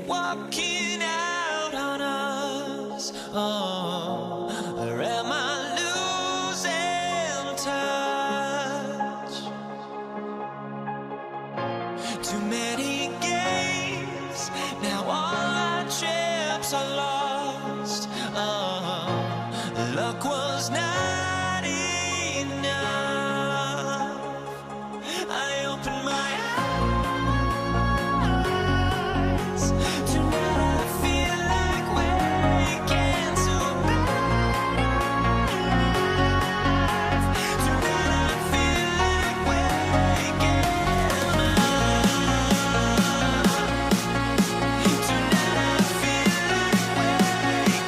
walking out on us. Oh, or am I losing touch? Too many games, now all our chips are lost. Oh, luck was not enough. I opened my eyes. Tonight I feel like waking to a better life. Tonight I feel like waking up. Tonight I feel like waking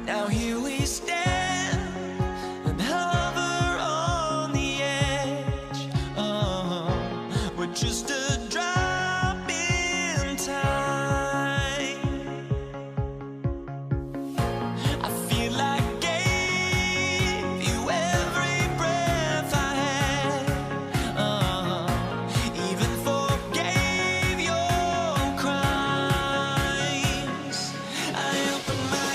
Now here we stand and hover on the edge. Oh, we're just a drop in time. I feel like I gave you every breath I had. Oh, even forgave your crimes. I opened my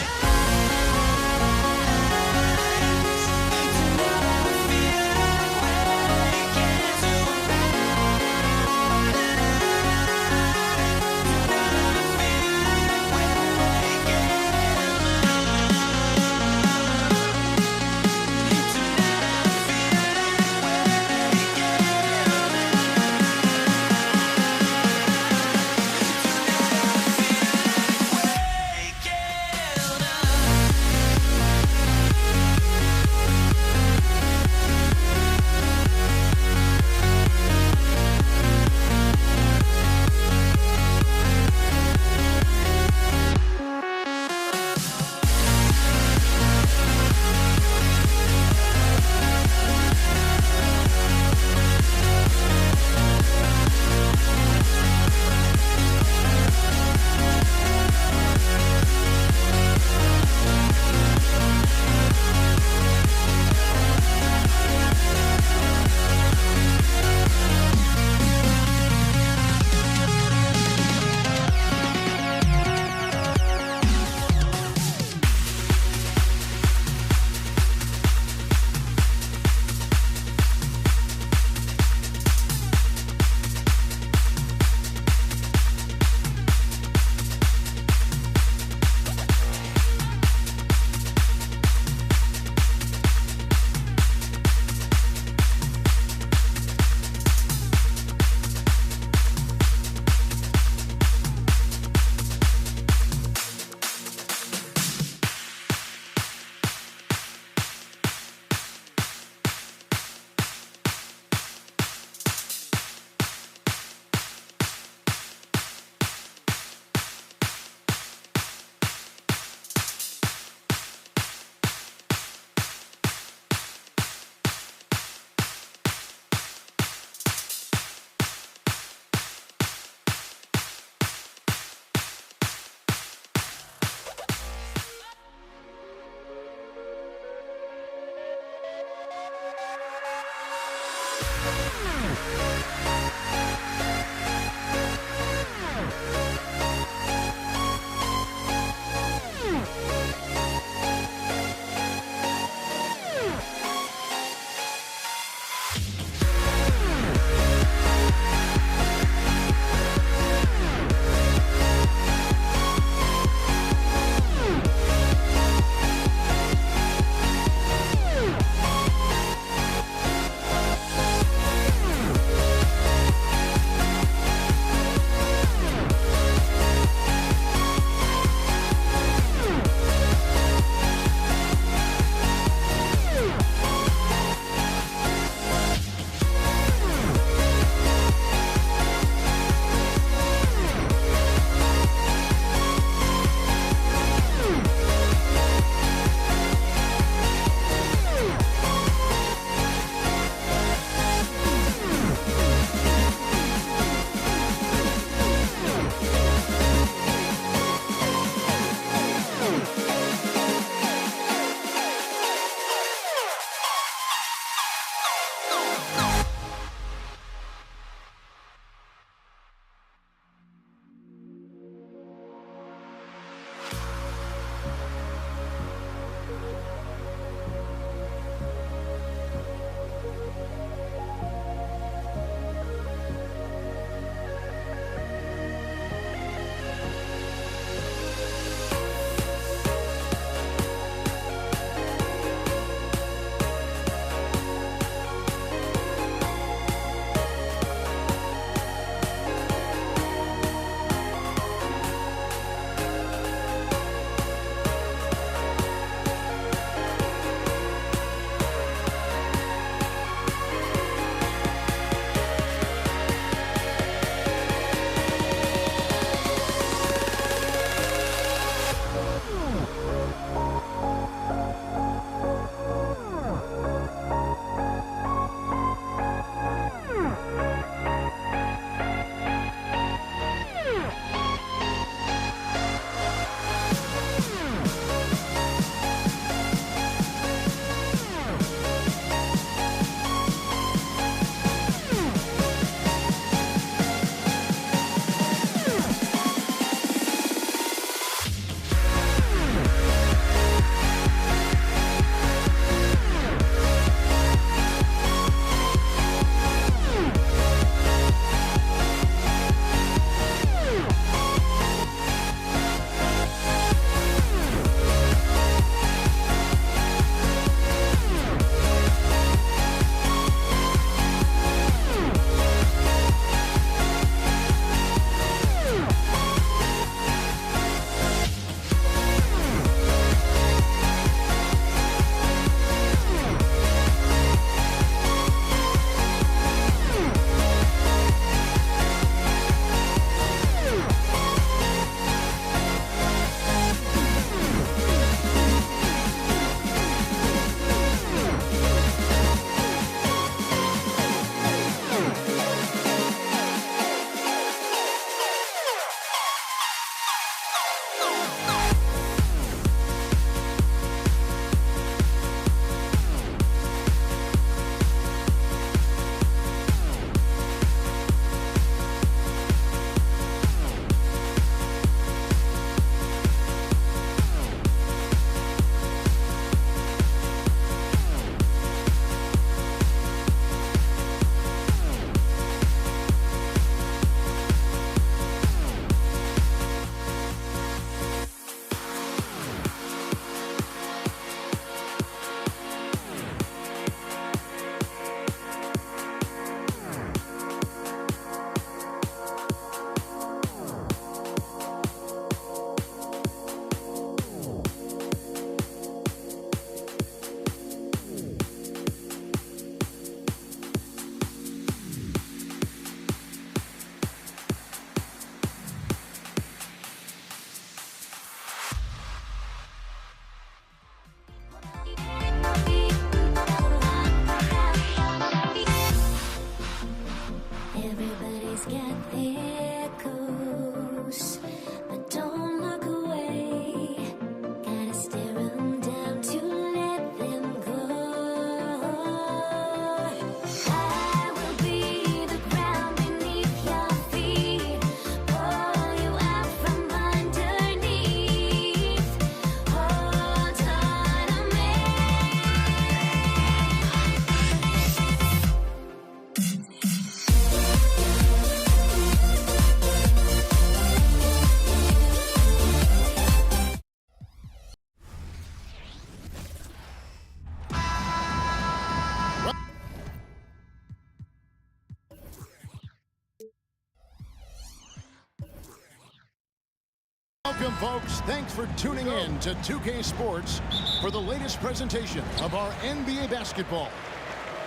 Welcome, folks. Thanks for tuning in to 2K Sports for the latest presentation of our NBA basketball.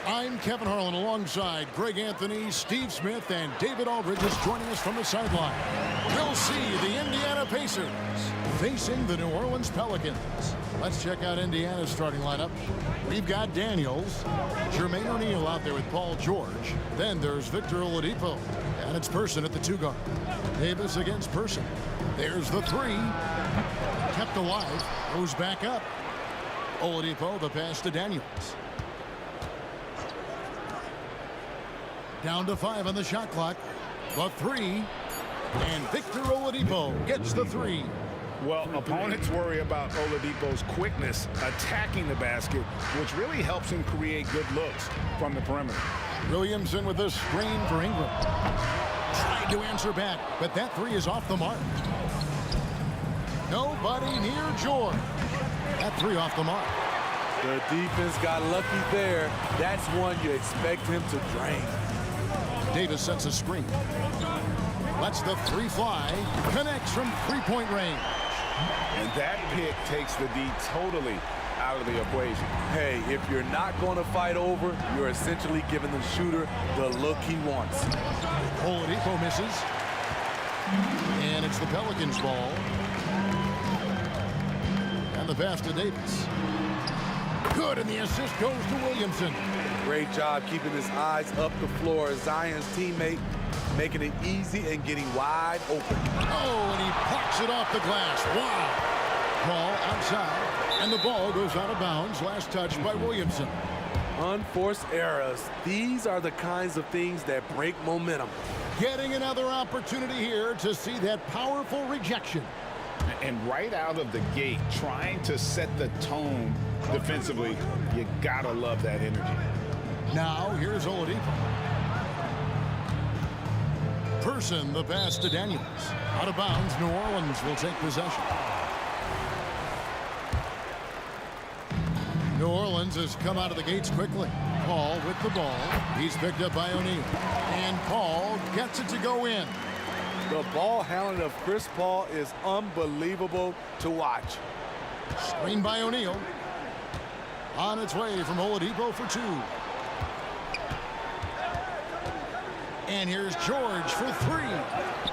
I'm Kevin Harlan alongside Greg Anthony, Steve Smith, and David Aldridge is joining us from the sideline. We'll see the Indiana Pacers facing the New Orleans Pelicans. Let's check out Indiana's starting lineup. We've got Daniels, Jermaine O'Neal out there with Paul George. Then there's Victor Oladipo, and it's Person at the 2 guard. Davis against Person. There's the 3. Kept alive, goes back up. Oladipo, the pass to Daniels. Down to 5 on the shot clock. The 3. And Victor Oladipo gets the 3. Well, opponents worry about Oladipo's quickness attacking the basket, which really helps him create good looks from the perimeter. Williamson with the screen for Ingram. Tried to answer back, but that 3 is off the mark. Nobody near George. That 3 off the mark. The defense got lucky there. That's one you expect him to drain. Davis sets a screen. Lets the 3 fly. Connects from three-point range. And that pick takes the D totally out of the equation. Hey, if you're not going to fight over, you're essentially giving the shooter the look he wants. Oladipo misses. And it's the Pelicans' ball. And the pass to Davis. Good, and the assist goes to Williamson. Great job keeping his eyes up the floor. Zion's teammate making it easy and getting wide open. Oh, and he plucks it off the glass. Wow. Ball outside, and the ball goes out of bounds. Last touch by Williamson. Unforced errors. These are the kinds of things that break momentum. Getting another opportunity here to see that powerful rejection. And right out of the gate, trying to set the tone defensively, you gotta love that energy. Now, here's Oladipo. Person, the pass to Daniels. Out of bounds, New Orleans will take possession. New Orleans has come out of the gates quickly. Paul with the ball. He's picked up by O'Neal. And Paul gets it to go in. The ball handling of Chris Paul is unbelievable to watch. Screen by O'Neal. On its way from Oladipo for 2. And here's George for 3.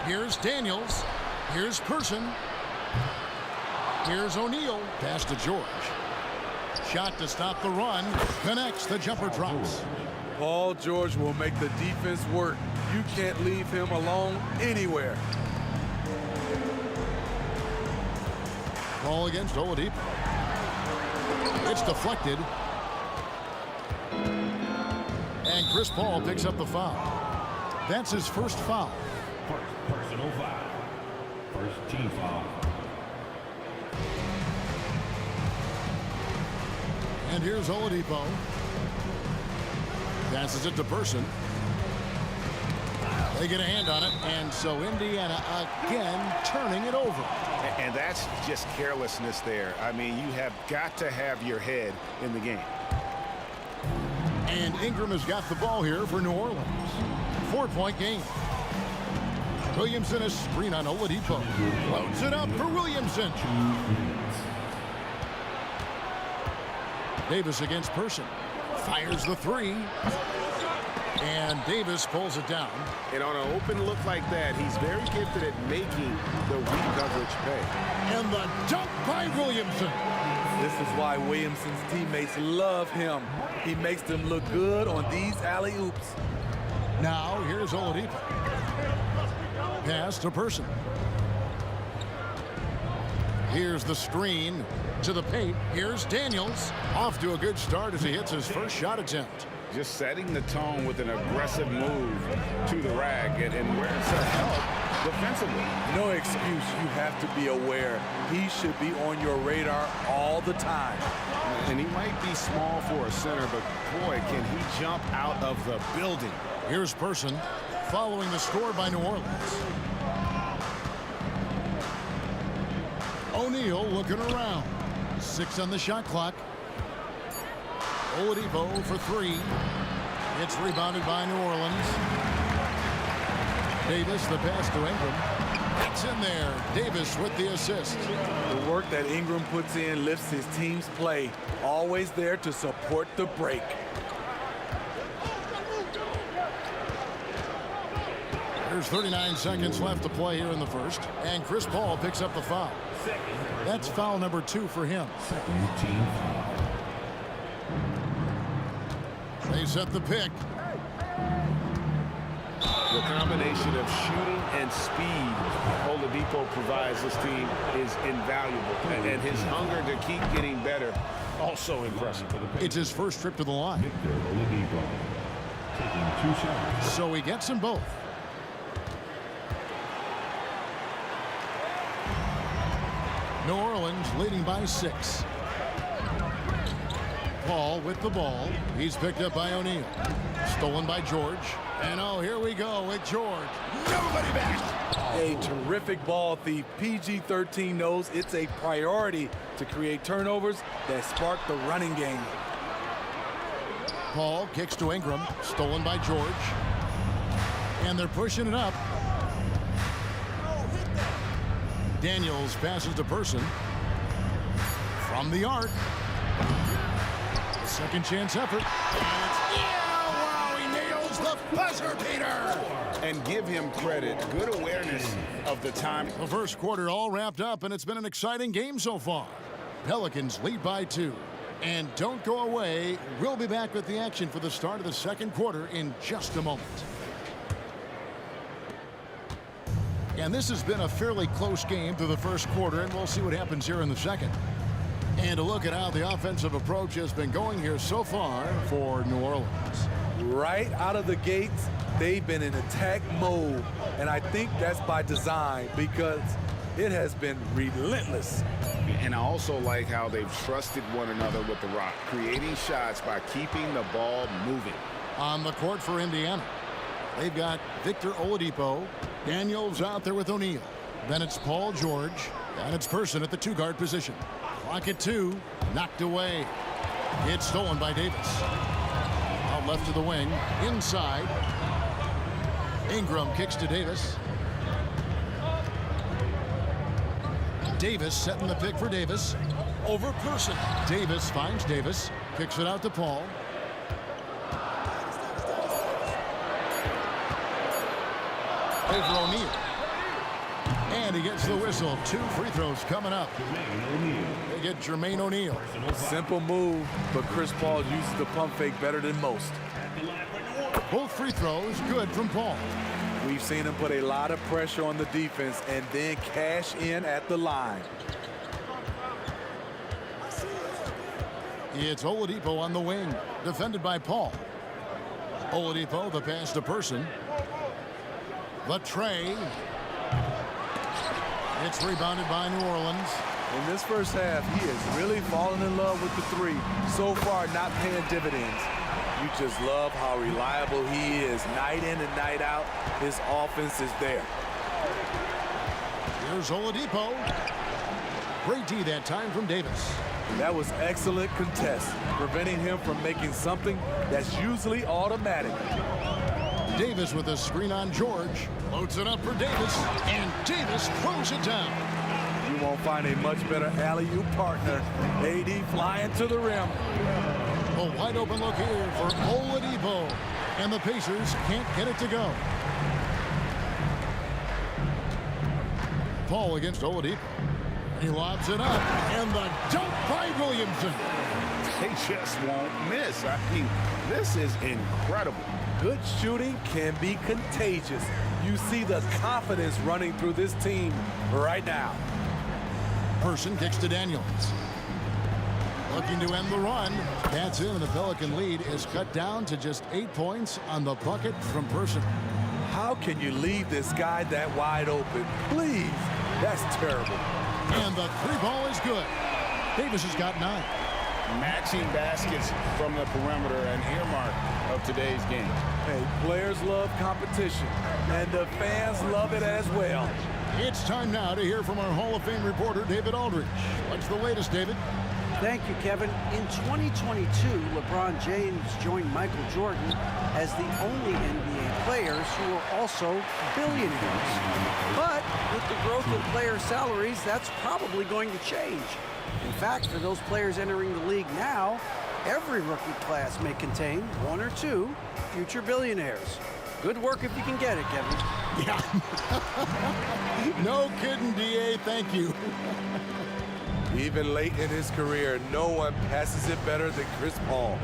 Here's Daniels. Here's Person. Here's O'Neal. Pass to George. Shot to stop the run. Connects. The jumper drops. Paul George will make the defense work. You can't leave him alone anywhere. Ball against Oladipo. It's deflected. And Chris Paul picks up the foul. That's his first foul. Personal foul. First team foul. And here's Oladipo. Passes it to Person. They get a hand on it, and so Indiana again turning it over. And that's just carelessness there. I mean, you have got to have your head in the game. And Ingram has got the ball here for New Orleans. 4-point game. Williamson a screen on Oladipo. Loads it up for Williamson. Davis against Person. Fires the 3. And Davis pulls it down. And on an open look like that, he's very gifted at making the weak coverage pay. And the dunk by Williamson. This is why Williamson's teammates love him. He makes them look good on these alley-oops. Now, here's Oladipo. Pass to Person. Here's the screen to the paint. Here's Daniels. Off to a good start as he hits his first shot attempt. Just setting the tone with an aggressive move to the rack and where it's a help defensively. No excuse. You have to be aware. He should be on your radar all the time. And he might be small for a center, but boy, can he jump out of the building. Here's Person following the score by New Orleans. O'Neal looking around. 6 on the shot clock. Oladipo for 3. It's rebounded by New Orleans. Davis, the pass to Ingram. It's in there. Davis with the assist. The work that Ingram puts in lifts his team's play. Always there to support the break. There's 39 seconds left to play here in the first. And Chris Paul picks up the foul. That's foul number 2 for him. Second team foul. They set the pick. The combination of shooting and speed Oladipo provides this team is invaluable. And his hunger to keep getting better, also impressive. It's his first trip to the line. Victor Oladipo taking 2 shots. So he gets them both. New Orleans leading by 6. Paul with the ball. He's picked up by O'Neal. Stolen by George. And oh, here we go with George. Nobody back. A terrific ball thief. PG-13 knows it's a priority to create turnovers that spark the running game. Paul kicks to Ingram. Stolen by George. And they're pushing it up. Daniels passes to Person. From the arc. Second chance effort. Wow, he nails the buzzer beater. And give him credit. Good awareness of the time. The first quarter all wrapped up, and it's been an exciting game so far. Pelicans lead by 2. And don't go away. We'll be back with the action for the start of the second quarter in just a moment. And this has been a fairly close game through the first quarter, and we'll see what happens here in the second. And a look at how the offensive approach has been going here so far for New Orleans. Right out of the gates, they've been in attack mode. And I think that's by design because it has been relentless. And I also like how they've trusted one another with the rock, creating shots by keeping the ball moving. On the court for Indiana, they've got Victor Oladipo. Daniels out there with O'Neal. Then it's Paul George. And it's Person at the 2-guard position. Clock at 2. Knocked away. It's stolen by Davis. Out left to the wing. Inside. Ingram kicks to Davis. Davis setting the pick for Davis. Over Person. Davis finds Davis. Kicks it out to Paul. Over O'Neal. And he gets the whistle. 2 free throws coming up. They get Jermaine O'Neal. Simple move, but Chris Paul uses the pump fake better than most. Both free throws good from Paul. We've seen him put a lot of pressure on the defense and then cash in at the line. It's Oladipo on the wing. Defended by Paul. Oladipo, the pass to Person. The tray. It's rebounded by New Orleans. In this first half, he has really fallen in love with the 3. So far, not paying dividends. You just love how reliable he is. Night in and night out, his offense is there. Here's Oladipo. Great D that time from Davis. That was excellent contest, preventing him from making something that's usually automatic. Davis with a screen on George. Loads it up for Davis. And Davis throws it down. You won't find a much better alley-oop partner. AD flying to the rim. A wide open look here for Oladipo. And the Pacers can't get it to go. Paul against Oladipo. He lobs it up. And the dunk by Williamson. They just won't miss. I mean, this is incredible. Good shooting can be contagious. You see the confidence running through this team right now. Person kicks to Daniels. Looking to end the run. That's in, and the Pelican lead is cut down to just 8 points on the bucket from Person. How can you leave this guy that wide open? Please, that's terrible. And the 3-ball is good. Davis has got 9. Matching baskets from the perimeter, an earmark of today's game. Hey, players love competition, and the fans love it as well. It's time now to hear from our Hall of Fame reporter, David Aldridge. What's the latest, David? Thank you, Kevin. In 2022, LeBron James joined Michael Jordan as the only NBA players who are also billionaires. But with the growth of player salaries, that's probably going to change. In fact, for those players entering the league now, every rookie class may contain one or two future billionaires. Good work if you can get it, Kevin. Yeah. No kidding, D.A. Thank you. Even late in his career, no one passes it better than Chris Paul.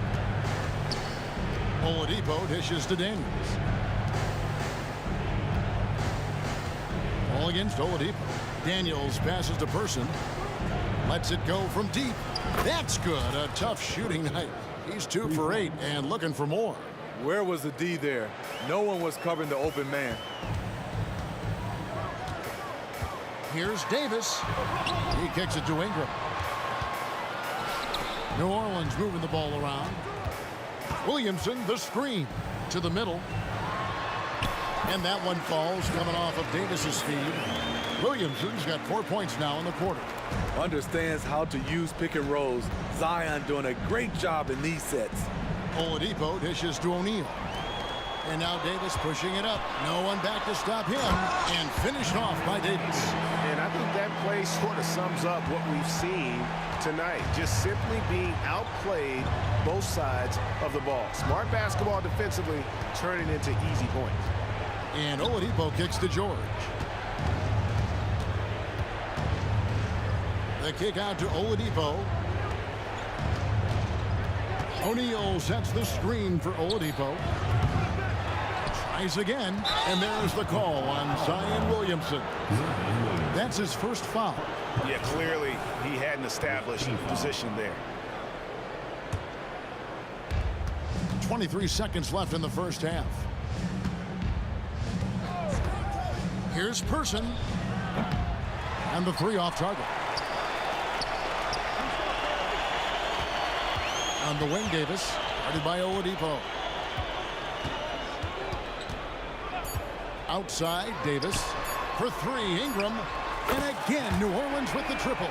Oladipo dishes to Daniels. Ball against Oladipo. Daniels passes to Person. Lets it go from deep. That's good. A tough shooting night. He's 2 for 8 and looking for more. Where was the D there? No one was covering the open man. Here's Davis. He kicks it to Ingram. New Orleans moving the ball around. Williamson, the screen to the middle. And that one falls coming off of Davis's speed. Williamson's got 4 points now in the quarter. Understands how to use pick and rolls. Zion doing a great job in these sets. Oladipo dishes to O'Neal. And now Davis pushing it up. No one back to stop him. And finished off by Davis. And I think that play sort of sums up what we've seen tonight. Just simply being outplayed both sides of the ball. Smart basketball defensively, turning into easy points. And Oladipo kicks to George. The kick out to Oladipo. O'Neal sets the screen for Oladipo. Tries again, and there's the call on Zion Williamson. That's his first foul. Yeah, clearly he hadn't established position there. 23 seconds left in the first half. Here's Person. And the 3 off target. On the wing, Davis, guarded by Oladipo. Outside, Davis for 3, Ingram. And again, New Orleans with the triple.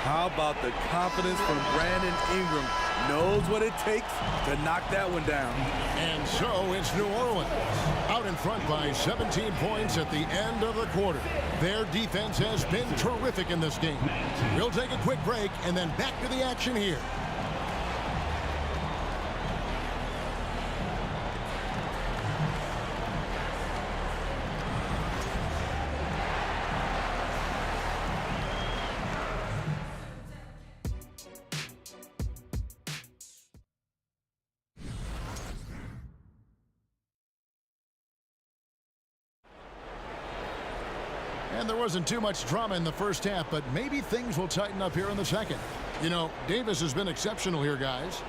How about the confidence from Brandon Ingram? Knows what it takes to knock that one down. And so it's New Orleans out in front by 17 points at the end of the quarter. Their defense has been terrific in this game. We'll take a quick break and then back to the action here. And there wasn't too much drama in the first half, but maybe things will tighten up here in the second. You know, Davis has been exceptional here, guys.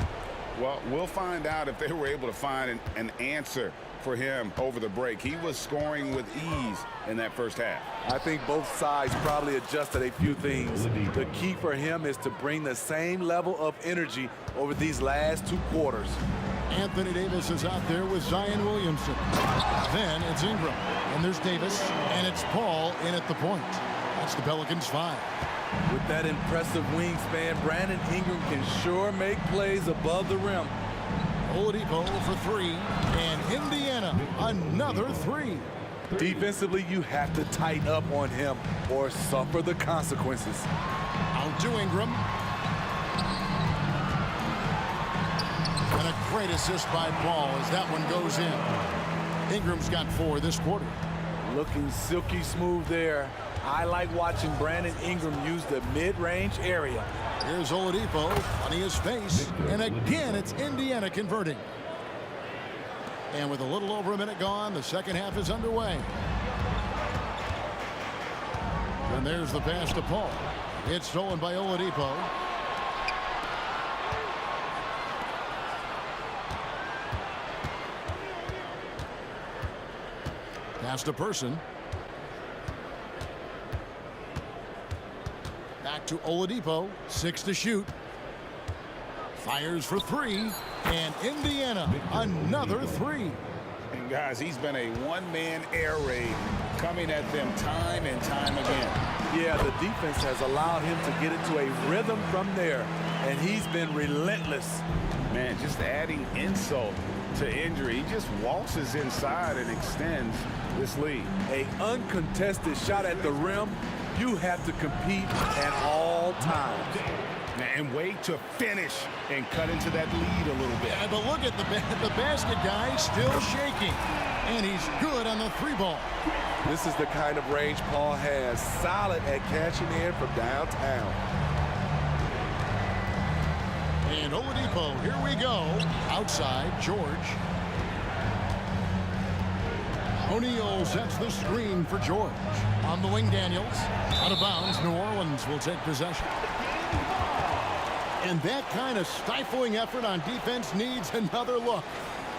Well, we'll find out if they were able to find an answer for him over the break. He was scoring with ease in that first half. I think both sides probably adjusted a few things. The key for him is to bring the same level of energy over these last 2 quarters. Anthony Davis is out there with Zion Williamson. Then it's Ingram. And there's Davis. And it's Paul in at the point. That's the Pelicans 5. With that impressive wingspan, Brandon Ingram can sure make plays above the rim. Oladipo for 3. And Indiana, another 3. Defensively, you have to tighten up on him or suffer the consequences. Out to Ingram. And a great assist by Paul as that one goes in. Ingram's got 4 this quarter. Looking silky smooth there. I like watching Brandon Ingram use the mid-range area. Here's Oladipo, funny his face. And again, it's Indiana converting. And with a little over a minute gone, the second half is underway. And there's the pass to Paul. It's stolen by Oladipo. Pass to Person. Back to Oladipo. 6 to shoot. Fires for 3. And Indiana, another 3. And guys, he's been a one-man air raid coming at them time and time again. Yeah, the defense has allowed him to get into a rhythm from there. and he's been relentless. Man, just adding insult to injury. He just waltzes inside and extends this lead. A uncontested shot at the rim, you have to compete at all times. And wait to finish and cut into that lead a little bit. Yeah, but look at the basket guy still shaking. And he's good on the 3-ball. This is the kind of range Paul has. Solid at catching in from downtown. And Oladipo, here we go. Outside, George. O'Neal sets the screen for George. On the wing, Daniels. Out of bounds, New Orleans will take possession. And that kind of stifling effort on defense needs another look.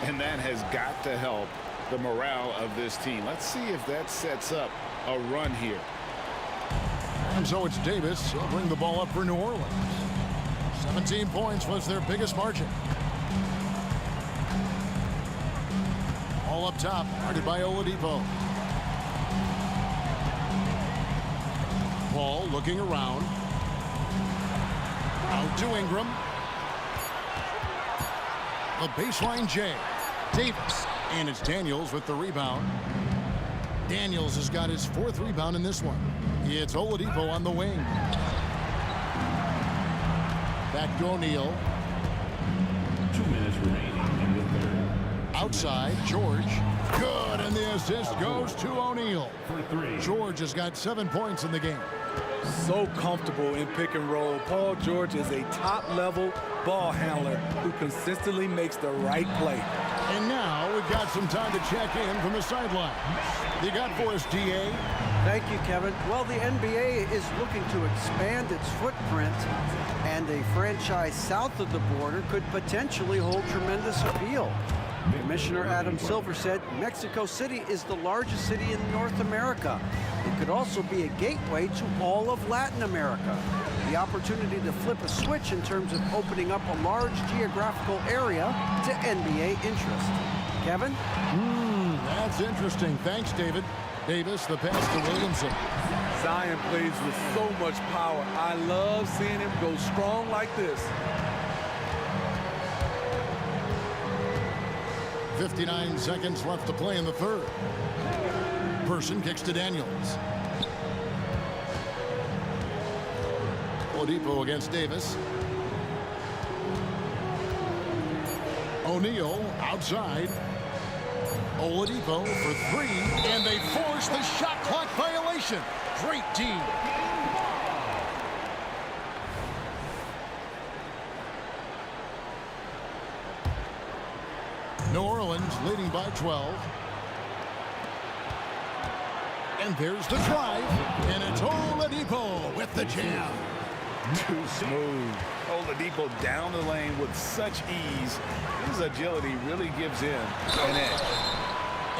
And that has got to help the morale of this team. Let's see if that sets up a run here. And so it's Davis. He'll bring the ball up for New Orleans. 17 points was their biggest margin. All up top, guarded by Oladipo. Paul looking around. Out to Ingram. The baseline J. Davis. And it's Daniels with the rebound. Daniels has got his 4th rebound in this one. It's Oladipo on the wing. Back to O'Neal. 2 minutes remaining in the third. Outside, George. Good, and the assist goes to O'Neal. For 3. George has got 7 points in the game. So comfortable in pick and roll. Paul George is a top-level ball handler who consistently makes the right play. And now we've got some time to check in from the sideline. You got for us, DA? Thank you, Kevin. Well, the NBA is looking to expand its footprint, and a franchise south of the border could potentially hold tremendous appeal. Commissioner Adam Silver said Mexico City is the largest city in North America. It could also be a gateway to all of Latin America. The opportunity to flip a switch in terms of opening up a large geographical area to NBA interest. Kevin? That's interesting. Thanks, David. Davis, the pass to Williamson. Zion plays with so much power. I love seeing him go strong like this. 59 seconds left to play in the third. Person kicks to Daniels. Oladipo against Davis. O'Neal outside. Oladipo for 3, and they force the shot clock violation. Great team. New Orleans leading by 12. And there's the drive, and it's Oladipo with the jam. Too smooth. Oladipo down the lane with such ease. His agility really gives him an edge.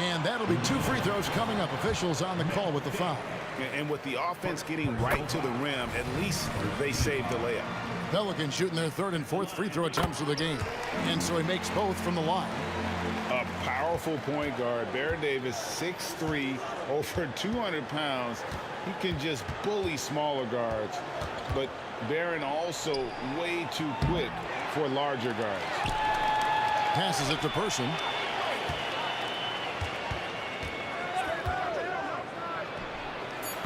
And that'll be 2 free throws coming up. Officials on the call with the foul. And with the offense getting right to the rim, at least they saved the layup. Pelicans shooting their 3rd and 4th free throw attempts of the game. And so he makes both from the line. A powerful point guard. Baron Davis, 6'3", over 200 pounds. He can just bully smaller guards. But Baron also way too quick for larger guards. Passes it to Person.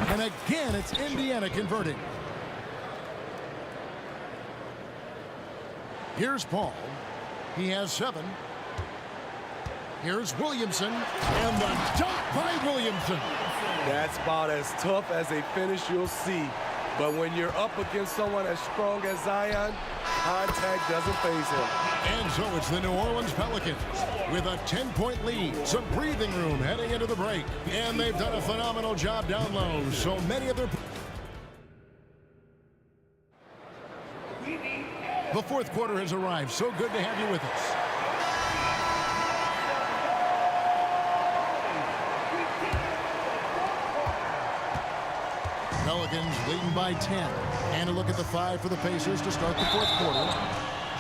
And again, it's Indiana converting. Here's Paul. He has 7. Here's Williamson, and the dunk by Williamson. That's about as tough as a finish you'll see. But when you're up against someone as strong as Zion, contact doesn't faze him. And so it's the New Orleans Pelicans with a 10-point lead, some breathing room heading into the break. And they've done a phenomenal job down low. So many of their... The 4th quarter has arrived. So good to have you with us. Pelicans leading by 10. And a look at the 5 for the Pacers to start the 4th quarter.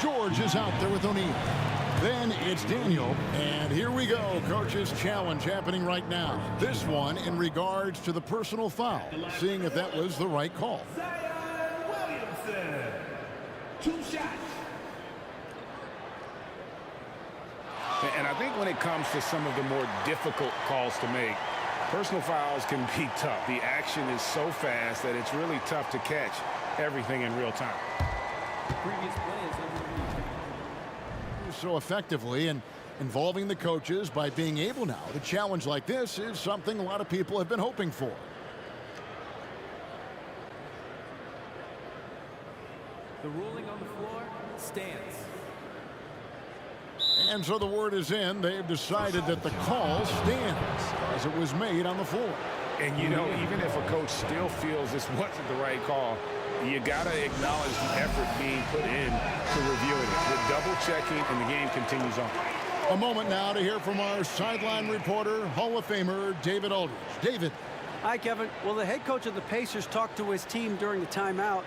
George is out there with O'Neal. Then it's Daniel. And here we go. Coach's challenge happening right now. This one in regards to the personal foul. Seeing if that was the right call. 2 shots. And I think when it comes to some of the more difficult calls to make, personal fouls can be tough. The action is so fast that it's really tough to catch everything in real time. Previous play is overruled. So effectively, and involving the coaches by being able now to challenge like this is something a lot of people have been hoping for. The ruling on the floor stands. And so the word is in. They've decided that the call stands as it was made on the floor. And, you know, even if a coach still feels this wasn't the right call, you got to acknowledge the effort being put in to reviewing it. The double checking, and the game continues on. A moment now to hear from our sideline reporter, Hall of Famer David Aldridge. David. Hi, Kevin. Well, the head coach of the Pacers talked to his team during the timeout.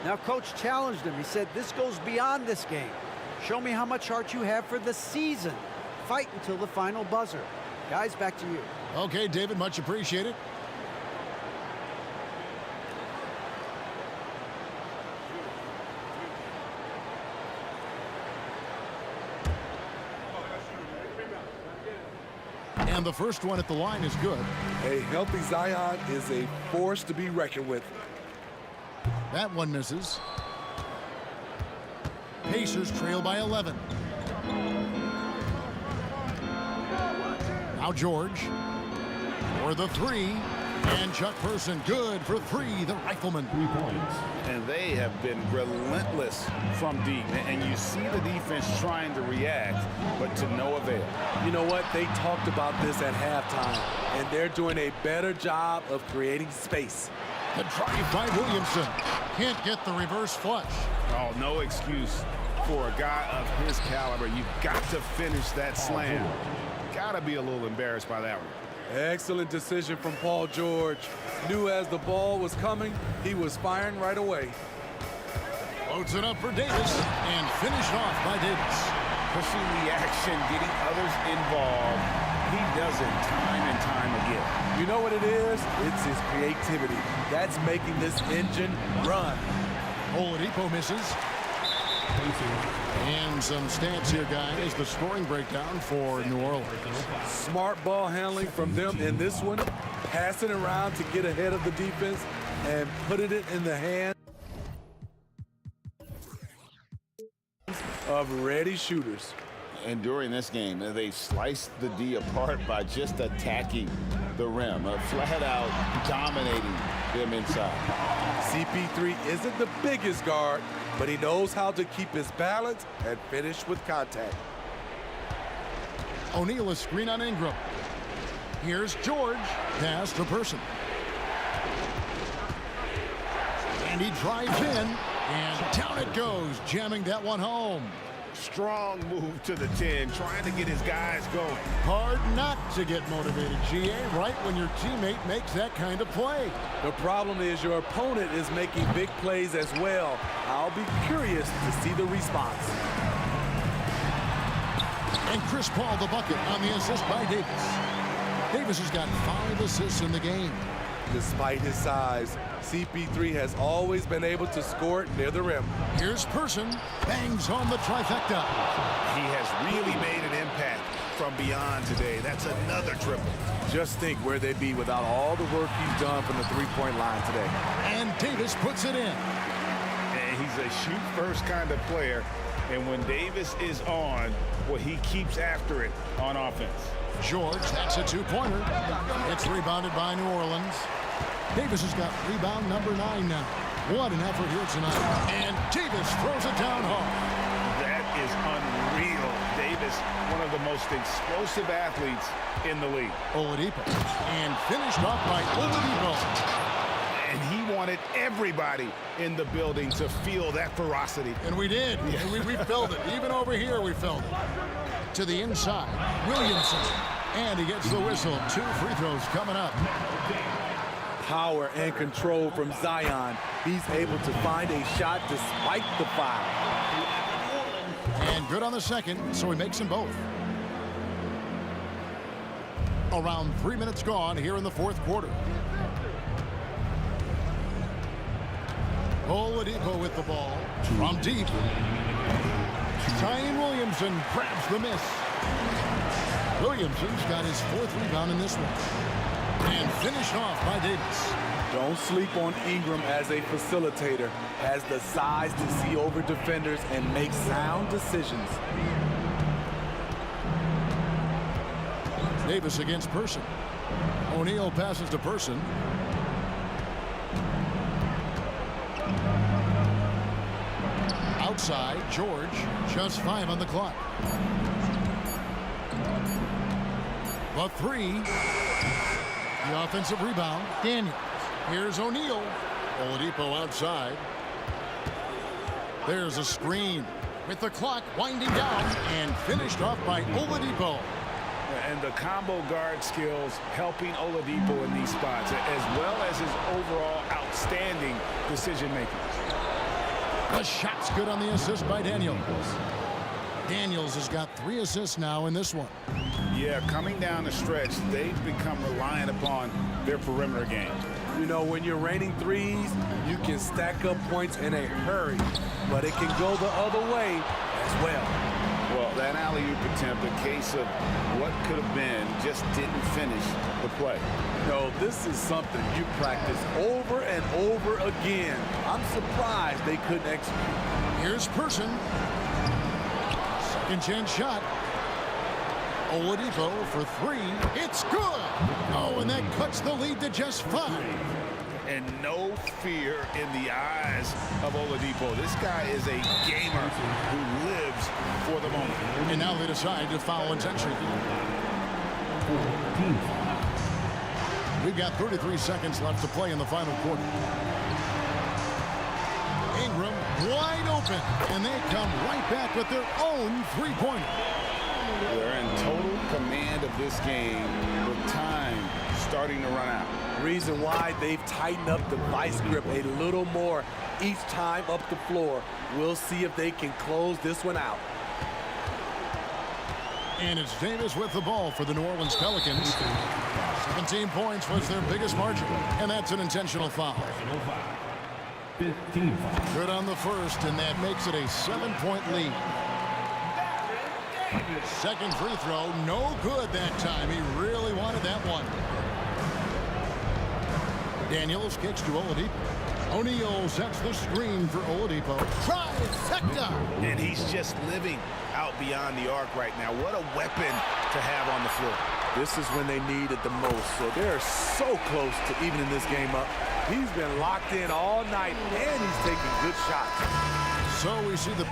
Now, coach challenged him. He said, this goes beyond this game. Show me how much heart you have for the season. Fight until the final buzzer. Guys, back to you. Okay, David, much appreciated. And the first one at the line is good. A healthy Zion is a force to be reckoned with. That one misses. Pacers trail by 11. Now George for the three. And Chuck Person good for three, the rifleman. 3 points. And they have been relentless from deep. And you see the defense trying to react, but to no avail. You know what? They talked about this at halftime, and they're doing a better job of creating space. The drive by Williamson. Can't get the reverse flush. Oh, no excuse for a guy of his caliber. You've got to finish that slam. Got to be a little embarrassed by that one. Excellent decision from Paul George. Knew as the ball was coming, he was firing right away. Loads it up for Davis and finished off by Davis. Pushing the action, getting others involved. He does it time and time again. You know what it is? It's his creativity. That's making this engine run. Oladipo misses. And some stats here, guys. The scoring breakdown for New Orleans. Smart ball handling from them in this one. Passing around to get ahead of the defense and putting it in the hand of ready shooters. And during this game, they sliced the D apart by just attacking the rim, flat out dominating them inside. CP3 isn't the biggest guard, but he knows how to keep his balance and finish with contact. O'Neal is screen on Ingram. Here's George. Pass to Person. And he drives in. And down it goes, jamming that one home. Strong move to the 10, trying to get his guys going. Hard not to get motivated, GA, right when your teammate makes that kind of play. The problem is your opponent is making big plays as well. I'll be curious to see the response. And Chris Paul the bucket on the assist by Davis. Davis has got 5 assists in the game. Despite his size, CP3 has always been able to score it near the rim. Here's Person, bangs home the trifecta. He has really made an impact from beyond today. That's another triple. Just think where they'd be without all the work he's done from the three-point line today. And Davis puts it in. And he's a shoot-first kind of player. And when Davis is on, well, he keeps after it on offense. George, that's a 2-pointer. It's rebounded by New Orleans. Davis has got rebound number 9 now. What an effort here tonight. And Davis throws it down hard. That is unreal. Davis, one of the most explosive athletes in the league. Oladipo. And finished off by Oladipo. And he wanted everybody in the building to feel that ferocity. And we did. And we felt it. Even over here, we felt it. To the inside, Williamson. And he gets the whistle. 2 free throws coming up. Power and control from Zion. He's able to find a shot despite the foul. And good on the second, so he makes them both. Around 3 minutes gone here in the fourth quarter. Oladipo with the ball from deep. Zion Williamson grabs the miss. Williamson's got his 4th rebound in this one. And finished off by Davis. Don't sleep on Ingram as a facilitator. Has the size to see over defenders and make sound decisions. Davis against Person. O'Neal passes to Person. Outside, George, just 5 on the clock. The 3. The offensive rebound, Daniels. Here's O'Neal. Oladipo outside. There's a screen with the clock winding down and finished off by Oladipo. And the combo guard skills helping Oladipo in these spots, as well as his overall outstanding decision-making. The shot's good on the assist by Daniels. Daniels has got 3 assists now in this one. Yeah, coming down the stretch, they've become reliant upon their perimeter game. You know, when you're raining threes, you can stack up points in a hurry, but it can go the other way as well. Well, that alley-oop attempt, a case of what could have been, just didn't finish the play. No, this is something you practice over and over again. I'm surprised they couldn't execute. Here's Person. Second chance shot. Oladipo for 3. It's good. Oh, and that cuts the lead to just 5. And no fear in the eyes of Oladipo. This guy is a gamer who lives for the moment. And now they decide to foul intentionally. We've got 33 seconds left to play in the final quarter. Ingram wide open, and they come right back with their own 3-pointer. They're in total command of this game with time starting to run out. Reason why they've tightened up the vice grip a little more each time up the floor. We'll see if they can close this one out. And it's Davis with the ball for the New Orleans Pelicans. 17 points was their biggest margin, and that's an intentional foul. 15 foul. Good on the first, and that makes it a 7-point lead. Second free throw, no good that time. He really wanted that one. Daniels kicks to Oladipo. O'Neal sets the screen for Oladipo. Trifecta! And he's just living out beyond the arc right now. What a weapon to have on the floor. This is when they need it the most, so they're so close to evening this game up. He's been locked in all night, and he's taking good shots. So we see the...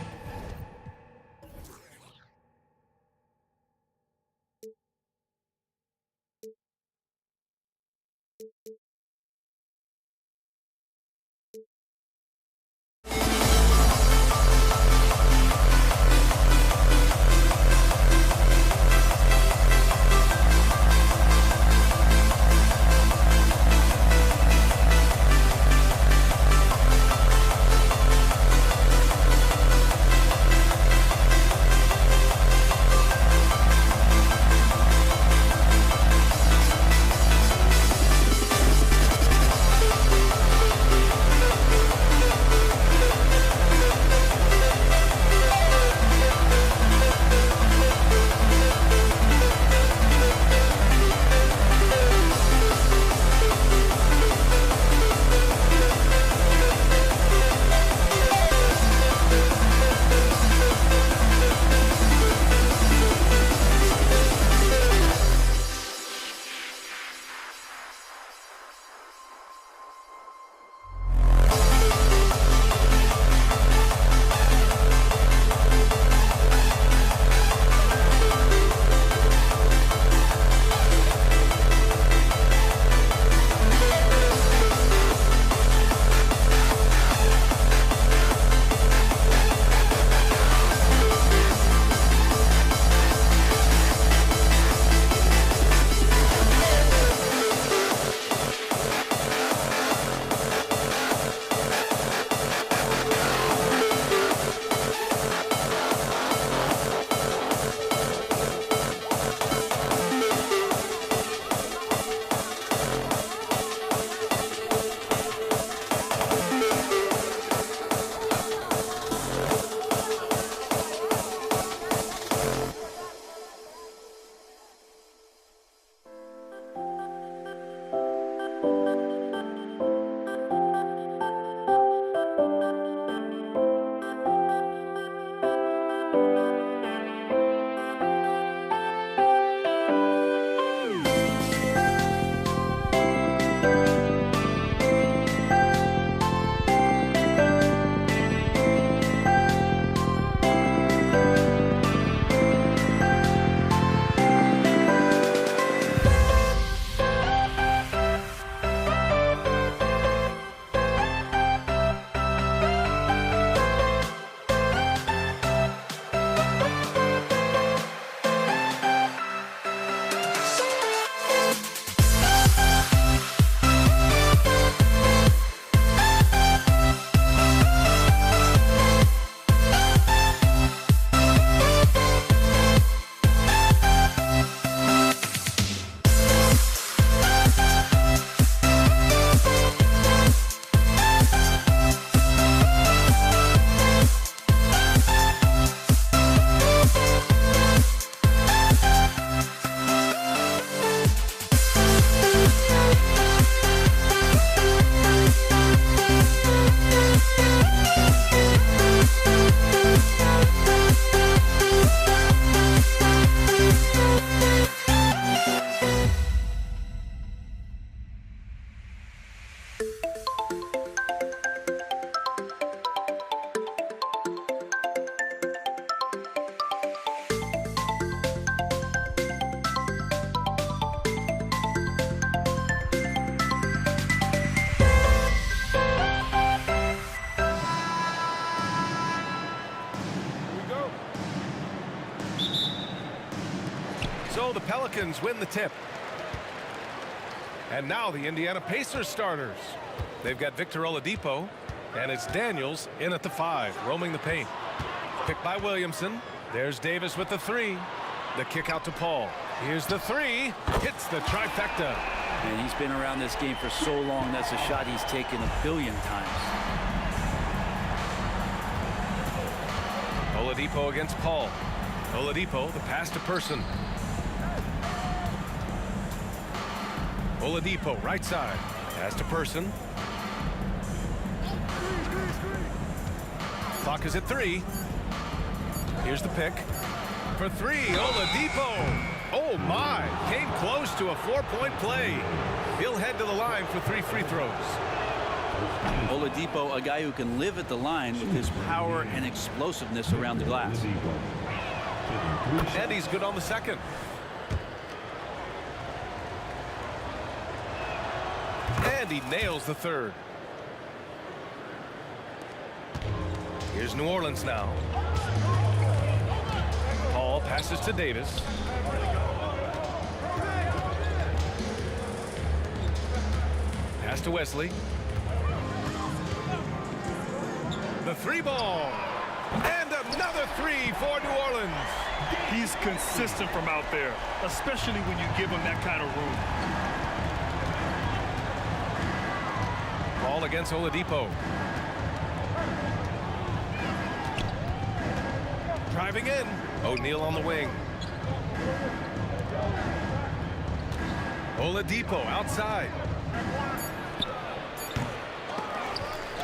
So the Pelicans win the tip. And now the Indiana Pacers starters. They've got Victor Oladipo, and it's Daniels in at the 5, roaming the paint. Picked by Williamson. There's Davis with the 3. The kick out to Paul. Here's the 3. Hits the trifecta. And he's been around this game for so long. That's a shot he's taken a billion times. Oladipo against Paul. Oladipo, the pass to Person. Oladipo, right side. Pass to Person. Clock is at 3. Here's the pick. For 3, Oladipo. Oh my, came close to a 4-point play. He'll head to the line for 3 free throws. Oladipo, a guy who can live at the line with his power and explosiveness around the glass. And he's good on the second. And he nails the third. Here's New Orleans now. Paul passes to Davis. Pass to Wesley. The 3 ball. And another 3 for New Orleans. He's consistent from out there, especially when you give him that kind of room. Paul against Oladipo. Driving in. O'Neal on the wing. Oladipo outside.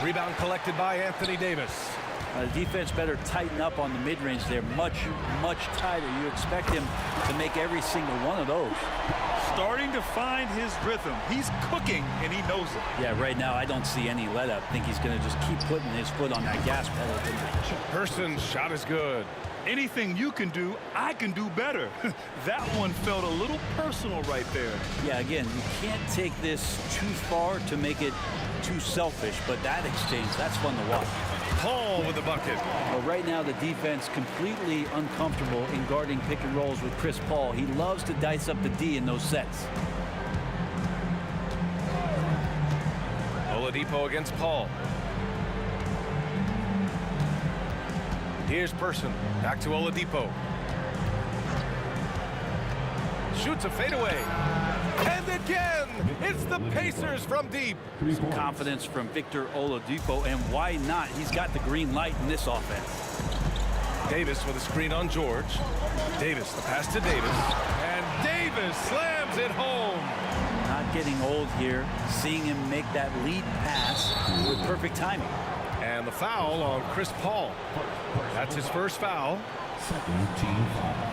Rebound collected by Anthony Davis. The defense better tighten up on the mid-range there. Much tighter. You expect him to make every single one of those. Starting to find his rhythm. He's cooking, and he knows it. Yeah, right now I don't see any let up. I think he's going to just keep putting his foot on that gas pedal. Person's shot is good. Anything you can do, I can do better. That one felt a little personal right there. Yeah, again, you can't take this too far to make it too selfish, but that exchange, that's fun to watch. Paul with the bucket. Well, right now the defense completely uncomfortable in guarding pick and rolls with Chris Paul. He loves to dice up the D in those sets. Oladipo against Paul. Here's Person. Back to Oladipo. Shoots a fadeaway. And again, it's the Pacers from deep. Some confidence from Victor Oladipo, and why not? He's got the green light in this offense. Davis with a screen on George. Davis, the pass to Davis. And Davis slams it home. Not getting old here. Seeing him make that lead pass with perfect timing. And the foul on Chris Paul. That's his first foul. Second team foul.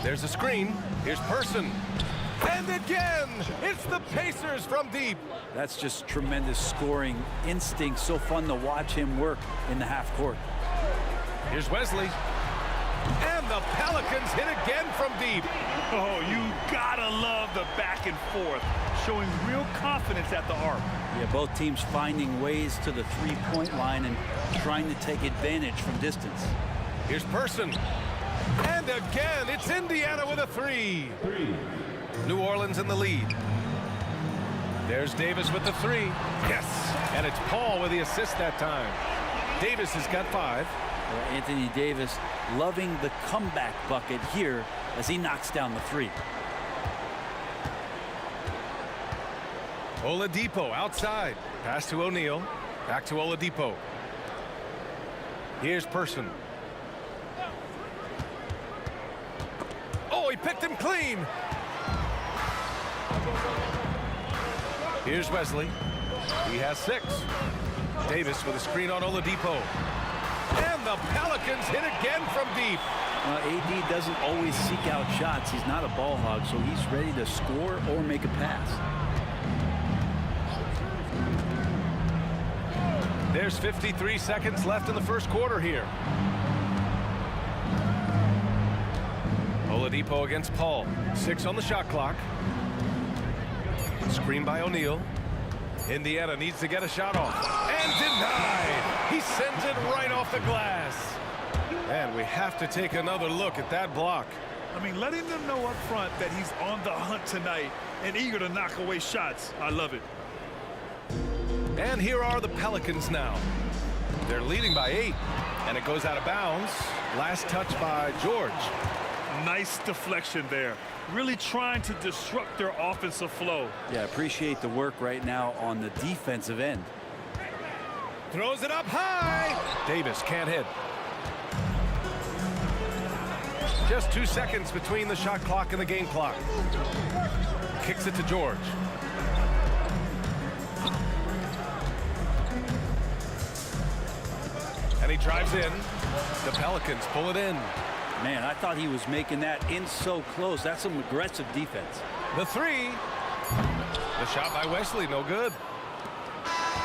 There's a screen. Here's Person. And again, it's the Pacers from deep. That's just tremendous scoring instinct. So fun to watch him work in the half court. Here's Wesley. And the Pelicans hit again from deep. Oh, you gotta love the back and forth, showing real confidence at the arc. Yeah, both teams finding ways to the three-point line and trying to take advantage from distance. Here's Person. And again, it's Indiana with a 3. New Orleans in the lead. There's Davis with the 3. Yes, and it's Paul with the assist that time. Davis has got 5. Anthony Davis loving the comeback bucket here as he knocks down the 3. Oladipo outside. Pass to O'Neal. Back to Oladipo. Here's Person. Oh, he picked him clean. Here's Wesley. He has 6. Davis with a screen on Oladipo. And the Pelicans hit again from deep. AD doesn't always seek out shots. He's not a ball hog, so he's ready to score or make a pass. There's 53 seconds left in the first quarter here. Oladipo against Paul. 6 on the shot clock. Screen by O'Neal. Indiana needs to get a shot off. And denied. He sends it right off the glass. And we have to take another look at that block. I mean, letting them know up front that he's on the hunt tonight and eager to knock away shots. I love it. And here are the Pelicans now. They're leading by 8, and it goes out of bounds. Last touch by George. Nice deflection there. Really trying to disrupt their offensive flow. Yeah, appreciate the work right now on the defensive end. Throws it up high. Davis can't hit. Just 2 seconds between the shot clock and the game clock. Kicks it to George. And he drives in. The Pelicans pull it in. Man, I thought he was making that in so close. That's some aggressive defense. The three. The shot by Wesley, no good.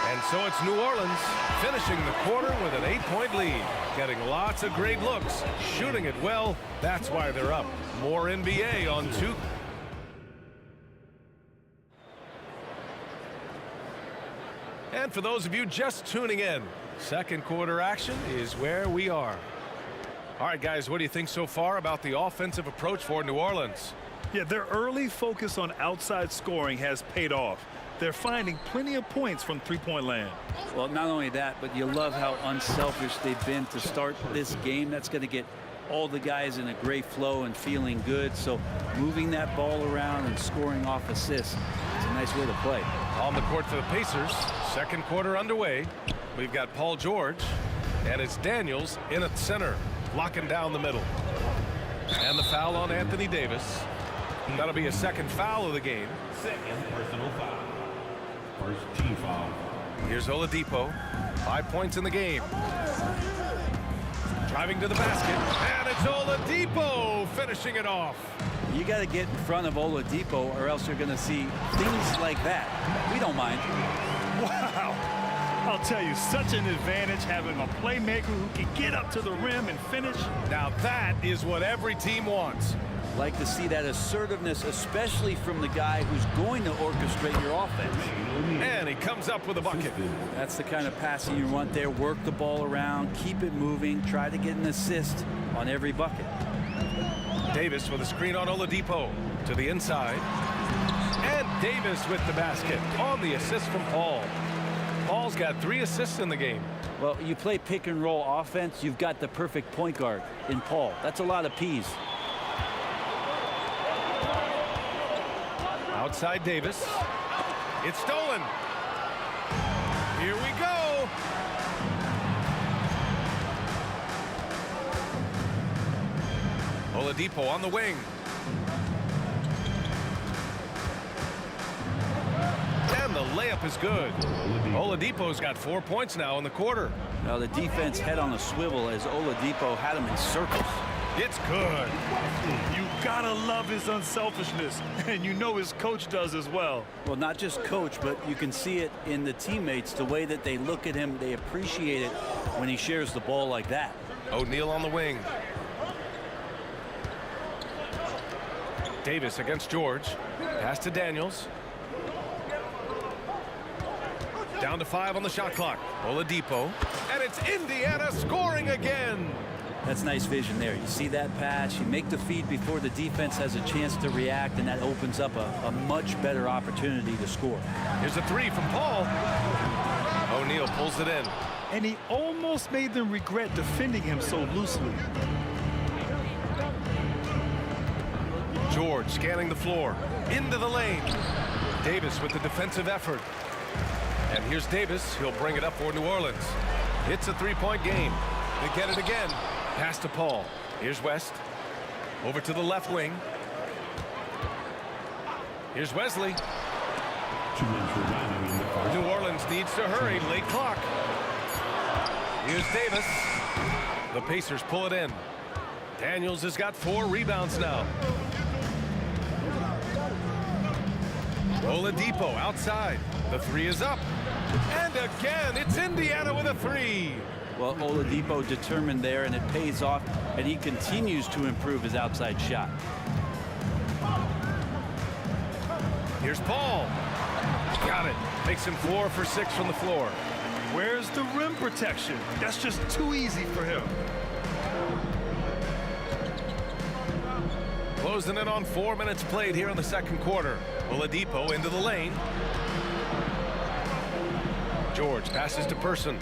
And so it's New Orleans finishing the quarter with an 8-point lead. Getting lots of great looks, shooting it well. That's why they're up. More NBA on 2. And for those of you just tuning in, second quarter action is where we are. All right, guys, what do you think so far about the offensive approach for New Orleans? Yeah, their early focus on outside scoring has paid off. They're finding plenty of points from three-point land. Well, not only that, but you love how unselfish they've been to start this game. That's going to get all the guys in a great flow and feeling good. So moving that ball around and scoring off assists, it's a nice way to play. On the court for the Pacers, second quarter underway. We've got Paul George, and it's Daniels in at center, locking down the middle. And the foul on Anthony Davis. That'll be a second foul of the game. Second personal foul. First team foul. Here's Oladipo. 5 points in the game. Driving to the basket. And it's Oladipo finishing it off. You got to get in front of Oladipo or else you're going to see things like that. We don't mind. Wow. I'll tell you, such an advantage having a playmaker who can get up to the rim and finish. Now that is what every team wants. Like to see that assertiveness, especially from the guy who's going to orchestrate your offense. And he comes up with a bucket. That's the kind of passing you want there. Work the ball around, keep it moving, try to get an assist on every bucket. Davis with a screen on Oladipo to the inside. And Davis with the basket on the assist from Paul. Paul's got 3 assists in the game. Well, you play pick and roll offense, you've got the perfect point guard in Paul. That's a lot of P's. Outside Davis. It's stolen. Here we go. Oladipo on the wing. And the layup is good. Oladipo's got 4 points now in the quarter. Now the defense head on a swivel as Oladipo had him in circles. It's good. You gotta love his unselfishness, and you know his coach does as well. Well, not just coach, but you can see it in the teammates, the way that they look at him. They appreciate it when he shares the ball like that. O'Neal on the wing. Davis against George. Pass to Daniels. Down to 5 on the shot clock. Oladipo. And it's Indiana scoring again. That's nice vision there. You see that pass, you make the feed before the defense has a chance to react, and that opens up a much better opportunity to score. Here's a 3 from Paul. O'Neal pulls it in. And he almost made them regret defending him so loosely. George scanning the floor. Into the lane. Davis with the defensive effort. And here's Davis. He'll bring it up for New Orleans. It's a 3-point game. They get it again. Pass to Paul. Here's West. Over to the left wing. Here's Wesley. 2 minutes remaining in the first. New Orleans needs to hurry. Late clock. Here's Davis. The Pacers pull it in. Daniels has got 4 rebounds now. Oladipo outside. The 3 is up. And again, it's Indiana with a 3. Well, Oladipo determined there, and it pays off, and he continues to improve his outside shot. Here's Paul. Got it. Makes him 4 for 6 from the floor. Where's the rim protection? That's just too easy for him. Closing in on 4 minutes played here in the second quarter. Oladipo into the lane. George passes to Person.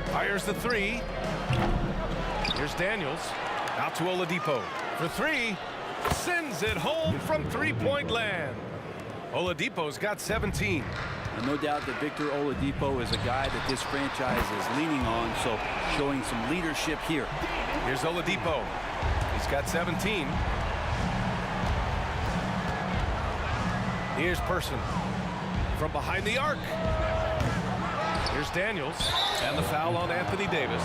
Fires the three. Here's Daniels. Out to Oladipo for three. Sends it home from three-point land. Oladipo's got 17. And no doubt that Victor Oladipo is a guy that this franchise is leaning on, so showing some leadership here. Here's Oladipo. He's got 17. Here's Person from behind the arc. Here's Daniels, and the foul on Anthony Davis.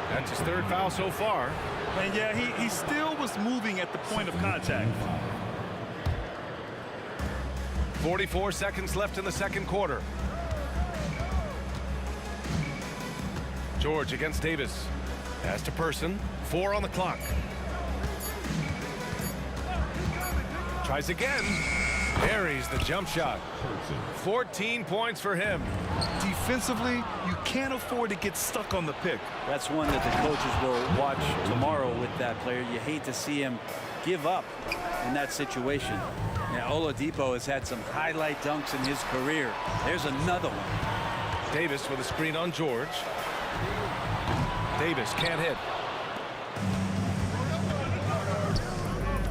That's his third foul so far. And yeah, he still was moving at the point of contact. 44 seconds left in the second quarter. George against Davis. Pass to Person. 4 on the clock. Tries again. Buries the jump shot. 14 points for him. Defensively, you can't afford to get stuck on the pick. That's one that the coaches will watch tomorrow with that player. You hate to see him give up in that situation. Now, Oladipo has had some highlight dunks in his career. There's another one. Davis with a screen on George. Davis can't hit.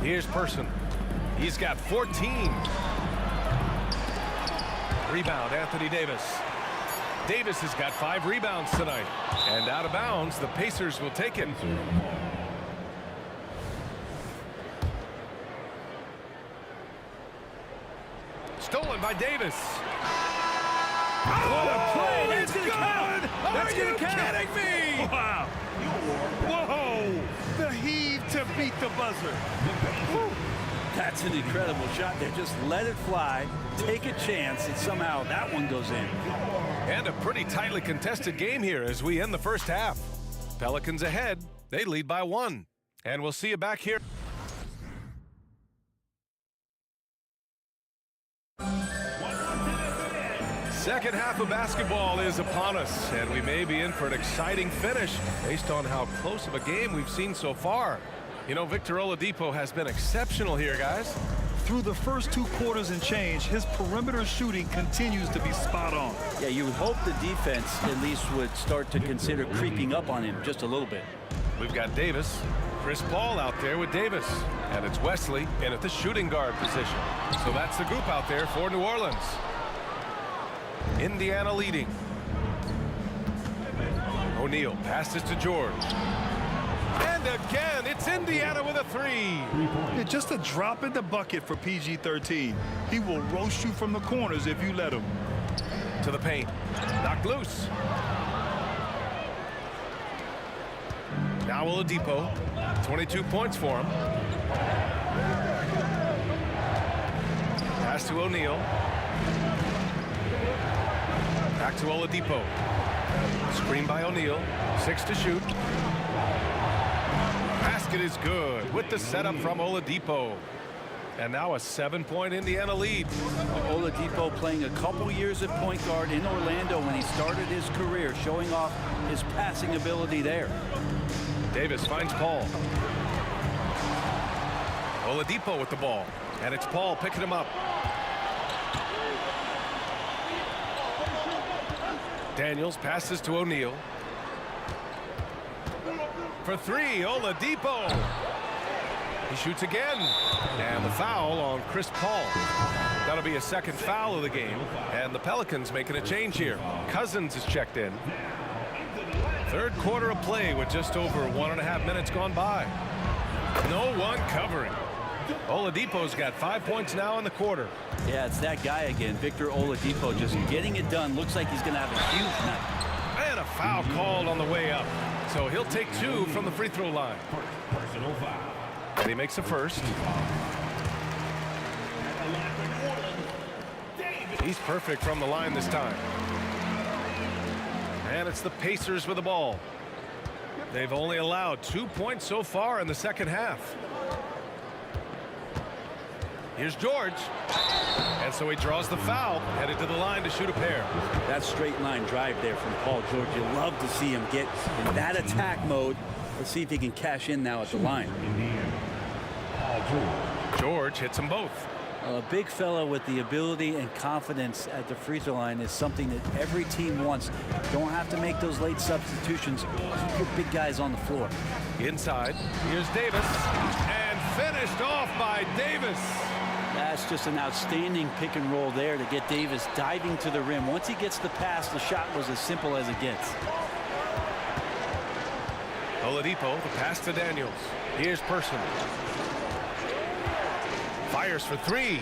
Here's Person. He's got 14. Rebound, Anthony Davis. Davis has got 5 rebounds tonight. And out of bounds, the Pacers will take it. Stolen by Davis. What a play! That's That's gonna count! Are you kidding me? Wow! Whoa! The heave to beat the buzzer. Woo. That's an incredible shot there. Just let it fly, take a chance, and somehow that one goes in. And a pretty tightly contested game here as we end the first half. Pelicans ahead. They lead by 1. And we'll see you back here. Second half of basketball is upon us, and we may be in for an exciting finish based on how close of a game we've seen so far. You know, Victor Oladipo has been exceptional here, guys. Through the first 2 quarters and change, his perimeter shooting continues to be spot on. Yeah, you would hope the defense at least would start to consider creeping up on him just a little bit. We've got Davis, Chris Paul out there with Davis, and it's Wesley in at the shooting guard position. So that's the group out there for New Orleans. Indiana leading. O'Neal passes to George. And again, it's Indiana with a 3. Yeah, just a drop in the bucket for PG-13. He will roast you from the corners if you let him. To the paint. Knocked loose. Now Oladipo. 22 points for him. Pass to O'Neal. Back to Oladipo. Screen by O'Neal. 6 to shoot. Basket is good with the setup from Oladipo. And now a 7-point Indiana lead. Oladipo playing a couple years at point guard in Orlando when he started his career, showing off his passing ability there. Davis finds Paul. Oladipo with the ball. And it's Paul picking him up. Daniels passes to O'Neal. For 3, Oladipo. He shoots again. And the foul on Chris Paul. That'll be a second foul of the game. And the Pelicans making a change here. Cousins is checked in. Third quarter of play with just over 1.5 minutes gone by. No one covering. Oladipo's got 5 points now in the quarter. Yeah, it's that guy again, Victor Oladipo, just getting it done. Looks like he's going to have a huge night. And a foul called on the way up. So he'll take 2 from the free throw line. And he makes a first. He's perfect from the line this time. And it's the Pacers with the ball. They've only allowed 2 points so far in the second half. Here's George. And so he draws the foul, headed to the line to shoot a pair. That straight line drive there from Paul George. You love to see him get in that attack mode. Let's see if he can cash in now at the line. George hits them both. A big fella with the ability and confidence at the free throw line is something that every team wants. Don't have to make those late substitutions. Keep your big guys on the floor. Inside, here's Davis, and finished off by Davis. That's just an outstanding pick and roll there to get Davis diving to the rim. Once he gets the pass, the shot was as simple as it gets. Oladipo, the pass to Daniels. Here's Person. Fires for three.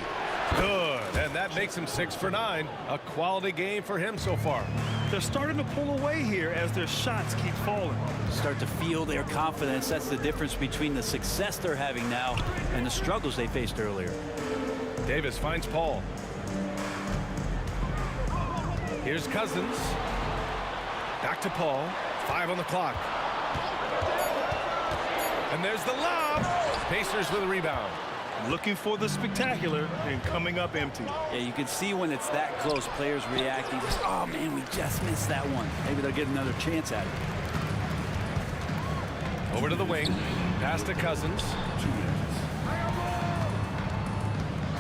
Good, and that makes him 6 for 9. A quality game for him so far. They're starting to pull away here as their shots keep falling. Start to feel their confidence. That's the difference between the success they're having now and the struggles they faced earlier. Davis finds Paul. Here's Cousins. Back to Paul. 5 on the clock. And there's the lob. Pacers with a rebound. Looking for the spectacular and coming up empty. Yeah, you can see when it's that close, players reacting. Oh, man, we just missed that one. Maybe they'll get another chance at it. Over to the wing. Pass to Cousins.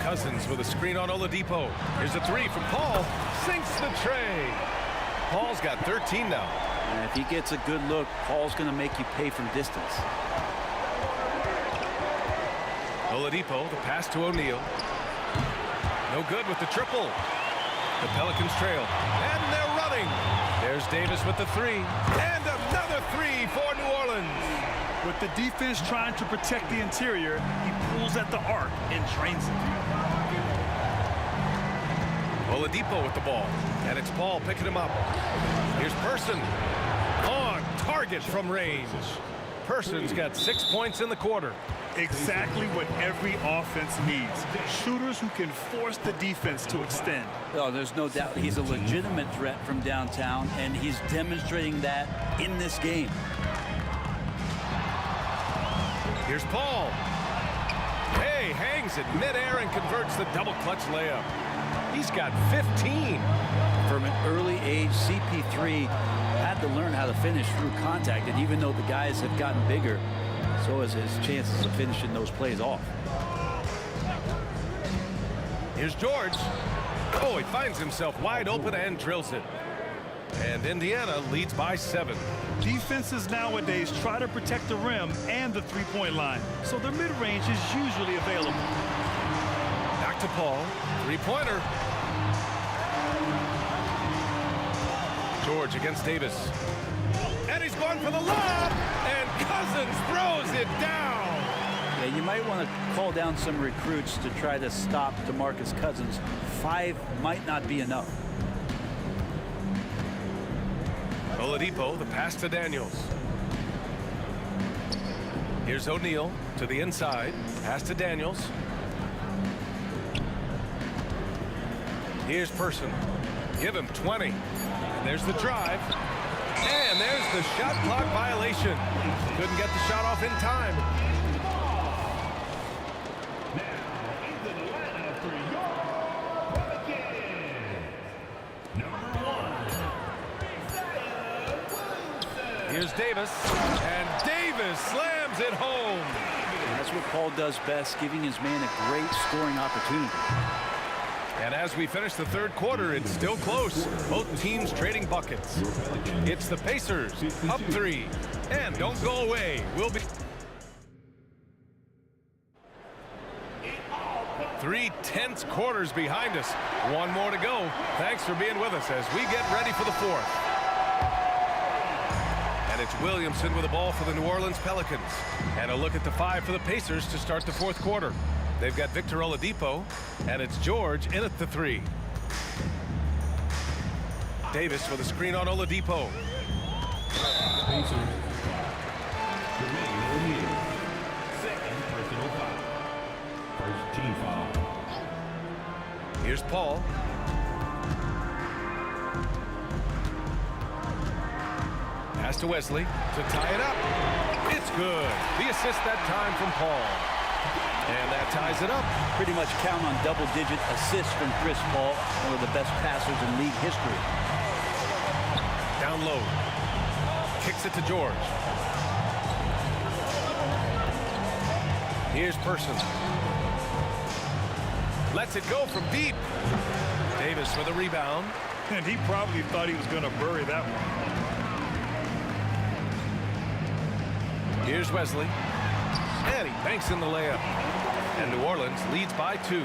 Cousins with a screen on Oladipo. Here's a three from Paul. Sinks the tray. Paul's got 13 now. And if he gets a good look, Paul's going to make you pay from distance. Oladipo, the pass to O'Neal. No good with the triple. The Pelicans trail. And they're running. There's Davis with the three. And another three for New Orleans. With the defense trying to protect the interior, he pulls at the arc and drains it. Oladipo with the ball. And it's Paul picking him up. Here's Person. On target from range. Person's got 6 points in the quarter. Exactly what every offense needs. Shooters who can force the defense to extend. Oh, there's no doubt he's a legitimate threat from downtown, and he's demonstrating that in this game. Here's Paul. Hey, hangs it midair and converts the double clutch layup. He's got 15. From an early age, CP3 had to learn how to finish through contact, and even though the guys have gotten bigger, so is his chances of finishing those plays off. Here's George. Oh, he finds himself wide open and drills it. And Indiana leads by 7. Defenses nowadays try to protect the rim and the three-point line, so their mid-range is usually available. Back to Paul. Three-pointer. George against Davis. And he's going for the lob. And Cousins throws it down. Yeah, you might want to call down some recruits to try to stop DeMarcus Cousins. 5 might not be enough. Oladipo, the pass to Daniels. Here's O'Neal to the inside. Pass to Daniels. Here's Person. Give him 20. And there's the drive. And there's the shot clock violation. Couldn't get the shot off in time. Here's Davis, and Davis slams it home. And that's what Paul does best, giving his man a great scoring opportunity. And as we finish the third quarter, it's still close. Both teams trading buckets. It's the Pacers up 3. And don't go away. We'll be 3 tense quarters behind us. One more to go. Thanks for being with us as we get ready for the fourth. And it's Williamson with the ball for the New Orleans Pelicans. And a look at the 5 for the Pacers to start the fourth quarter. They've got Victor Oladipo, and it's George in at the 3. Davis with a screen on Oladipo. Pacers. Jermaine O'Neal. Second personal foul. First team foul. Here's Paul. Pass to Wesley to tie it up. It's good. The assist that time from Paul. And that ties it up. Pretty much count on double-digit assists from Chris Paul, one of the best passers in league history. Down low. Kicks it to George. Here's Person. Lets it go from deep. Davis for the rebound. And he probably thought he was going to bury that one. Here's Wesley. And he banks in the layup. And New Orleans leads by 2.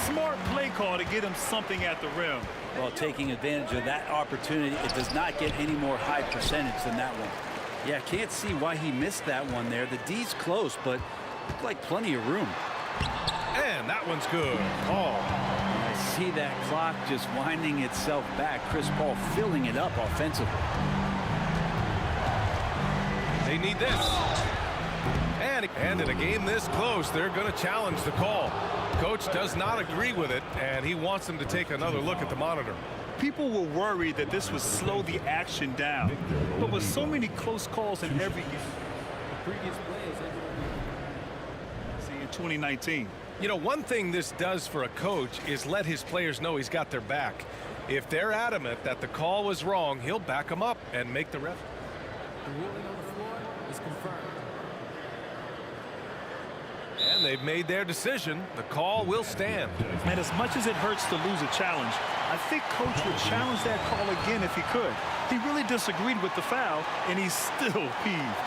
Smart play call to get him something at the rim. Well, taking advantage of that opportunity, it does not get any more high percentage than that one. Yeah, can't see why he missed that one there. The D's close, but looked like plenty of room. And that one's good. Paul. I see that clock just winding itself back. Chris Paul filling it up offensively. They need this. And in a game this close, they're going to challenge the call. Coach does not agree with it, and he wants them to take another look at the monitor. People were worried that this would slow the action down. But with so many close calls in every game, Previous play is see in 2019. You know, one thing this does for a coach is let his players know he's got their back. If they're adamant that the call was wrong, he'll back them up and make the ref. the ruling on the floor is confirmed. And they've made their decision. The call will stand. And as much as it hurts to lose a challenge, I think Coach would challenge that call again if he could. He really disagreed with the foul, and he's still peeved.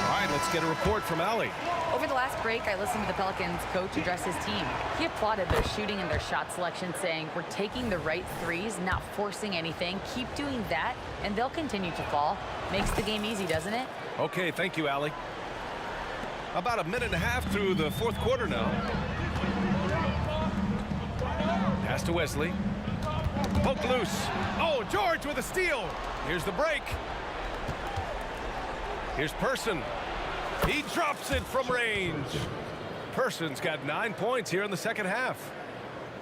All right, let's get a report from Allie. Over the last break, I listened to the Pelicans coach address his team. He applauded their shooting and their shot selection, saying, "We're taking the right threes, not forcing anything. Keep doing that, and they'll continue to fall." Makes the game easy, doesn't it? Okay, thank you, Allie. About a minute and a half through the fourth quarter now. Pass to Wesley. Poked loose. Oh, George with a steal. Here's the break. Here's Person. He drops it from range. Person's got 9 points here in the second half.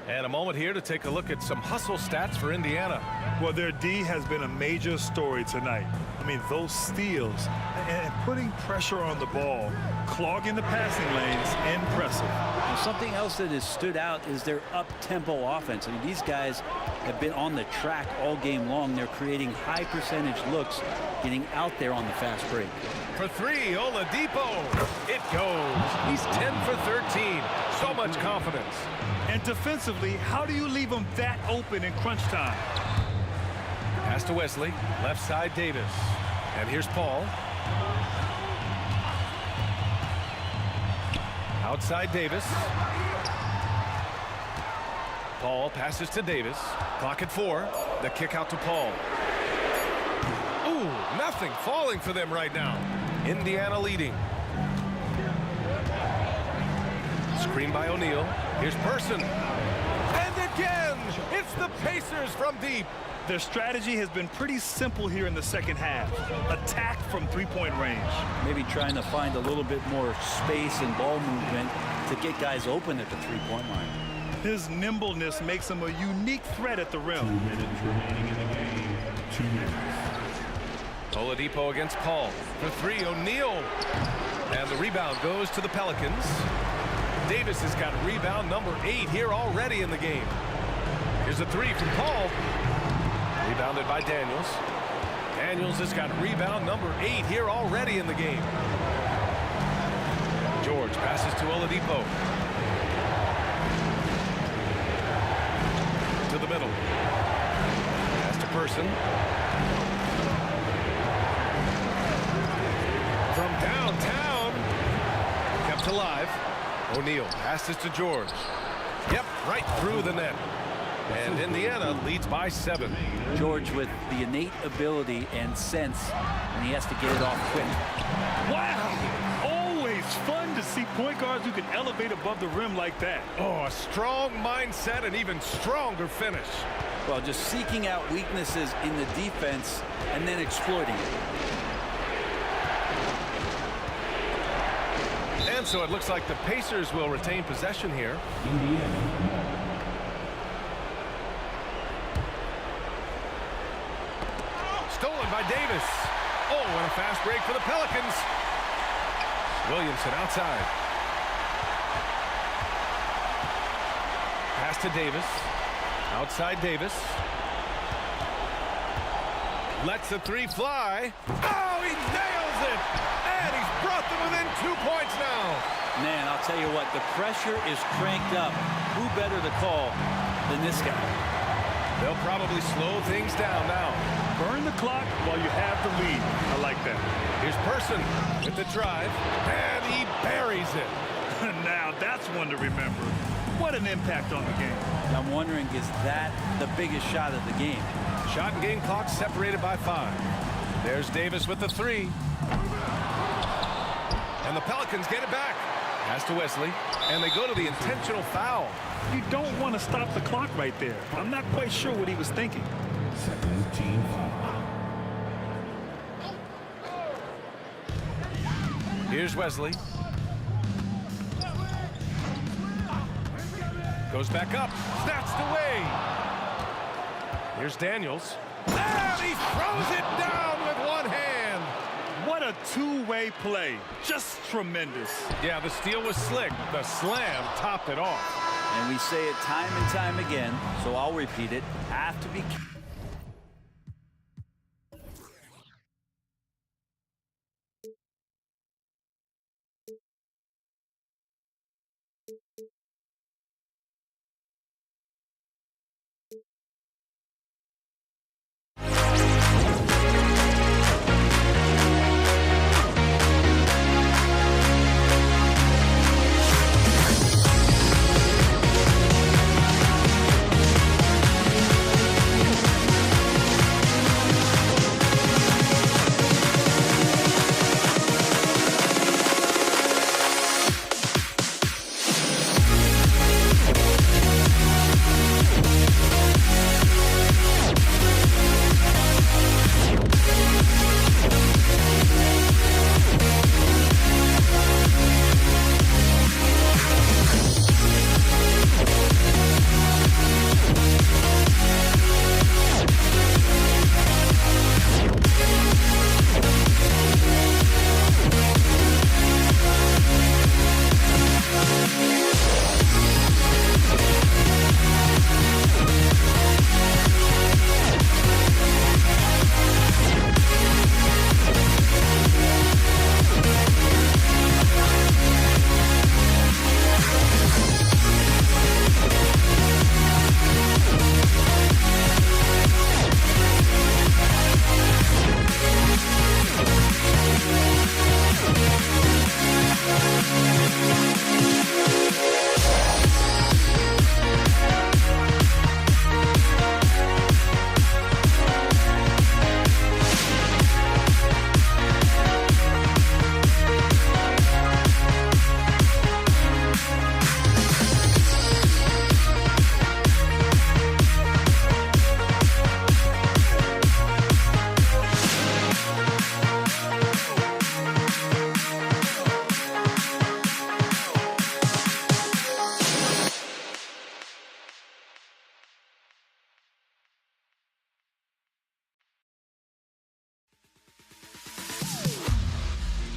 And a moment here to take a look at some hustle stats for Indiana. Well, their D has been a major story tonight. I mean, those steals and putting pressure on the ball, clogging the passing lanes, impressive. Now, something else that has stood out is their up-tempo offense. I mean, these guys have been on the track all game long. They're creating high percentage looks, getting out there on the fast break. For three, Oladipo. It goes. He's 10 for 13. So much confidence. And defensively, how do you leave them that open in crunch time? Pass to Wesley. Left side, Davis. And here's Paul. Outside Davis. Paul passes to Davis. Clock at 4. The kick out to Paul. Ooh, nothing falling for them right now. Indiana leading. Screen by O'Neal. Here's Person. And again, it's the Pacers from deep. Their strategy has been pretty simple here in the second half. Attack from three-point range. Maybe trying to find a little bit more space and ball movement to get guys open at the three-point line. His nimbleness makes him a unique threat at the rim. 2 minutes remaining in the game. 2 minutes. Oladipo against Paul. For three, O'Neal. And the rebound goes to the Pelicans. Davis has got rebound number 8 here already in the game. Here's a three from Paul. Rebounded by Daniels. Daniels has got rebound number 8 here already in the game. George passes to Oladipo. To the middle. Pass to Person. From downtown. Kept alive. O'Neal passes to George. Yep, right through the net. And Indiana leads by 7. George with the innate ability and sense, and he has to get it off quick. Wow! Always fun to see point guards who can elevate above the rim like that. Oh, a strong mindset and even stronger finish. Well, just seeking out weaknesses in the defense and then exploiting it. And so it looks like the Pacers will retain possession here. Indiana. Stolen by Davis. Oh, and a fast break for the Pelicans. Williamson outside. Pass to Davis. Outside Davis. Lets the three fly. Oh, he nails it! And he's brought them within 2 points now. Man, I'll tell you what, the pressure is cranked up. Who better to call than this guy? They'll probably slow things down now. Burn the clock while you have the lead. I like that. Here's Person with the drive, and he buries it. Now that's one to remember. What an impact on the game. I'm wondering, is that the biggest shot of the game? Shot and game clock separated by 5. There's Davis with the 3. And the Pelicans get it back. Pass to Wesley, and they go to the intentional foul. You don't want to stop the clock right there. I'm not quite sure what he was thinking. Second team foul. Here's Wesley. Goes back up, snatched away. Here's Daniels. And he throws it down with one hand. What a two-way play. Just tremendous. Yeah, the steal was slick. The slam topped it off. And we say it time and time again, so I'll repeat it. Have to be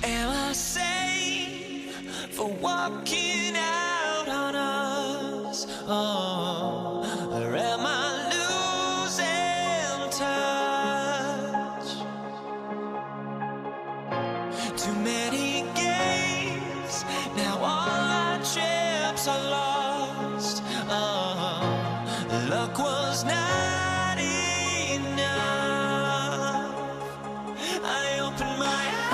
Am I safe for walking out on us? Oh, or am I losing touch? Too many games, now all our chips are lost. Oh, luck was not enough. I opened my eyes.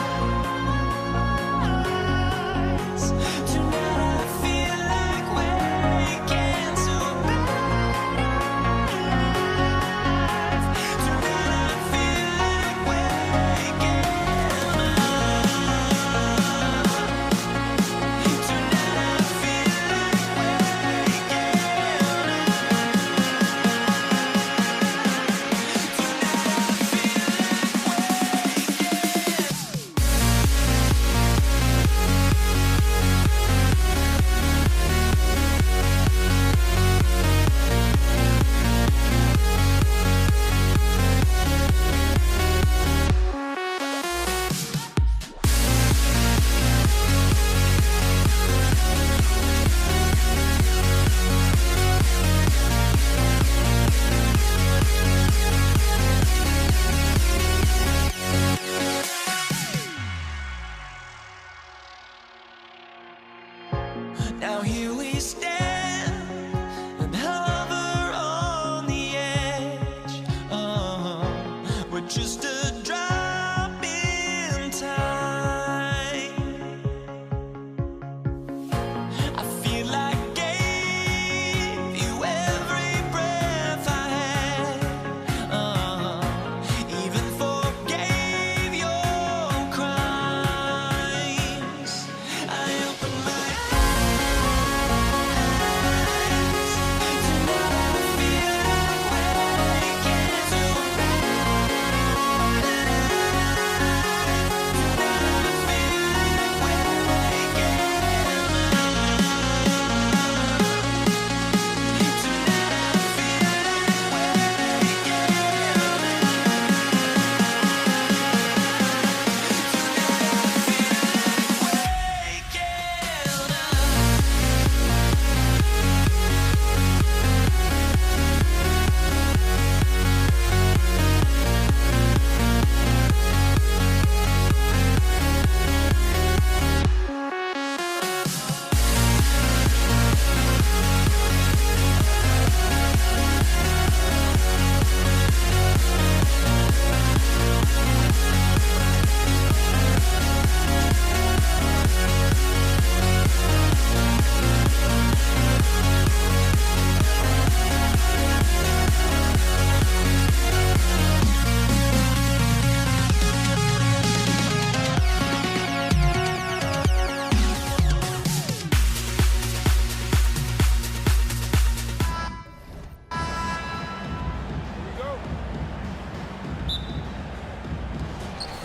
Tonight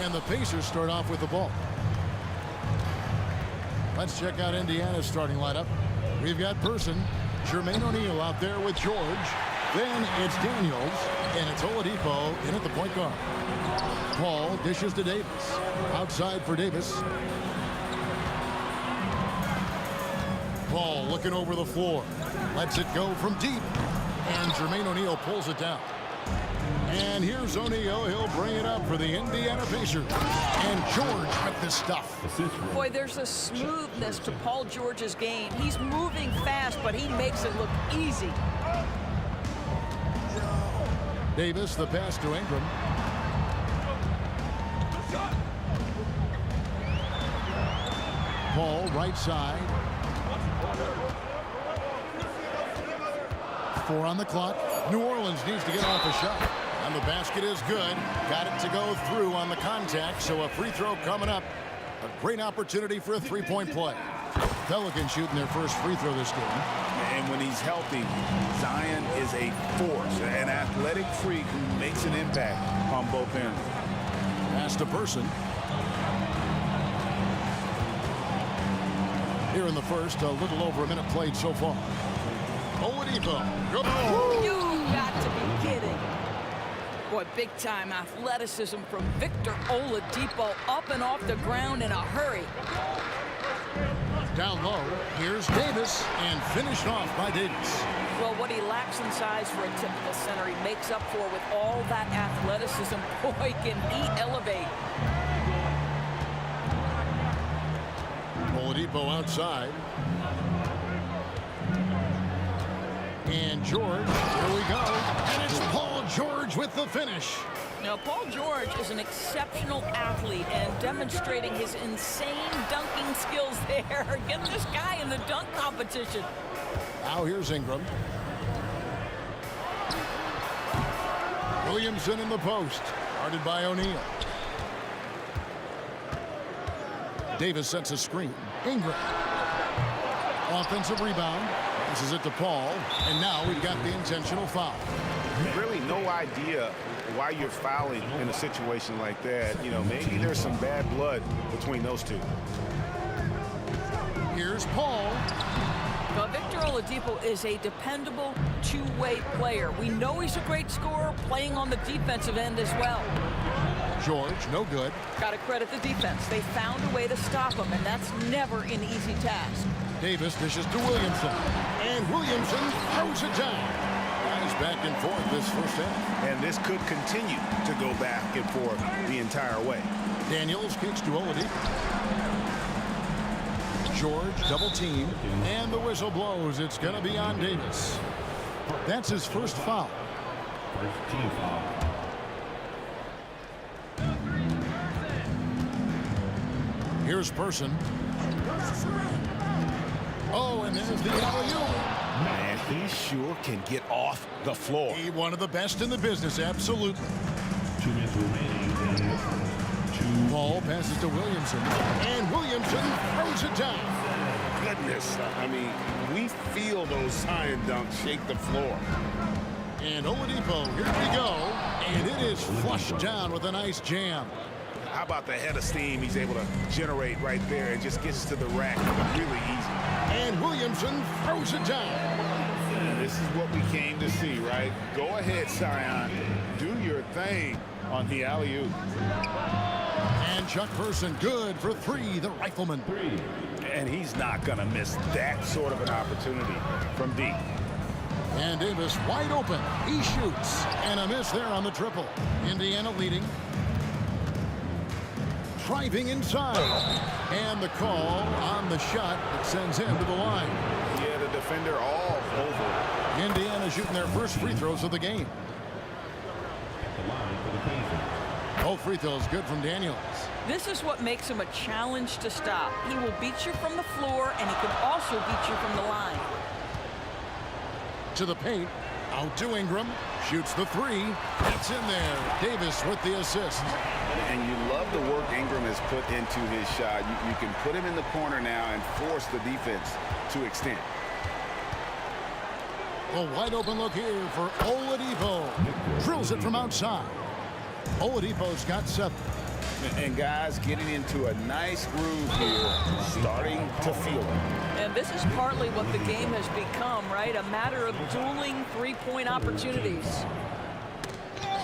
And the Pacers start off with the ball. Let's check out Indiana's starting lineup. We've got Person, Jermaine O'Neal out there with George. Then it's Daniels, and it's Oladipo in at the point guard. Paul dishes to Davis. Outside for Davis. Paul looking over the floor. Lets it go from deep. And Jermaine O'Neal pulls it down. And here's O'Neal. He'll bring it up for the Indiana Pacers. And George with the stuff. Boy, there's a smoothness to Paul George's game. He's moving fast, but he makes it look easy. Davis, the pass to Ingram. Paul, right side. 4 on the clock. New Orleans needs to get off a shot. And the basket is good. Got it to go through on the contact, so a free throw coming up. A great opportunity for a three-point play. Pelicans shooting their first free throw this game. And when he's healthy, Zion is a force, an athletic freak who makes an impact on both ends. Pass to Person. Here in the first, a little over a minute played so far. Oladipo. You got to be kidding. Boy, big-time athleticism from Victor Oladipo, up and off the ground in a hurry. Down low, here's Davis, and finished off by Davis. Well, what he lacks in size for a typical center, he makes up for with all that athleticism. Boy, can he elevate. Oladipo outside. And George, here we go. And it's Paul George with the finish. Now, Paul George is an exceptional athlete and demonstrating his insane dunking skills there. Get this guy in the dunk competition. Now here's Ingram. Williamson in the post. Guarded by O'Neal. Davis sets a screen. Ingram. Offensive rebound. This is it to Paul. And now we've got the intentional foul. Really no idea why you're fouling in a situation like that. You know, maybe there's some bad blood between those two. Here's Paul. Well, Victor Oladipo is a dependable two-way player. We know he's a great scorer, playing on the defensive end as well. George, no good. Got to credit the defense. They found a way to stop him, and that's never an easy task. Davis dishes to Williamson. And Williamson throws it down. Guys back and forth this first half. And this could continue to go back and forth the entire way. Daniels kicks to Oladipo. George double team. And the whistle blows. It's going to be on Davis. That's his first foul. First team foul. Here's Person. Oh, and there's the alley-oop. Man, he sure can get off the floor. He one of the best in the business, absolutely. 2 minutes remaining in the first. Paul passes to Williamson. And Williamson throws it down. Goodness, I mean, we feel those Zion dunks shake the floor. And Oladipo, here we go. And it is flushed down with a nice jam. How about the head of steam he's able to generate right there and just gets to the rack really easy. And Williamson throws it down. And this is what we came to see, right? Go ahead, Zion. Do your thing on the alley-oop. And Chuck Person good for 3, the rifleman. And he's not going to miss that sort of an opportunity from deep. And Davis wide open. He shoots. And a miss there on the triple. Indiana leading. Driving inside. And the call on the shot that sends him to the line. Yeah, the defender all over. Indiana shooting their first free throws of the game. At the line for the Pacers. Both free throws good from Daniels. This is what makes him a challenge to stop. He will beat you from the floor, and he can also beat you from the line. To the paint. Out to Ingram. Shoots the 3. It's in there. Davis with the assist. And you love the work Ingram has put into his shot. You can put him in the corner now and force the defense to extend. A wide open look here for Oladipo. Drills it from outside. Oladipo's got 7. And guys getting into a nice groove here, starting to feel it. And this is partly what the game has become, right? A matter of dueling three-point opportunities.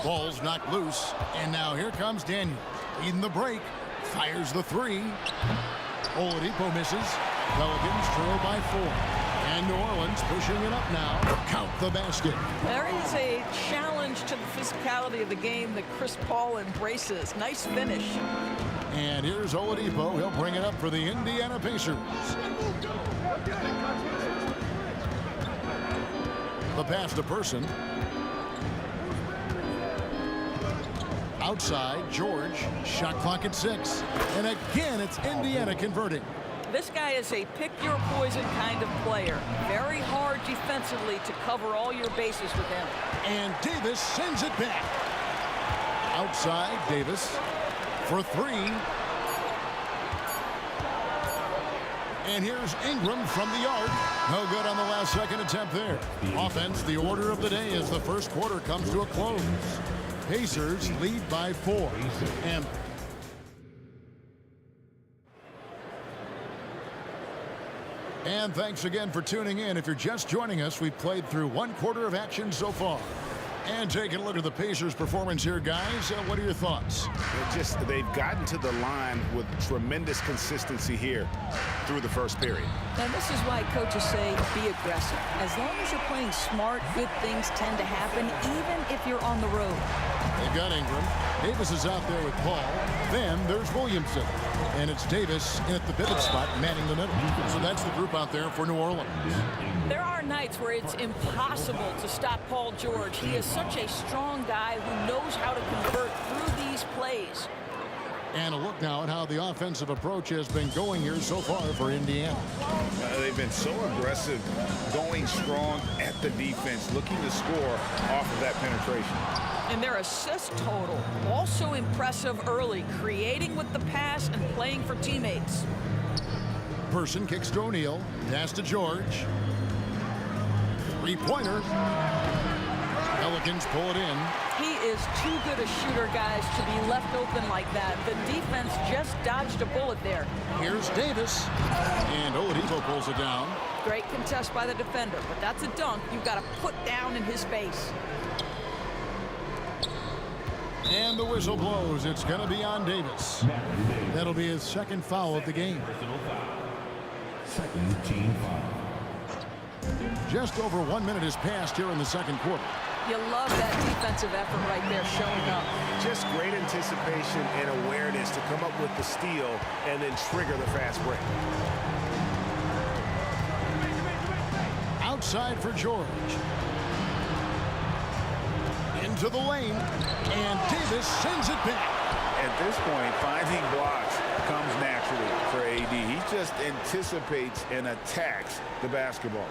Ball's knocked loose, and now here comes Daniel. Leading the break, fires the three. Oladipo misses. Pelicans trail by 4. And New Orleans pushing it up now. Count the basket. There is a challenge to the physicality of the game that Chris Paul embraces. Nice finish. And here's Oladipo. He'll bring it up for the Indiana Pacers. The pass to Person. Outside, George. Shot clock at 6. And again, it's Indiana converting. This guy is a pick-your-poison kind of player. Very hard defensively to cover all your bases with him. And Davis sends it back. Outside, Davis for 3. And here's Ingram from the yard. No good on the last second attempt there. Offense, the order of the day as the first quarter comes to a close. Pacers lead by 4. And thanks again for tuning in. If you're just joining us, we've played through 1 quarter of action so far. And taking a look at the Pacers' performance here, guys. What are your thoughts? They've gotten to the line with tremendous consistency here through the first period. And this is why coaches say be aggressive. As long as you're playing smart, good things tend to happen, even if you're on the road. They've got Ingram. Davis is out there with Paul. Then there's Williamson. And it's Davis in at the pivot spot, manning the middle. So that's the group out there for New Orleans. There are nights where it's impossible to stop Paul George. He is such a strong guy who knows how to convert through these plays. And a look now at how the offensive approach has been going here so far for Indiana. They've been so aggressive, going strong at the defense, looking to score off of that penetration. And their assist total, also impressive early, creating with the pass and playing for teammates. Person kicks to O'Neal, pass to George. 3-pointer. Pelicans pull it in. He is too good a shooter, guys, to be left open like that. The defense just dodged a bullet there. Here's Davis. And Oladipo pulls it down. Great contest by the defender, but that's a dunk you've got to put down in his face. And the whistle blows. It's going to be on Davis. That'll be his second foul of the game. Second team foul. Just over 1 minute has passed here in the second quarter. You love that defensive effort right there showing up. Just great anticipation and awareness to come up with the steal and then trigger the fast break. Outside for George. Into the lane. And Davis sends it back. At this point, finding blocks comes naturally for AD. He just anticipates and attacks the basketball.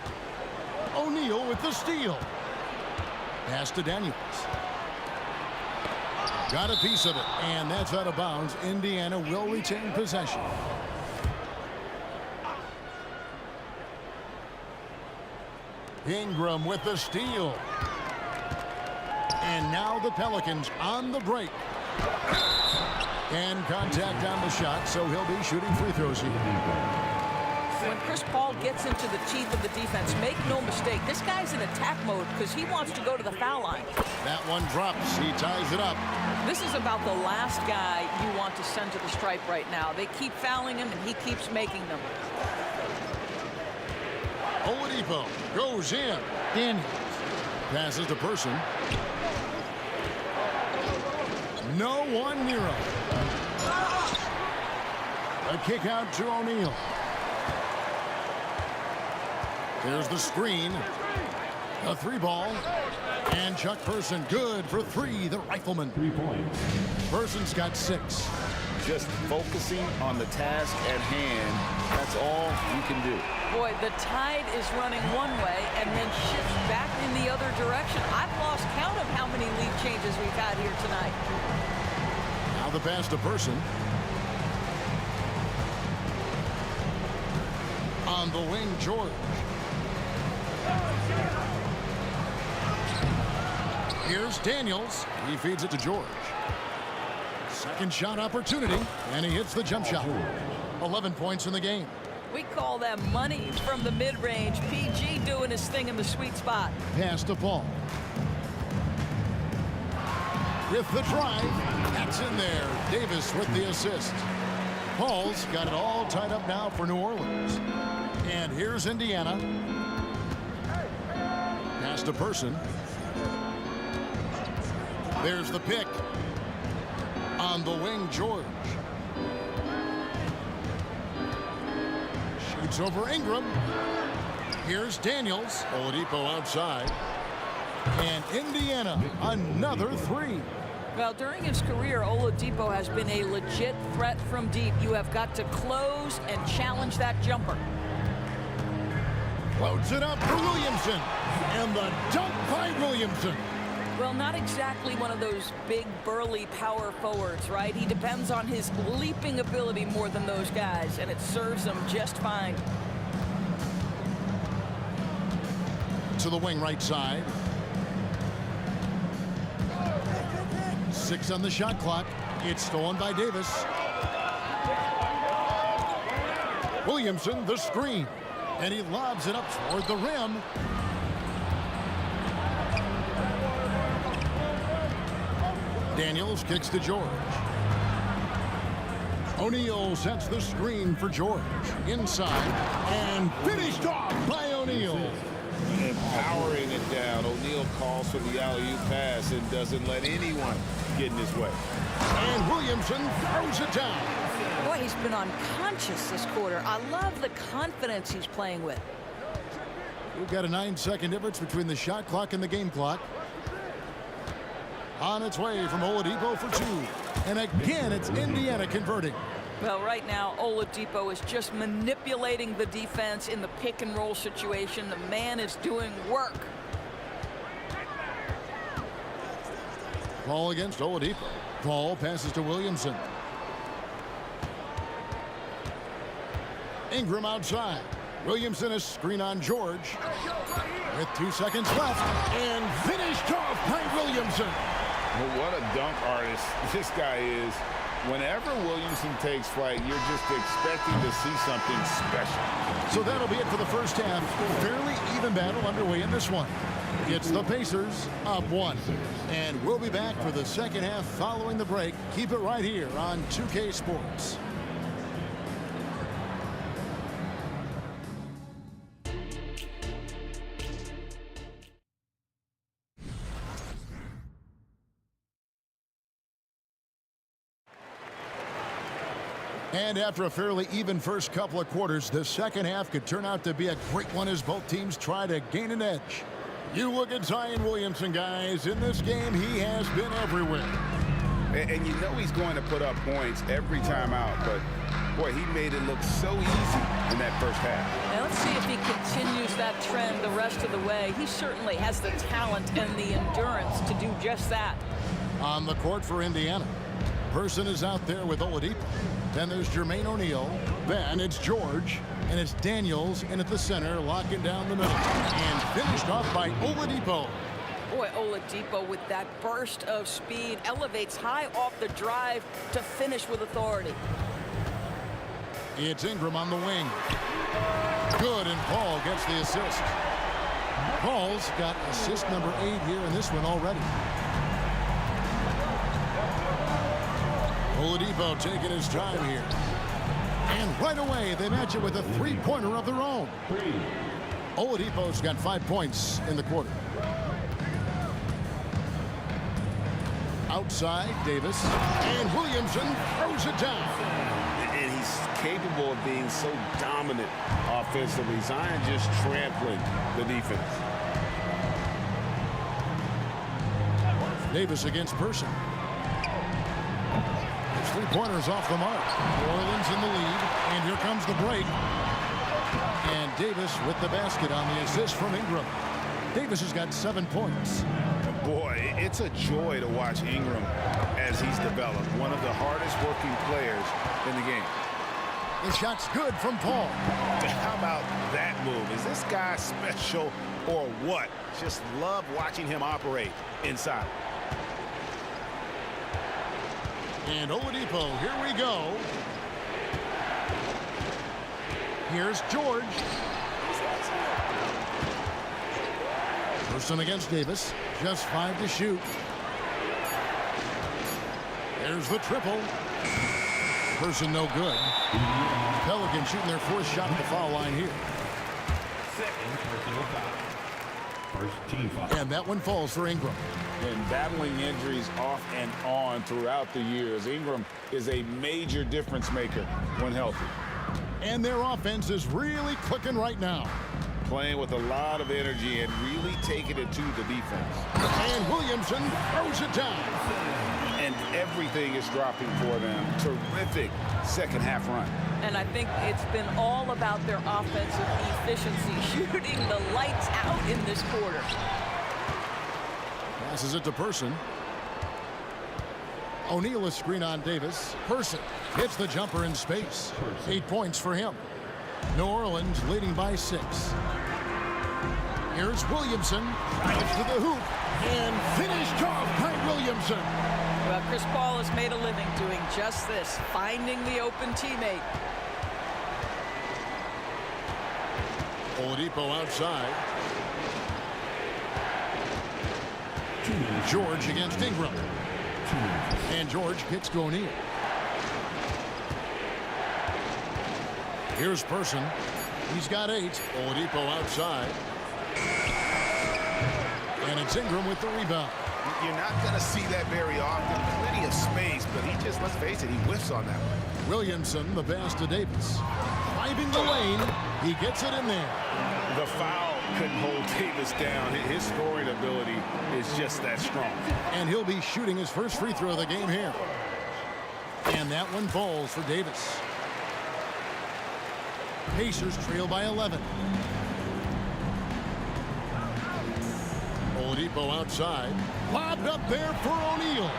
O'Neal with the steal. Pass to Daniels. Got a piece of it, and that's out of bounds. Indiana will retain possession. Ingram with the steal. And now the Pelicans on the break. And contact on the shot, so he'll be shooting free throws here. When Chris Paul gets into the teeth of the defense, make no mistake, this guy's in attack mode because he wants to go to the foul line. That one drops. He ties it up. This is about the last guy you want to send to the stripe right now. They keep fouling him, and he keeps making them. Oladipo goes in. Daniels passes to Person. No one near him. A kick out to O'Neal. There's the screen. A 3-ball. And Chuck Person good for 3, the rifleman. 3 points. Person's got 6. Just focusing on the task at hand. That's all you can do. Boy, the tide is running one way and then shifts back in the other direction. I've lost count of how many lead changes we've had here tonight. Now the pass to Person. On the wing, George. Here's Daniels. He feeds it to George. Second shot opportunity, and he hits the jump shot. 11 points in the game. We call that money from the mid-range. PG doing his thing in the sweet spot. Pass to Paul. With the drive, that's in there. Davis with the assist. Paul's got it all tied up now for New Orleans. And here's Indiana. Pass to Person. There's the pick. On the wing, George. Shoots over Ingram. Here's Daniels. Oladipo outside. And Indiana, another three. Well, during his career, Oladipo has been a legit threat from deep. You have got to close and challenge that jumper. Floats it up for Williamson. And the dunk by Williamson. Well, not exactly one of those big, burly power forwards, right? He depends on his leaping ability more than those guys, and it serves him just fine. To the wing right side. 6 on the shot clock. It's stolen by Davis. Williamson, the screen. And he lobs it up toward the rim. Daniels kicks to George. O'Neal sets the screen for George. Inside. And finished off by O'Neal. Empowering it down. O'Neal calls for the alley-oop pass and doesn't let anyone get in his way. And Williamson throws it down. Boy, he's been unconscious this quarter. I love the confidence he's playing with. We've got a 9-second difference between the shot clock and the game clock. On its way from Oladipo for 2. And again, it's Indiana converting. Well, right now, Oladipo is just manipulating the defense in the pick and roll situation. The man is doing work. Ball against Oladipo. Paul passes to Williamson. Ingram outside. Williamson is screen on George. With 2 seconds left. And finished off by Williamson. Well, what a dunk artist this guy is. Whenever Williamson takes flight, you're just expecting to see something special. So that'll be it for the first half. Fairly even battle underway in this one. It's the Pacers up 1. And we'll be back for the second half following the break. Keep it right here on 2K Sports. And after a fairly even first couple of quarters, the second half could turn out to be a great one as both teams try to gain an edge. You look at Zion Williamson, guys. In this game, he has been everywhere. And you know he's going to put up points every time out, but boy, he made it look so easy in that first half. Now let's see if he continues that trend the rest of the way. He certainly has the talent and the endurance to do just that. On the court for Indiana. Person is out there with Oladipo. Then there's Jermaine O'Neal. Then it's George. And it's Daniels in at the center, locking down the middle. And finished off by Oladipo. Boy, Oladipo with that burst of speed elevates high off the drive to finish with authority. It's Ingram on the wing. Good, and Paul gets the assist. Paul's got assist number 8 here in this one already. Oladipo taking his time here. And right away, they match it with a three-pointer of their own. Oladipo's got 5 points in the quarter. Outside, Davis. And Williamson throws it down. And he's capable of being so dominant offensively. Zion just trampling the defense. Davis against Person. Three-pointers off the mark. New Orleans in the lead. And here comes the break. And Davis with the basket on the assist from Ingram. Davis has got 7 points. Boy, it's a joy to watch Ingram as he's developed. One of the hardest working players in the game. The shot's good from Paul. How about that move? Is this guy special or what? Just love watching him operate inside. And Oladipo, here we go. Here's George. Person against Davis. Just 5 to shoot. There's the triple. Person no good. Pelicans shooting their 4th shot at the foul line here. First team foul. And that one falls for Ingram. And battling injuries off and on throughout the years, Ingram is a major difference maker when healthy. And their offense is really clicking right now. Playing with a lot of energy and really taking it to the defense. And Williamson throws it down. And everything is dropping for them. Terrific second half run. And I think it's been all about their offensive efficiency, shooting the lights out in this quarter. Passes it to Person. O'Neal, a screen on Davis. Person hits the jumper in space. 8 points for him. New Orleans leading by 6. Here's Williamson. Drives to the hoop. And finished off by Williamson. Well, Chris Paul has made a living doing just this, finding the open teammate. Oladipo outside. George against Ingram. And George gets to O'Neal. Here's Person. He's got 8. Oladipo outside. And it's Ingram with the rebound. You're not going to see that very often. Plenty of space, but he just, let's face it, he whiffs on that one. Williamson, the pass to Davis. Driving the lane. He gets it in there. The foul couldn't hold Davis down. His scoring ability is just that strong. And he'll be shooting his first free throw of the game here. And that one falls for Davis. Pacers trail by 11. Oladipo outside. Lobbed up there for O'Neal.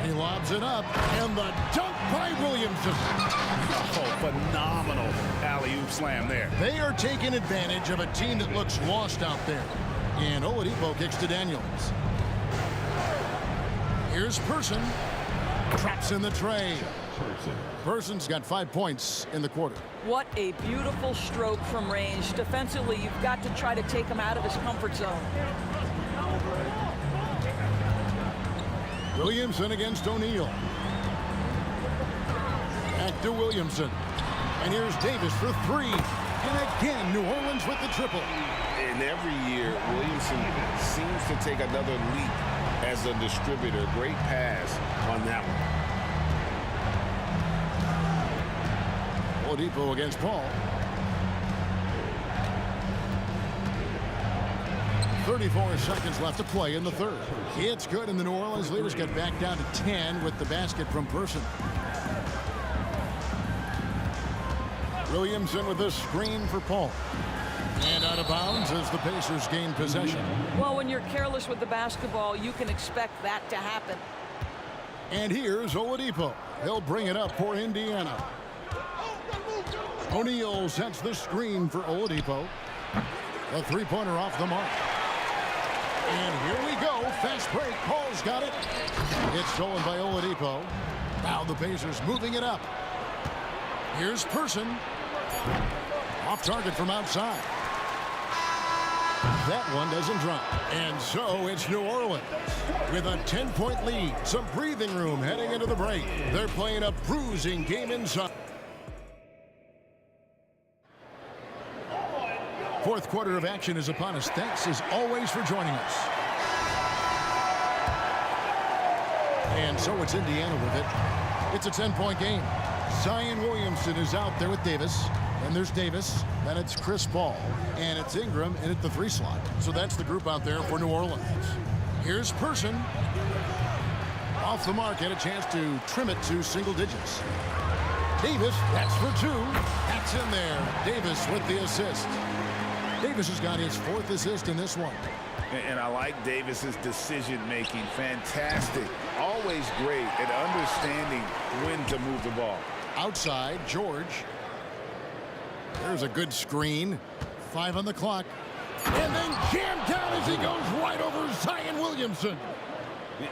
He lobs it up. And the dunk by Williamson. Oh, phenomenal alley-oop slam there. They are taking advantage of a team that looks lost out there. And Oladipo kicks to Daniels. Here's Person. Traps in the tray. Person's got 5 points in the quarter. What a beautiful stroke from range. Defensively, you've got to try to take him out of his comfort zone. Williamson against O'Neal. Back to Williamson. And here's Davis for 3. And again, New Orleans with the triple. And every year, Williamson seems to take another leap as a distributor. Great pass on that one. Oladipo against Paul. 34 seconds left to play in the third. It's good, and the New Orleans leaders got back down to 10 with the basket from Person. Williamson with a screen for Paul. And out of bounds as the Pacers gain possession. Well, when you're careless with the basketball, you can expect that to happen. And here's Oladipo. He'll bring it up for Indiana. O'Neal sets the screen for Oladipo. A three-pointer off the mark. And here we go. Fast break. Paul's got it. It's stolen by Oladipo. Now the Pacers moving it up. Here's Person. Off target from outside. That one doesn't drop. And so it's New Orleans with a 10-point lead. Some breathing room heading into the break. They're playing a bruising game inside. Fourth quarter of action is upon us. Thanks as always for joining us. And so it's Indiana with it. It's a 10-point game. Zion Williamson is out there with Davis. And there's Davis. Then it's Chris Paul. And it's Ingram in at the 3 slot. So that's the group out there for New Orleans. Here's Person. Off the mark, had a chance to trim it to single digits. Davis, that's for 2. That's in there. Davis with the assist. Davis has got his 4th assist in this one. And I like Davis's decision-making. Fantastic. Always great at understanding when to move the ball. Outside, George. There's a good screen. 5 on the clock. And then jammed down as he goes right over Zion Williamson.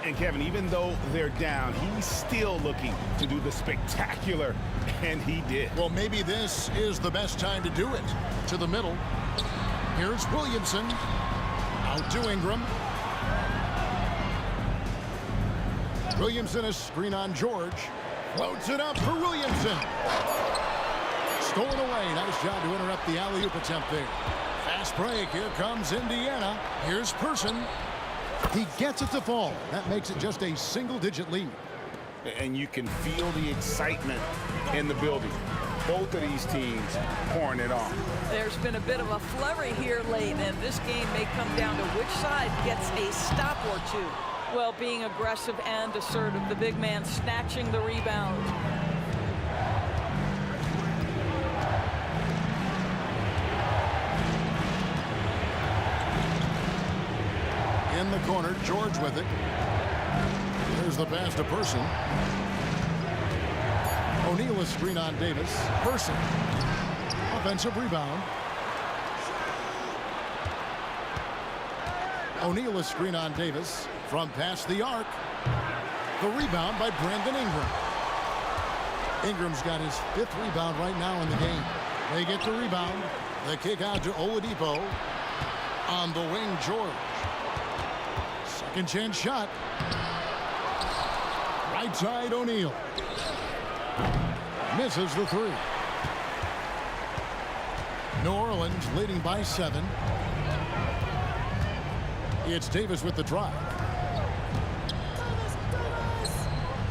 And Kevin, even though they're down, he's still looking to do the spectacular, and he did. Well, maybe this is the best time to do it. To the middle. Here's Williamson. Out to Ingram. Williamson, a screen on George. Floats it up for Williamson. Stolen away. Nice job to interrupt the alley-oop attempt there. Fast break. Here comes Indiana. Here's Person. He gets it to fall. That makes it just a single-digit lead. And you can feel the excitement in the building. Both of these teams pouring it on. There's been a bit of a flurry here late, and this game may come down to which side gets a stop or two. Well, being aggressive and assertive, the big man snatching the rebound. In the corner, George with it. There's the pass to Person. O'Neal a screen on Davis. Person. Offensive rebound. O'Neal a screen on Davis. From past the arc. The rebound by Brandon Ingram. Ingram's got his 5th rebound right now in the game. They get the rebound. The kick out to Oladipo. On the wing, George. Second chance shot. Right side, O'Neal. Misses the 3. New Orleans leading by 7. It's Davis with the drive.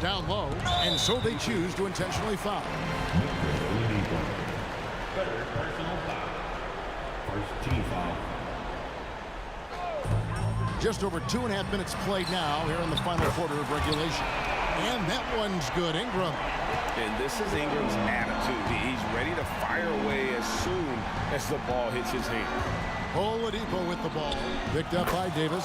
Down low, and so they choose to intentionally foul. Personal foul. First team foul. Just over 2.5 minutes played now here in the final quarter of regulation. And that one's good. Ingram. And this is Ingram's attitude. He's ready to fire away as soon as the ball hits his hand. Oladipo with the ball. Picked up by Davis,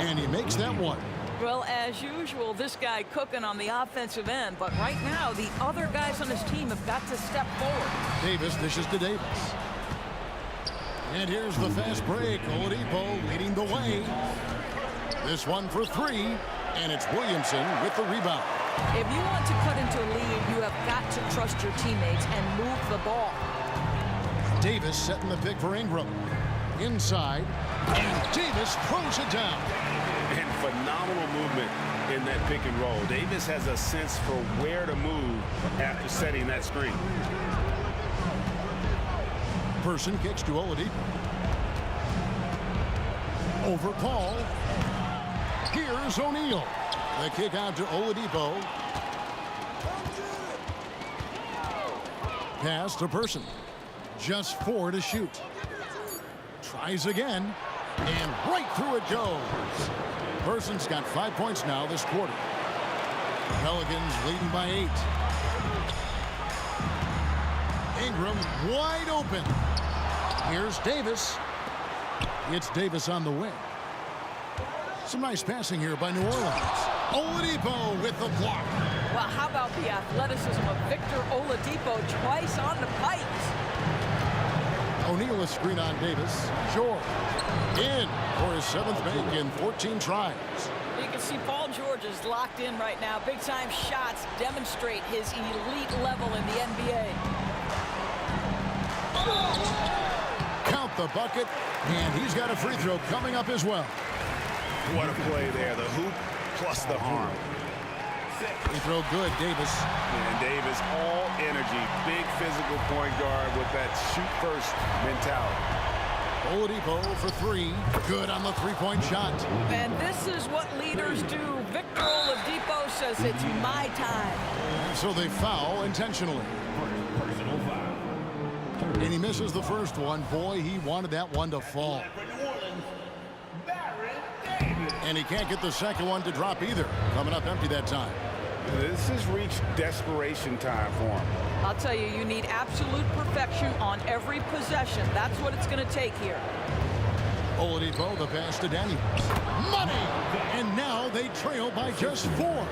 and he makes that one. Well, as usual, this guy cooking on the offensive end, but right now the other guys on his team have got to step forward. Davis dishes to Davis. And here's the fast break. Oladipo leading the way. This one for 3, and it's Williamson with the rebound. If you want to cut into a lead, you have got to trust your teammates and move the ball. Davis setting the pick for Ingram. Inside, and Davis throws it down. And phenomenal movement in that pick and roll. Davis has a sense for where to move after setting that screen. Person kicks to Oladipo. Over Paul. Here's O'Neal. The kick out to Oladipo. Pass to Person. Just 4 to shoot. Tries again. And right through it goes. Person's got 5 points now this quarter. Pelicans leading by 8. Ingram wide open. Here's Davis. It's Davis on the wing. Some nice passing here by New Orleans. Oladipo with the block. Well, how about the athleticism of Victor Oladipo twice on the pipes? O'Neal a screen on Davis. George in for his 7th make in 14 tries. You can see Paul George is locked in right now. Big-time shots demonstrate his elite level in the NBA. Count the bucket, and he's got a free throw coming up as well. What a play there. The hoop plus the arm. Free throw good, Davis. And Davis, all energy. Big physical point guard with that shoot-first mentality. Oladipo for 3. Good on the three-point shot. And this is what leaders do. Victor Oladipo says it's my time. And so they foul intentionally. Personal foul. And he misses the first one. Boy, he wanted that one to fall. And he can't get the second one to drop either. Coming up empty that time. This has reached desperation time for him. I'll tell you, you need absolute perfection on every possession. That's what it's going to take here. Oladipo, the pass to Daniels. Money! And now they trail by just 4.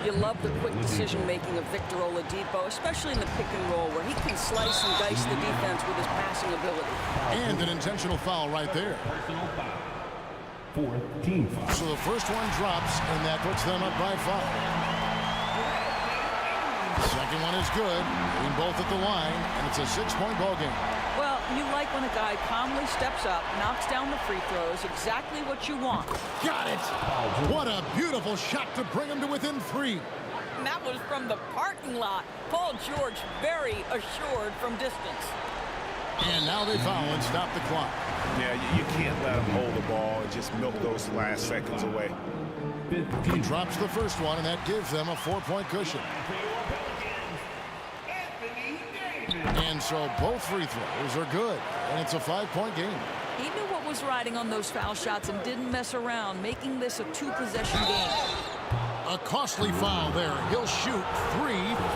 You love the quick decision-making of Victor Oladipo, especially in the pick and roll, where he can slice and dice the defense with his passing ability. And an intentional foul right there. Personal foul. Fourth team foul. So the first one drops, and that puts them up by 5. The second one is good, hitting both at the line, and it's a 6-point ball game. Well, you like when a guy calmly steps up, knocks down the free throws, exactly what you want. Got it! What a beautiful shot to bring him to within 3. And that was from the parking lot. Paul George very assured from distance. And now they foul and stop the clock. Yeah, you can't let him hold the ball and just milk those last seconds away. He drops the first one, and that gives them a 4-point cushion. And so both free throws are good, and it's a 5-point game. He knew what was riding on those foul shots and didn't mess around, making this a 2-possession game. A costly foul there. He'll shoot 3,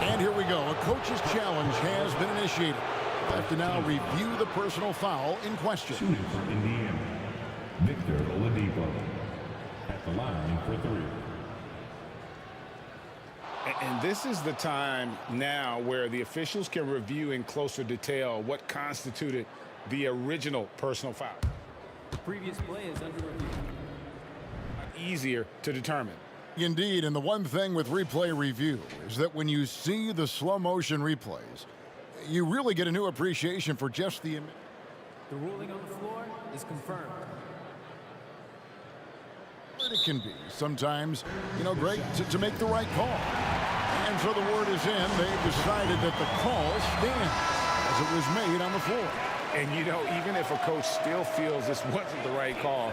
and here we go. A coach's challenge has been initiated. Have to now review the personal foul in question. Students, Indiana. Victor Oladipo at the line for 3. And this is the time now where the officials can review in closer detail what constituted the original personal foul. The previous play is under review. Easier to determine. Indeed, and the one thing with replay review is that when you see the slow motion replays, you really get a new appreciation for just the ruling on the floor is confirmed. It can be sometimes, great to make the right call. And so the word is in. They've decided that the call stands as it was made on the floor. And even if a coach still feels this wasn't the right call,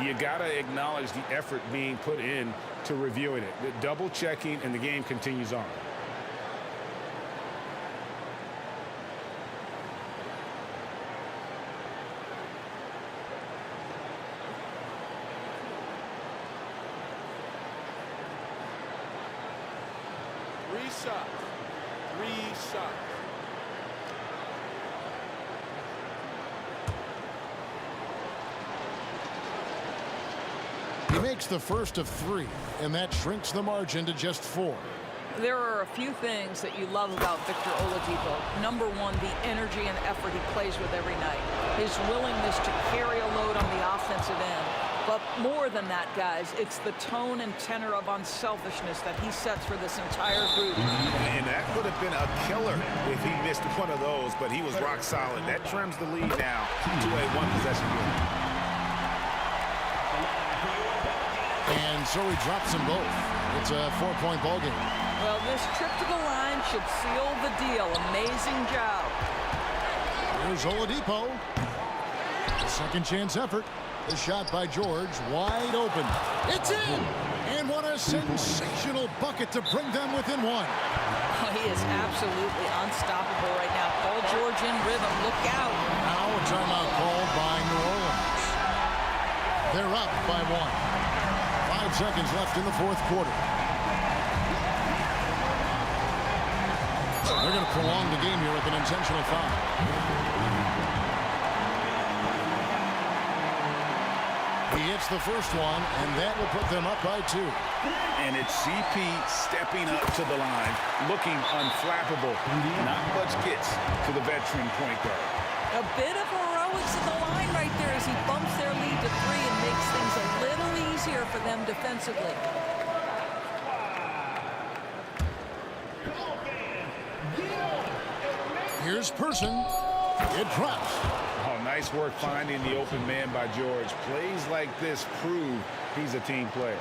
you got to acknowledge the effort being put in to reviewing it. The double checking, and the game continues on. Three shots. He makes the first of 3, and that shrinks the margin to just 4. There are a few things that you love about Victor Oladipo. Number one, the energy and effort he plays with every night. His willingness to carry a load on the offensive end. But more than that, guys, it's the tone and tenor of unselfishness that he sets for this entire group. And that could have been a killer if he missed one of those, but he was rock solid. That trims the lead now to a 1-possession game. And so he drops them both. It's a 4-point ball game. Well, this trip to the line should seal the deal. Amazing job. Here's Oladipo. Second chance effort. The shot by George, wide open. It's in! And what a sensational bucket to bring them within 1. Oh, he is absolutely unstoppable right now. Paul George in rhythm. Look out. Now a timeout called by New Orleans. They're up by 1. 5 seconds left in the 4th quarter. They're going to prolong the game here with an intentional foul. He hits the first one, and that will put them up by 2. And it's CP stepping up to the line, looking unflappable. Not much gets to the veteran point guard. A bit of heroics at the line right there as he bumps their lead to 3 and makes things a little easier for them defensively. Here's Person. It drops. Oh, nice work finding the open man by George. Plays like this prove he's a team player.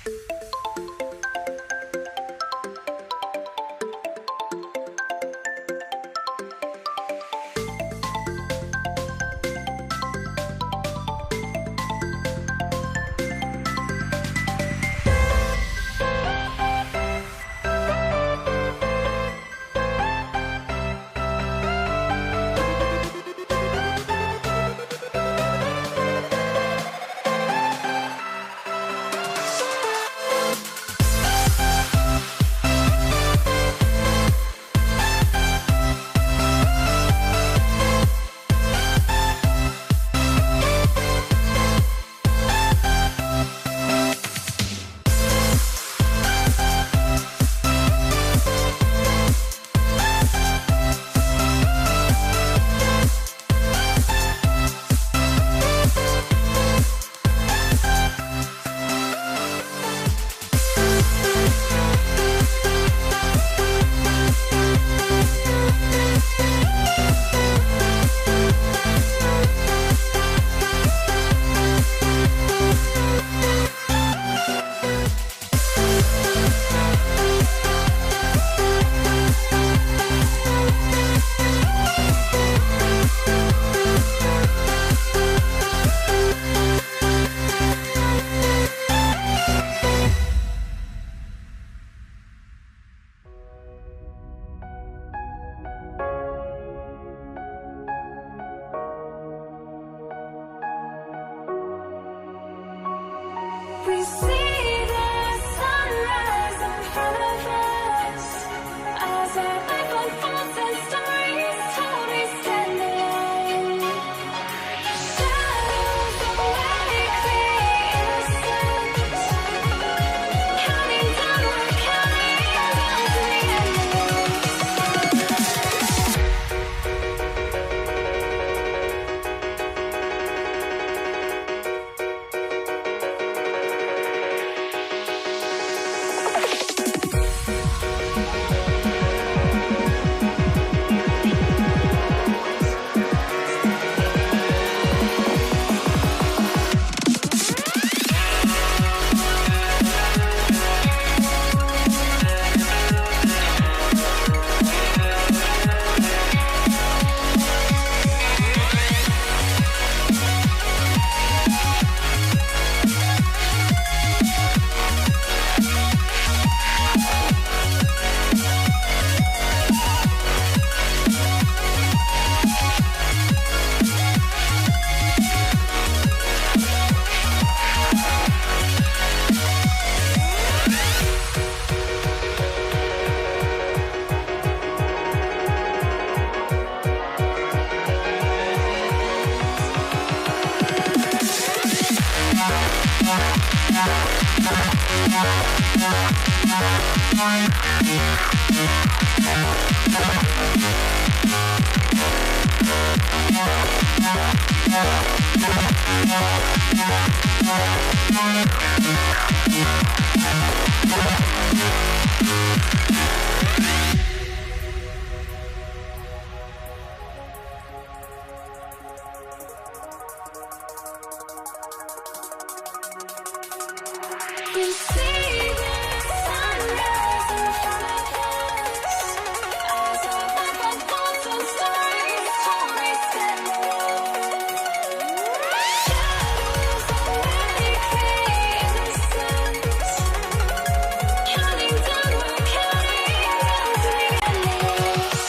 We see the sunrise in front of us as our life unfolds and stories told. We stand alone. Shadows awake the innocent, counting down, we're counting down to the We see the sunrise in front of us as our life unfolds and stories told. We stand alone. Shadows awake the innocent, counting down, we're counting down to the endless.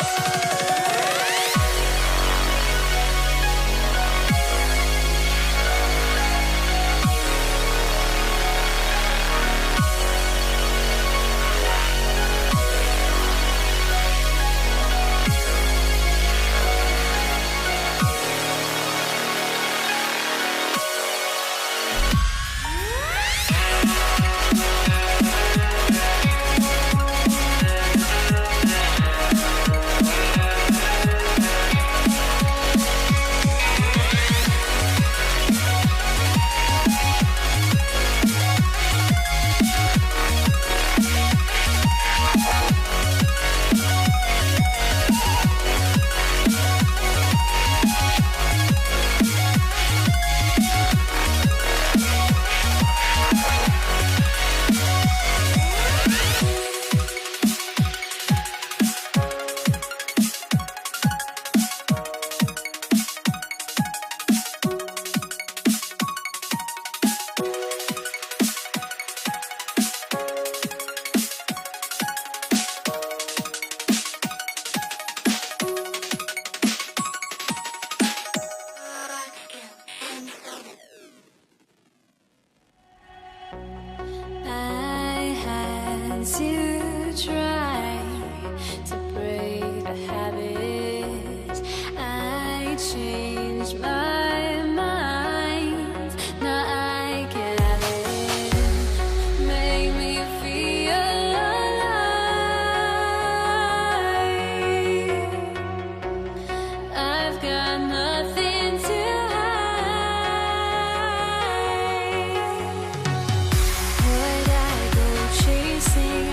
once you try to break the habit, I changed my mind. Now I can have it. Make me feel alive. I've got nothing to hide. Would I go chasing?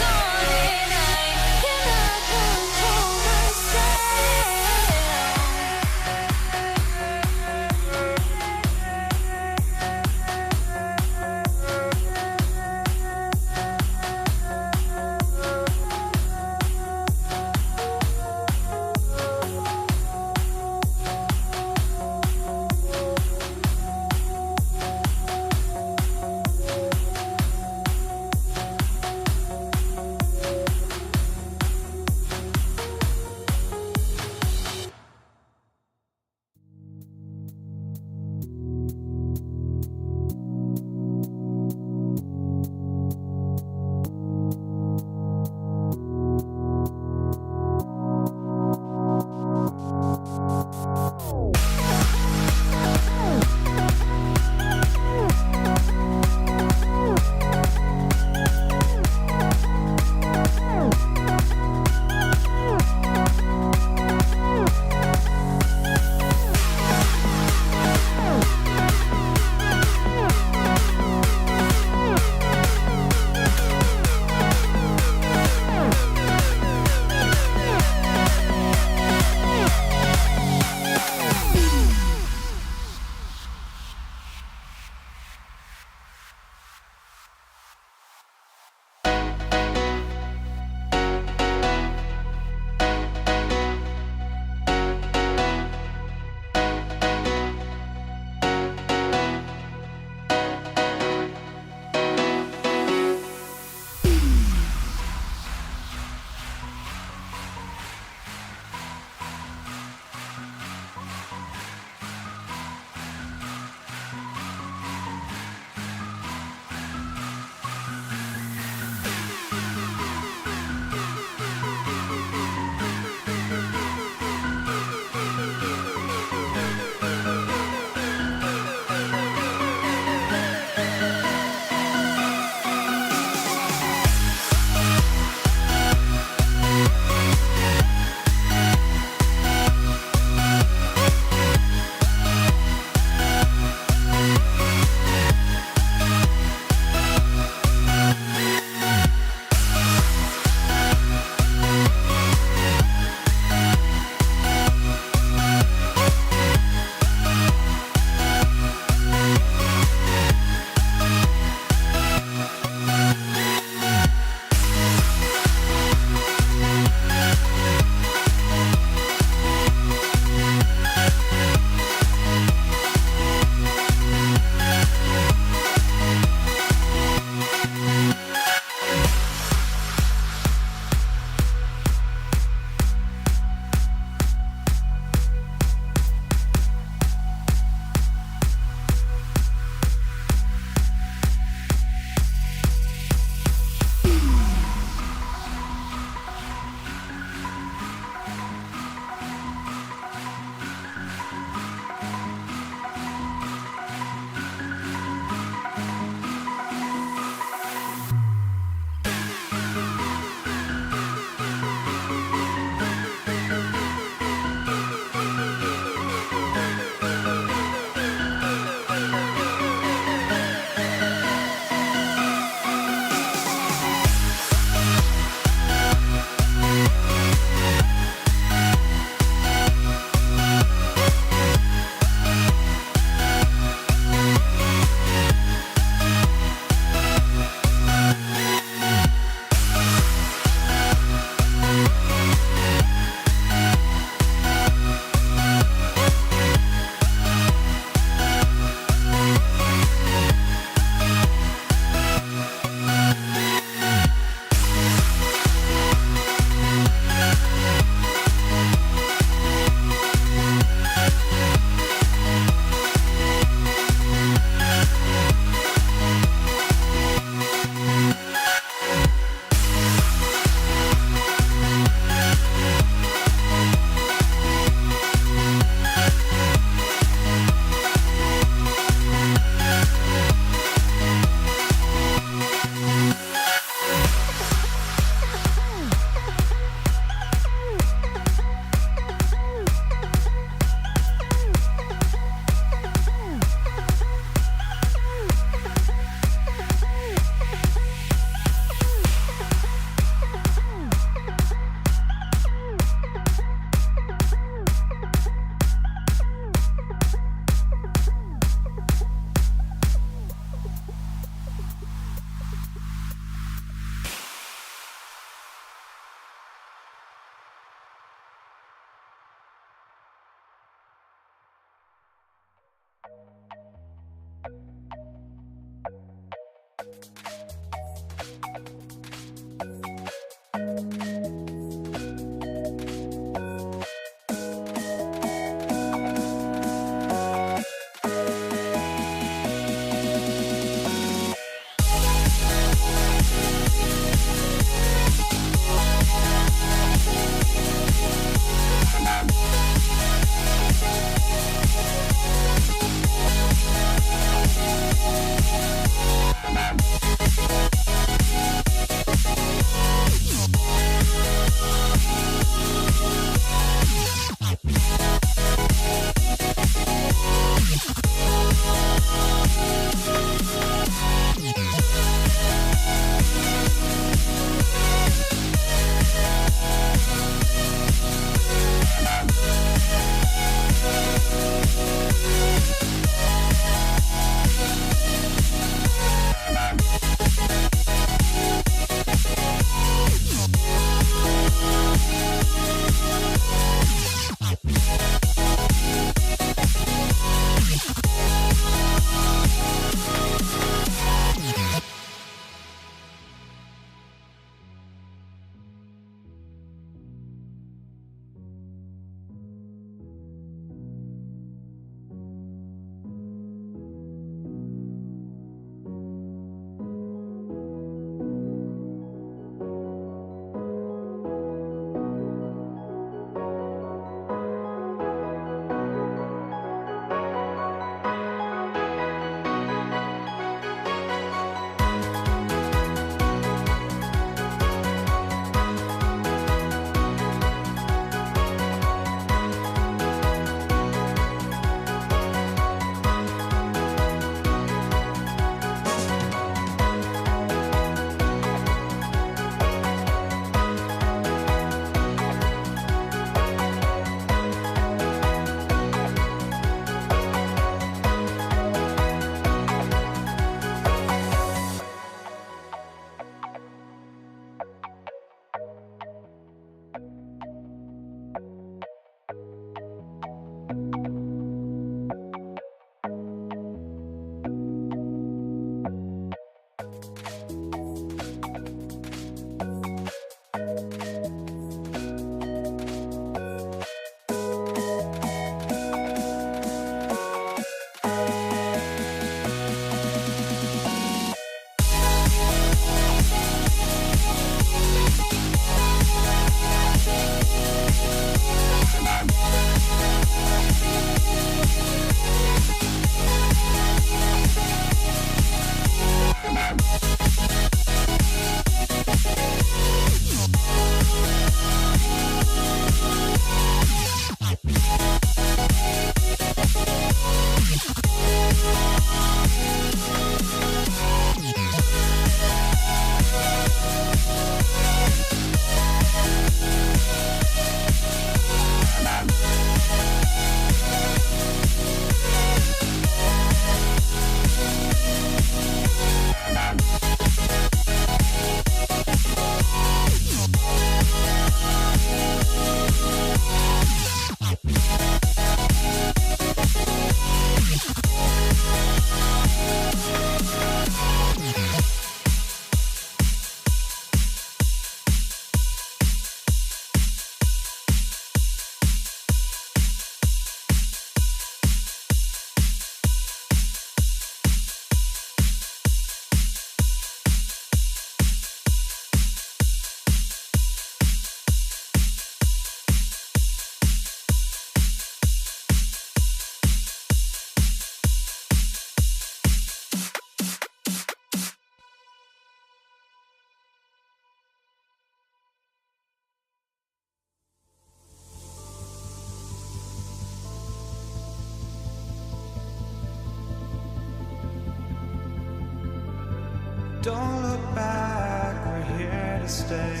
Don't look back, we're here to stay.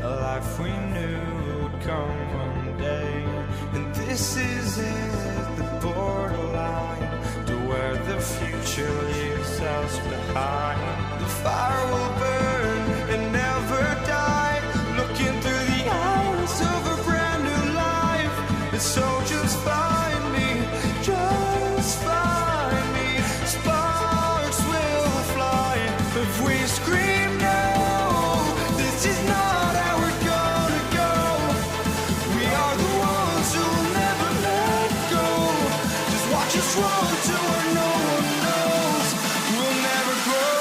A life we knew would come one day. And this is it, the borderline to where the future leaves us behind. The fire will burn and never die, looking through the eyes of a brand new life. And so just find me, just find me. Sparks will fly if we scream no. This is not how we're gonna go. We are the ones who will never let go. Just watch us run to where no one knows. We'll never grow.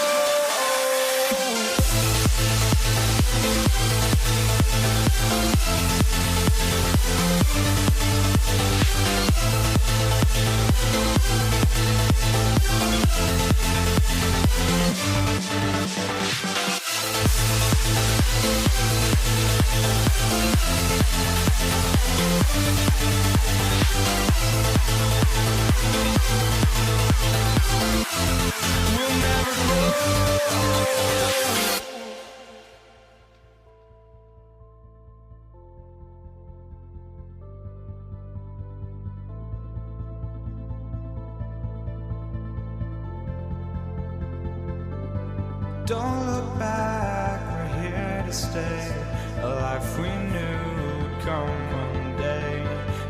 We'll never grow. Don't look back, we're here to stay. A life we knew would come one day.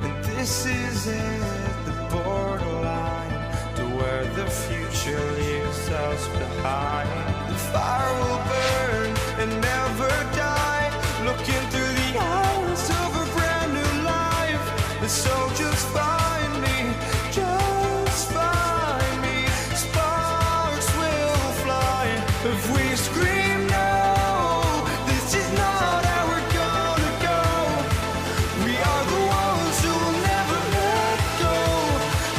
And this is it, the borderline to where the future leaves us behind. The fire will burn and never die, looking through the eyes of a brand new life. And so just find me, just find me. Sparks will fly if we scream no. This is not how we're gonna go. We are the ones who will never let go.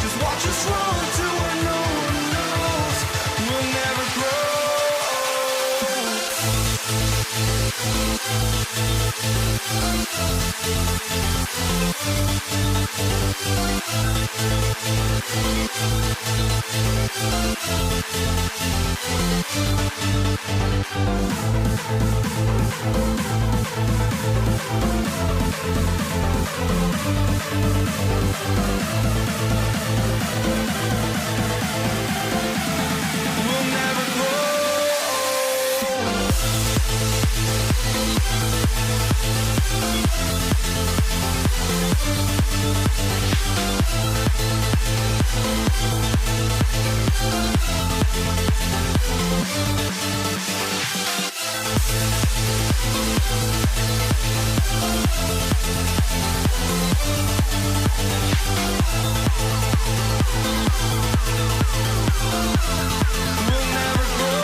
Just watch us run to where no one knows. We'll never grow. We'll never grow. We'll never grow.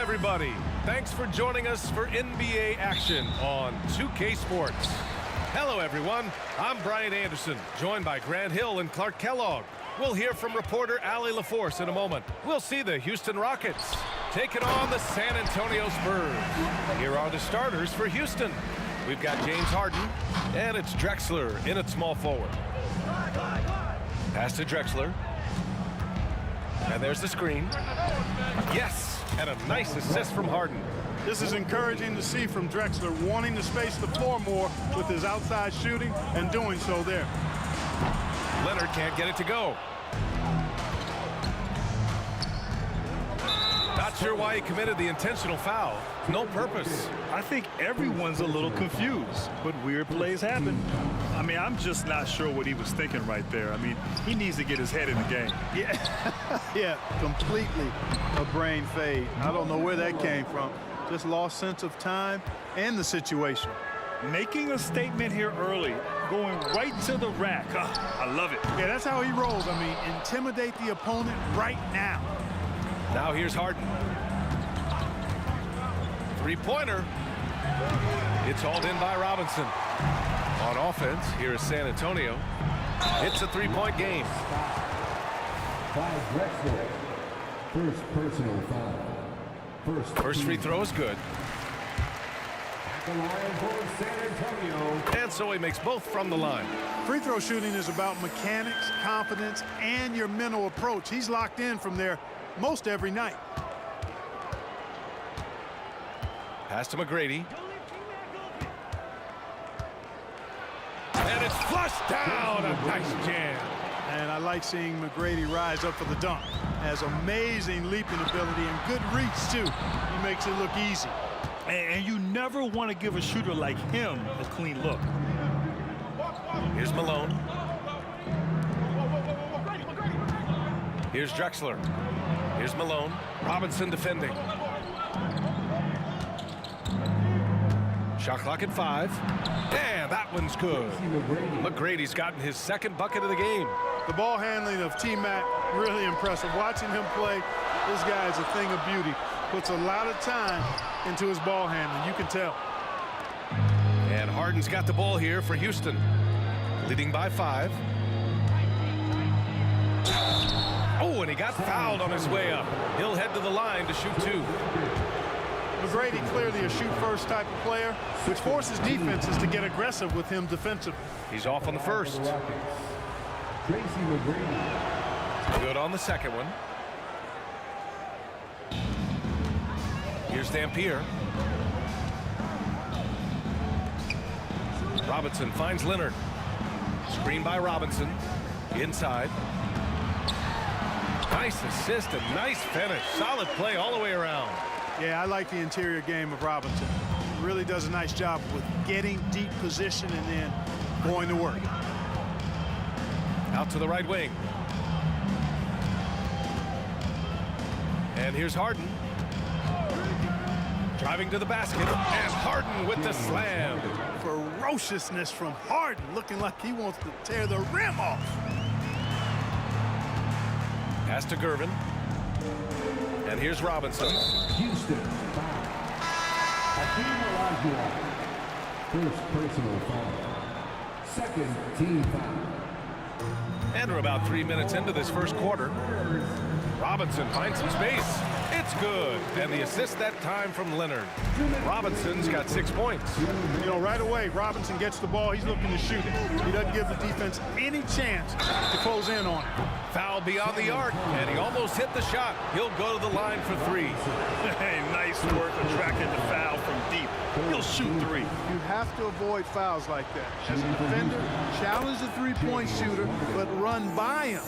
everybody. Thanks for joining us for NBA action on 2K Sports. Hello, everyone. I'm Brian Anderson, joined by Grant Hill and Clark Kellogg. We'll hear from reporter Allie LaForce in a moment. We'll see the Houston Rockets taking on the San Antonio Spurs. Here are the starters for Houston. We've got James Harden, and it's Drexler in at small forward. Pass to Drexler. And there's the screen. Yes, and a nice assist from Harden. This is encouraging to see from Drexler, wanting to space the floor more with his outside shooting and doing so there. Leonard can't get it to go. Not sure why he committed the intentional foul. No purpose. I think everyone's a little confused, but weird plays happen. I mean, I'm just not sure what he was thinking right there. I mean, he needs to get his head in the game. Yeah, completely a brain fade. I don't know where that came from. Just lost sense of time and the situation. Making a statement here early, going right to the rack. I love it. Yeah, that's how he rolls. I mean, intimidate the opponent right now. Now here's Harden. Three-pointer. It's hauled in by Robinson. On offense, here is San Antonio. It's a three-point game. By Drexler. First personal foul. First free throw is good. The line for San Antonio. And so he makes both from the line. Free throw shooting is about mechanics, confidence, and your mental approach. He's locked in from there most every night. Pass to McGrady. And it's flushed down. A nice jam. And I like seeing McGrady rise up for the dunk. Has amazing leaping ability and good reach, too. He makes it look easy. And you never want to give a shooter like him a clean look. Here's Malone. Here's Drexler. Here's Malone. Robinson defending. Shot clock at 5. And that one's good. McGrady's gotten his second bucket of the game. The ball handling of T-Mac, really impressive. Watching him play, this guy is a thing of beauty. Puts a lot of time into his ball handling, you can tell. And Harden's got the ball here for Houston. Leading by 5. Oh, and he got fouled on his way up. He'll head to the line to shoot 2. McGrady clearly a shoot-first type of player, which forces defenses to get aggressive with him defensively. He's off on the first. Good on the second one. Here's Dampier. Robinson finds Leonard. Screen by Robinson. Inside. Nice assist and nice finish. Solid play all the way around. Yeah, I like the interior game of Robinson. Really does a nice job with getting deep position and then going to work. Out to the right wing. And here's Harden. Driving to the basket. And Harden with the slam. Ferociousness from Harden, looking like he wants to tear the rim off. Pass to Gervin. And here's Robinson. Houston. Hakeem Olajuwon. First personal foul. Second team foul. And we're about 3 minutes into this first quarter. Robinson finds some space. It's good. And the assist that time from Leonard. Robinson's got 6 points. You know, right away, Robinson gets the ball. He's looking to shoot it. He doesn't give the defense any chance to close in on it. Foul beyond the arc, and he almost hit the shot. He'll go to the line for 3. Hey, nice work attracting the foul from deep. He'll shoot 3. You have to avoid fouls like that. As a defender, challenge the three-point shooter, but run by him,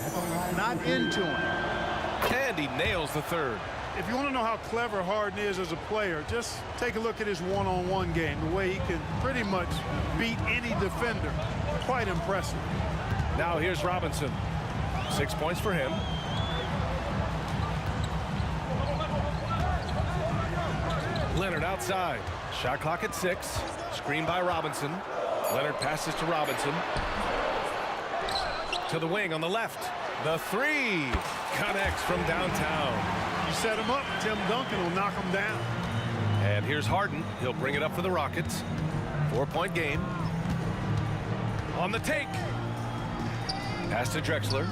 not into him. And he nails the third. If you want to know how clever Harden is as a player, just take a look at his one-on-one game, the way he can pretty much beat any defender. Quite impressive. Now here's Robinson. 6 points for him. Leonard outside. Shot clock at 6. Screen by Robinson. Leonard passes to Robinson. To the wing on the left. The 3 connects from downtown. You set him up, Tim Duncan will knock him down. And here's Harden. He'll bring it up for the Rockets. 4-point game. On the take. Pass to Drexler.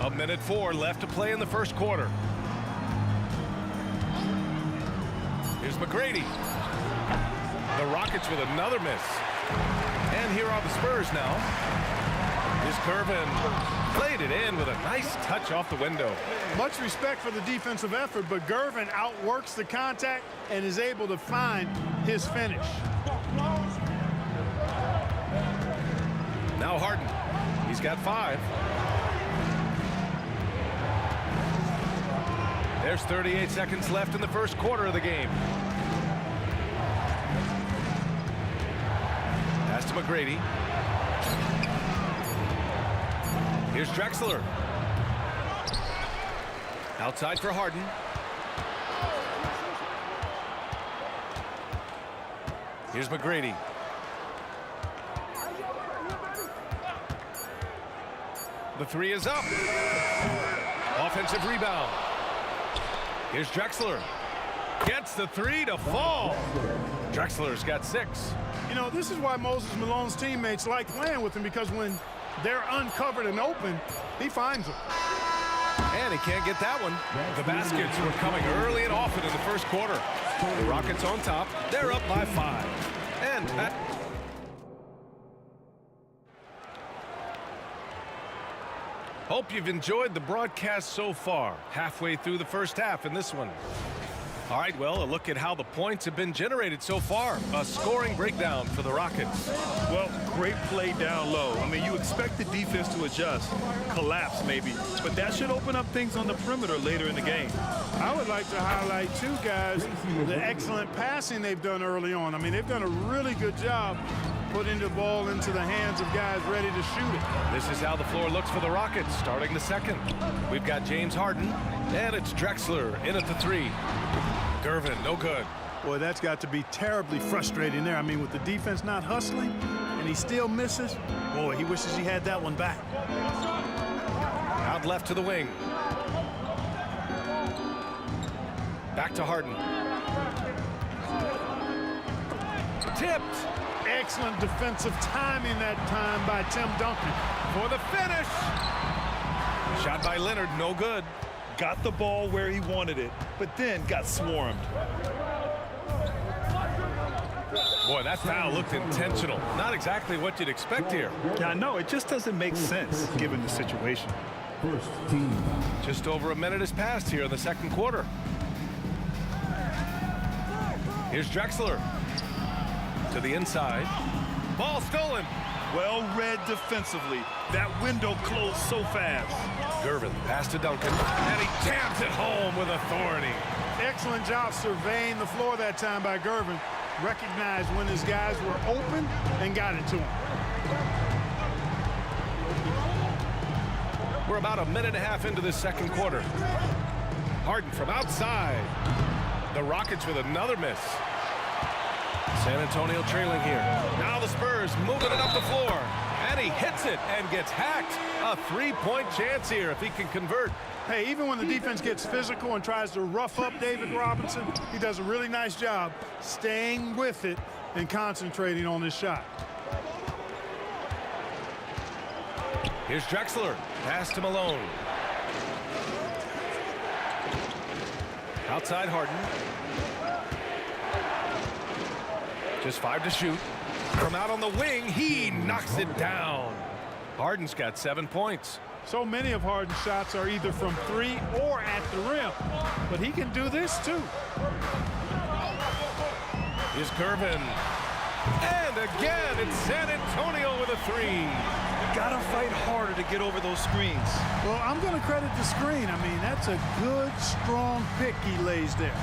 A minute 4 left to play in the first quarter. Here's McGrady. The Rockets with another miss. And here are the Spurs now. Here's Gervin. Played it in with a nice touch off the window. Much respect for the defensive effort, but Gervin outworks the contact and is able to find his finish. Now Harden. He's got 5. There's 38 seconds left in the first quarter of the game. Pass to McGrady. Here's Drexler. Outside for Harden. Here's McGrady. The 3 is up. Offensive rebound. Here's Drexler. Gets the 3 to fall. Drexler's got 6. You know, this is why Moses Malone's teammates like playing with him, because when they're uncovered and open, he finds them. And he can't get that one. The baskets were coming early and often in the first quarter. The Rockets on top. They're up by 5. And that... Hope you've enjoyed the broadcast so far. Halfway through the first half in this one. All right, well, a look at how the points have been generated so far. A scoring breakdown for the Rockets. Well, great play down low. I mean, you expect the defense to adjust, collapse maybe, but that should open up things on the perimeter later in the game. I would like to highlight, too, guys, the excellent passing they've done early on. I mean, they've done a really good job putting the ball into the hands of guys ready to shoot it. This is how the floor looks for the Rockets starting the second. We've got James Harden, and it's Drexler in at the 3. Gervin, no good. Boy, that's got to be terribly frustrating there. I mean, with the defense not hustling, and he still misses, boy, he wishes he had that one back. Out left to the wing. Back to Harden. Tipped. Excellent defensive timing that time by Tim Duncan. For the finish. Shot by Leonard, no good. Got the ball where he wanted it, but then got swarmed. Boy, that foul looked intentional. Not exactly what you'd expect here. Yeah, I know. It just doesn't make sense given the situation. First team. Just over a minute has passed here in the second quarter. Here's Drexler. To the inside. Ball stolen. Well read defensively. That window closed so fast. Gervin pass to Duncan, and he jams it home with authority. Excellent job surveying the floor that time by Gervin. Recognized when his guys were open and got it to him. We're about a minute and a half into this second quarter. Harden from outside. The Rockets with another miss. San Antonio trailing here. Now the Spurs moving it up the floor. And he hits it and gets hacked. A 3-point chance here if he can convert. Hey, even when the defense gets physical and tries to rough up David Robinson, he does a really nice job staying with it and concentrating on his shot. Here's Drexler. Pass to Malone. Outside Harden. Just 5 to shoot. From out on the wing, he knocks it down. Harden's got 7 points. So many of Harden's shots are either from 3 or at the rim. But he can do this too. Here's Gervin. And again, it's San Antonio with a 3. Gotta fight harder to get over those screens. Well, I'm going to credit the screen. I mean, that's a good, strong pick he lays there.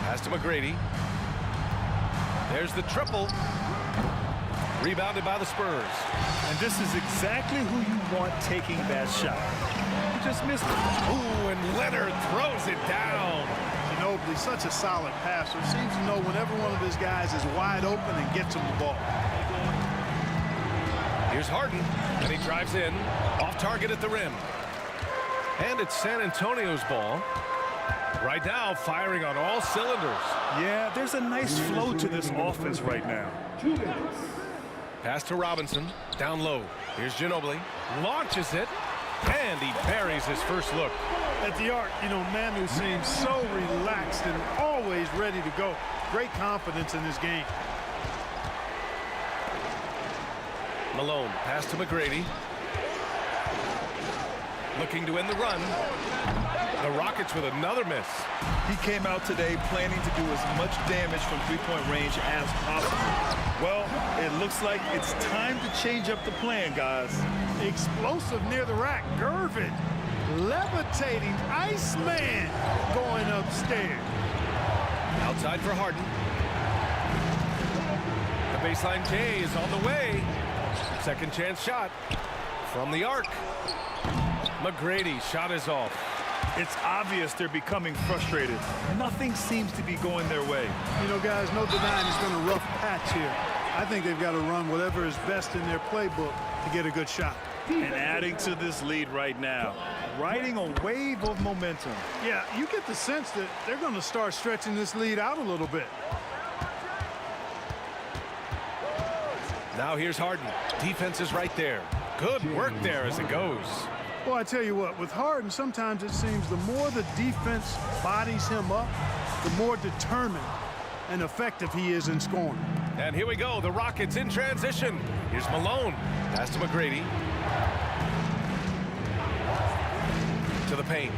Pass to McGrady. There's the triple. Rebounded by the Spurs. And this is exactly who you want taking that shot. He just missed it. Ooh, and Leonard throws it down. Ginobili, such a solid passer. Seems to know whenever one of his guys is wide open and gets him the ball. Here's Harden, and he drives in. Off target at the rim. And it's San Antonio's ball. Right now, firing on all cylinders. Yeah, there's a nice flow to this offense right now. Pass to Robinson. Down low. Here's Ginobili. Launches it. And he buries his first look. At the arc, you know, Manu seems so relaxed and always ready to go. Great confidence in his game. Malone. Pass to McGrady. Looking to end the run. The Rockets with another miss. He came out today planning to do as much damage from three-point range as possible. Well, it looks like it's time to change up the plan, guys. Explosive near the rack. Gervin. Levitating Iceman going upstairs. Outside for Harden. The baseline K is on the way. Second chance shot from the arc. McGrady shot is off. It's obvious they're becoming frustrated. Nothing seems to be going their way. You know, guys, no denying it's been a rough patch here. I think they've got to run whatever is best in their playbook to get a good shot. And adding to this lead right now, riding a wave of momentum. Yeah, you get the sense that they're going to start stretching this lead out a little bit. Now here's Harden. Defense is right there. Good work there as it goes. Well, I tell you what, with Harden, sometimes it seems the more the defense bodies him up, the more determined and effective he is in scoring. And here we go, the Rockets in transition. Here's Malone. Pass to McGrady. To the paint.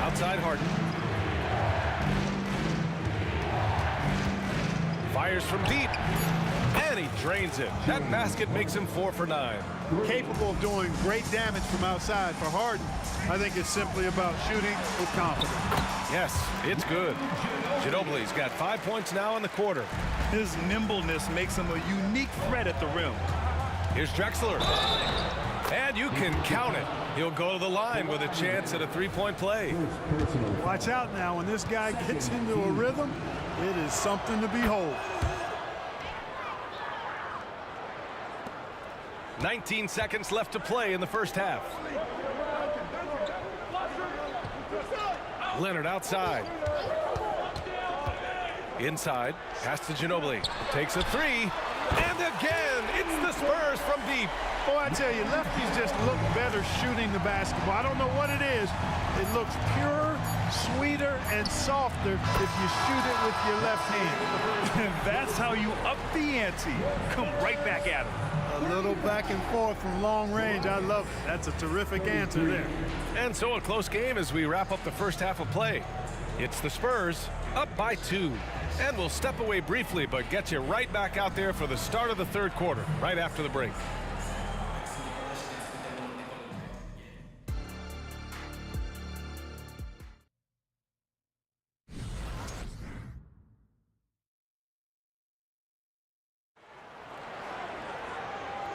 Outside Harden. Fires from deep. And he drains it. That basket makes him 4 for 9. Capable of doing great damage from outside. For Harden, I think it's simply about shooting with confidence. Yes, it's good. Ginobili's got 5 points now in the quarter. His nimbleness makes him a unique threat at the rim. Here's Drexler. And you can count it. He'll go to the line with a chance at a three-point play. Watch out now. When this guy gets into a rhythm, it is something to behold. 19 seconds left to play in the first half. Leonard outside. Inside. Pass to Ginobili. Takes a three. And again, it's the Spurs from deep. Oh, I tell you, lefties just look better shooting the basketball. I don't know what it is. It looks purer, sweeter, and softer if you shoot it with your left hand. And that's how you up the ante. Come right back at him. A little back and forth from long range. I love it. That's a terrific answer there. And so a close game as we wrap up the first half of play. It's the Spurs up by 2. And we'll step away briefly, but get you right back out there for the start of the third quarter, right after the break.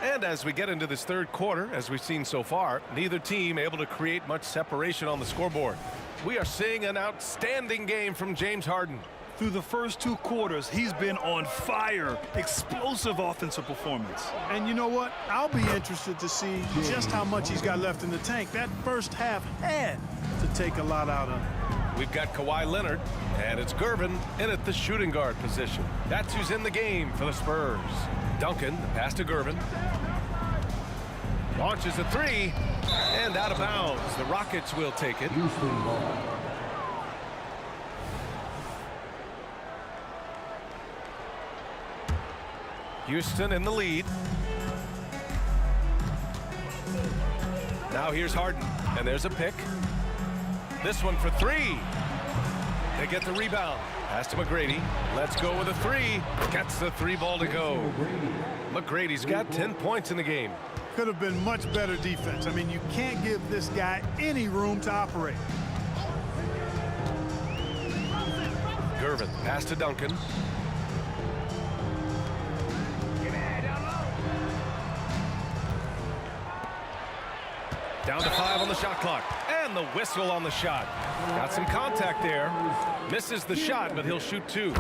And as we get into this third quarter, as we've seen so far, neither team able to create much separation on the scoreboard. We are seeing an outstanding game from James Harden. Through the first 2 quarters, he's been on fire. Explosive offensive performance. And you know what? I'll be interested to see just how much he's got left in the tank. That first half had to take a lot out of him. We've got Kawhi Leonard, and it's Gervin in at the shooting guard position. That's who's in the game for the Spurs. Duncan, the pass to Gervin. Launches a three, and out of bounds. The Rockets will take it. Houston in the lead. Now here's Harden, and there's a pick. This one for 3. They get the rebound. Pass to McGrady. Let's go with a 3. Gets the 3 ball to go. McGrady's got 10 points in the game. Could have been much better defense. I mean, you can't give this guy any room to operate. Gervin, pass to Duncan. Down to 5 on the shot clock. And the whistle on the shot. Got some contact there. Misses the shot, but he'll shoot 2.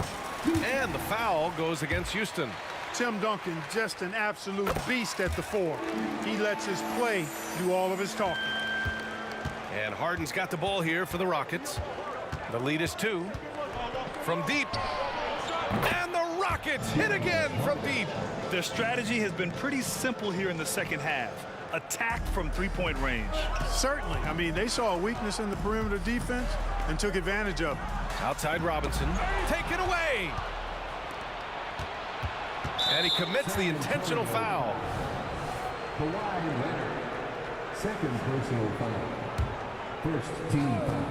And the foul goes against Houston. Tim Duncan, just an absolute beast at the 4. He lets his play do all of his talking. And Harden's got the ball here for the Rockets. The lead is 2. From deep. And the Rockets hit again from deep. Their strategy has been pretty simple here in the second half. Attack from three-point range. Certainly. I mean, they saw a weakness in the perimeter defense and took advantage of it. Outside Robinson. Take it away. And he commits the intentional foul. Kawhi Leonard. Second personal foul. First team foul.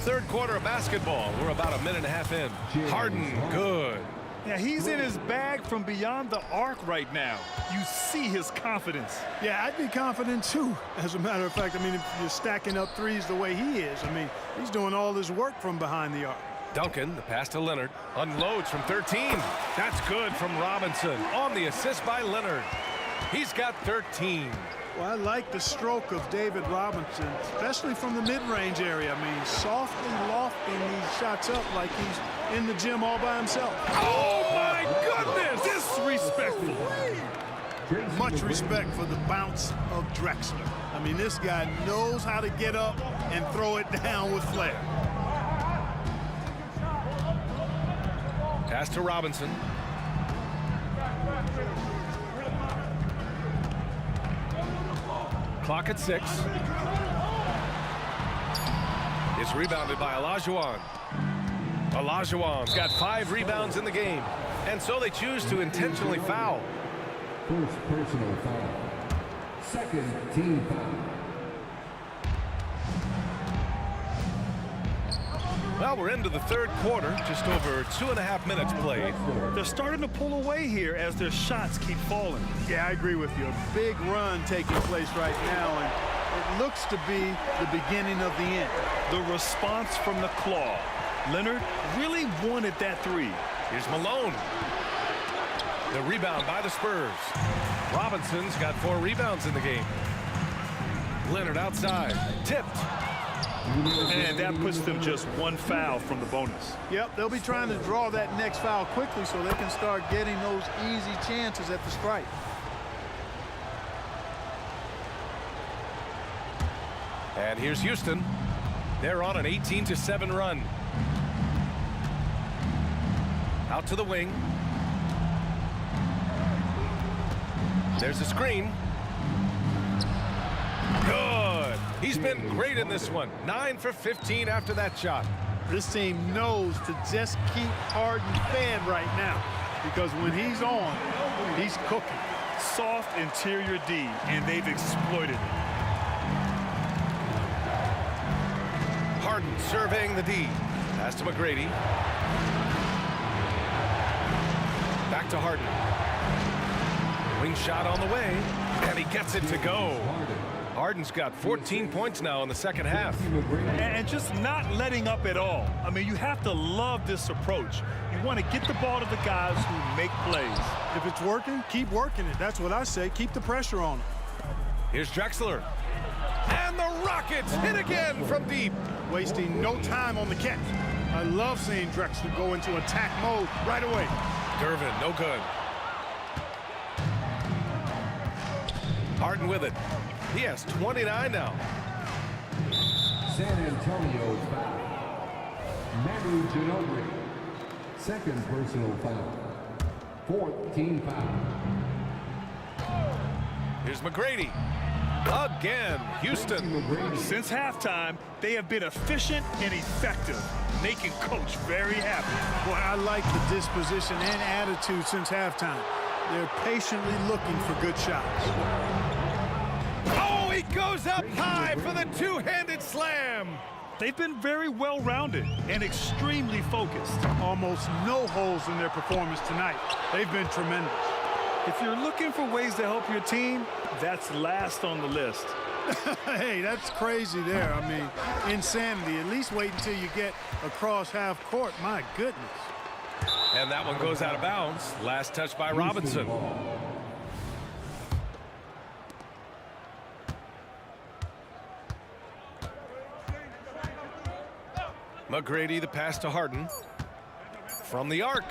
Third quarter of basketball. We're about a minute and a half in. Harden, good. Yeah, he's in his bag from beyond the arc right now. You see his confidence. Yeah, I'd be confident too. As a matter of fact, I mean, if you're stacking up threes the way he is, I mean, he's doing all this work from behind the arc. Duncan, the pass to Leonard, unloads from 13. That's good from Robinson on the assist by Leonard. He's got 13. Well, I like the stroke of David Robinson, especially from the mid-range area. I mean, softly lofting these shots up like he's in the gym all by himself. Oh, my goodness! Disrespectful. Much respect for the bounce of Drexler. I mean, this guy knows how to get up and throw it down with flair. Pass to Robinson. Clock at 6. It's rebounded by Olajuwon. Olajuwon's got 5 rebounds in the game. And so they choose to intentionally foul. First personal foul. Second team foul. Well, we're into the third quarter, just over 2.5 minutes played. They're starting to pull away here as their shots keep falling. Yeah, I agree with you. A big run taking place right now, and it looks to be the beginning of the end. The response from the claw. Leonard really wanted that 3. Here's Malone. The rebound by the Spurs. Robinson's got 4 rebounds in the game. Leonard outside, tipped. And that puts them just 1 foul from the bonus. Yep, they'll be trying to draw that next foul quickly so they can start getting those easy chances at the stripe. And here's Houston. They're on an 18-7 run. Out to the wing. There's a screen. Good. He's been great in this one. 9 for 15 after that shot. This team knows to just keep Harden fed right now, because when he's on, he's cooking. Soft interior D, and they've exploited it. Harden surveying the D. Pass to McGrady. Back to Harden. Wing shot on the way, and he gets it to go. Harden's got 14 points now in the second half. And just not letting up at all. I mean, you have to love this approach. You want to get the ball to the guys who make plays. If it's working, keep working it. That's what I say. Keep the pressure on them. Here's Drexler. And the Rockets hit again from deep. Wasting no time on the catch. I love seeing Drexler go into attack mode right away. Durbin, no good. Harden with it. He has 29 now. San Antonio foul. Manu Ginobili. Second personal foul. Fourth team foul. Here's McGrady. Again, Houston. Since halftime, they have been efficient and effective, making Coach very happy. Boy, I like the disposition and attitude since halftime. They're patiently looking for good shots. Oh, he goes up high for the two-handed slam. They've been very well-rounded and extremely focused. Almost no holes in their performance tonight. They've been tremendous. If you're looking for ways to help your team, that's last on the list. Hey, that's crazy there. I mean, insanity. At least wait until you get across half court. My goodness. And that one goes out of bounds. Last touch by Robinson. McGrady, the pass to Harden. From the arc.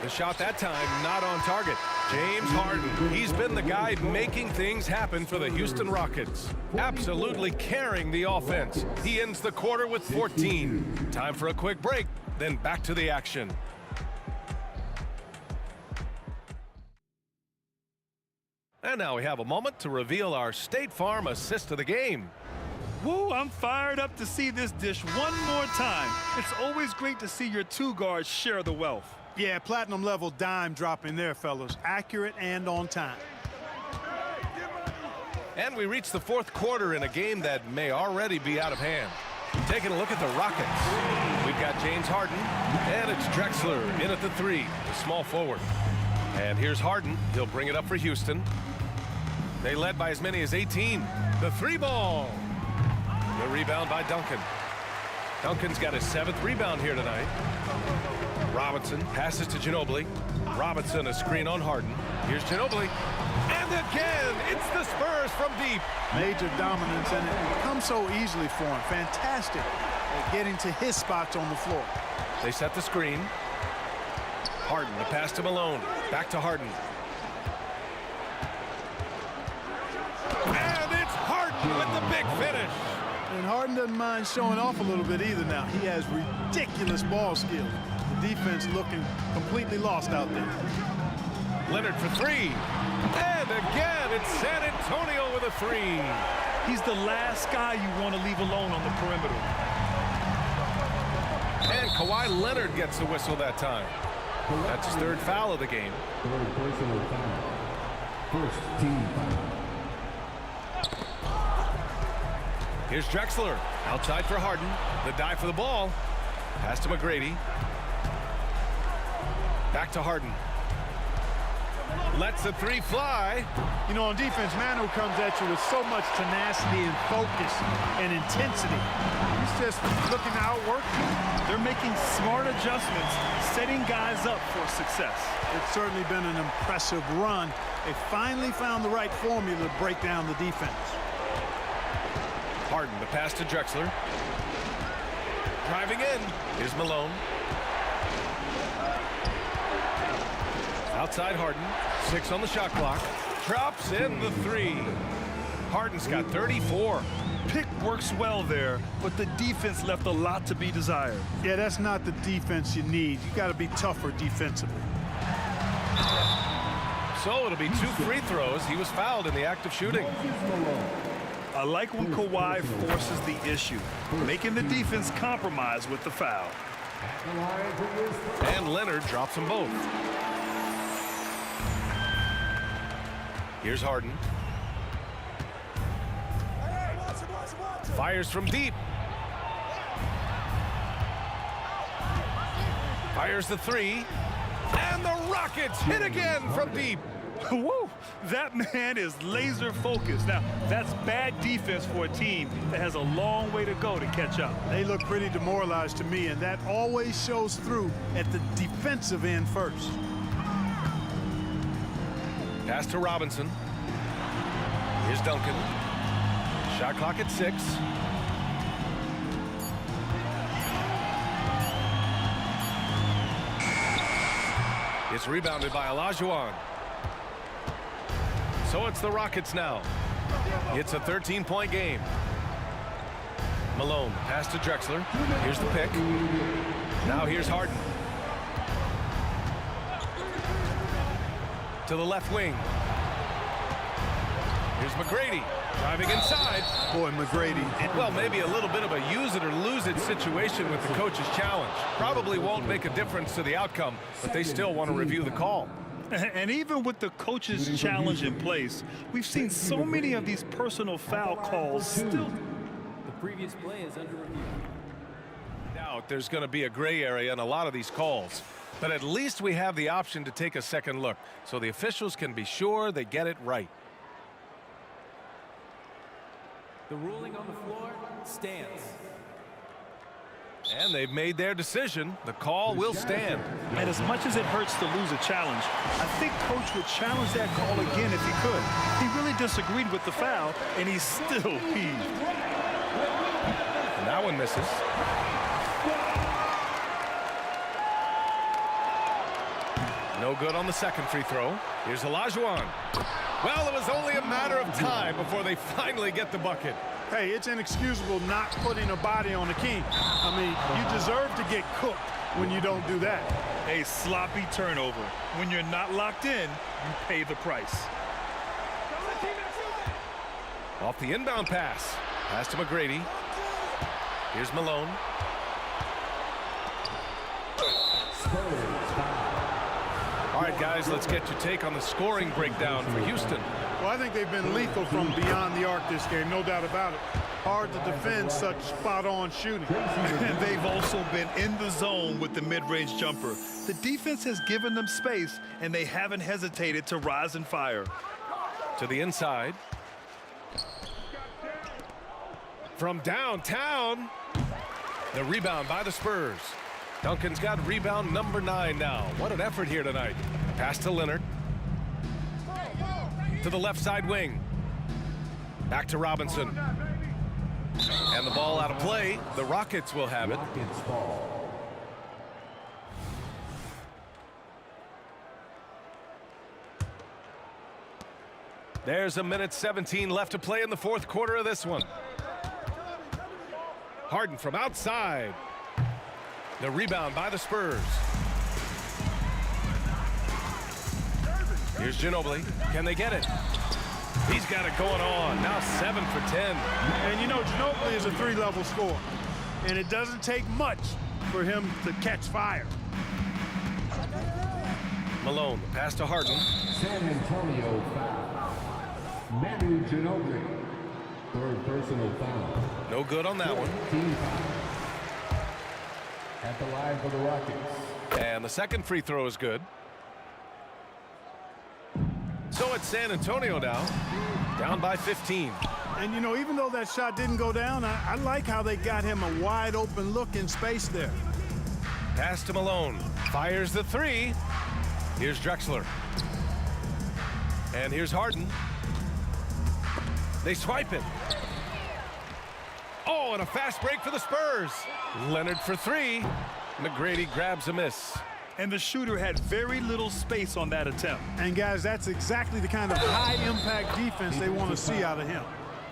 The shot that time not on target. James Harden, he's been the guy making things happen for the Houston Rockets. Absolutely carrying the offense. He ends the quarter with 14. Time for a quick break, then back to the action. And now we have a moment to reveal our State Farm assist of the game. Woo, I'm fired up to see this dish one more time. It's always great to see your two guards share the wealth. Yeah, platinum level dime dropping there, fellas. Accurate and on time. And we reach the fourth quarter in a game that may already be out of hand. Taking a look at the Rockets. We've got James Harden, and it's Drexler in at the three, the small forward. And here's Harden. He'll bring it up for Houston. They led by as many as 18. The three ball. The rebound by Duncan. Duncan's got his 7th rebound here tonight. Robinson passes to Ginobili. Robinson a screen on Harden. Here's Ginobili. And again, it's the Spurs from deep. Major dominance, and it comes so easily for him. Fantastic at getting to his spots on the floor. They set the screen. Harden, the pass to Malone. Back to Harden. And it's Harden with the big finish. And Harden doesn't mind showing off a little bit either now. He has ridiculous ball skills. The defense looking completely lost out there. Leonard for three. And again, it's San Antonio with a three. He's the last guy you want to leave alone on the perimeter. And Kawhi Leonard gets the whistle that time. That's his 3rd foul of the game. Third personal foul. First team foul. Here's Drexler. Outside for Harden. The dive for the ball. Pass to McGrady. Back to Harden. Lets the three fly. You know, on defense, Manu comes at you with so much tenacity and focus and intensity. He's just looking to outwork you. They're making smart adjustments, setting guys up for success. It's certainly been an impressive run. They finally found the right formula to break down the defense. Harden, the pass to Drexler. Driving in. Here's Malone. Outside Harden. 6 on the shot clock. Drops in the three. Harden's got 34. Pick works well there, but the defense left a lot to be desired. Yeah, that's not the defense you need. You got to be tougher defensively. So it'll be 2 free throws. He was fouled in the act of shooting. I like when Kawhi forces the issue, making the defense compromise with the foul. And Leonard drops them both. Here's Harden. Fires from deep. Fires the three. And the Rockets hit again from deep. Woo! That man is laser focused. Now, that's bad defense for a team that has a long way to go to catch up. They look pretty demoralized to me, and that always shows through at the defensive end first. Pass to Robinson. Here's Duncan. Shot clock at 6. It's rebounded by Olajuwon. So it's the Rockets now. It's a 13-point game. Malone, pass to Drexler. Here's the pick. Now here's Harden. To the left wing. Here's McGrady driving inside. Boy, McGrady. Well, maybe a little bit of a use it or lose it situation with the coach's challenge. Probably won't make a difference to the outcome, but they still want to review the call. And even with the coach's challenge in place, we've seen so many of these personal foul calls still. The previous play is under review. Doubt there's going to be a gray area in a lot of these calls. But at least we have the option to take a second look, so the officials can be sure they get it right. The ruling on the floor stands. And they've made their decision. The call will stand. And as much as it hurts to lose a challenge, I think Coach would challenge that call again if he could. He really disagreed with the foul, and he still heaved. And that one misses. No good on the second free throw. Here's Olajuwon. Well, it was only a matter of time before they finally get the bucket. Hey, it's inexcusable not putting a body on the king. I mean, you deserve to get cooked when you don't do that. A sloppy turnover. When you're not locked in, you pay the price. Off the inbound pass. Pass to McGrady. Here's Malone. All right, guys, let's get your take on the scoring breakdown for Houston. Well, I think they've been lethal from beyond the arc this game, no doubt about it. Hard to defend such spot-on shooting. And they've also been in the zone with the mid-range jumper. The defense has given them space, and they haven't hesitated to rise and fire. To the inside. From downtown. The rebound by the Spurs. Duncan's got rebound number 9 now. What an effort here tonight. Pass to Leonard. To the left side wing. Back to Robinson. And the ball out of play. The Rockets will have it. There's a minute 17 left to play in the fourth quarter of this one. Harden from outside. The rebound by the Spurs. Here's Ginobili. Can they get it? He's got it going on. Now 7 for 10. And you know, Ginobili is a 3-level scorer. And it doesn't take much for him to catch fire. Malone, the pass to Harden. San Antonio foul. Manu Ginobili. Third personal foul. No good on that one. Team foul. At the line for the Rockets. And the second free throw is good. So it's San Antonio now, down by 15. And, you know, even though that shot didn't go down, I like how they got him a wide open look in space there. Pass to Malone. Fires the 3. Here's Drexler. And here's Harden. They swipe it. Oh, and a fast break for the Spurs. Leonard for 3. McGrady grabs a miss. And the shooter had very little space on that attempt. And, guys, that's exactly the kind of high-impact defense they want to see out of him.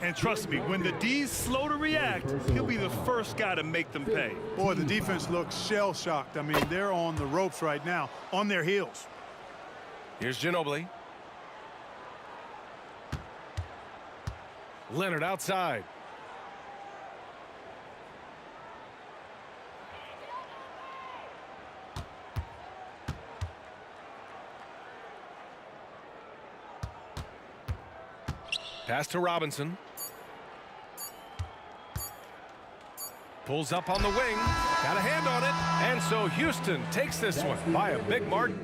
And trust me, when the D's slow to react, he'll be the first guy to make them pay. Boy, the defense looks shell-shocked. I mean, they're on the ropes right now, on their heels. Here's Ginobili. Leonard outside. Pass to Robinson. Pulls up on the wing. Got a hand on it. And so Houston takes this one by a big margin.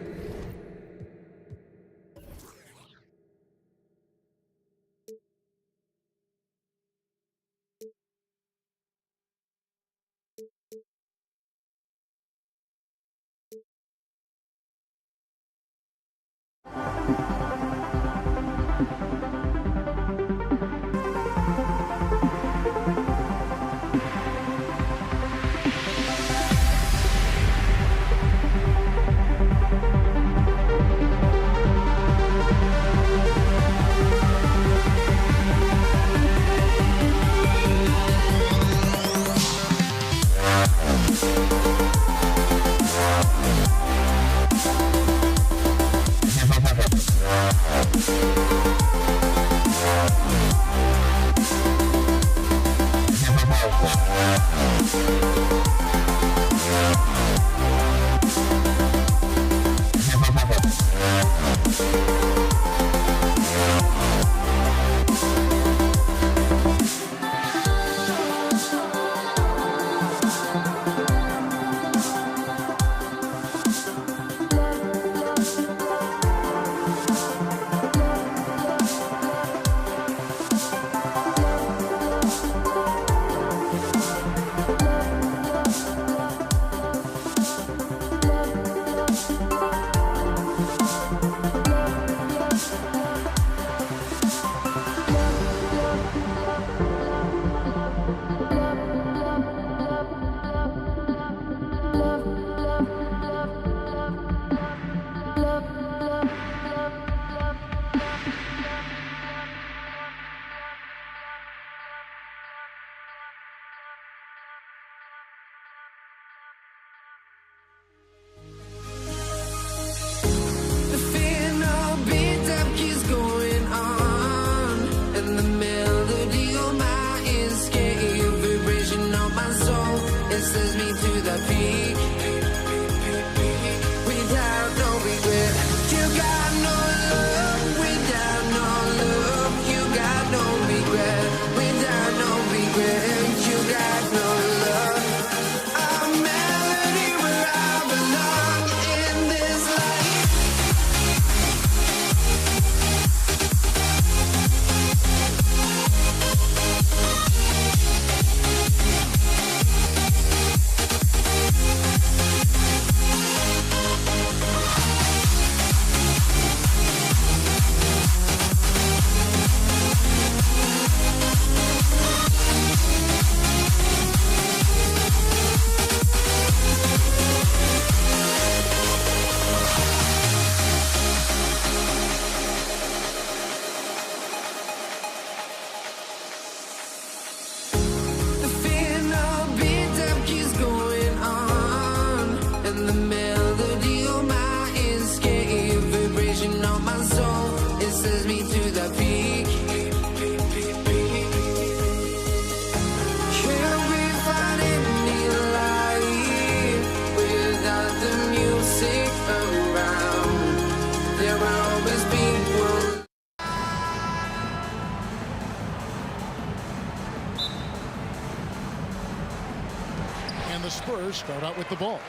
Spurs start out with the ball.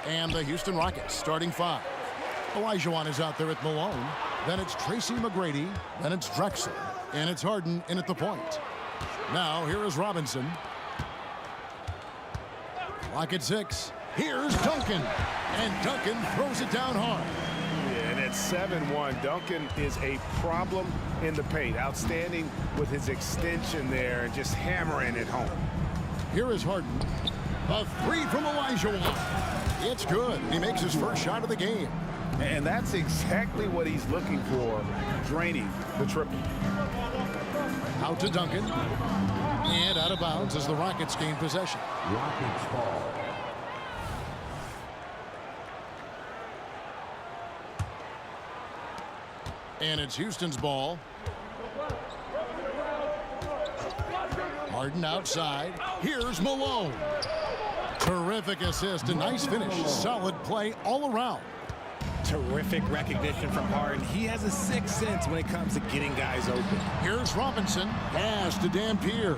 And the Houston Rockets starting 5. Olajuwon is out there at Malone. Then it's Tracy McGrady. Then it's Drexler. And it's Harden in at the point. Now here is Robinson. Clock at 6. Here's Duncan. And Duncan throws it down hard. Yeah, and at 7-1, Duncan is a problem in the paint. Outstanding with his extension there and just hammering it home. Here is Harden. A 3 from Olajuwon. It's good. He makes his first shot of the game. And that's exactly what he's looking for, draining the triple. Out to Duncan. And out of bounds as the Rockets gain possession. Rockets ball. And it's Houston's ball. Harden outside. Here's Malone. Terrific assist. A nice finish. Solid play all around. Terrific recognition from Harden. He has a sixth sense when it comes to getting guys open. Here's Robinson. Pass to Dampier.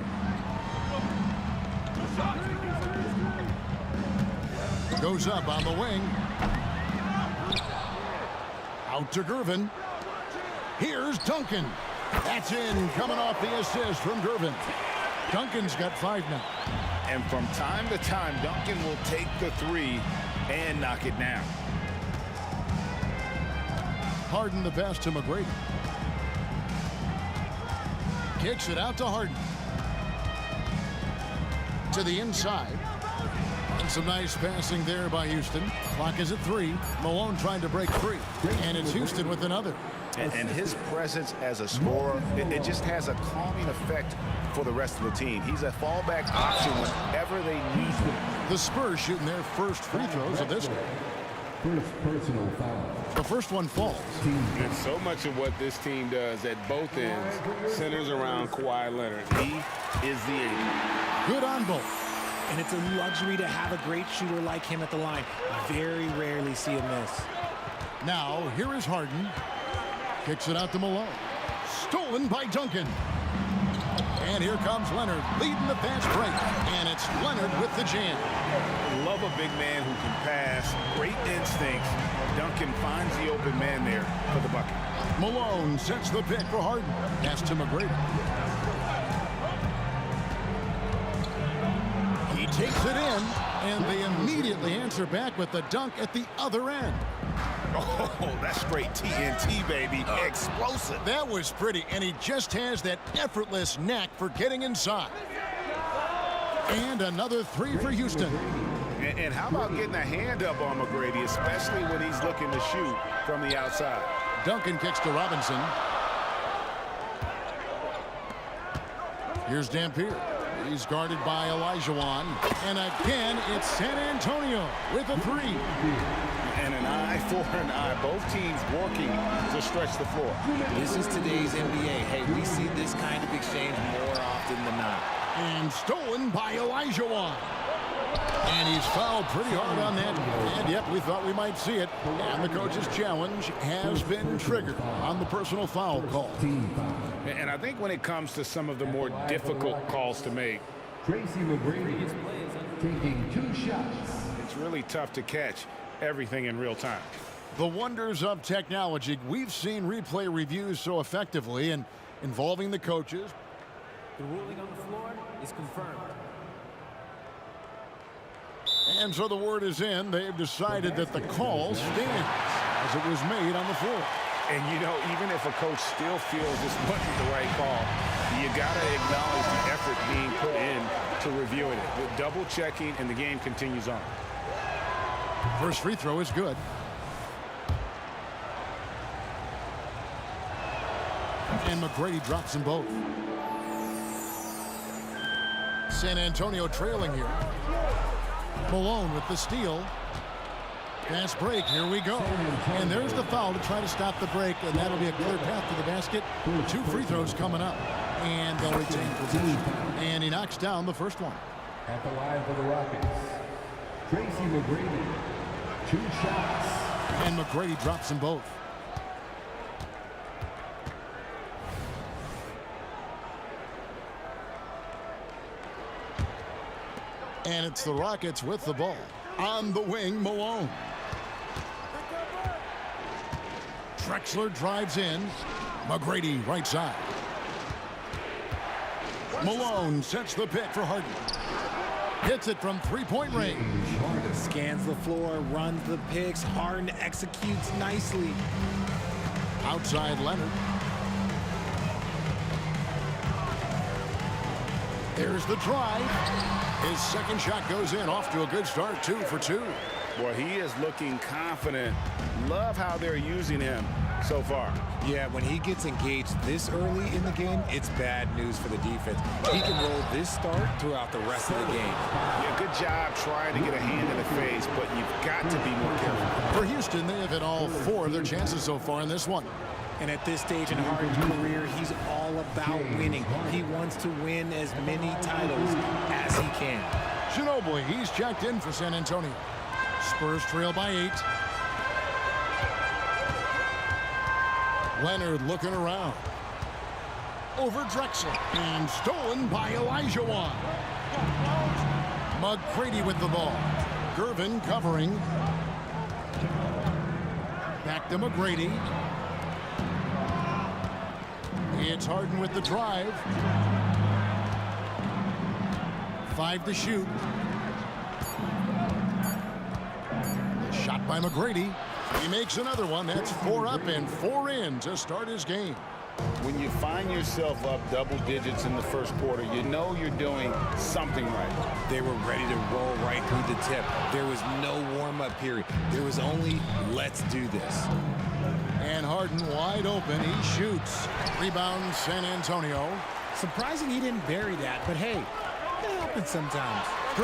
Goes up on the wing. Out to Gervin. Here's Duncan. That's in, coming off the assist from Gervin. Duncan's got 5 now. And from time to time, Duncan will take the 3 and knock it down. Harden the pass to McGrady. Kicks it out to Harden. To the inside. And some nice passing there by Houston. Clock is at 3. Malone trying to break free. And it's Houston with another. And his presence as a scorer, it just has a calming effect for the rest of the team. He's a fallback option whenever they need him. The Spurs shooting their first free throws of this game. First personal foul. The first one falls. And so much of what this team does at both ends centers around Kawhi Leonard. He is the agent. Good on both. And it's a luxury to have a great shooter like him at the line. Very rarely see him miss. Now, here is Harden. Kicks it out to Malone. Stolen by Duncan. And here comes Leonard leading the fast break. And it's Leonard with the jam. Love a big man who can pass. Great instincts. Duncan finds the open man there for the bucket. Malone sets the pick for Harden. Pass to McGrady. He takes it in. And they immediately answer back with the dunk at the other end. Oh, that's straight TNT, baby. Explosive. That was pretty, and he just has that effortless knack for getting inside. And another 3 for Houston. And how about getting a hand up on McGrady, especially when he's looking to shoot from the outside. Duncan kicks to Robinson. Here's Dampier. He's guarded by Olajuwon. And again, it's San Antonio with a 3. And an eye for an eye. Both teams working to stretch the floor. This is today's NBA. Hey, we see this kind of exchange more often than not. And stolen by Olajuwon. And he's fouled pretty hard on that. And yep, we thought we might see it. And the coach's challenge has been triggered on the personal foul call. And I think when it comes to some of the more difficult calls to make, Tracy McGrady taking 2 shots. it's really tough to catch everything in real time. The wonders of technology. We've seen replay reviews so effectively and involving the coaches. The ruling on the floor is confirmed. And so the word is in. They've decided that the call stands as it was made on the floor. And, you know, even if a coach still feels this wasn't the right call, you got to acknowledge the effort being put in to reviewing it. The double checking, and the game continues on. First free throw is good. And McGrady drops them both. San Antonio trailing here. Malone with the steal. Fast break, here we go. And there's the foul to try to stop the break, and that'll be a clear path to the basket. 2 free throws coming up. And they'll retain possession. And he knocks down the first one. At the line for the Rockets, Tracy McGrady, 2 shots. And McGrady drops them both. And it's the Rockets with the ball. On the wing, Malone. Drexler drives in. McGrady right side. Malone sets the pick for Harden. Hits it from three-point range. Scans the floor, runs the picks. Harden executes nicely. Outside Leonard. There's the drive. His second shot goes in. Off to a good start. 2 for 2. Boy, he is looking confident. Love how they're using him so far. Yeah, when he gets engaged this early in the game, it's bad news for the defense. He can roll this start throughout the rest of the game. Yeah, good job trying to get a hand in the face, but you've got to be more careful. For Houston, they have hit all 4 of their chances so far in this one. And at this stage in Harden's career, he's all about winning. He wants to win as many titles as he can. Ginobili, he's checked in for San Antonio. Spurs trail by 8. Leonard looking around. Over Drexler. And stolen by Elijah Wan. McGrady with the ball. Gervin covering. Back to McGrady. It's Harden with the drive. 5 to shoot. The shot by McGrady. He makes another one. That's 4 up and 4 in to start his game. When you find yourself up double digits in the first quarter, you know you're doing something right. They were ready to roll right through the tip. There was no warm-up period. There was only, let's do this. And Harden wide open. He shoots. Rebound San Antonio. Surprising he didn't bury that, but hey, it happens sometimes. Oh,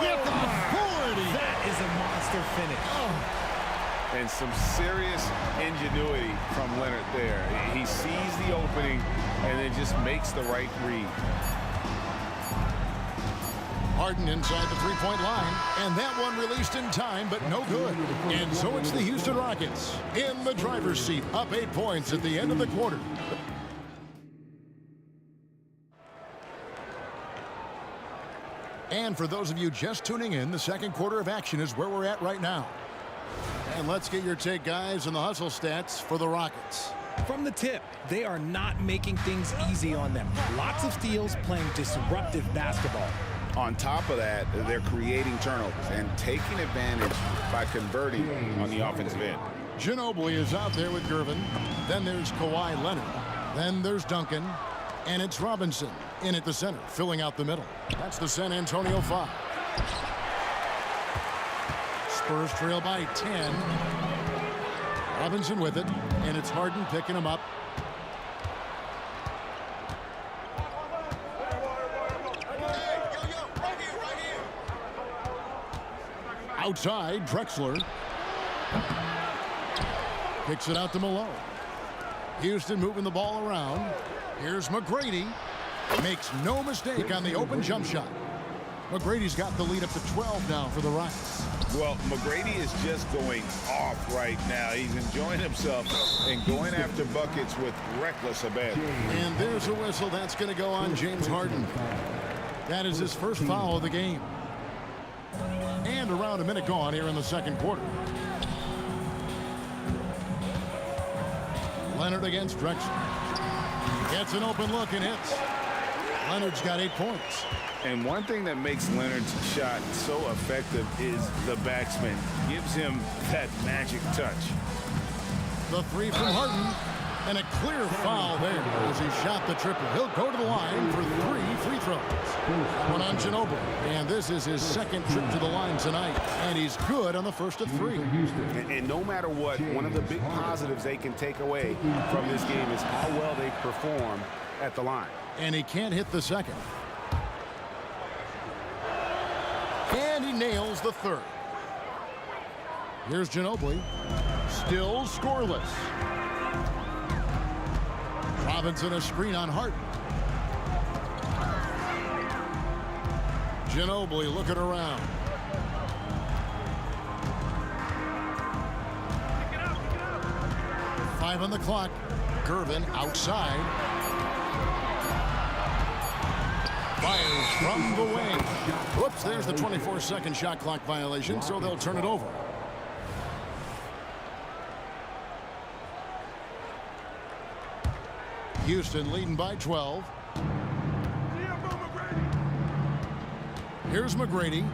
with authority. That is a monster finish. Oh. And some serious ingenuity from Leonard there. He sees the opening and then just makes the right read. Harden inside the three-point line, and that one released in time, but no good. And so it's the Houston Rockets in the driver's seat, up 8 points at the end of the quarter. And for those of you just tuning in, the second quarter of action is where we're at right now. And let's get your take, guys, on the hustle stats for the Rockets. From the tip, they are not making things easy on them. Lots of steals, playing disruptive basketball. On top of that, they're creating turnovers and taking advantage by converting on the offensive end. Ginobili is out there with Gervin. Then there's Kawhi Leonard. Then there's Duncan. And it's Robinson in at the center, filling out the middle. That's the San Antonio 5. Spurs trail by 10. Robinson with it, and it's Harden picking him up. Outside, Drexler. Kicks it out to Malone. Houston moving the ball around. Here's McGrady. Makes no mistake on the open jump shot. McGrady's got the lead up to 12 now for the Rockets. Well, McGrady is just going off right now. He's enjoying himself and going after buckets with reckless abandon. And there's a whistle. That's going to go on James Harden. That is his first foul of the game. And around a minute gone here in the second quarter. Leonard against Drexler. Gets an open look and hits. Leonard's got 8 points. And one thing that makes Leonard's shot so effective is the backspin. Gives him that magic touch. The three from Harden. And a clear foul there as he shot the triple. He'll go to the line for 3 free throws. One on Ginobili. And this is his second trip to the line tonight. And he's good on the first of 3. And no matter what, one of the big positives they can take away from this game is how well they perform at the line. And he can't hit the second. And he nails the third. Here's Ginobili. Still scoreless. Robinson a screen on Harden. Ginobili looking around. Five on the clock. Gervin outside. Fires from the wing. Whoops, there's the 24-second shot clock violation, so they'll turn it over. Houston leading by 12. Here's McGrady.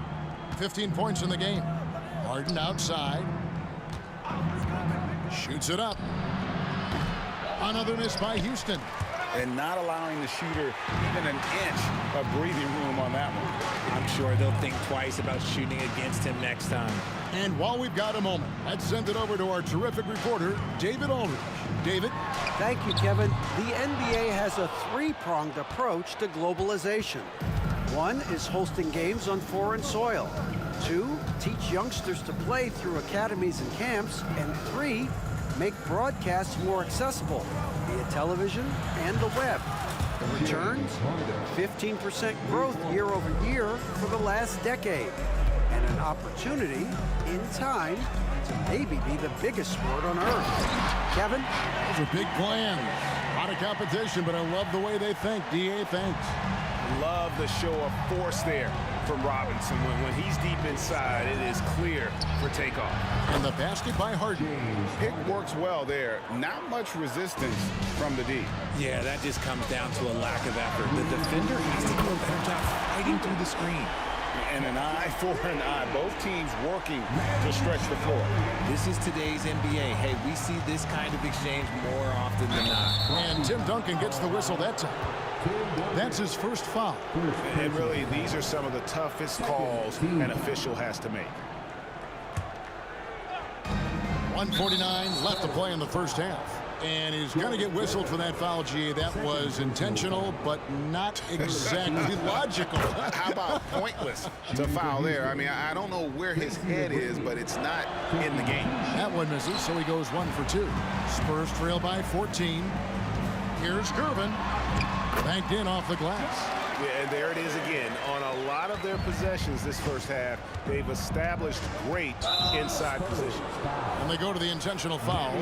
15 points in the game. Harden outside. Shoots it up. Another miss by Houston. And not allowing the shooter even an inch of breathing room on that one. I'm sure they'll think twice about shooting against him next time. And while we've got a moment, let's send it over to our terrific reporter, David Aldridge. David? Thank you, Kevin. The NBA has a three-pronged approach to globalization. One is hosting games on foreign soil. 2, teach youngsters to play through academies and camps. And 3, make broadcasts more accessible via television and the web. The returns? 15% growth year over year for the last decade. And an opportunity, in time, to maybe be the biggest sport on earth. Kevin? Those are big plans. A lot of competition, but I love the way they think. DA, thanks. Love the show of force there from Robinson. When he's deep inside, it is clear for takeoff. And the basket by Harden. Pick works well there. Not much resistance from the D. Yeah, that just comes down to a lack of effort. The defender needs to do a better job fighting through the screen. And an eye for an eye. Both teams working to stretch the floor. This is today's NBA. Hey, we see this kind of exchange more often than not. And Tim Duncan gets the whistle that time. That's his first foul. And really, these are some of the toughest calls an official has to make. 1:49 left to play in the first half. And he's going to get whistled for that foul, GA. That was intentional, but not exactly logical. How about pointless to foul there? I mean, I don't know where his head is, but it's not in the game. That one misses, so he goes 1 for 2. Spurs trail by 14. Here's Gervin. Banked in off the glass. Yeah, and there it is again. On a lot of their possessions this first half, they've established great inside position. And they go to the intentional foul.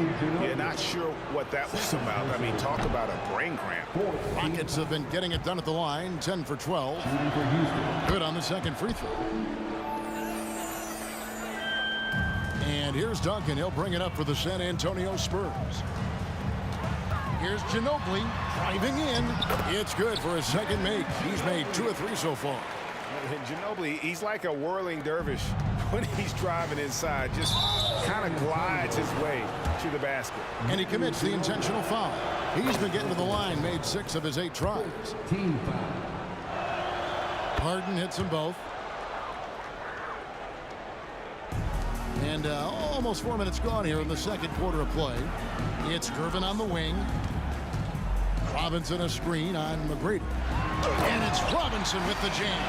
Yeah, not sure what that was about. I mean, talk about a brain cramp. Rockets have been getting it done at the line. 10 for 12. Good on the second free throw. And here's Duncan. He'll bring it up for the San Antonio Spurs. Here's Ginobili driving in. It's good for his second make. He's made 2 of 3 so far. And Ginobili, he's like a whirling dervish when he's driving inside. Just kind of glides his way to the basket. And he commits the intentional foul. He's been getting to the line, made 6 of his 8 tries. Team foul. Harden hits them both. And almost 4 minutes gone here in the second quarter of play. It's Gervin on the wing. Robinson a screen on McGrady. And it's Robinson with the jam.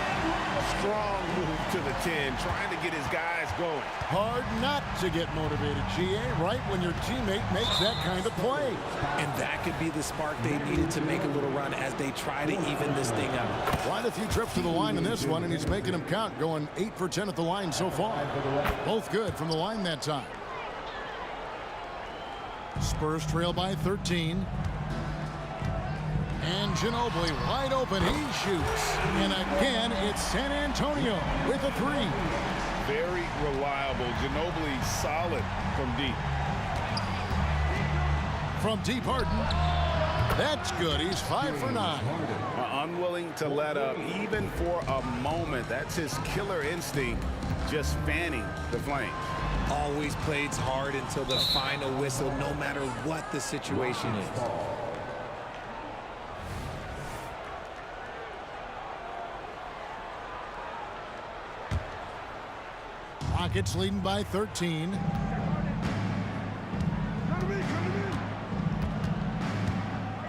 A strong move to the 10, trying to get his guys going. Hard not to get motivated, GA, right when your teammate makes that kind of play. And that could be the spark they needed to make a little run as they try to even this thing up. Quite a few trips to the line in this one, and he's making them count, going 8 for 10 at the line so far. Both good from the line that time. Spurs trail by 13. And Ginobili wide open. He shoots. And again, it's San Antonio with a 3. Very reliable. Ginobili solid from deep. From deep, Harden. That's good. He's 5 for 9. Unwilling to let up even for a moment. That's his killer instinct, just fanning the flames. Always plays hard until the final whistle, no matter what the situation is. Rockets leading by 13.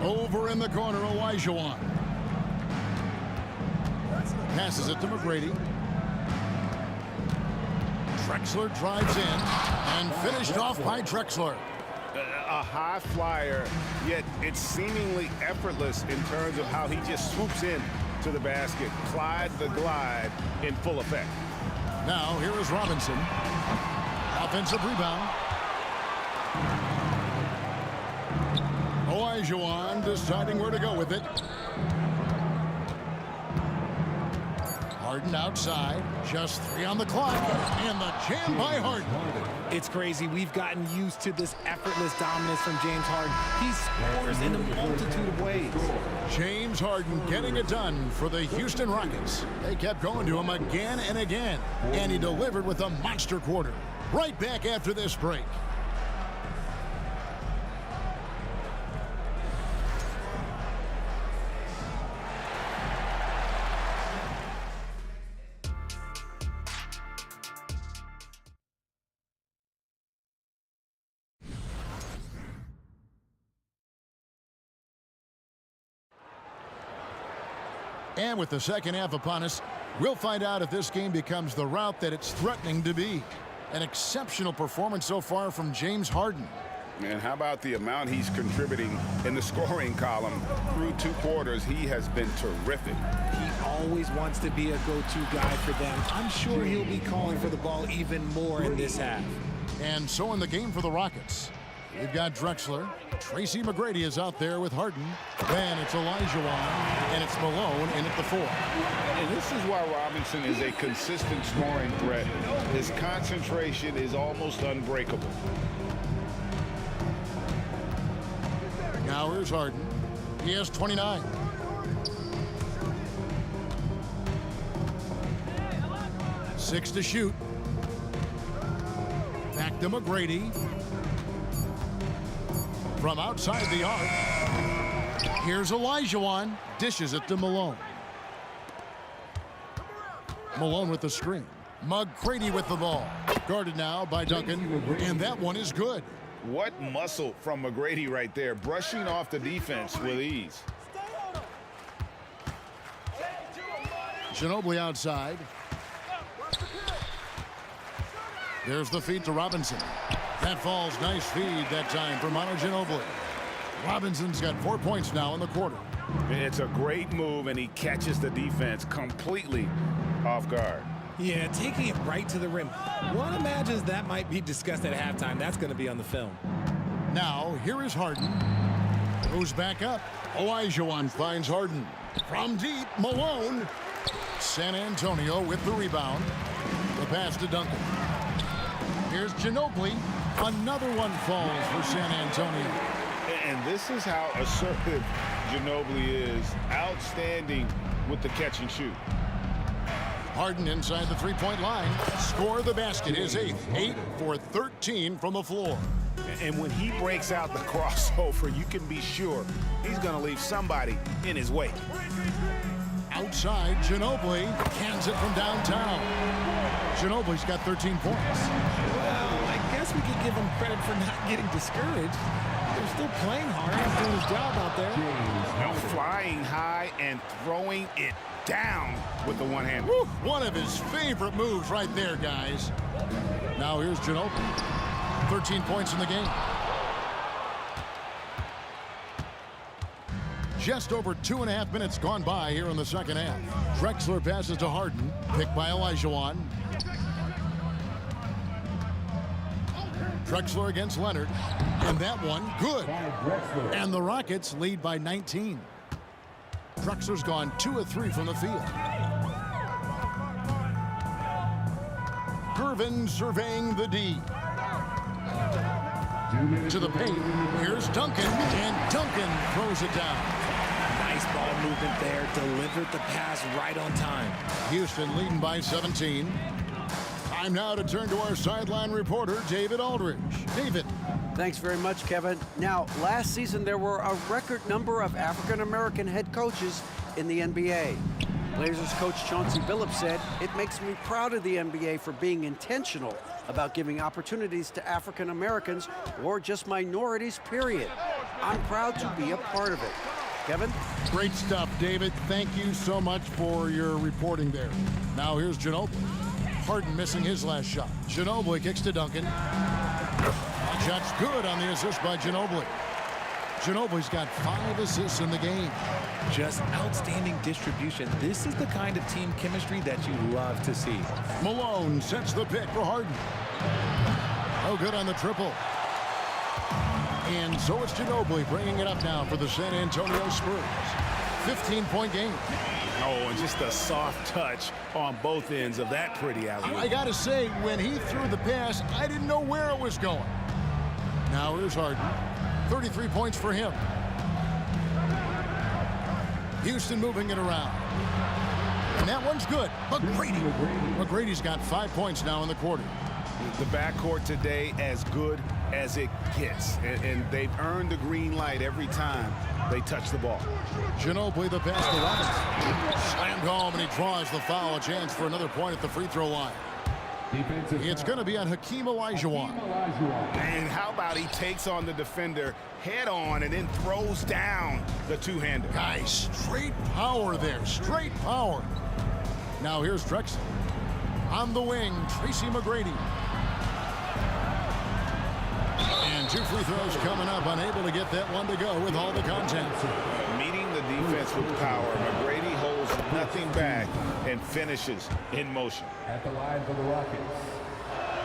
Over in the corner, Olajuwon. Passes it to McGrady. Drexler drives in and finished off by Drexler. A high flyer, yet it's seemingly effortless in terms of how he just swoops in to the basket. Clyde the glide in full effect. Now here is Robinson. Offensive rebound. Olajuwon deciding where to go with it. Harden outside. Just 3 on the clock. And the jam by Harden. It's crazy. We've gotten used to this effortless dominance from James Harden. He scores in a multitude of ways. James Harden getting it done for the Houston Rockets. They kept going to him again and again. And he delivered with a monster quarter. Right back after this break. And with the second half upon us, we'll find out if this game becomes the route that it's threatening to be. An exceptional performance so far from James Harden. And how about the amount he's contributing in the scoring column? Through 2 quarters, he has been terrific. He always wants to be a go-to guy for them. I'm sure he'll be calling for the ball even more in this half. And so in the game for the Rockets, we've got Drexler. Tracy McGrady is out there with Harden. Then it's Olajuwon, and it's Malone in at the 4. And this is why Robinson is a consistent scoring threat. His concentration is almost unbreakable. Now here's Harden. He has 29. Six to shoot. Back to McGrady. From outside the arc. Here's Olajuwon. Dishes it to Malone. Malone with the screen. McGrady with the ball. Guarded now by Duncan. And that one is good. What muscle from McGrady right there, brushing off the defense with ease. Ginobili outside. There's the feed to Robinson. That falls. Nice feed that time for Manu Ginobili. Robinson's got 4 points now in the quarter. It's a great move, and he catches the defense completely off guard. Yeah, taking it right to the rim. One imagines that might be discussed at halftime. That's going to be on the film. Now, here is Harden. Goes back up. Olajuwon finds Harden. From deep, Malone. San Antonio with the rebound. The pass to Duncan. Here's Ginobili. Another one falls for San Antonio. And this is how assertive Ginobili is. Outstanding with the catch and shoot. Harden inside the three-point line. Score the basket. His 8th. 8 for 13 from the floor. And when he breaks out the crossover, you can be sure he's going to leave somebody in his way. Outside, Ginobili cans it from downtown. Ginobili's got 13 points. Well, I guess we could give him credit for not getting discouraged. They're still playing hard. He's doing his job out there. Flying high and throwing it down with the one hand. Woo, one of his favorite moves right there, guys. Now here's Ginobili. 13 points in the game. Just over 2.5 minutes gone by here in the second half. Drexler passes to Harden. Picked by Olajuwon. Drexler against Leonard. And that one, good. And the Rockets lead by 19. Drexler's gone 2 of 3 from the field. Gervin surveying the D. To the paint. Here's Duncan. And Duncan throws it down. Nice ball movement there. Delivered the pass right on time. Houston leading by 17. Time now to turn to our sideline reporter, David Aldridge. David. Thanks very much, Kevin. Now, last season there were a record number of African-American head coaches in the NBA. Blazers coach Chauncey Billups said, "It makes me proud of the NBA for being intentional about giving opportunities to African Americans or just minorities, period. I'm proud to be a part of it." Kevin? Great stuff, David. Thank you so much for your reporting there. Now here's Ginobili. Harden missing his last shot. Ginobili kicks to Duncan. Shot's good on the assist by Ginobili. Ginobili's got 5 assists in the game. Just outstanding distribution. This is the kind of team chemistry that you love to see. Malone sets the pick for Harden. Oh, good on the triple. And so it's Ginobili bringing it up now for the San Antonio Spurs. 15-point game. Oh, and just a soft touch on both ends of that pretty alley. I got to say, when he threw the pass, I didn't know where it was going. Now here's Harden. 33 points for him. Houston moving it around. And that one's good. McGrady's got 5 points now in the quarter. The backcourt today as good as it gets. And they've earned the green light every time they touch the ball. Ginobili the pass to Robinson. Slammed home, and he draws the foul. A chance for another point at the free throw line. It's going to be on Hakeem Olajuwon. And how about he takes on the defender head on and then throws down the two-hander. Guys, straight power there. Straight power. Now here's Drexler. On the wing, Tracy McGrady. And 2 free throws coming up. Unable to get that one to go with all the contact. Meeting the defense with power. McGrady holds nothing back and finishes in motion. At the line for the Rockets,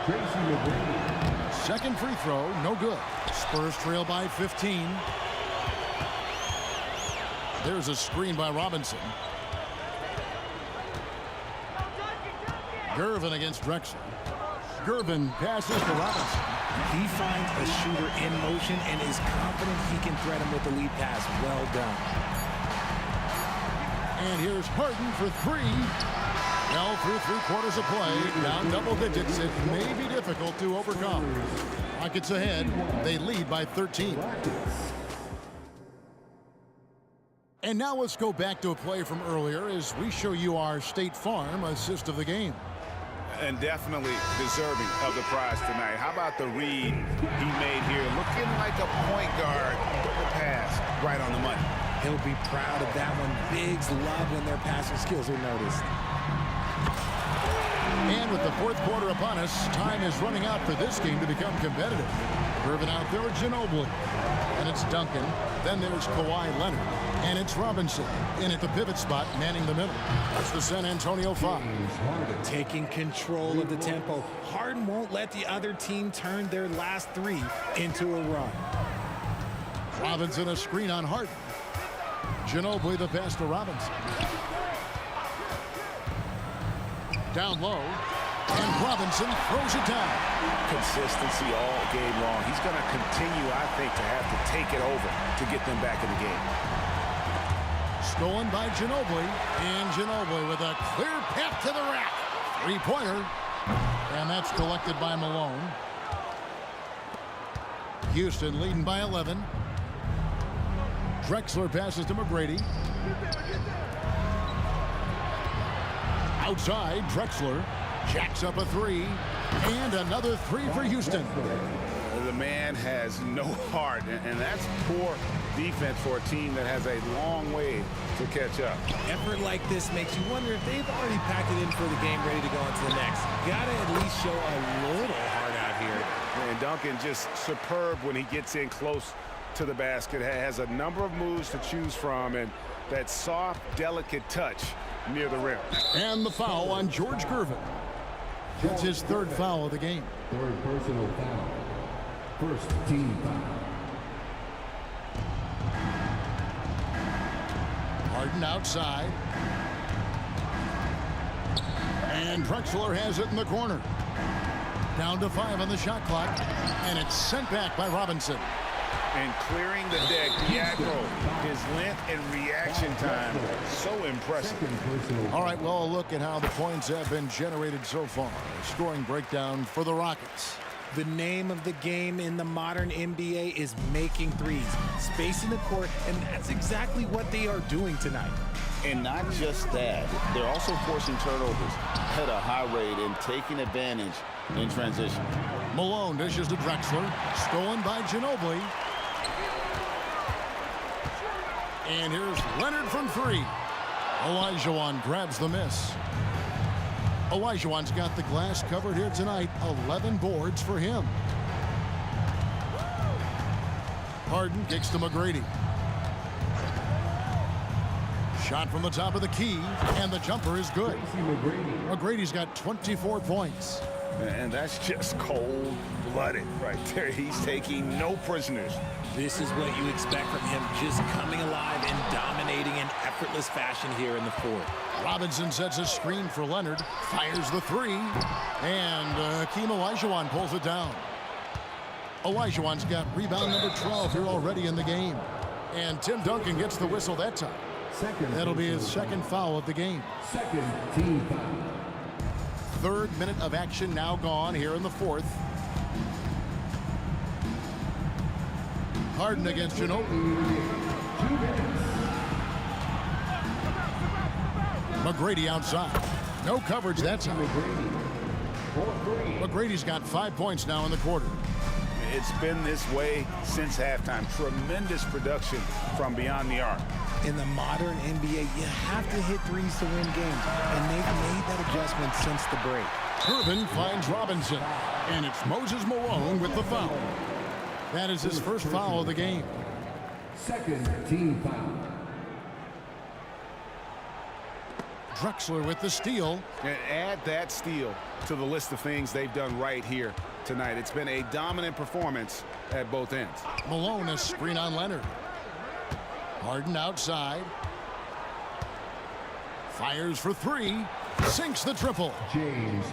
Tracy McGrady. Second free throw, no good. Spurs trail by 15. There's a screen by Robinson. Gervin against Drexler. Gervin passes to Robinson. He finds a shooter in motion and is confident he can threat him with the lead pass. Well done. And here's Harden for 3. Well, through 3/4 of play, down double digits. It may be difficult to overcome. Rockets ahead. They lead by 13. And now let's go back to a play from earlier as we show you our State Farm assist of the game. And definitely deserving of the prize tonight. How about the read he made here? Looking like a point guard. The pass right on the money. He'll be proud of that one. Bigs love when their passing skills are noticed. And with the 4th quarter upon us, time is running out for this game to become competitive. Irvin out there with Ginobili. And it's Duncan. Then there's Kawhi Leonard. And it's Robinson in at the pivot spot, manning the middle. That's the San Antonio Fox. Taking control of the tempo. Harden won't let the other team turn their last 3 into a run. Robinson a screen on Harden. Ginobili the pass to Robinson. Down low. And Robinson throws it down. Consistency all game long. He's going to continue, I think, to have to take it over to get them back in the game. Stolen by Ginobili. And Ginobili with a clear path to the rack. 3-pointer. And that's collected by Malone. Houston leading by 11. Drexler passes to McGrady. Outside, Drexler jacks up a 3. And another 3 for Houston. The man has no heart, and that's poor defense for a team that has a long way to catch up. Effort like this makes you wonder if they've already packed it in for the game, ready to go on to the next. Gotta at least show a little heart out here. And Duncan just superb when he gets in close to the basket. Has a number of moves to choose from, and that soft, delicate touch near the rim. And the foul on George Gervin. That's his 3rd foul of the game. 3rd personal foul. 1st team foul. Harden outside. And Drexler has it in the corner. Down to 5 on the shot clock. And it's sent back by Robinson. And clearing the deck, Diagro, his length and reaction time, so impressive. All right, well, a look at how the points have been generated so far. A scoring breakdown for the Rockets. The name of the game in the modern NBA is making threes, spacing the court, and that's exactly what they are doing tonight. And not just that, they're also forcing turnovers at a high rate and taking advantage in transition. Malone dishes to Drexler, stolen by Ginobili. And here's Leonard from 3. Olajuwon grabs the miss. Olajuwon's got the glass covered here tonight. 11 boards for him. Harden kicks to McGrady. Shot from the top of the key, and the jumper is good. McGrady's got 24 points. And that's just cold-blooded right there. He's taking no prisoners. This is what you expect from him, just coming alive and dominating in effortless fashion here in the fourth. Robinson sets a screen for Leonard, fires the three, and Hakeem Olajuwon pulls it down. Olajuwon's got rebound number 12 here already in the game. And Tim Duncan gets the whistle that time. That'll be his second foul of the game. Second team foul. Third minute of action now gone here in the fourth. Harden against Ginobili. McGrady outside. No coverage that time. McGrady's got 5 points now in the quarter. It's been this way since halftime. Tremendous production from beyond the arc. In the modern NBA, you have to hit threes to win games, and they've made that adjustment since the break. Irvin finds Robinson, and it's Moses Malone with the foul. That is his first foul of the game. Second team foul. Drexler with the steal. And add that steal to the list of things they've done right here tonight. It's been a dominant performance at both ends. Malone a screen on Leonard. Harden outside. Fires for three. Sinks the triple.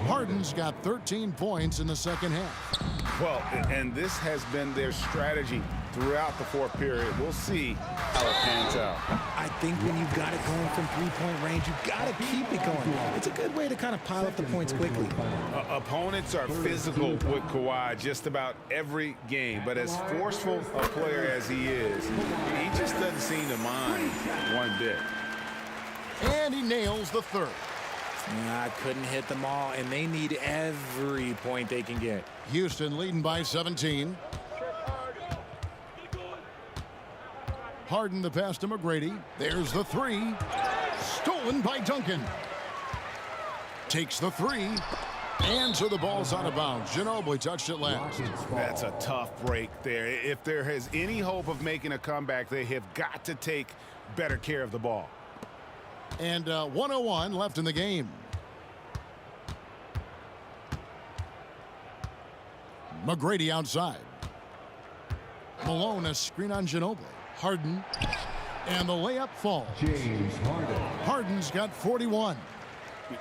Harden's got 13 points in the second half. Well, and this has been their strategy throughout the fourth period. We'll see how it pans out. I think when you've got it going from three-point range, you've got to keep it going. It's a good way to kind of pile up the points quickly. Opponents are physical with Kawhi just about every game, but as forceful a player as he is, he just doesn't seem to mind one bit. And he nails the third. I couldn't hit them all, and they need every point they can get. Houston leading by 17. Harden the pass to McGrady. There's the three. Stolen by Duncan. Takes the three. And so the ball's out of bounds. Ginobili touched it last. That's a tough break there. If there is any hope of making a comeback, they have got to take better care of the ball. And 1:01 left in the game. McGrady outside. Malone a screen on Ginobili. Harden. And the layup falls. James Harden. Harden's got 41.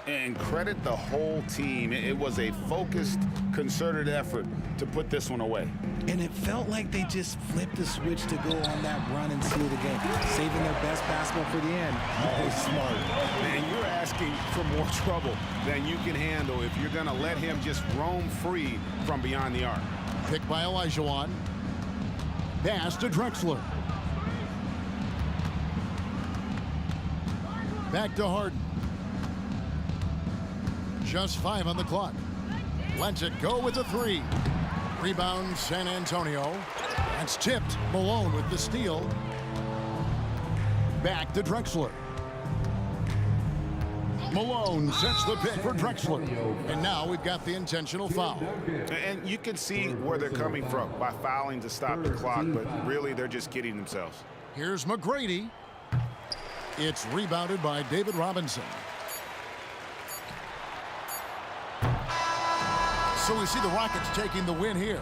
And credit the whole team. It was a focused, concerted effort to put this one away. And it felt like they just flipped the switch to go on that run and seal the game, saving their best basketball for the end. Oh, smart. Man, you're asking for more trouble than you can handle if you're going to let him just roam free from beyond the arc. Picked by Olajuwon. Pass to Drexler. Back to Harden. Just 5 on the clock. Lets it go with the three. Rebound San Antonio. That's tipped. Malone with the steal. Back to Drexler. Malone sets the pick for Drexler. And now we've got the intentional foul. And you can see where they're coming from by fouling to stop the clock, but really they're just kidding themselves. Here's McGrady. It's rebounded by David Robinson. So we see the Rockets taking the win here.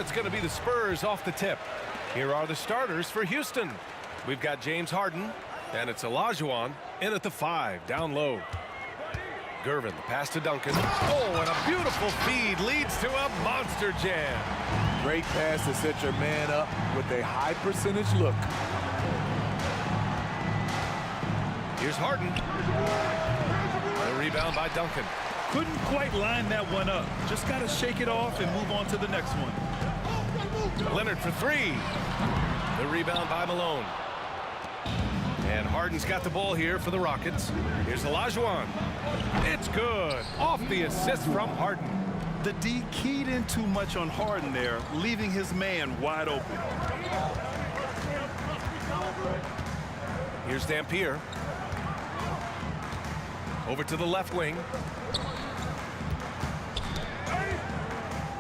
it's going to be the Spurs off the tip. Here are the starters for Houston. We've got James Harden, and it's Olajuwon in at the 5, down low. Gervin, the pass to Duncan. Oh, and a beautiful feed leads to a monster jam. Great pass to set your man up with a high percentage look. Here's Harden. The rebound by Duncan. Couldn't quite line that one up. Just got to shake it off and move on to the next one. Leonard for 3. The rebound by Malone. And Harden's got the ball here for the Rockets. Here's Olajuwon. It's good. Off the assist from Harden. The D keyed in too much on Harden there, leaving his man wide open. Here's Dampier. Over to the left wing.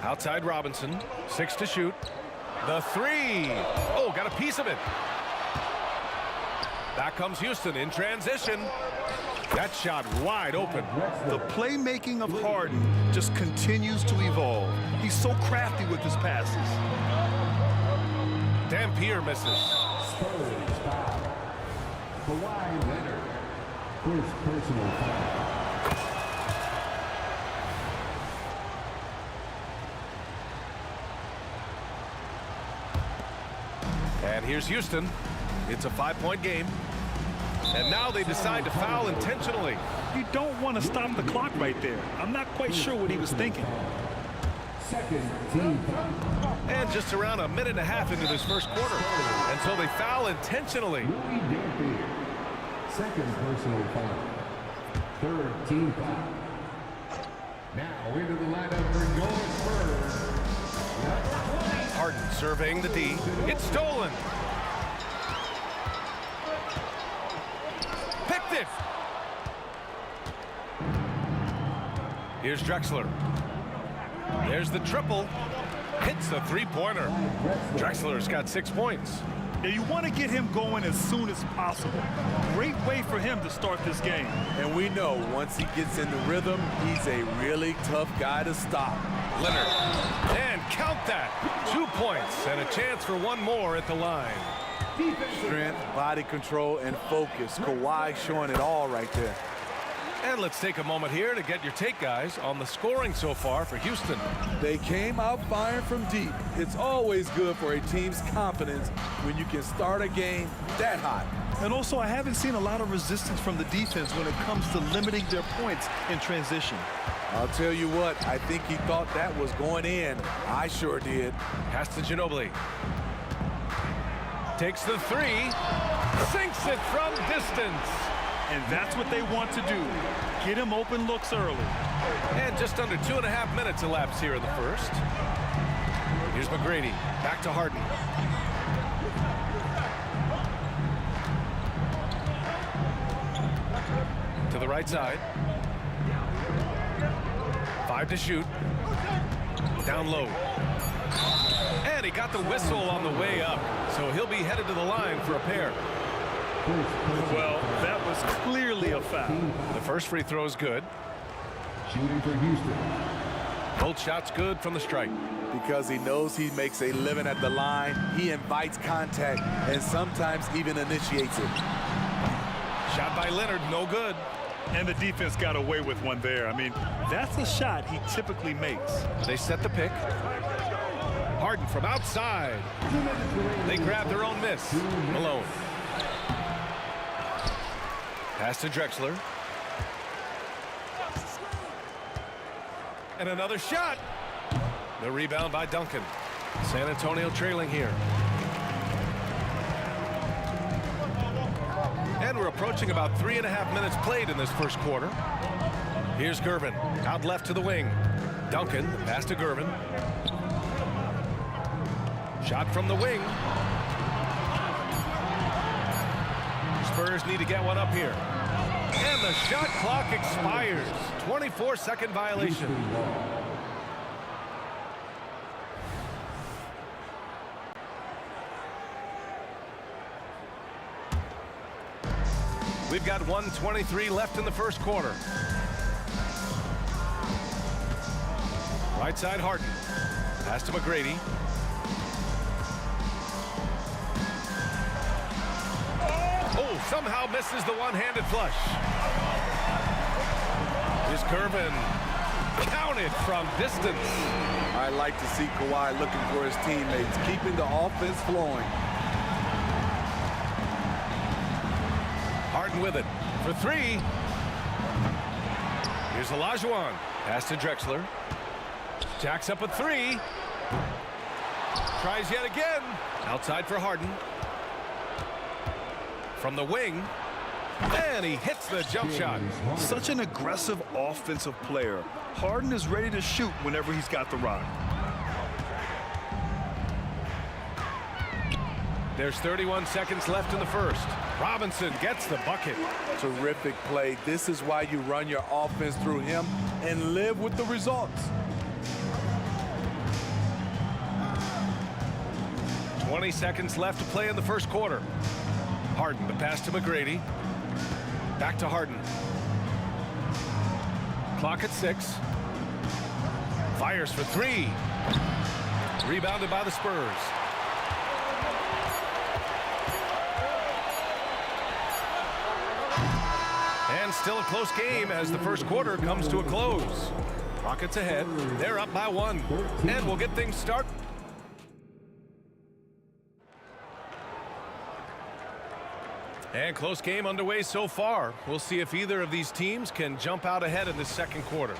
Outside Robinson. 6 to shoot. The 3. Oh, got a piece of it. Back comes Houston in transition. That shot wide open. The playmaking of Harden just continues to evolve. He's so crafty with his passes. Dampier misses. Spurs foul. Kawhi Leonard. First personal foul. And here's Houston. It's a 5-point game. And now they decide to foul intentionally. You don't want to stop the clock right there. I'm not quite sure what he was thinking. Second team foul. And just around a minute and a half into this first quarter. And so they foul intentionally. Louis Dampier. Second personal foul. Third team foul. Now into the lineup for your Spurs. Harden surveying the D. It's stolen. Picked it. Here's Drexler. There's the triple. Hits the 3-pointer. Drexler's got 6 points. Yeah, you want to get him going as soon as possible. Great way for him to start this game. And we know once he gets in the rhythm, he's a really tough guy to stop. Leonard. And count that. 2 points and a chance for one more at the line. Strength, body control, and focus. Kawhi showing it all right there. And let's take a moment here to get your take, guys, on the scoring so far for Houston. They came out firing from deep. It's always good for a team's confidence when you can start a game that hot. And also, I haven't seen a lot of resistance from the defense when it comes to limiting their points in transition. I'll tell you what, I think he thought that was going in. I sure did. Pass to Ginobili. Takes the 3. Sinks it from distance. And that's what they want to do. Get him open looks early. And just under 2.5 minutes elapsed here in the first. Here's McGrady. Back to Harden. To the right side. 5 to shoot. Down low. And he got the whistle on the way up. So he'll be headed to the line for a pair. Well, that was clearly a foul. The first free throw is good. Shooting for Houston. Both shots good from the strike. Because he knows he makes a living at the line, he invites contact and sometimes even initiates it. Shot by Leonard, no good. And the defense got away with one there. I mean, that's a shot he typically makes. They set the pick. Harden from outside. They grab their own miss. Malone. Pass to Drexler. And another shot. The rebound by Duncan. San Antonio trailing here. And we're approaching about 3.5 minutes played in this first quarter. Here's Gervin. Out left to the wing. Duncan. Pass to Gervin. Shot from the wing. Spurs need to get one up here. And the shot clock expires. 24-second violation. We've got 1:23 left in the first quarter. Right side Harden. Pass to McGrady. somehow misses the one-handed flush. Here's Gervin. Counted from distance. I like to see Kawhi looking for his teammates, keeping the offense flowing. Harden with it for three. Here's Olajuwon. Pass to Drexler. Jacks up a three. Tries yet again. Outside for Harden. From the wing. And he hits the jump shot. Such an aggressive offensive player. Harden is ready to shoot whenever he's got the rock. There's 31 seconds left in the first. Robinson gets the bucket. Terrific play. This is why you run your offense through him and live with the results. 20 seconds left to play in the first quarter. Harden, the pass to McGrady. Back to Harden. Clock at 6. Fires for three. Rebounded by the Spurs. And still a close game as the first quarter comes to a close. Rockets ahead. They're up by 1. And we'll get things started. And close game underway so far. We'll see if either of these teams can jump out ahead in the second quarter.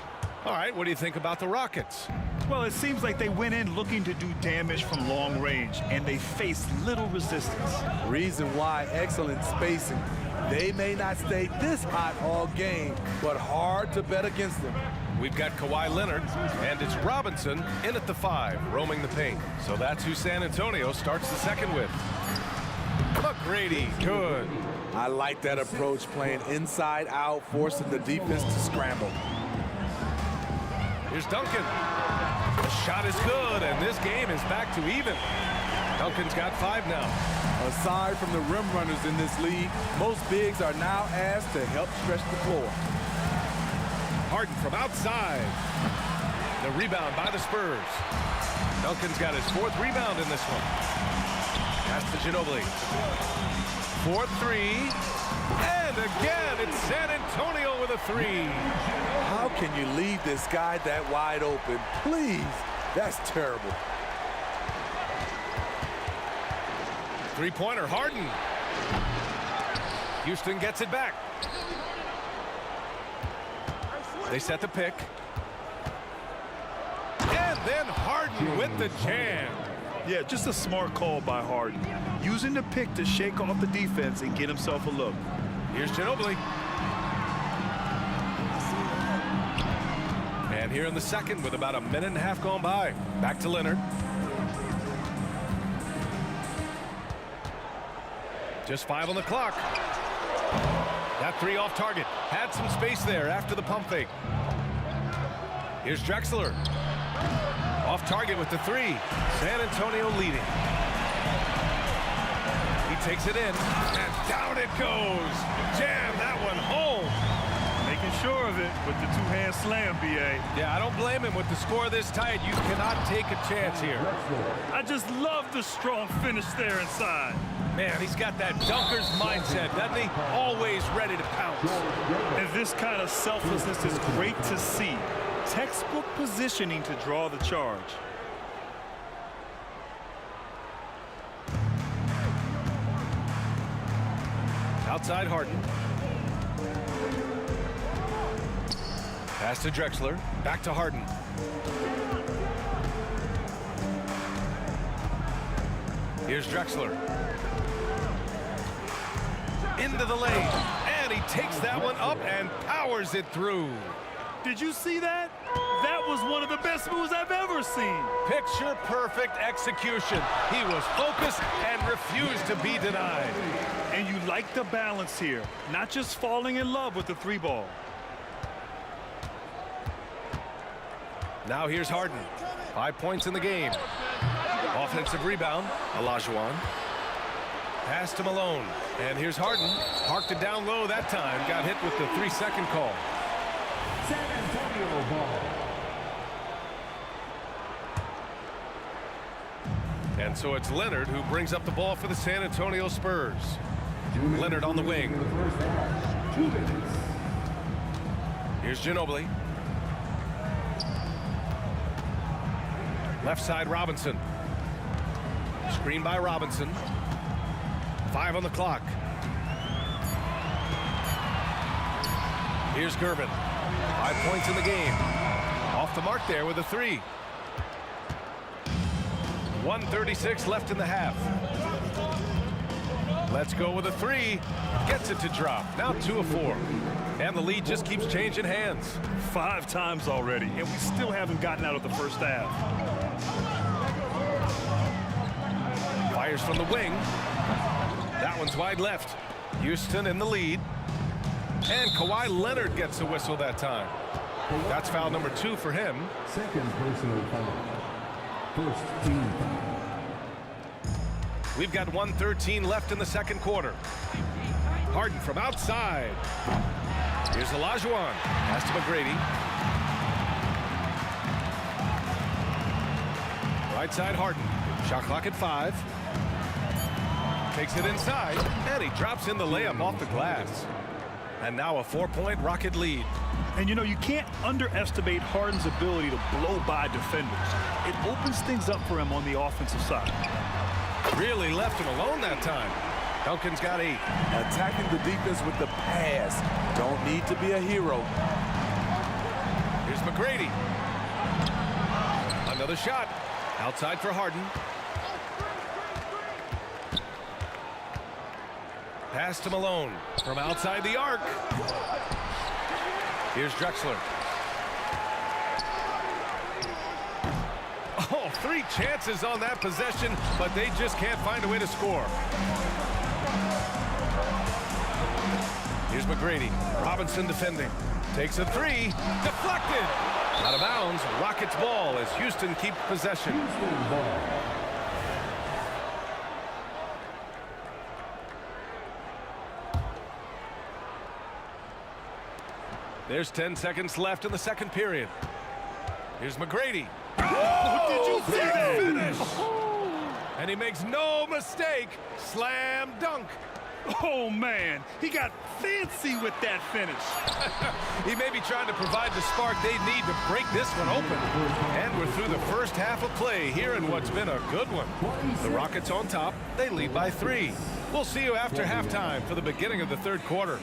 All right, what do you think about the Rockets? Well, it seems like they went in looking to do damage from long range, and they faced little resistance. Reason why, excellent spacing. They may not stay this hot all game, but hard to bet against them. We've got Kawhi Leonard, and it's Robinson in at the 5, roaming the paint. So that's who San Antonio starts the second with. McGrady, good. I like that approach, playing inside out, forcing the defense to scramble. Here's Duncan. The shot is good, and this game is back to even. Duncan's got 5 now. Aside from the rim runners in this league, most bigs are now asked to help stretch the floor. Harden from outside. The rebound by the Spurs. Duncan's got his 4th rebound in this one. Pass to Ginobili. 4-3. And again, it's San Antonio with a 3. How can you leave this guy that wide open? Please, that's terrible. Three-pointer, Harden. Houston gets it back. They set the pick. And then Harden with the jam. Yeah, just a smart call by Harden. Using the pick to shake off the defense and get himself a look. Here's Ginobili. And here in the second with about a minute and a half gone by. Back to Leonard. Just 5 on the clock. That 3 off target. Had some space there after the pump fake. Here's Drexler. Off target with the 3. San Antonio leading. He takes it in. And down it goes. Jam that one home. Making sure of it with the two-hand slam, B.A. Yeah, I don't blame him with the score this tight. You cannot take a chance here. I just love the strong finish there inside. Man, he's got that dunker's mindset, doesn't he? Always ready to pounce. And this kind of selflessness is great to see. Textbook positioning to draw the charge. Outside Harden. Pass to Drexler. Back to Harden. Here's Drexler. Into the lane. And he takes that one up and powers it through. Did you see that? That was one of the best moves I've ever seen. Picture perfect execution. He was focused and refused to be denied. And you like the balance here, not just falling in love with the 3-ball. Now here's Harden. 5 points in the game. Offensive rebound, Olajuwon. Pass to Malone. And here's Harden. Parked it down low that time. Got hit with the 3-second call. San Antonio ball. And so it's Leonard who brings up the ball for the San Antonio Spurs. Leonard on the wing. For the first half, 2 minutes. Here's Ginobili. Left side, Robinson. Screen by Robinson. 5 on the clock. Here's Gervin. 5 points in the game. Off the mark there with a 3. 1:36 left in the half. Let's go with a 3. Gets it to drop. Now 2 of 4. And the lead just keeps changing hands. 5 times already, and we still haven't gotten out of the first half. Fires from the wing. That one's wide left. Houston in the lead. And Kawhi Leonard gets a whistle that time. That's foul number 2 for him. Second personal foul. First team foul. We've got 1:13 left in the second quarter. Harden from outside. Here's Olajuwon. Pass to McGrady. Right side, Harden. Shot clock at 5. Takes it inside, and he drops in the layup off the glass. And now a 4-point Rocket lead. And you know, you can't underestimate Harden's ability to blow by defenders. It opens things up for him on the offensive side. Really left him alone that time. Duncan's got 8. Attacking the defense with the pass. Don't need to be a hero. Here's McGrady. Another shot. Outside for Harden. Pass to Malone from outside the arc. Here's Drexler. Oh, 3 chances on that possession, but they just can't find a way to score. Here's McGrady. Robinson defending. Takes a 3. Deflected. Out of bounds. Rockets ball as Houston keeps possession. There's 10 seconds left in the second period. Here's McGrady. Oh, did you see that finish? And he makes no mistake. Slam dunk. Oh, man. He got fancy with that finish. He may be trying to provide the spark they need to break this one open. And we're through the first half of play here in what's been a good one. The Rockets on top. They lead by 3. We'll see you after halftime for the beginning of the third quarter.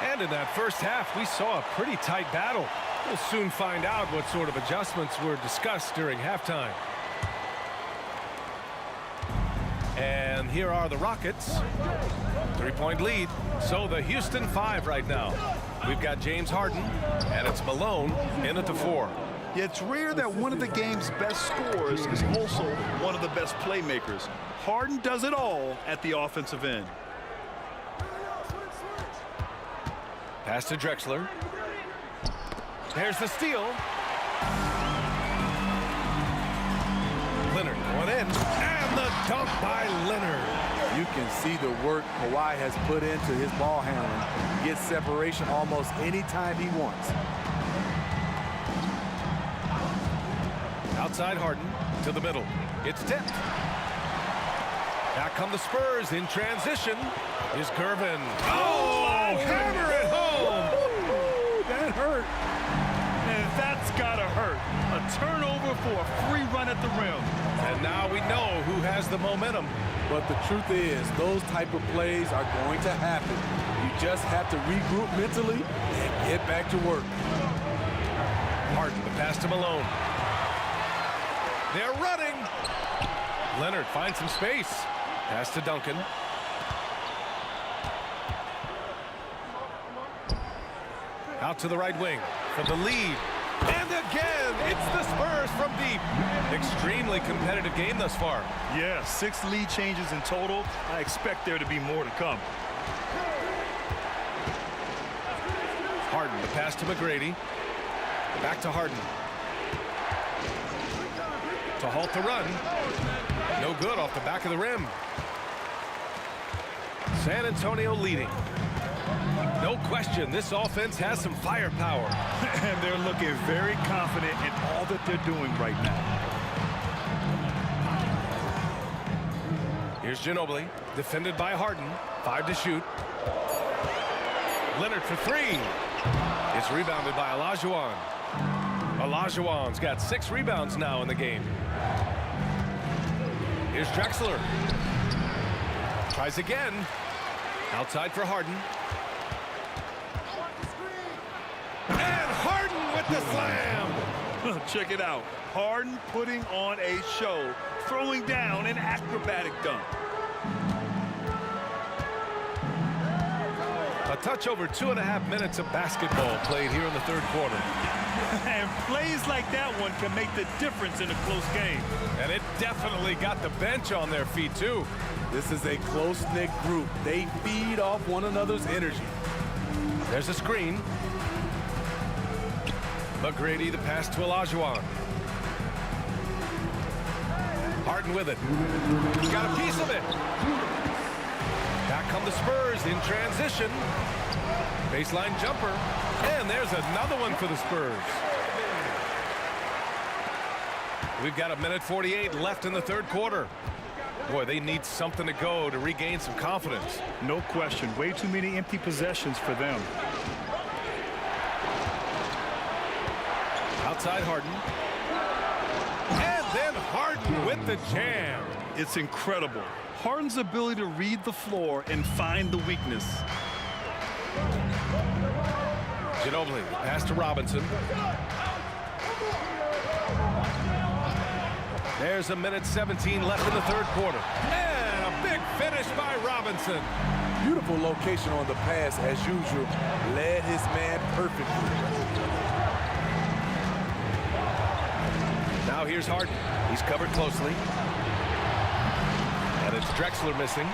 And in that first half, we saw a pretty tight battle. We'll soon find out what sort of adjustments were discussed during halftime. And here are the Rockets. 3-point lead. So the Houston 5 right now. We've got James Harden, and it's Malone in at the 4. Yeah, it's rare that one of the game's best scorers is also one of the best playmakers. Harden does it all at the offensive end. Pass to Drexler. There's the steal. Leonard going in. And the dunk by Leonard. You can see the work Kawhi has put into his ball handling. He gets separation almost any time he wants. Outside Harden to the middle. It's tipped. Back come the Spurs in transition. Is Gervin. Oh, hammer it home. That hurt. And that's gotta hurt. A turnover for a free run at the rim. And now we know who has the momentum. But the truth is, those type of plays are going to happen. You just have to regroup mentally and get back to work. Harden, the pass to Malone. They're running. Leonard finds some space. Pass to Duncan. Out to the right wing for the lead. And again, it's the Spurs from deep. Extremely competitive game thus far. Yeah, 6 lead changes in total. I expect there to be more to come. Harden, the pass to McGrady. Back to Harden. To halt the run. No good off the back of the rim. San Antonio leading. No question, this offense has some firepower. And they're looking very confident in all that they're doing right now. Here's Ginobili, defended by Harden. 5 to shoot. Leonard for 3. It's rebounded by Olajuwon. Olajuwon's got 6 rebounds now in the game. Here's Drexler. Tries again. Outside for Harden. And Harden with the slam. Check it out. Harden putting on a show, throwing down an acrobatic dunk. A touch over 2.5 minutes of basketball played here in the third quarter. And plays like that one can make the difference in a close game. And it definitely got the bench on their feet, too. This is a close-knit group. They feed off one another's energy. There's a screen. McGrady, the pass to Olajuwon. Harden with it. He's got a piece of it. Back come the Spurs in transition. Baseline jumper. And there's another one for the Spurs. We've got 1:48 left in the third quarter. Boy, they need something to go to regain some confidence. No question. Way too many empty possessions for them. Outside Harden. And then Harden with the jam. It's incredible. Harden's ability to read the floor and find the weakness. Ginobili, pass to Robinson. There's 1:17 left in the third quarter. And a big finish by Robinson. Beautiful location on the pass as usual. Led his man perfectly. Now here's Harden. He's covered closely. And it's Drexler missing.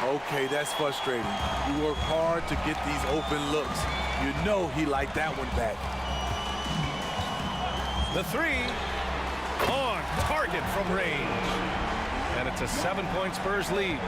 Okay, that's frustrating. You work hard to get these open looks. You know he liked that one back. The 3 on target from range. And it's a 7-point Spurs lead.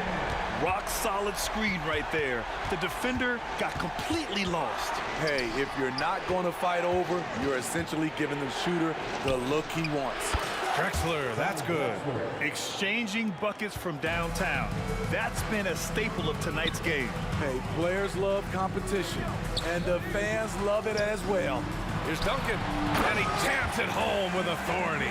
Rock solid screen right there. The defender got completely lost. Hey, if you're not going to fight over, you're essentially giving the shooter the look he wants. Drexler, that's good. Exchanging buckets from downtown. That's been a staple of tonight's game. Hey, players love competition, and the fans love it as well. Here's Duncan, and he jams it home with authority.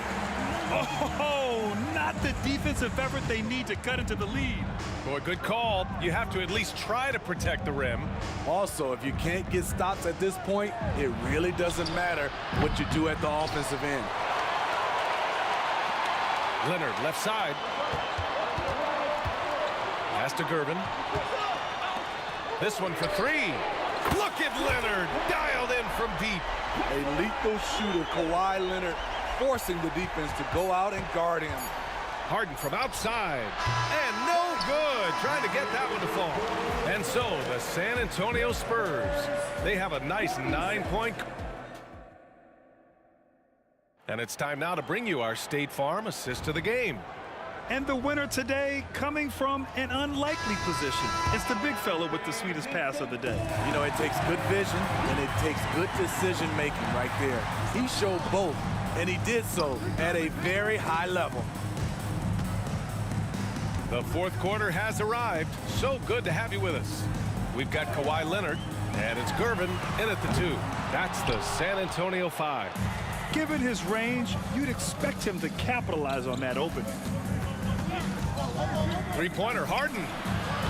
Oh, not the defensive effort they need to cut into the lead. Boy, good call. You have to at least try to protect the rim. Also, if you can't get stops at this point, it really doesn't matter what you do at the offensive end. Leonard, left side. Pass to Gervin. This one for 3. Look at Leonard, dialed in from deep. A lethal shooter, Kawhi Leonard, forcing the defense to go out and guard him. Harden from outside. And no good. Trying to get that one to fall. And so the San Antonio Spurs, they have a nice 9-point. And it's time now to bring you our State Farm assist of the game. And the winner today coming from an unlikely position. It's the big fella with the sweetest pass of the day. You know, it takes good vision and it takes good decision making right there. He showed both, and he did so at a very high level. The fourth quarter has arrived. So good to have you with us. We've got Kawhi Leonard, and it's Gervin in at the 2. That's the San Antonio 5. Given his range, you'd expect him to capitalize on that opening. Three-pointer, Harden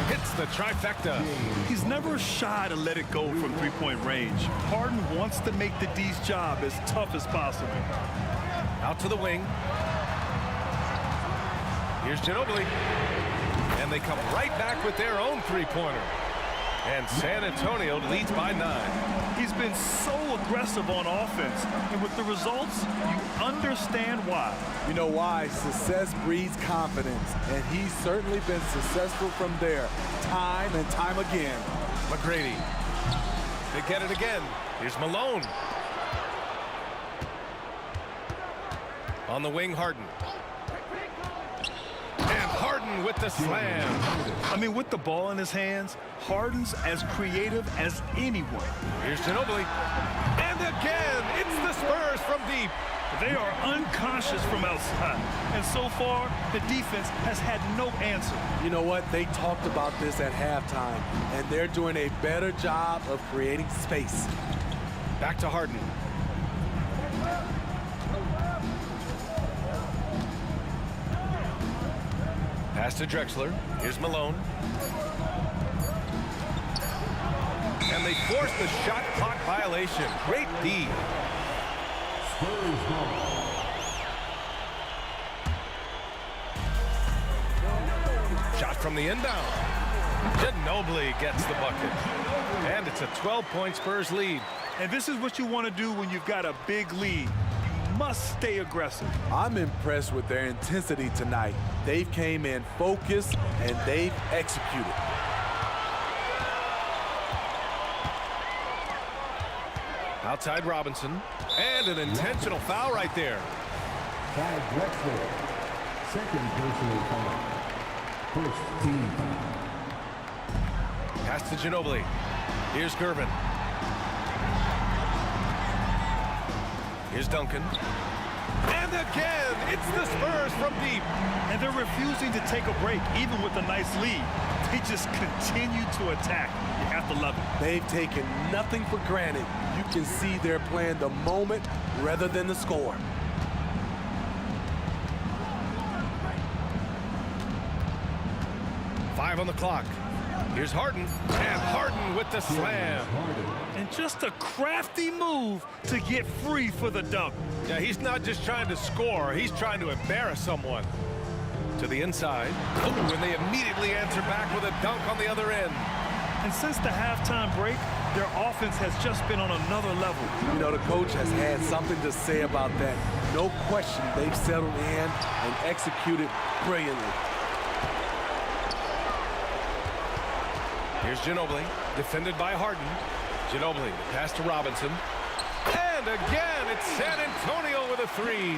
hits the trifecta. He's never shy to let it go from three-point range. Harden wants to make the D's job as tough as possible. Out to the wing. Here's Ginobili. And they come right back with their own three-pointer. And San Antonio leads by 9. He's been so aggressive on offense, and with the results, you understand why. You know why? Success breeds confidence, and he's certainly been successful from there, time and time again. McGrady, they get it again. Here's Malone. On the wing, Harden. And Harden with the slam. I mean, with the ball in his hands, Harden's as creative as anyone. Here's Ginobili. And again, it's the Spurs from deep. They are unconscious from outside. And so far, the defense has had no answer. You know what? They talked about this at halftime, and they're doing a better job of creating space. Back to Harden. Pass to Drexler. Here's Malone. And they force the shot clock violation. Great D. Shot from the inbound. Ginobili gets the bucket. And it's a 12-point Spurs lead. And this is what you want to do when you've got a big lead. You must stay aggressive. I'm impressed with their intensity tonight. They've came in focused, and they've executed. Outside Robinson. And an intentional foul right there. By Drexler. Second personal foul. First team foul. Pass to Ginobili. Here's Gervin. Here's Duncan. And again, it's the Spurs from deep. And they're refusing to take a break, even with a nice lead. They just continue to attack. You have to love it. They've taken nothing for granted. You can see they're playing the moment rather than the score. Five on the clock. Here's Harden. And Harden with the slam. And just a crafty move to get free for the dunk. Yeah, he's not just trying to score. He's trying to embarrass someone. To the inside. Oh, and they immediately answer back with a dunk on the other end. And since the halftime break, their offense has just been on another level. You know, the coach has had something to say about that. No question, they've settled in and executed brilliantly. Here's Ginobili, defended by Harden. Ginobili, pass to Robinson. And again, it's San Antonio with a three.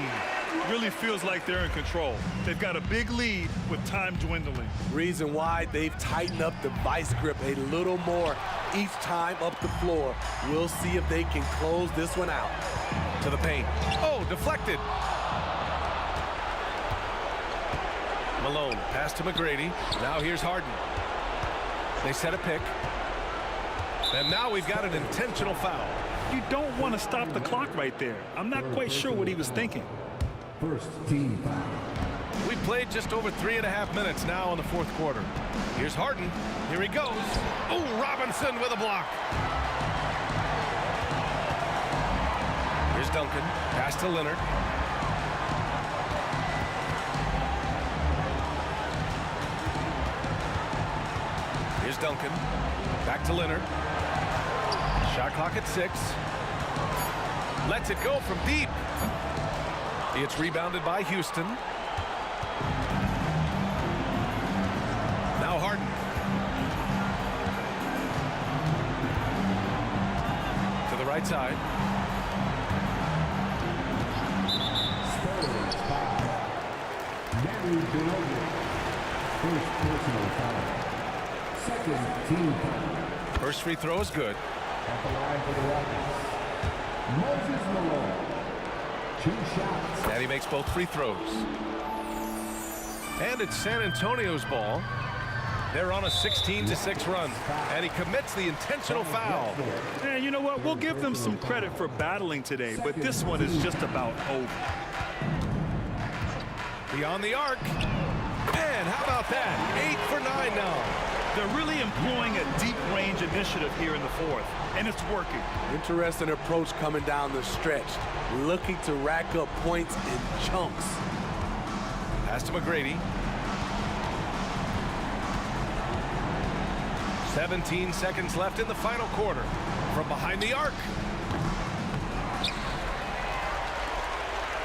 Really feels like they're in control. They've got a big lead with time dwindling. Reason why they've tightened up the vice grip a little more each time up the floor. We'll see if they can close this one out. To the paint. Oh, deflected. Malone, pass to McGrady. Now here's Harden. They set a pick. And now we've got an intentional foul. You don't want to stop the clock right there. I'm not quite sure what he was thinking. First team foul. We've played just over 3.5 minutes now in the fourth quarter. Here's Harden. Here he goes. Oh, Robinson with a block. Here's Duncan. Pass to Leonard. Here's Duncan. Back to Leonard. Shot clock at 6. Lets it go from deep. It's rebounded by Houston. Now Harden. To the right side. Spurs foul. Manu Ginobili. First personal foul. Second team foul. First free throw is good. At the line for the Rockets. Moses Malone. 2 shots. And he makes both free throws. And it's San Antonio's ball. They're on a 16-6 run. And he commits the intentional foul. And you know what? We'll give them some credit for battling today, but this one is just about over. Beyond the arc. And how about that? 8 for 9 now. They're really employing a deep range initiative here in the fourth, and it's working. Interesting approach coming down the stretch, looking to rack up points in chunks. Pass to McGrady. 17 seconds left in the final quarter. From behind the arc.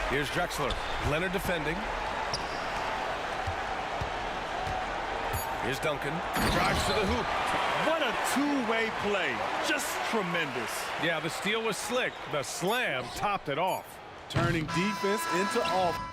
Here's Drexler. Leonard defending. Here's Duncan. Drives to the hoop. What a two-way play. Just tremendous. Yeah, the steal was slick. The slam topped it off. Turning defense into offense.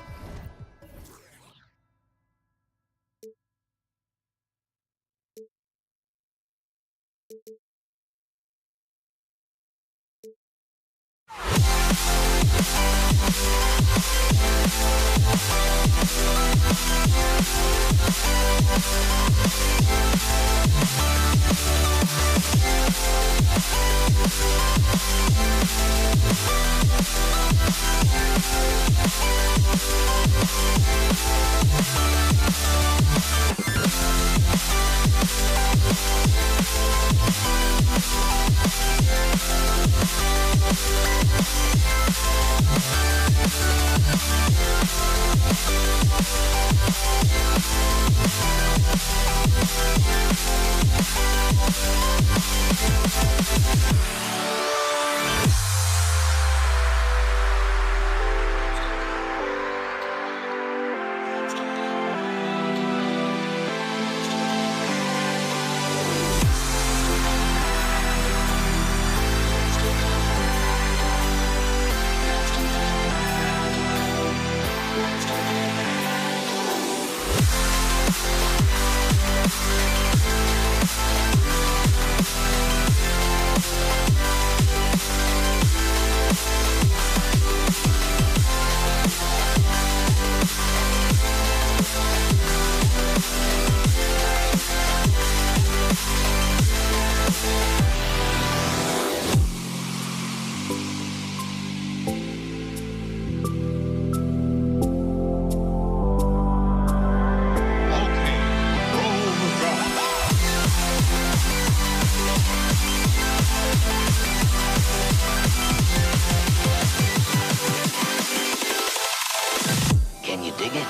Can you dig it?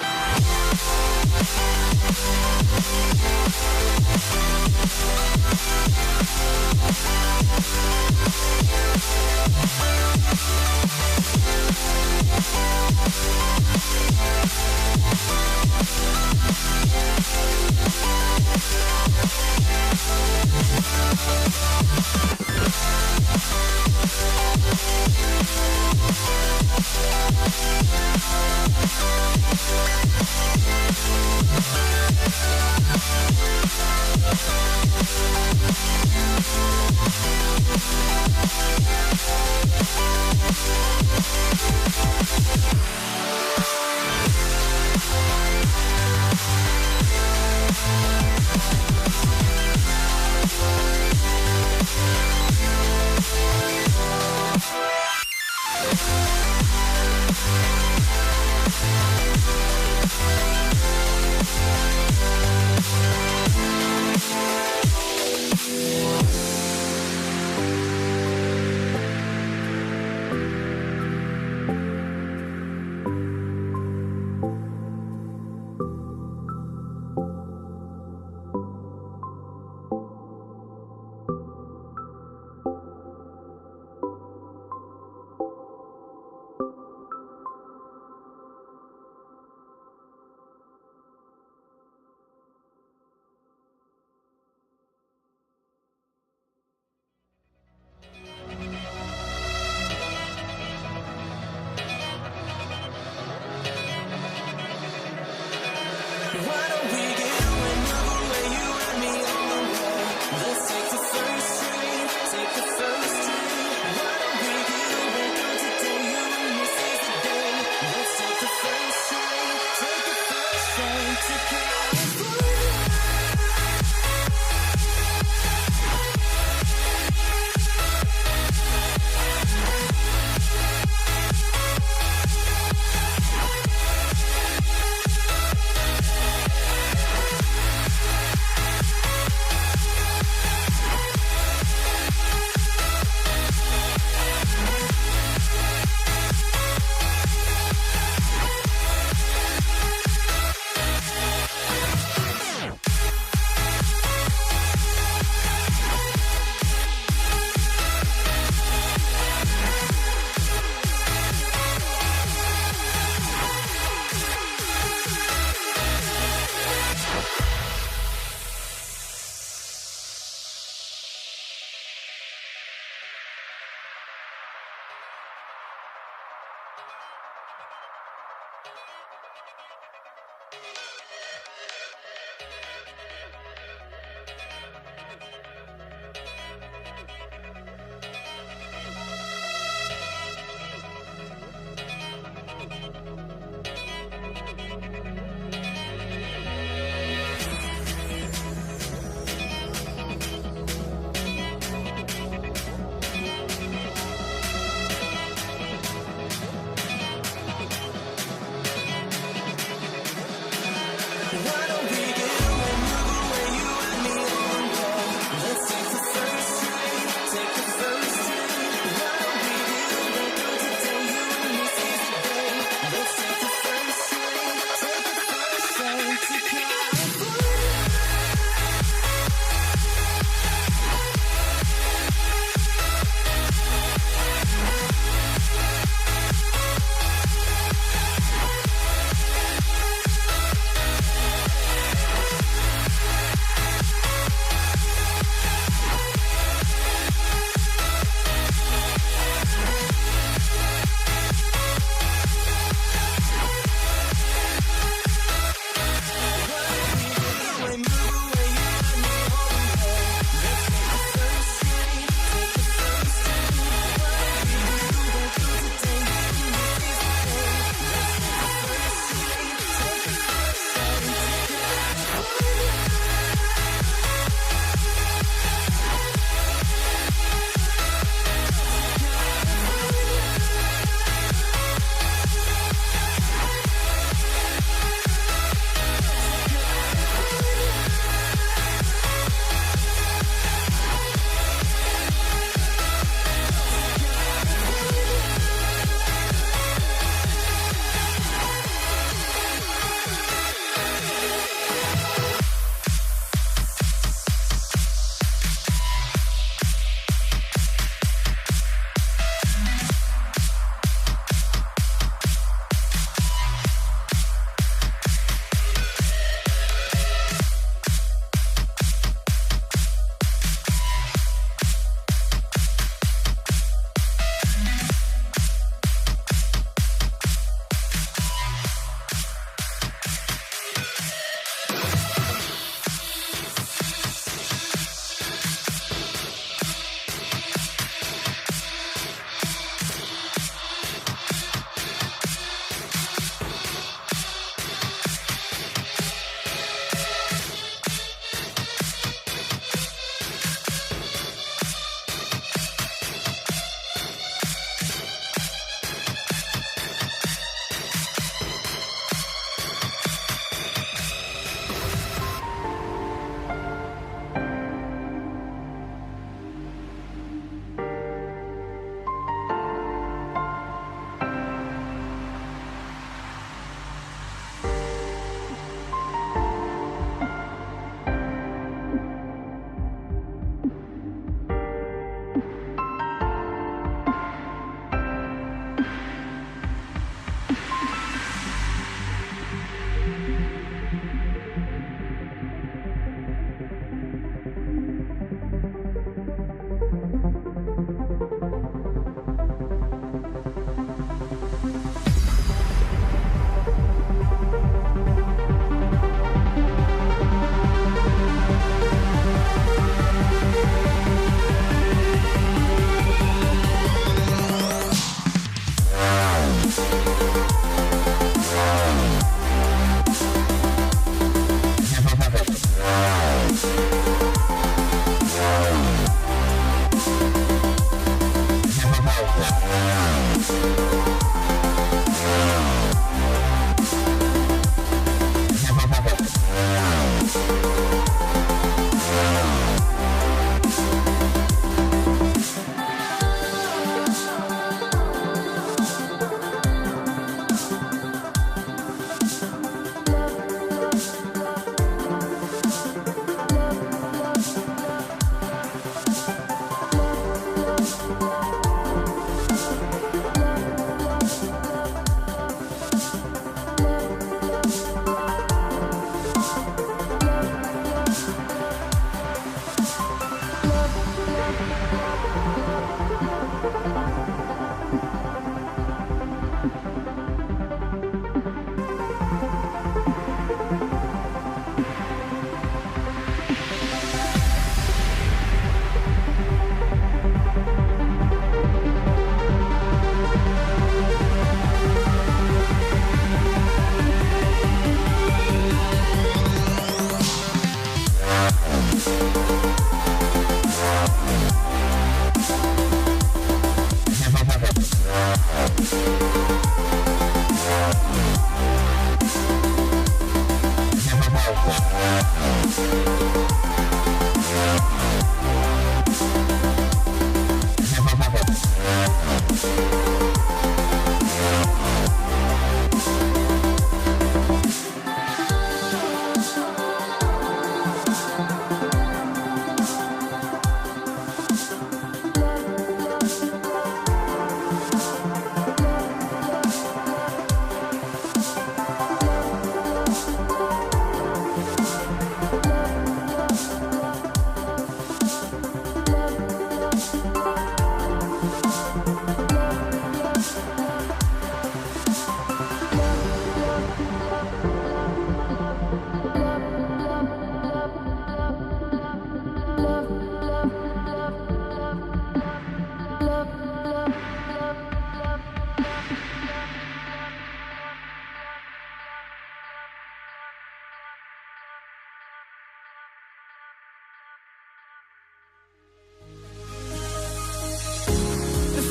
The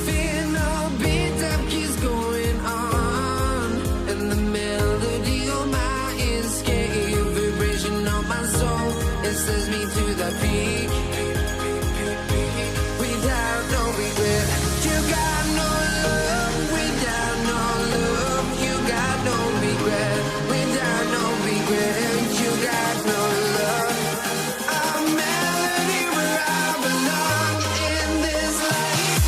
fear no beat up keeps going on, and the melody on my escape, vibration on my soul, it sends me to the peak. Without no regret, you got no love. Without no love, you got no regret. Without no regret, you got no love. A melody where I belong in this life.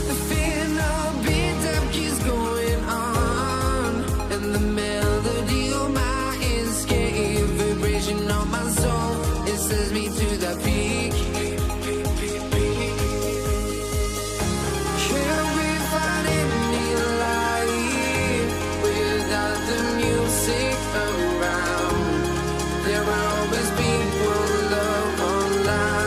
The fear no beat up keeps going on, and the melody on my escape, vibration on my soul, it sends me to the peak. Can't we find any light without the music around? There will always be one love on life.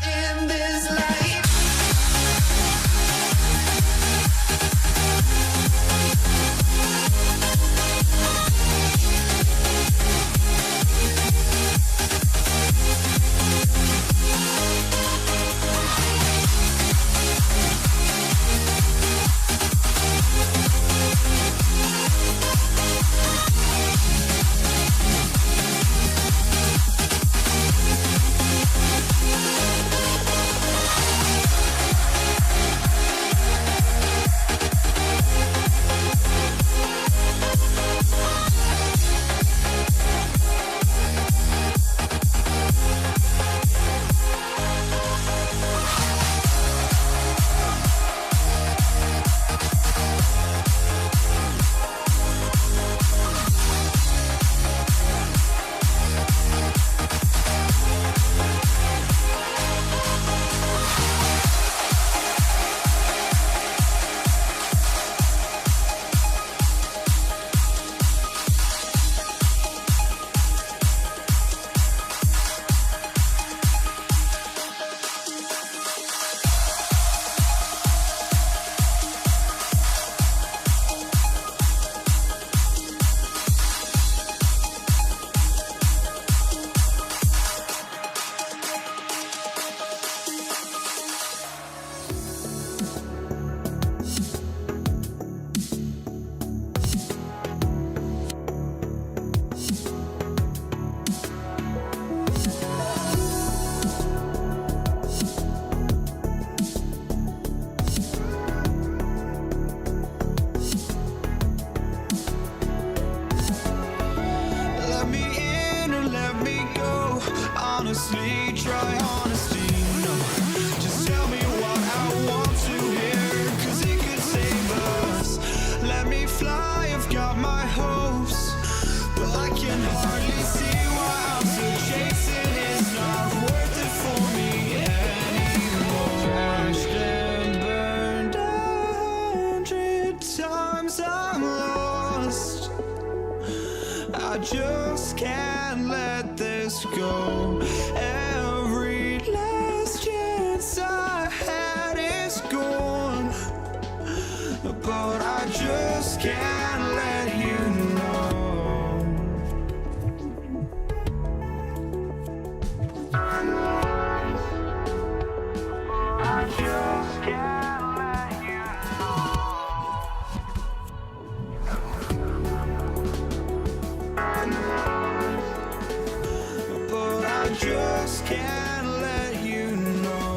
In this life. Let me in or let me go. Honestly, try honesty. No, just tell me what I want to hear, 'cause it could save us. Let me fly, I've got my hopes, but I can hardly see why I'm still chasing. It's not worth it for me anymore. Ashed and burned 100 times I'm lost. I just can't let this go. Every last chance I had is gone, but I just can't let you know. I just can't let you know. But I just can't let you know.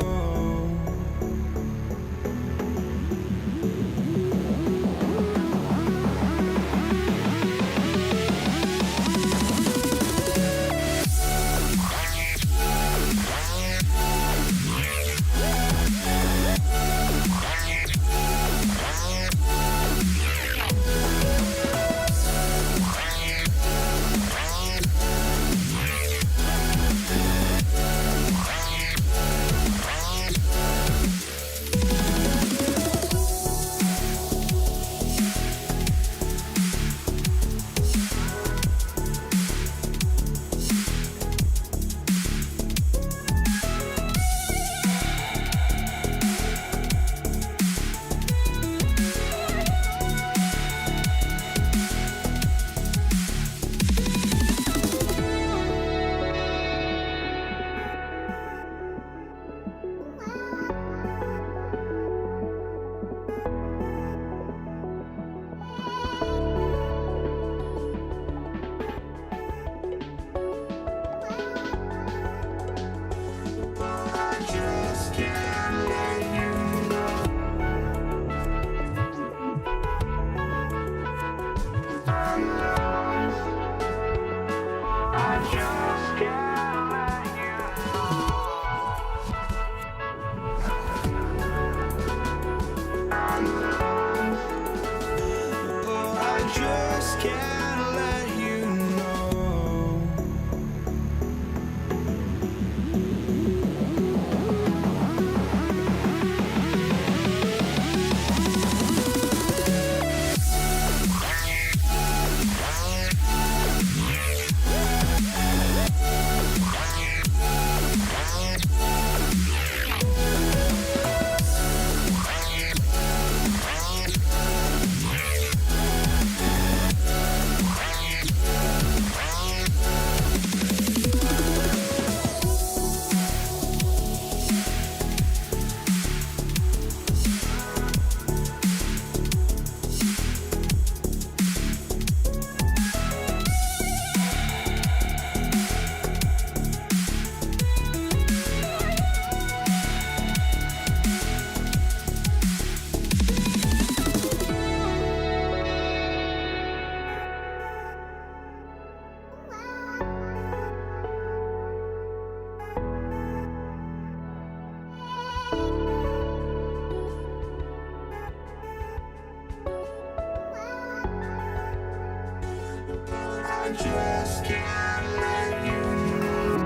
Just can't let you know.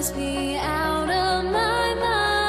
must be out of my mind.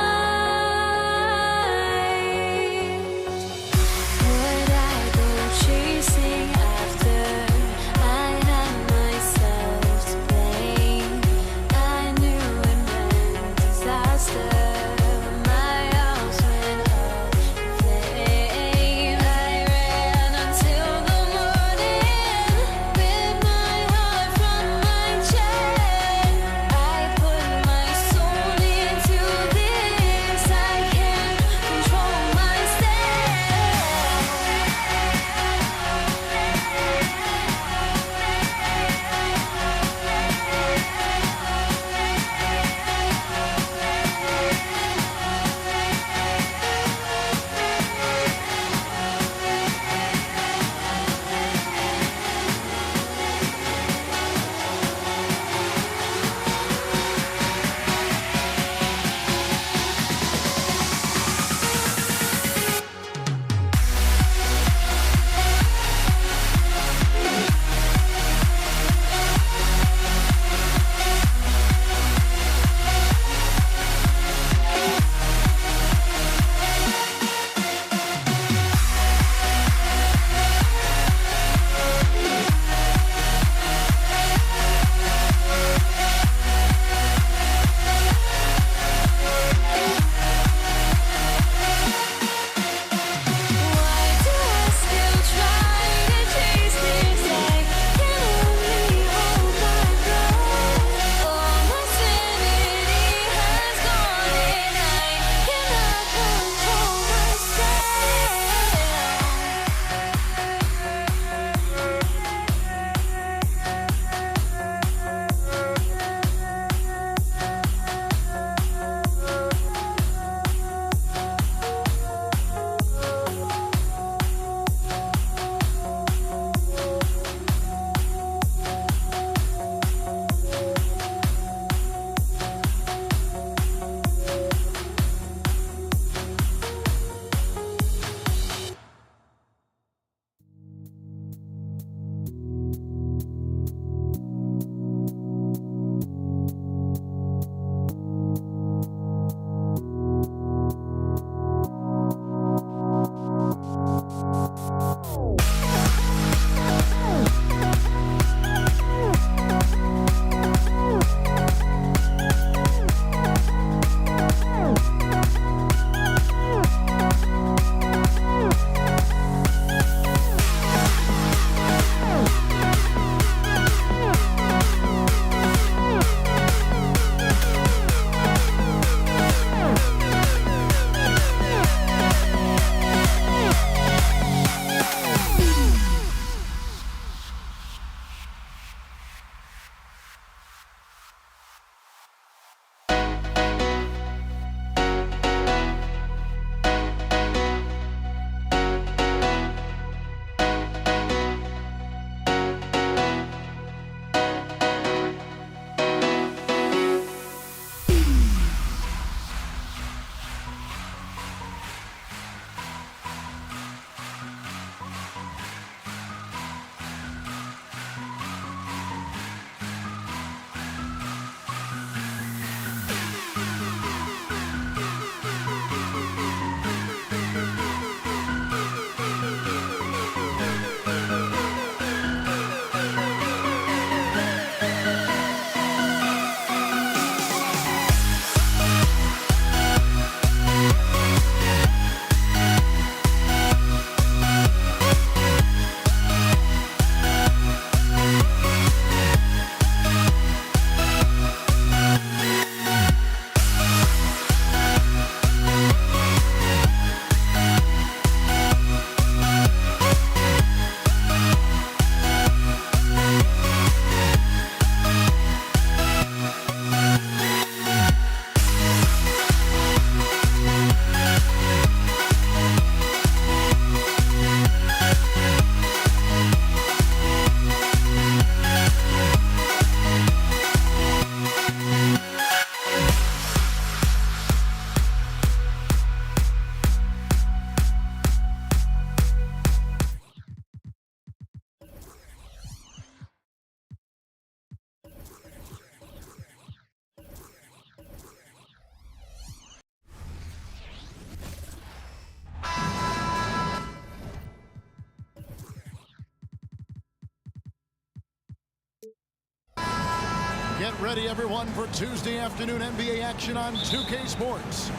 Get ready, everyone, for Tuesday afternoon NBA action on 2K Sports.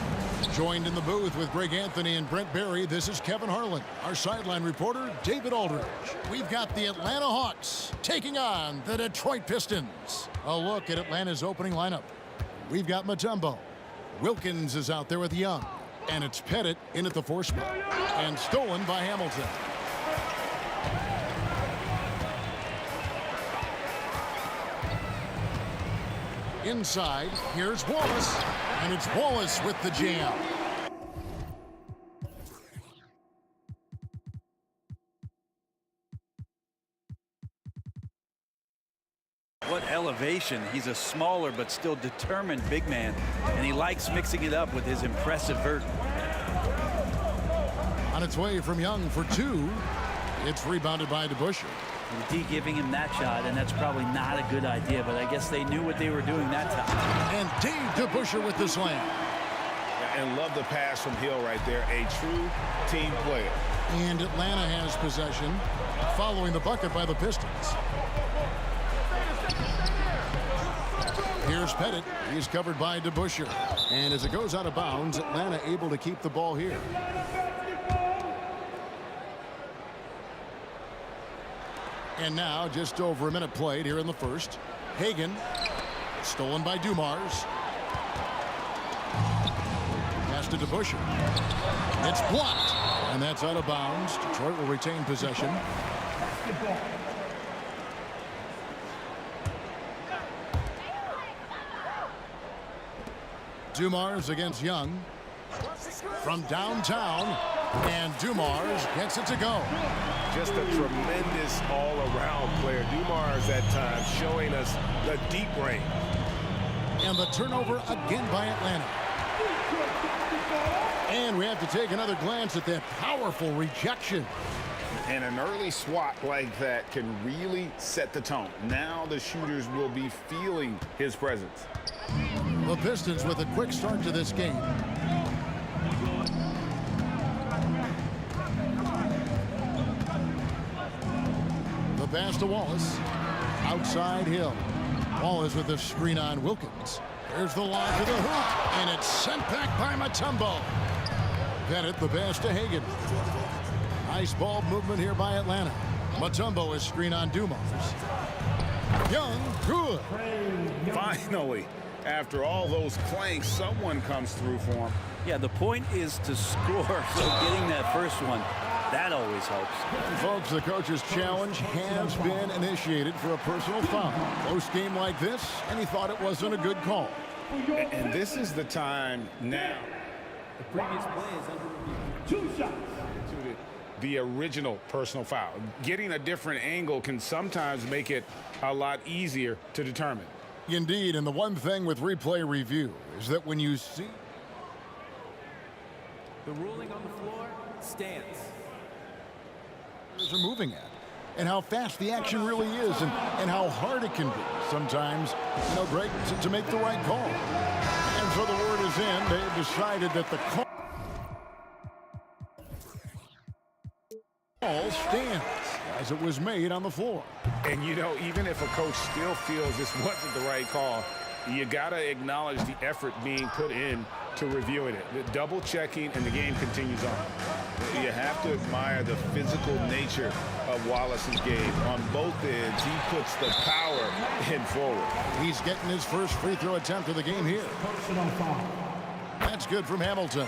Joined in the booth with Greg Anthony and Brent Barry, this is Kevin Harlan. Our sideline reporter, David Aldridge. We've got the Atlanta Hawks taking on the Detroit Pistons. A look at Atlanta's opening lineup. We've got Mutombo. Wilkins is out there with Young. And it's Pettit in at the 4 spot. And stolen by Hamilton. Inside, here's Wallace, and it's Wallace with the jam. What elevation. He's a smaller but still determined big man, and he likes mixing it up with his impressive vert. On its way from Young for 2. It's rebounded by DeBusschere. D giving him that shot, and that's probably not a good idea, but I guess they knew what they were doing that time. And Dave DeBusschere with the slam. And love the pass from Hill right there. A true team player. And Atlanta has possession following the bucket by the Pistons. Here's Pettit. He's covered by DeBusschere. And as it goes out of bounds, Atlanta able to keep the ball here. And now just over a minute played here in the first. Hagan, stolen by Dumars. Pass to DeBusschere. It's blocked, and that's out of bounds. Detroit will retain possession. Dumars against Young. From downtown, and Dumars gets it to go. Just a tremendous all-around player. Dumars at times showing us the deep range. And the turnover again by Atlanta. And we have to take another glance at that powerful rejection. And an early swat like that can really set the tone. Now the shooters will be feeling his presence. The Pistons with a quick start to this game. The pass to Wallace. Outside Hill. Wallace with a screen on Wilkins. There's the lob to the hoop, and it's sent back by Mutombo. Pettit the pass to Hagan. Nice ball movement here by Atlanta. Mutombo is screen on Dumars. Young, good. Finally, after all those clanks, someone comes through for him. Yeah, the point is to score, so getting that first one, that always helps. And folks, the coach's challenge has been initiated for a personal foul. Close game like this, and he thought it wasn't a good call. And this is the time now. The previous play is under review. 2 shots. The original personal foul. Getting a different angle can sometimes make it a lot easier to determine. Indeed, and the one thing with replay review is that when you see The ruling on the floor stands. are moving at, and how fast the action really is, and how hard it can be sometimes, you know, Greg, to make the right call. And so the word is in. They have decided that the call stands as it was made on the floor. And, you know, even if a coach still feels this wasn't the right call, you got to acknowledge the effort being put in to reviewing it. The double checking, and the game continues on. You have to admire the physical nature of Wallace's game. On both ends, he puts the power in forward. He's getting his first free throw attempt of the game here. That's good from Hamilton.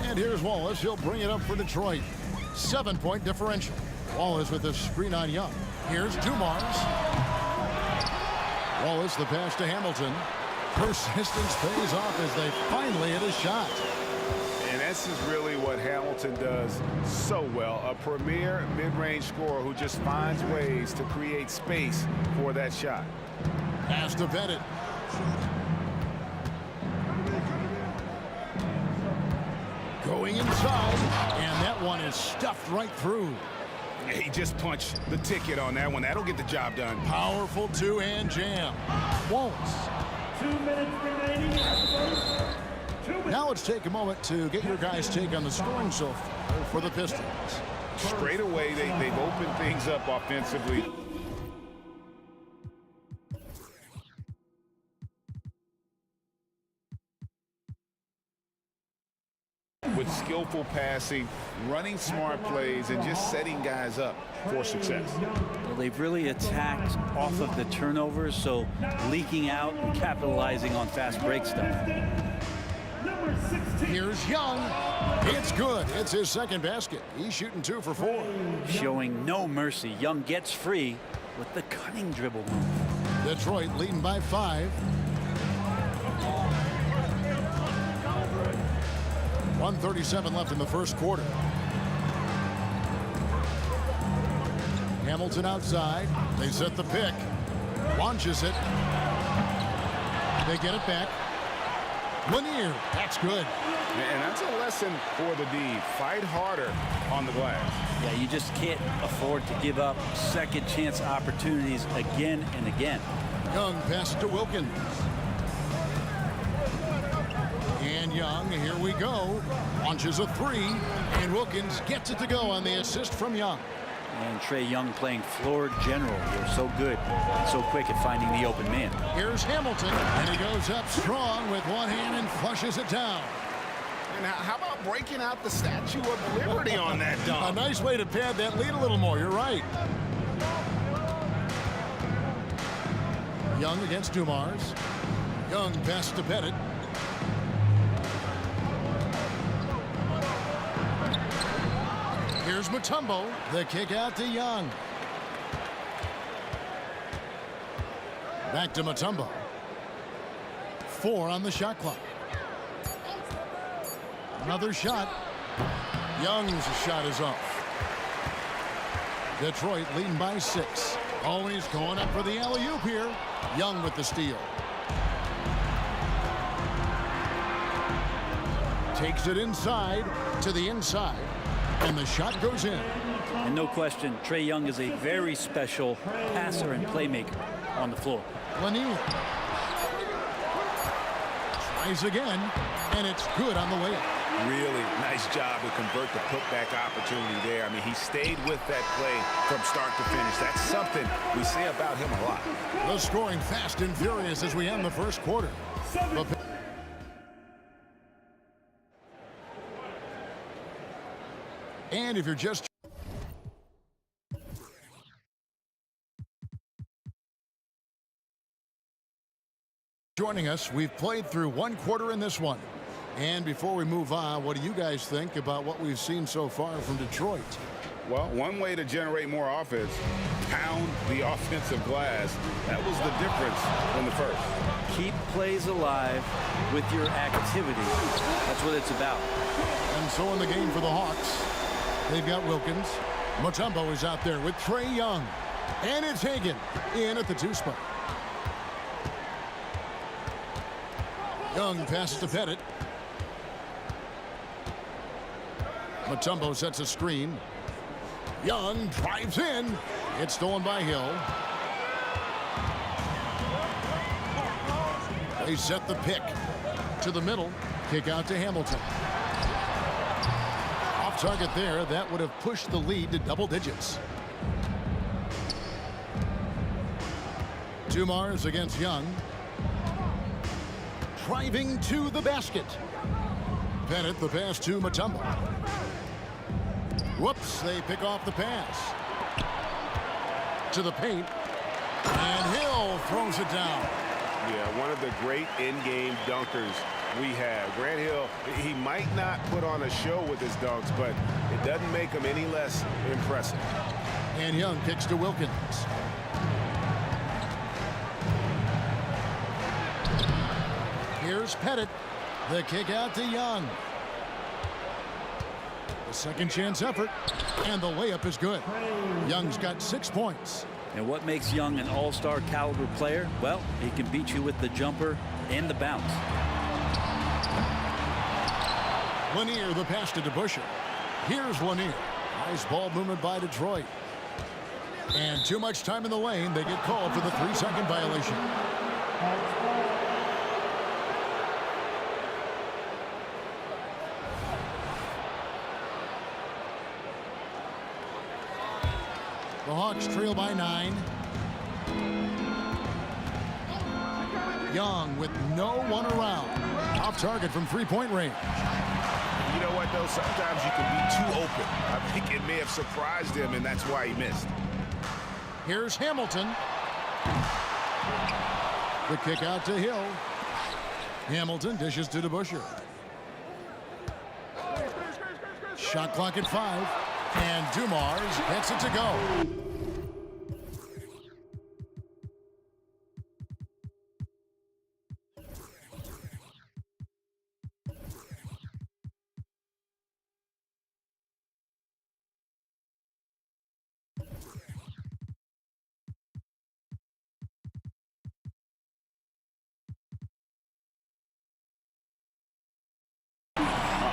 And here's Wallace. He'll bring it up for Detroit. 7-point differential. Wallace with a screen on Young. Here's Dumars. Wallace the pass to Hamilton. Persistence pays off as they finally hit a shot. And this is really what Hamilton does so well. A premier mid-range scorer who just finds ways to create space for that shot. Pass to Pettit. Going inside, and that one is stuffed right through. He just punched the ticket on that one. That'll get the job done. Powerful two-hand jam. Wallace. 2 minutes remaining. 2 Now let's take a moment to get your guys' take on the scoring so far for the Pistons. Straight away, they've opened things up offensively. With skillful passing, running smart plays, and just setting guys up for success. Well, they've really attacked off of the turnovers, so leaking out and capitalizing on fast break stuff. Here's Young. It's good. It's his second basket. He's shooting 2 for 4. Showing no mercy. Young gets free with the cunning dribble move. Detroit leading by 5. 1:37 left in the first quarter. Hamilton outside. They set the pick. Launches it. They get it back. Lanier. That's good. And that's a lesson for the D. Fight harder on the glass. Yeah, you just can't afford to give up second chance opportunities again and again. Young passes to Wilkins. And Young, here we go. Launches a 3, and Wilkins gets it to go on the assist from Young. And Trae Young playing floor general. They're so good, so quick at finding the open man. Here's Hamilton, and he goes up strong with one hand and flushes it down. And how about breaking out the Statue of Liberty on that dunk? A nice way to pad that lead a little more. You're right. Young against Dumars. Young passes to Pettit. Here's Mutombo. The kick out to Young. Back to Mutombo. 4 on the shot clock. Another shot. Young's shot is off. Detroit leading by 6. Always going up for the alley-oop here. Young with the steal. Takes it inside to the inside. And the shot goes in. And no question, Trae Young is a very special passer and playmaker on the floor. Lanier tries again, and it's good on the way up. Really nice job to convert the putback opportunity there. I mean, he stayed with that play from start to finish. That's something we say about him a lot. The scoring fast and furious as we end the first quarter. And if you're just joining us, we've played through 1 quarter in this one. And before we move on, what do you guys think about what we've seen so far from Detroit? Well, one way to generate more offense, pound the offensive glass. That was the difference in the first. Keep plays alive with your activity. That's what it's about. And so in the game for the Hawks, they've got Wilkins. Mutombo is out there with Trae Young. And it's Hagan in at the 2 spot. Young passes to Pettit. Mutombo sets a screen. Young drives in. It's stolen by Hill. They set the pick to the middle. Kick out to Hamilton. Off target there. That would have pushed the lead to double digits. Dumars against Young. Driving to the basket. Pettit the pass to Mutombo. Whoops, they pick off the pass. To the paint. And Hill throws it down. Yeah, one of the great in-game dunkers we have. Grant Hill, he might not put on a show with his dunks, but it doesn't make him any less impressive. And Young kicks to Wilkins. Here's Pettit. The kick out to Young. The second chance effort. And the layup is good. Young's got 6 points. And what makes Young an all-star caliber player? Well, he can beat you with the jumper and the bounce. Lanier the pass to DeBusschere. Here's Lanier. Nice ball movement by Detroit. And too much time in the lane. They get called for the 3-second violation. The Hawks trail by 9. Young with no one around. Off target from three-point range. You know what, though? Sometimes you can be too open. I think it may have surprised him, and that's why he missed. Here's Hamilton. The kick out to Hill. Hamilton dishes to DeBusschere. Shot clock at 5. And Dumars gets it to go.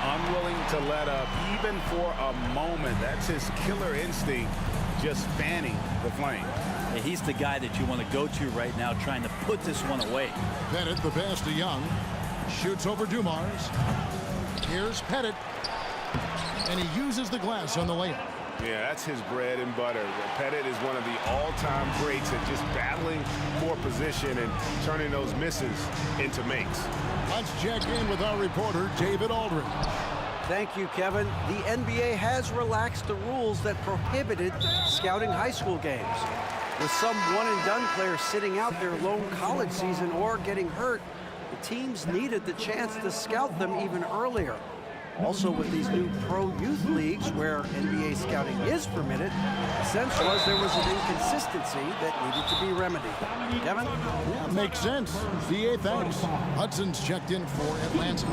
Unwilling to let up even for a moment. That's his killer instinct, just fanning the flame. Yeah, he's the guy that you want to go to right now, trying to put this one away. Pettit, the pass to Young. Shoots over Dumars. Here's Pettit. And he uses the glass on the layup. Yeah, that's his bread and butter. Pettit is one of the all-time greats at just battling for position and turning those misses into makes. Let's check in with our reporter, David Aldridge. Thank you, Kevin. The NBA has relaxed the rules that prohibited scouting high school games. With some one-and-done players sitting out their lone college season or getting hurt, the teams needed the chance to scout them even earlier. Also, with these new pro youth leagues where NBA scouting is permitted, the sense was there was an inconsistency that needed to be remedied. Kevin? Yeah, makes sense. DA, thanks. Hudson's checked in for Atlanta.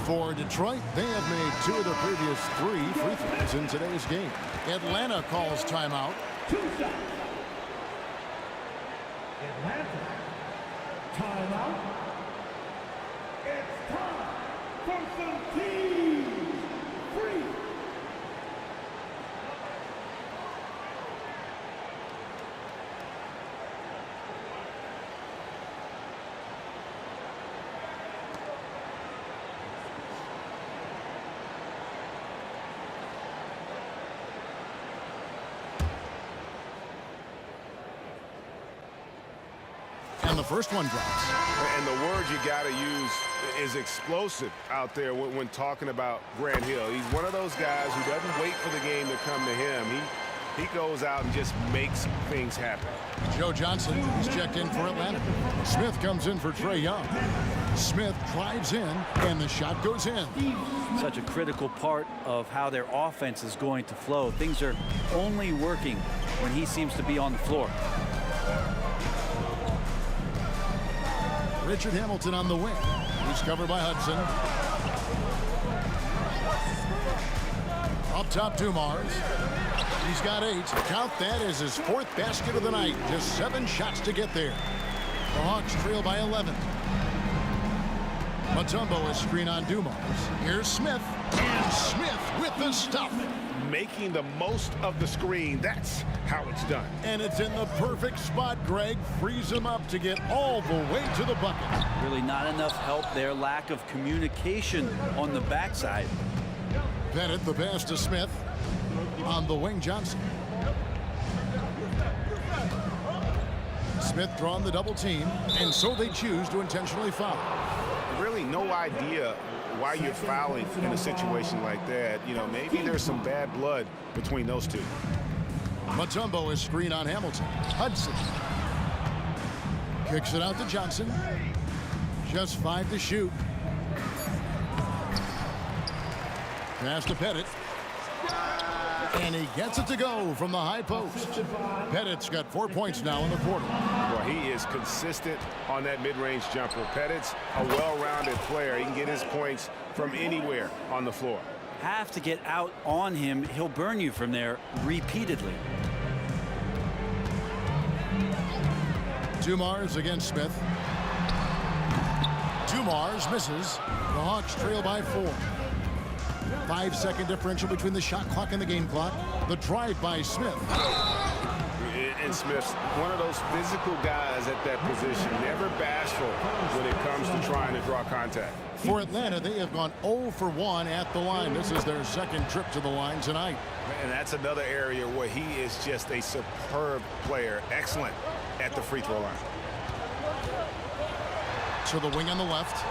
For Detroit, they have made 2 of the previous 3 free throws in today's game. Atlanta calls timeout. Atlanta. Timeout. It's time for some team free. And the first one drops. And the word you got to use is explosive out there when talking about Grant Hill. He's one of those guys who doesn't wait for the game to come to him. He goes out and just makes things happen. Joe Johnson is checked in for Atlanta. Smith comes in for Trae Young. Smith drives in, and the shot goes in. Such a critical part of how their offense is going to flow. Things are only working when he seems to be on the floor. Richard Hamilton on the wing. He's covered by Hudson. Up top, Dumars. He's got 8. Count that as his 4th basket of the night. Just 7 shots to get there. The Hawks trail by 11. Mutombo is screen on Dumars. Here's Smith. And Smith with the stuff. Making the most of the screen. That's how it's done. And it's in the perfect spot, Greg. Frees him up to get all the way to the bucket. Really not enough help there. Lack of communication on the backside. Pettit, the pass to Smith. On the wing, Johnson. Smith drawn the double team, and so they choose to intentionally foul. Really no idea why you're fouling in a situation like that. You know, maybe there's some bad blood between those two. Mutombo is screen on Hamilton. Hudson kicks it out to Johnson. Just 5 to shoot. Pass to Pettit. And he gets it to go from the high post. Pettit's got 4 points now in the quarter. Well, he is consistent on that mid-range jumper. Pettit's a well-rounded player. He can get his points from anywhere on the floor. Have to get out on him. He'll burn you from there repeatedly. Dumars against Smith. Dumars misses. The Hawks trail by 4. 5-second differential between the shot clock and the game clock. The drive by Smith. And Smith's one of those physical guys at that position, never bashful when it comes to trying to draw contact. For Atlanta, they have gone 0 for 1 at the line. This is their second trip to the line tonight. And that's another area where he is just a superb player. Excellent at the free throw line. To the wing on the left.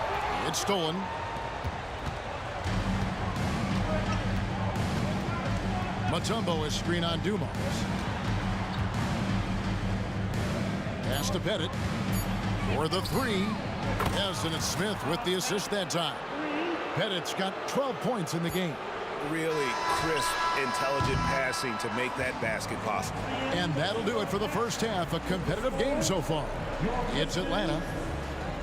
It's stolen. Mutombo is screen on Dumas. Pass to Pettit for the three. Yes, and it's Smith with the assist that time. Pettit's got 12 points in the game. Really crisp, intelligent passing to make that basket possible. And that'll do it for the first half. A competitive game so far. It's Atlanta.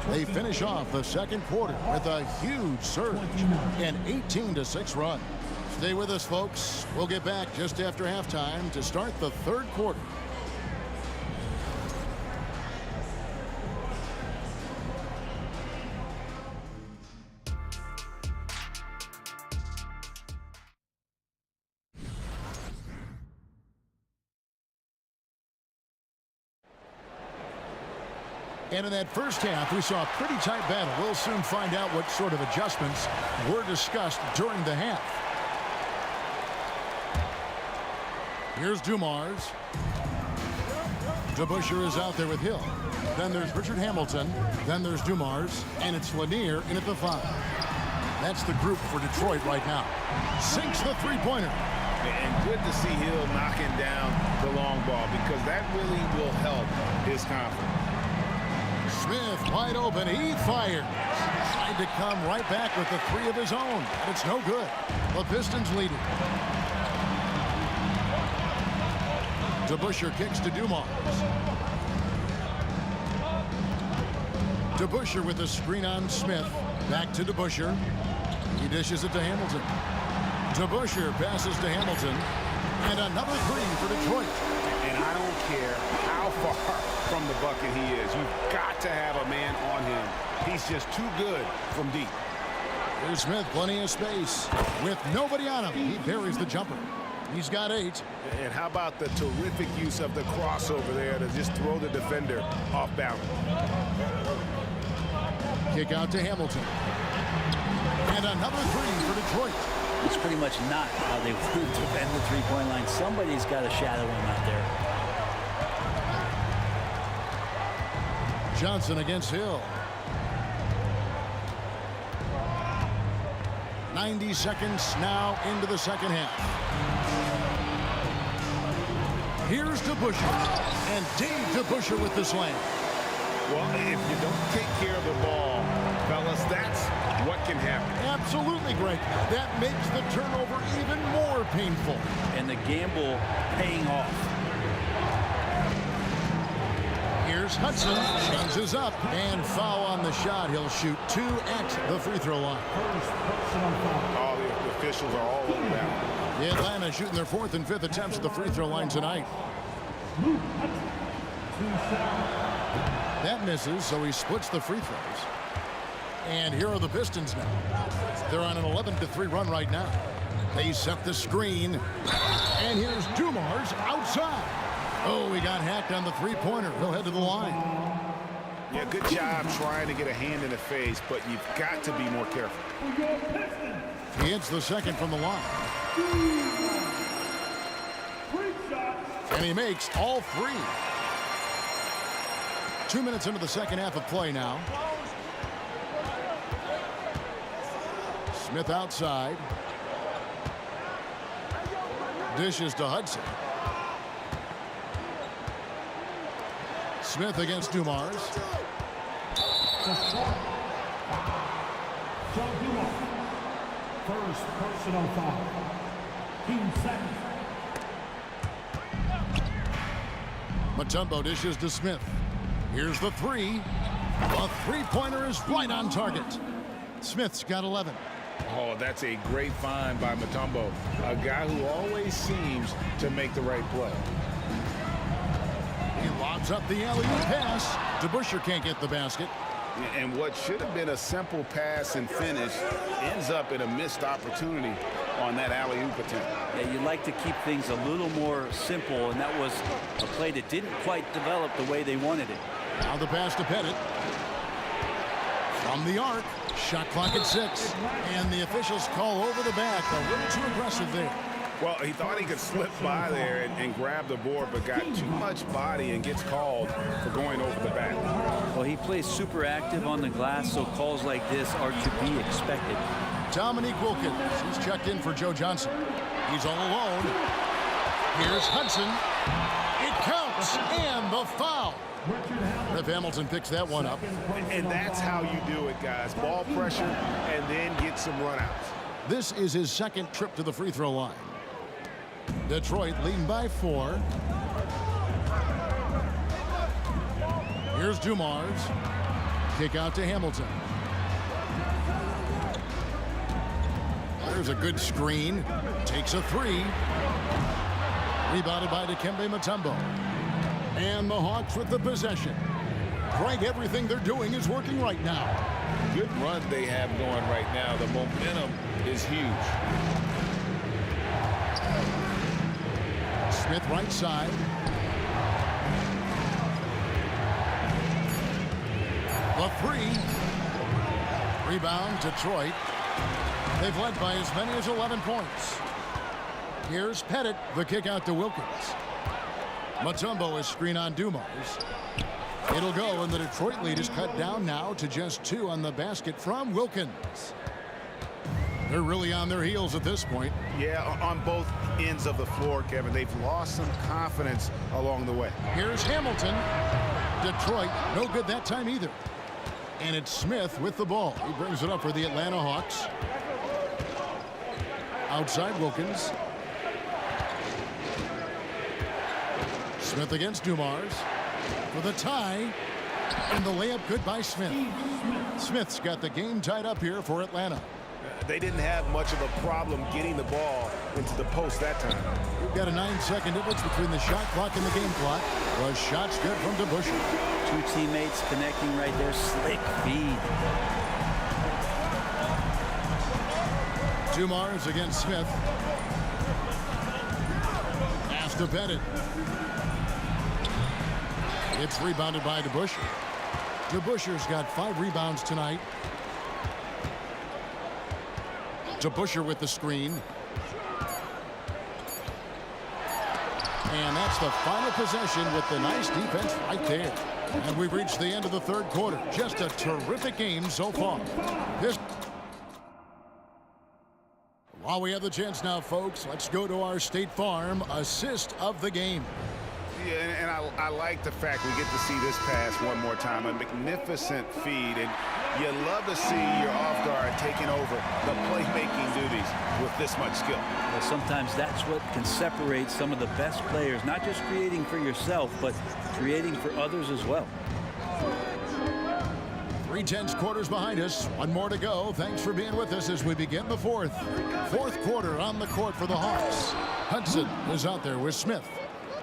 They finish off the second quarter with a huge surge, an 18-6 run. Stay with us, folks. We'll get back just after halftime to start the third quarter. And in that first half, we saw a pretty tight battle. We'll soon find out what sort of adjustments were discussed during the half. Here's Dumars. DeBusschere is out there with Hill. Then there's Richard Hamilton. Then there's Dumars. And it's Lanier in at the 5. That's the group for Detroit right now. Sinks the three-pointer. And good to see Hill knocking down the long ball because that really will help his confidence. Smith wide open. He fires. Tried to come right back with the three of his own. And it's no good. The Pistons lead it. DeBusschere kicks to Dumars. DeBusschere with a screen on Smith. Back to DeBusschere. He dishes it to Hamilton. DeBusschere passes to Hamilton. And another three for Detroit. And I don't care how far from the bucket he is. You've got to have a man on him. He's just too good from deep. Here's Smith, plenty of space. With nobody on him, he buries the jumper. He's got 8. And how about the terrific use of the crossover there to just throw the defender off balance. Kick out to Hamilton. And another three for Detroit. It's pretty much not how they want to defend the three-point line. Somebody's got to shadow him out there. Johnson against Hill. 90 seconds now into the second half. Here's DeBusschere. And Dave DeBusschere with the slam. Well, if you don't take care of the ball, fellas, that's what can happen. Absolutely, Greg. That makes the turnover even more painful. And the gamble paying off. Here's Hudson. Changes up. And foul on the shot. He'll shoot 2 at the free throw line. All the officials are all over that. Atlanta shooting their 4th and 5th attempts at the free throw line tonight. That misses, so he splits the free throws. And here are the Pistons now. They're on an 11-3 run right now. They set the screen. And here's Dumars outside. Oh, he got hacked on the three-pointer. He'll head to the line. Yeah, good job trying to get a hand in the face, but you've got to be more careful. He hits the second from the line. And he makes all 3. 2 minutes into the second half of play now. Smith outside. Dishes to Hudson. Smith against Dumars. First personal foul. Team second. Mutombo dishes to Smith. Here's the 3. The three-pointer is right on target. Smith's got 11. Oh, that's a great find by Mutombo, a guy who always seems to make the right play. He lobs up the alley-oop pass. DeBusschere can't get the basket. And what should have been a simple pass and finish ends up in a missed opportunity on that alley-oop attempt. Yeah, you like to keep things a little more simple, and that was a play that didn't quite develop the way they wanted it. Now the pass to Pettit. From the arc, shot clock at 6. And the officials call over the back. A little too aggressive there. Well, he thought he could slip by there and grab the board, but got too much body and gets called for going over the back. Well, he plays super active on the glass, so calls like this are to be expected. Dominique Wilkins. He's checked in for Joe Johnson. He's all alone. Here's Hudson. It counts, and the foul. Rip Hamilton picks that one up. And that's how you do it, guys. Ball pressure and then get some runouts. This is his second trip to the free throw line. Detroit leading by 4. Here's Dumars. Kick out to Hamilton. There's a good screen. Takes a 3. Rebounded by Dikembe Mutombo. And the Hawks with the possession. Greg, everything they're doing is working right now. Good run they have going right now. The momentum is huge. Smith right side. The 3. Rebound, Detroit. They've led by as many as 11 points. Here's Pettit, the kick out to Wilkins. Mutombo is screen on Dumars. It'll go, and the Detroit lead is cut down now to just 2 on the basket from Wilkins. They're really on their heels at this point. Yeah, on both ends of the floor, Kevin. They've lost some confidence along the way. Here's Hamilton. Detroit, no good that time either. And it's Smith with the ball. He brings it up for the Atlanta Hawks. Outside Wilkins. Smith against Dumars. For the tie. And the layup good by Smith. Smith's got the game tied up here for Atlanta. They didn't have much of a problem getting the ball into the post that time. We've got a 9-second difference between the shot clock and the game clock. Was shots good from DeBusschere. 2 teammates connecting right there. Slick feed. Dumars against Smith. Pass to Pettit. It's rebounded by DeBusschere. DeBusschere's got 5 rebounds tonight. DeBusschere with the screen. And that's the final possession with the nice defense right there. And we've reached the end of the third quarter. Just a terrific game so far. While we have the chance now, folks, let's go to our State Farm assist of the game. Yeah, and I like the fact we get to see this pass one more time. A magnificent feed, and you love to see your off guard taking over the playmaking duties with this much skill. Well, sometimes that's what can separate some of the best players, not just creating for yourself, but creating for others as well. 3/10 quarters behind us. One more to go. Thanks for being with us as we begin the fourth. Fourth quarter on the court for the Hawks. Hudson is out there with Smith.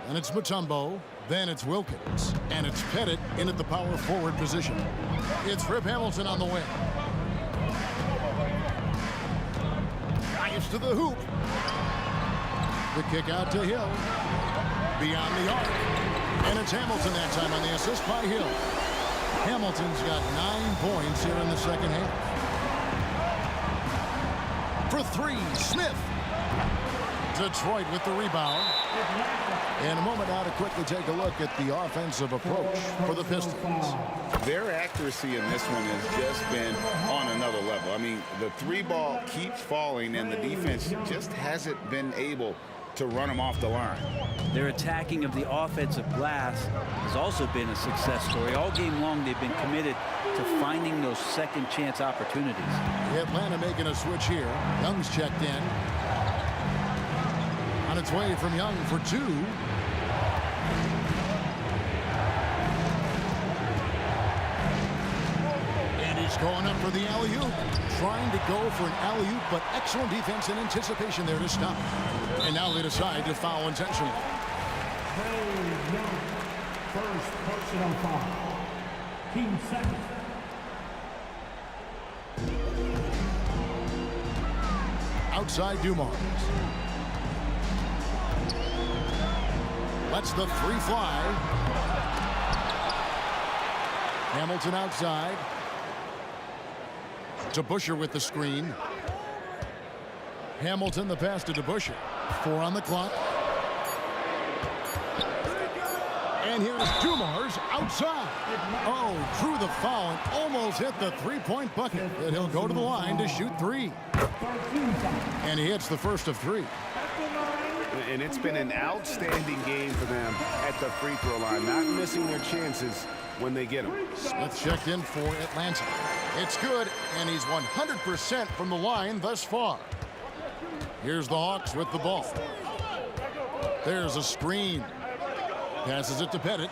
And it's Mutombo, then it's Wilkins, and it's Pettit in at the power forward position. It's Rip Hamilton on the wing. Drives to the hoop. The kick out to Hill. Beyond the arc. And it's Hamilton that time on the assist by Hill. Hamilton's got 9 points here in the second half. For 3, Smith. Detroit with the rebound. In a moment now to quickly take a look at the offensive approach for the Pistons. Their accuracy in this one has just been on another level. I mean, the 3 ball keeps falling, and the defense just hasn't been able to run them off the line. Their attacking of the offensive glass has also been a success story. All game long, they've been committed to finding those second chance opportunities. Atlanta making a switch here. Young's checked in. On its way from Young for 2. And he's going up for the alley-oop. Trying to go for an alley-oop, but excellent defense and anticipation there to stop. And now they decide to foul intentionally. First personal foul. Team second. outside Dumars. Lets the three fly. Hamilton outside. To Busher with the screen. Hamilton the pass to DeBuscher. 4 on the clock. And here's Dumars outside. Oh, drew the foul and almost hit the three-point bucket. But he'll go to the line to shoot 3. And he hits the first of 3. And it's been an outstanding game for them at the free throw line, not missing their chances when they get them. Smith checked in for Atlanta. It's good, and he's 100% from the line thus far. Here's the Hawks with the ball. There's a screen. Passes it to Pettit.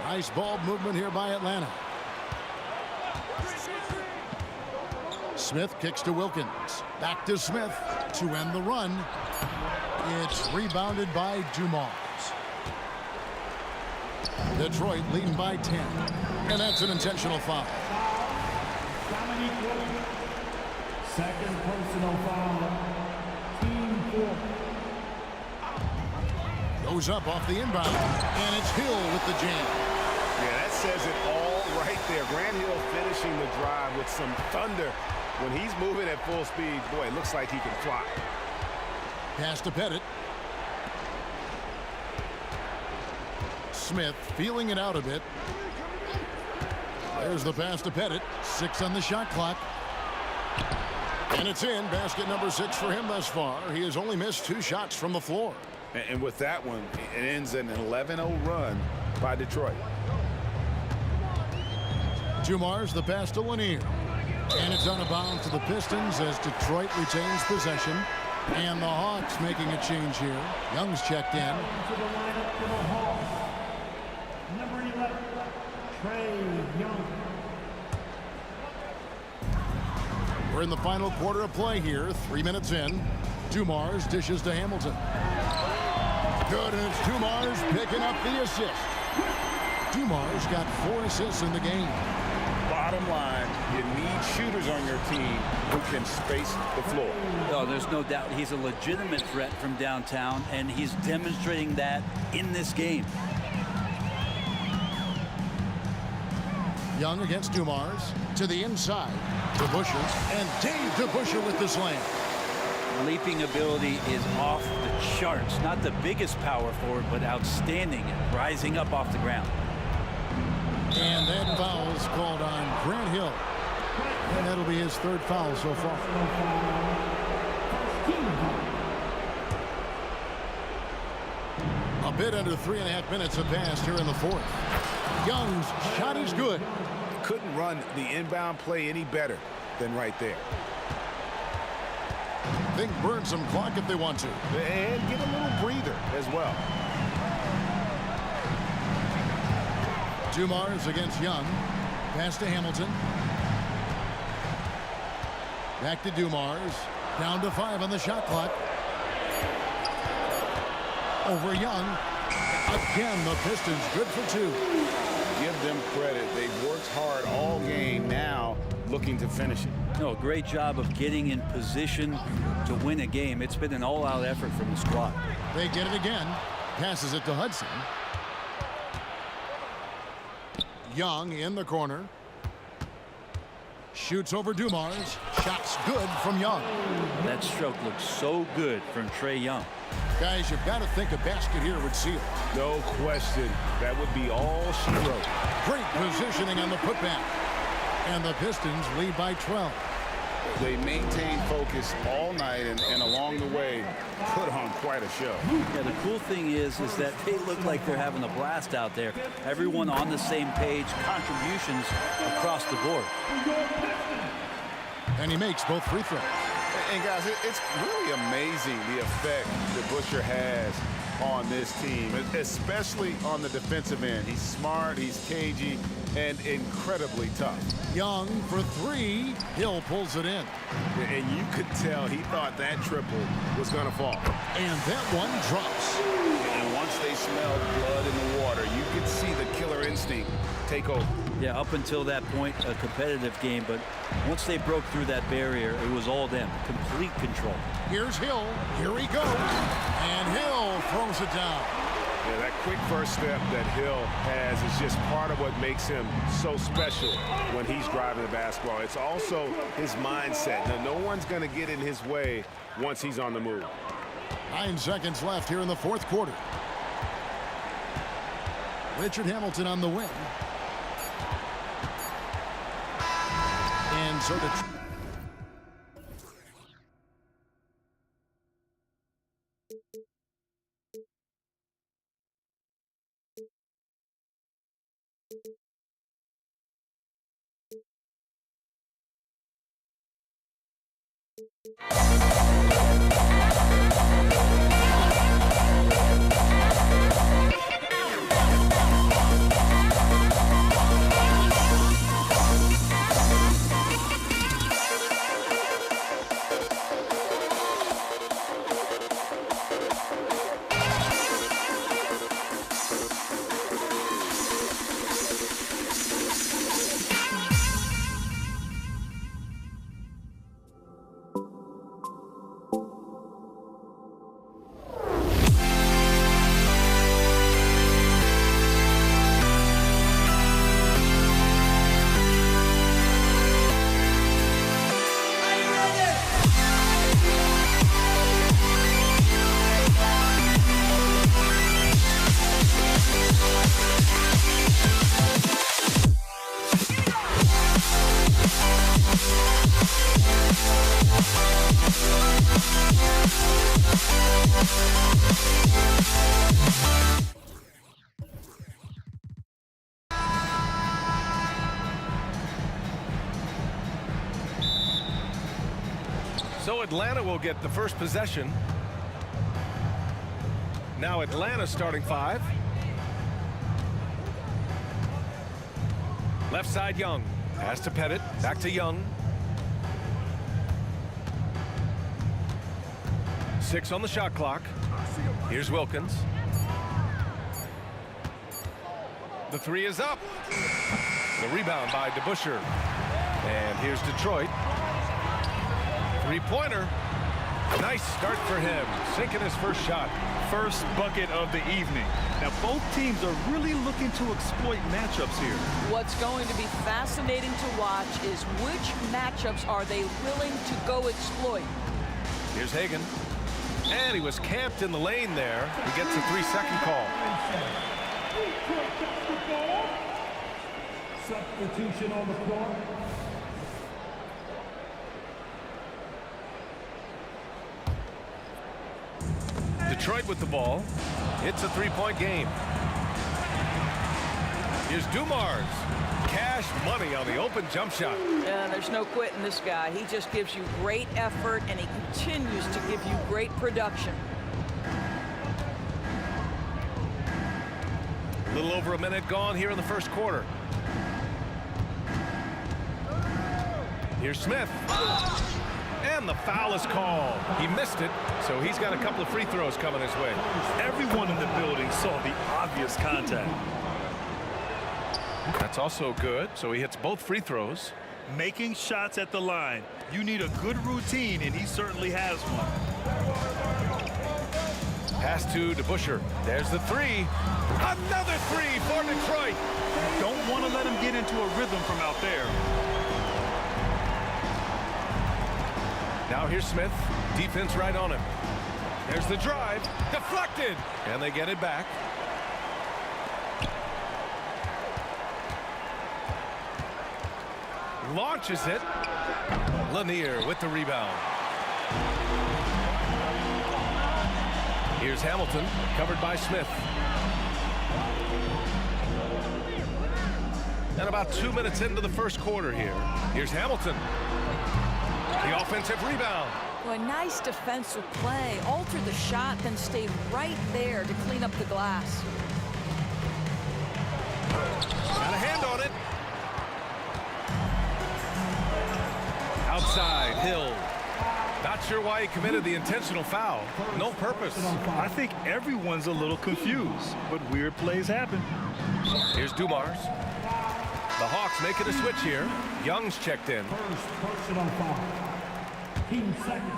Nice ball movement here by Atlanta. Smith kicks to Wilkins. Back to Smith to end the run. It's rebounded by Dumars. Detroit leading by 10. And that's an intentional foul. Second personal foul. Team 4. Goes up off the inbound. And it's Hill with the jam. Yeah, that says it all right there. Grant Hill finishing the drive with some thunder. When he's moving at full speed, boy, it looks like he can fly. Pass to Pettit. Smith feeling it out a bit. There's the pass to Pettit. 6 on the shot clock. And it's in. Basket number 6 for him thus far. He has only missed 2 shots from the floor. And with that one, it ends in an 11-0 run by Detroit. Dumars the pass to Lanier. And it's out of bounds to the Pistons as Detroit retains possession. And the Hawks making a change here. Young's checked in. Number 11, Trae Young. We're in the final quarter of play here. 3 minutes in. Dumars dishes to Hamilton. Good, and it's Dumars picking up the assist. Dumars got 4 assists in the game. Bottom line, you need shooters on your team who can space the floor. Oh, there's no doubt he's a legitimate threat from downtown, and he's demonstrating that in this game. Young against Dumars. To the inside. DeBuscher. And Dave DeBuscher with the slam. Leaping ability is off the charts. Not the biggest power forward, but outstanding at rising up off the ground. And that foul is called on Grant Hill. And that'll be his 3rd foul so far. A bit under 3.5 minutes have passed here in the 4th. Young's shot is good. Couldn't run the inbound play any better than right there. Think burn some clock if they want to. And get a little breather as well. Dumars against Young. Pass to Hamilton. Back to Dumars. Down to 5 on the shot clock. Over Young. Again, the Pistons good for 2. Give them credit. They've worked hard all game, now looking to finish it. No, great job of getting in position to win a game. It's been an all-out effort from the squad. They get it again. Passes it to Hudson. Young in the corner. Shoots over Dumars. Shots good from Young. That stroke looks so good from Trae Young. Guys, you've got to think a basket here would seal. No question. That would be all she wrote. Great positioning on the putback. And the Pistons lead by 12. They maintain focus all night and along the way put on quite a show. Yeah, the cool thing is that they look like they're having a blast out there. Everyone on the same page, contributions across the board. And he makes both free throws. And guys, it's really amazing the effect that Busher has on this team, especially on the defensive end. He's smart, he's cagey, and incredibly tough. Young for 3. Hill pulls it in. And you could tell he thought that triple was going to fall. And that one drops. And once once they smelled blood in the water. You could see the killer instinct take over. Yeah, up until that point, a competitive game, but once they broke through that barrier, it was all them. Complete control. Here's Hill. Here he goes. And Hill throws it down. Yeah, that quick first step that Hill has is just part of what makes him so special when he's driving the basketball. It's also his mindset. Now, no one's going to get in his way once he's on the move. 9 seconds left here in the fourth quarter. Richard Hamilton on the wing. And so the... So Atlanta will get the first possession. Now Atlanta starting 5. Left side Young. Pass to Pettit. Back to Young. 6 on the shot clock. Here's Wilkins. The 3 is up. The rebound by DeBusschere. And here's Detroit. 3-pointer. Nice start for him. Sinking his first shot. First bucket of the evening. Now both teams are really looking to exploit matchups here. What's going to be fascinating to watch is which matchups are they willing to go exploit. Here's Hagan. And he was camped in the lane there. He gets a 3-second call. Substitution on the floor. Detroit with the ball. It's a 3-point game. Here's Dumars. Cash money on the open jump shot. Yeah, there's no quitting this guy. He just gives you great effort, and he continues to give you great production. A little over a minute gone here in the first quarter. Here's Smith. And the foul is called. He missed it, so he's got a couple of free throws coming his way. Everyone in the building saw the obvious contact. That's also good, so he hits both free throws. Making shots at the line. You need a good routine, and he certainly has one. Pass to DeBusschere. There's the 3. Another 3 for Detroit. Don't want to let him get into a rhythm from out there. Now here's Smith. Defense right on him. There's the drive. Deflected. And they get it back. Launches it. Lanier with the rebound. Here's Hamilton, covered by Smith. And about 2 minutes into the first quarter here. Here's Hamilton. The offensive rebound. Well, a nice defensive play. Altered the shot, then stayed right there to clean up the glass. Got a hand on it. Outside, Hill. Not Not sure why he committed the intentional foul. No purpose. I think everyone's a little confused, but weird plays happen. Here's Dumars. The Hawks making a switch here. Young's checked in. First personal foul. Team second.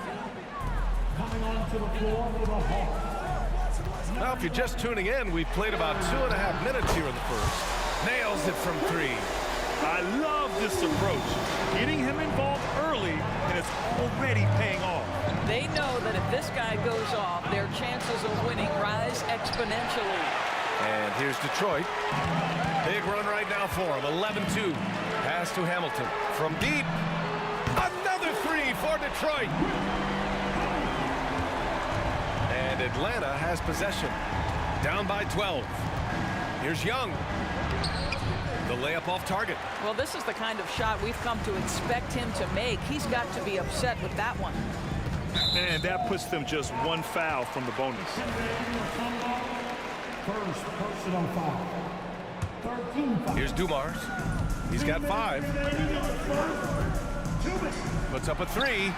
Coming onto the floor for the Hawks. Now, if you're just tuning in, we've played about 2.5 minutes here in the first. Nails it from 3. I love this approach. Getting him involved early, and it's already paying off. They know that if this guy goes off, their chances of winning rise exponentially. And here's Detroit. Big run right now for him. 11-2. Pass to Hamilton. From deep. Another 3 for Detroit. And Atlanta has possession. Down by 12. Here's Young. The layup off target. Well, this is the kind of shot we've come to expect him to make. He's got to be upset with that one. And that puts them just 1 foul from the bonus. First personal foul. 13 foul. Here's Dumars. He's got 5. Puts up a 3.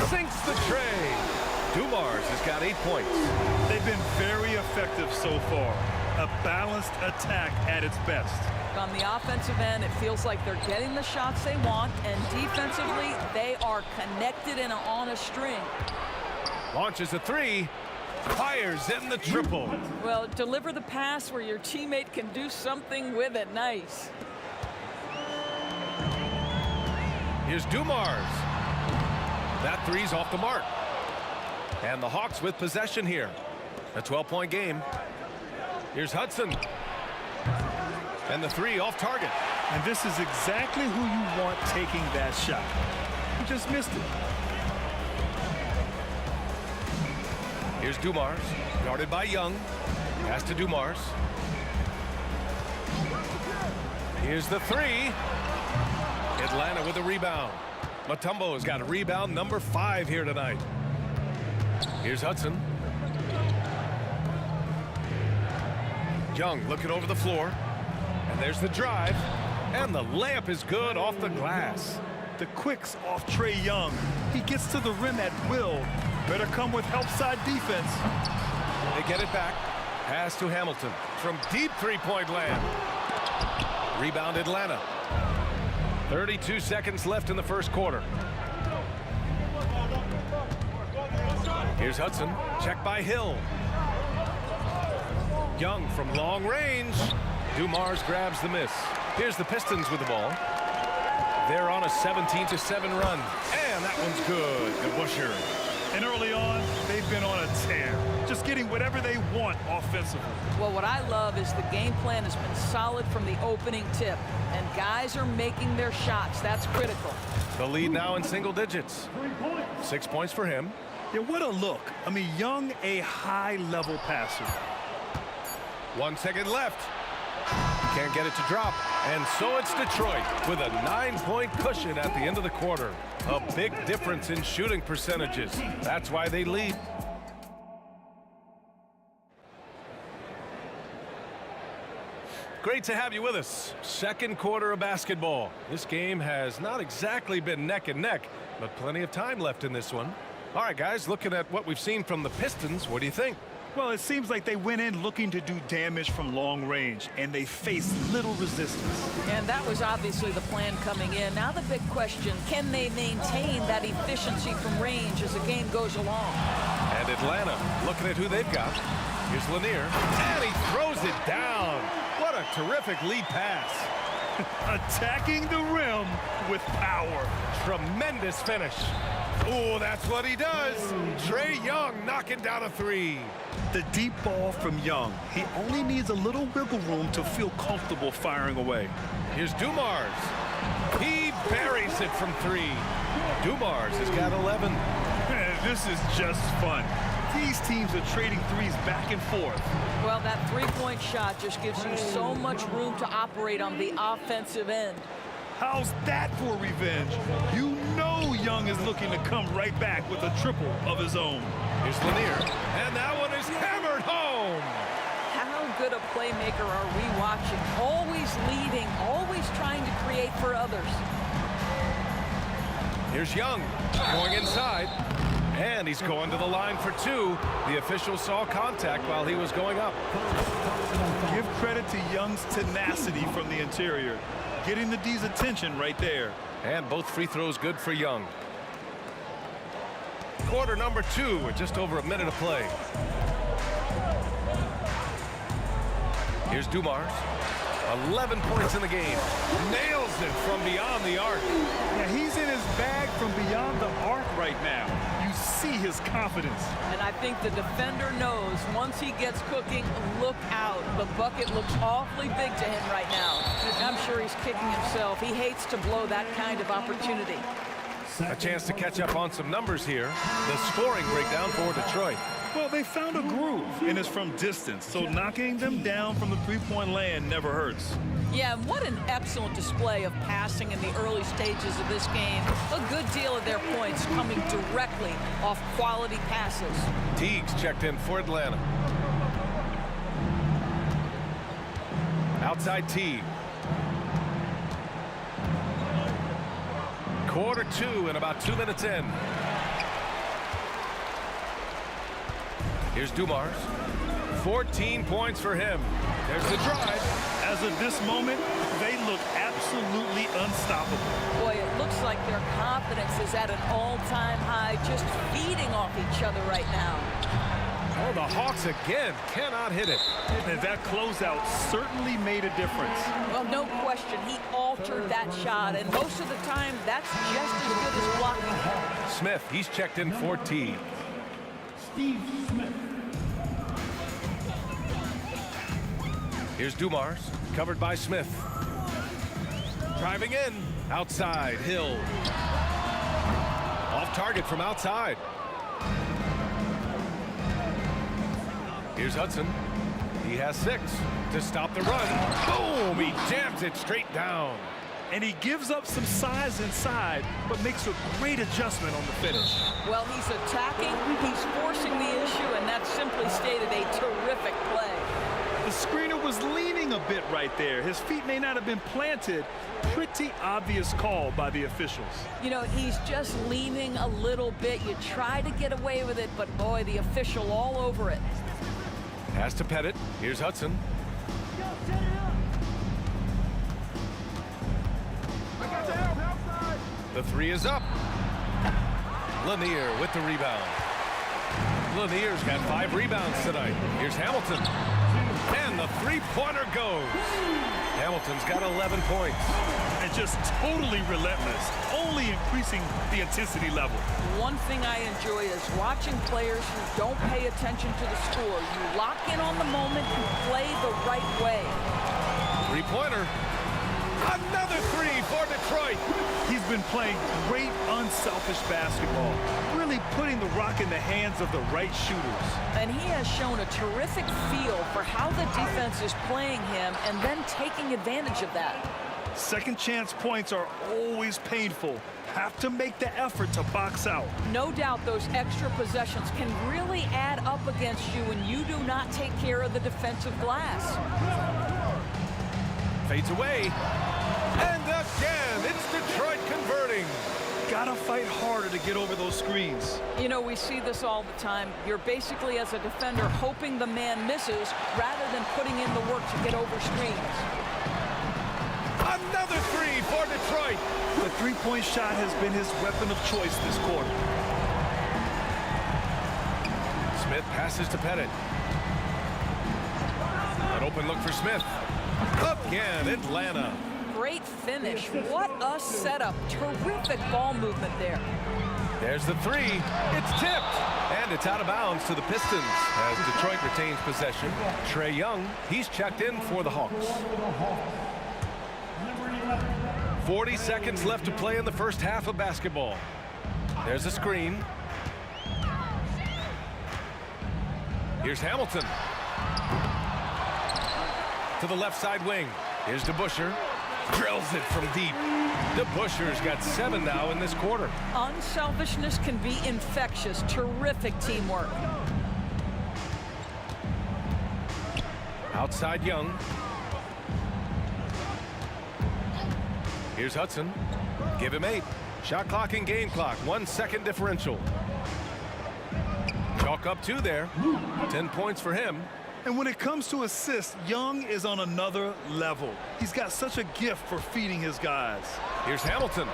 Sinks the tray. Dumars has got 8 points. They've been very effective so far. A balanced attack at its best. On the offensive end, it feels like they're getting the shots they want, and defensively, they are connected and on a string. Launches a 3. Fires in the triple. Well, deliver the pass where your teammate can do something with it. Nice. Here's Dumars. That 3's off the mark. And the Hawks with possession here. A 12-point game. Here's Hudson. And the 3 off target. And this is exactly who you want taking that shot. You just missed it. Here's Dumars, guarded by Young. Pass to Dumars. Here's the 3. Atlanta with a rebound. Mutombo's got a rebound number 5 here tonight. Here's Hudson. Young looking over the floor. And there's the drive. And the layup is good off the glass. The quicks off Trae Young. He gets to the rim at will. Better come with help side defense. They get it back. Pass to Hamilton from deep 3-point land. Rebound Atlanta. 32 seconds left in the first quarter. Here's Hudson. Check by Hill. Young from long range. Dumars grabs the miss. Here's the Pistons with the ball. They're on a 17-7 run. And that one's good to Busher. And early on, they've been on a tear. Just getting whatever they want offensively. Well, what I love is the game plan has been solid from the opening tip. And guys are making their shots. That's critical. The lead now in single digits. 6 points for him. Yeah, what a look. I mean, Young, a high-level passer. 1 second left. Can't get it to drop. And so it's Detroit with a 9-point cushion at the end of the quarter. A big difference in shooting percentages. That's why they lead. Great to have you with us. Second quarter of basketball. This game has not exactly been neck and neck, but plenty of time left in this one. All right, guys, looking at what we've seen from the Pistons, what do you think? Well, it seems like they went in looking to do damage from long range, and they faced little resistance. And that was obviously the plan coming in. Now the big question, can they maintain that efficiency from range as the game goes along? And Atlanta, looking at who they've got. Here's Lanier, and he throws it down. What a terrific lead pass. Attacking the rim with power. Tremendous finish. Oh, that's what he does. Trae Young knocking down a 3. The deep ball from Young. He only needs a little wiggle room to feel comfortable firing away. Here's Dumars. He buries it from 3. Dumars has got 11. This is just fun. These teams are trading threes back and forth. Well, that 3-point shot just gives you so much room to operate on the offensive end. How's that for revenge? You know Young is looking to come right back with a triple of his own. Here's Lanier, and that one is hammered home. How good a playmaker are we watching? Always leading, always trying to create for others. Here's Young going inside. And he's going to the line for two. The official saw contact while he was going up. Give credit to Young's tenacity from the interior. Getting the D's attention right there. And both free throws good for Young. Quarter number 2 with just over a minute of play. Here's Dumars. 11 points in the game. Nails it from beyond the arc. Yeah, he's in his bag from beyond the arc right now. You see his confidence. And I think the defender knows once he gets cooking, look out. The bucket looks awfully big to him right now. I'm sure he's kicking himself. He hates to blow that kind of opportunity. A chance to catch up on some numbers here. The scoring breakdown for Detroit. Well, they found a groove, and it's from distance, so knocking them down from the three-point land never hurts. Yeah, and what an excellent display of passing in the early stages of this game. A good deal of their points coming directly off quality passes. Teagues checked in for Atlanta. Outside Teague. Quarter 2 and about 2 minutes in. Here's Dumars. 14 points for him. There's the drive. As of this moment, they look absolutely unstoppable. Boy, it looks like their confidence is at an all-time high, just feeding off each other right now. Oh, the Hawks again cannot hit it. And that closeout certainly made a difference. Well, no question. He altered that shot, and most of the time, that's just as good as blocking. Smith, he's checked in for T. Steve Smith. Here's Dumars, covered by Smith. Driving in, outside, Hill. Off target from outside. Here's Hudson. He has 6 to stop the run. Boom! He jams it straight down. And he gives up some size inside, but makes a great adjustment on the finish. Well, he's attacking, he's forcing the issue, and that simply stated a terrific play. The screener was leaning a bit right there. His feet may not have been planted. Pretty obvious call by the officials. You know, he's just leaning a little bit. You try to get away with it, but boy, the official all over it. Pass to Pettit. Here's Hudson. The 3 is up. Lanier with the rebound. Lanier's got 5 rebounds tonight. Here's Hamilton. And the three-pointer goes. Hamilton's got 11 points. And just totally relentless, only increasing the intensity level. One thing I enjoy is watching players who don't pay attention to the score. You lock in on the moment, you play the right way. Three-pointer. Another 3 for Detroit. He's been playing great unselfish basketball, really putting the rock in the hands of the right shooters. And he has shown a terrific feel for how the defense is playing him and then taking advantage of that. Second chance points are always painful. Have to make the effort to box out. No doubt those extra possessions can really add up against you when you do not take care of the defensive glass. Fades away. And again, it's Detroit converting. Gotta fight harder to get over those screens. You know, we see this all the time. You're basically, as a defender, hoping the man misses rather than putting in the work to get over screens. Another 3 for Detroit. The three-point shot has been his weapon of choice this quarter. Smith passes to Pettit. An open look for Smith. Again, Atlanta. Great finish. What a setup. Terrific ball movement there. There's the 3. It's tipped. And it's out of bounds to the Pistons as Detroit retains possession. Trae Young, he's checked in for the Hawks. 40 seconds left to play in the first half of basketball. There's a screen. Here's Hamilton. To the left side wing. Here's DeBusschere. Drills it from deep. DeBusschere's got 7 now in this quarter. Unselfishness can be infectious. Terrific teamwork. Outside Young. Here's Hudson. Give him 8. Shot clock and game clock. 1 second differential. Chalk up 2 there. 10 points for him. And when it comes to assists, Young is on another level. He's got such a gift for feeding his guys. Here's Hamilton.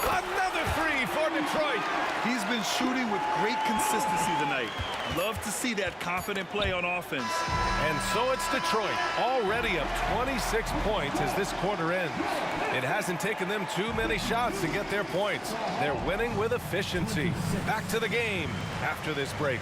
Another 3 for Detroit. He's been shooting with great consistency tonight. Love to see that confident play on offense. And so it's Detroit, already up 26 points as this quarter ends. It hasn't taken them too many shots to get their points. They're winning with efficiency. Back to the game after this break.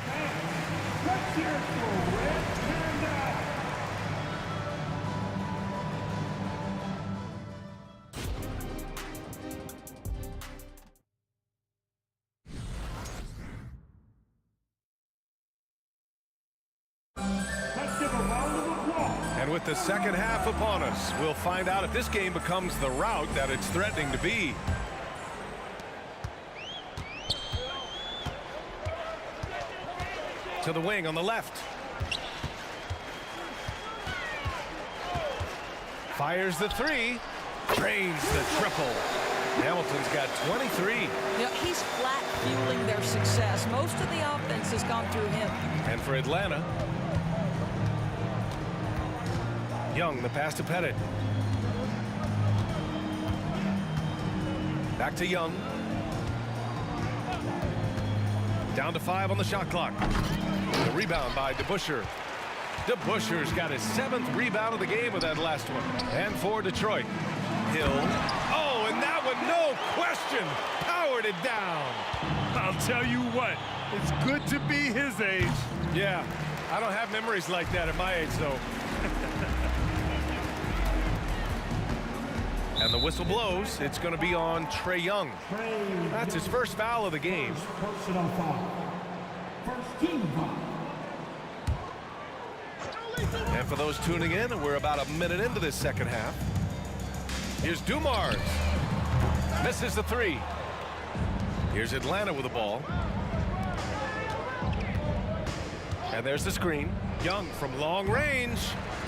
And with the second half upon us, we'll find out if this game becomes the rout that it's threatening to be. To the wing on the left. Fires the 3. Drains the triple. Hamilton's got 23. You know, he's flat fueling their success. Most of the offense has gone through him. And for Atlanta, Young, the pass to Pettit. Back to Young. Down to 5 on the shot clock. The rebound by DeBusschere. DeBusschere's got his 7th rebound of the game with that last one. And for Detroit, Hill. Oh, and that one, no question, powered it down. I'll tell you what, it's good to be his age. Yeah, I don't have memories like that at my age, though. And the whistle blows. It's going to be on Trae Young. That's his first foul of the game. Personal foul. First team foul. And for those tuning in, we're about a minute into this second half. Here's Dumars. Misses the 3. Here's Atlanta with the ball. And there's the screen. Young from long range.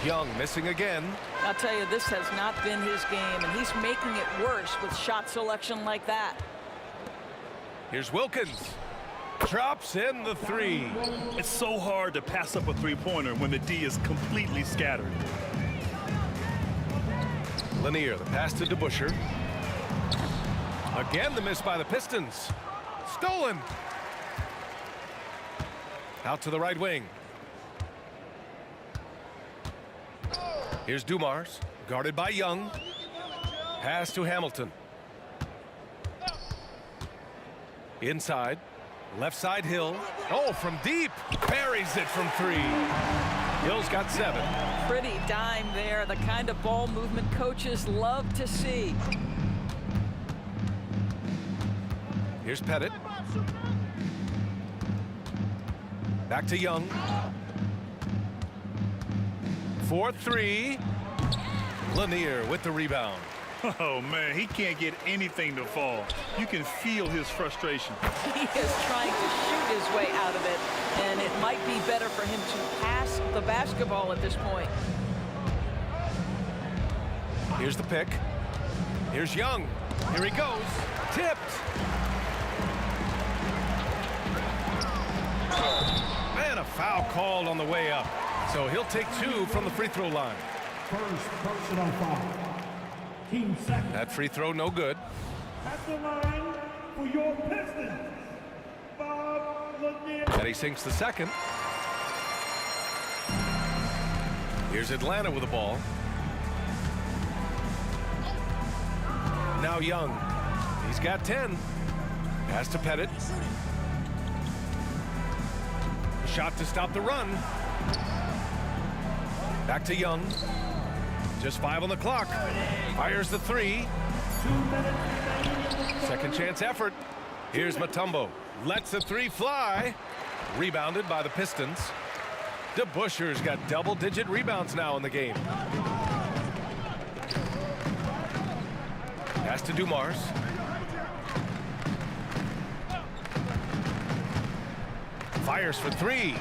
Young missing again. I'll tell you, this has not been his game, and he's making it worse with shot selection like that. Here's Wilkins. Drops in the 3. It's so hard to pass up a three-pointer when the D is completely scattered. Lanier, the pass to DeBusschere. Again, the miss by the Pistons. Stolen. Out to the right wing. Here's Dumars, guarded by Young. Pass to Hamilton. Inside. Left side, Hill. Oh, from deep. Buries it from 3. Hill's got 7. Pretty dime there. The kind of ball movement coaches love to see. Here's Pettit. Back to Young. 4-3. Lanier with the rebound. Oh, man, he can't get anything to fall. You can feel his frustration. He is trying to shoot his way out of it, and it might be better for him to pass the basketball at this point. Here's the pick. Here's Young. Here he goes. Tipped. And a foul called on the way up. So he'll take 2 from the free throw line. First personal foul. Team second. That free throw no good. At the line for your Pistons, Bob Lanier. And he sinks the second. Here's Atlanta with the ball. Now Young. He's got 10. Pass to Pettit. Shot to stop the run. Back to Young. Just 5 on the clock. Fires the 3. Second chance effort. Here's Mutombo. Lets the 3 fly. Rebounded by the Pistons. DeBusschere's got double-digit rebounds now in the game. Pass to Dumars. Fires for 3.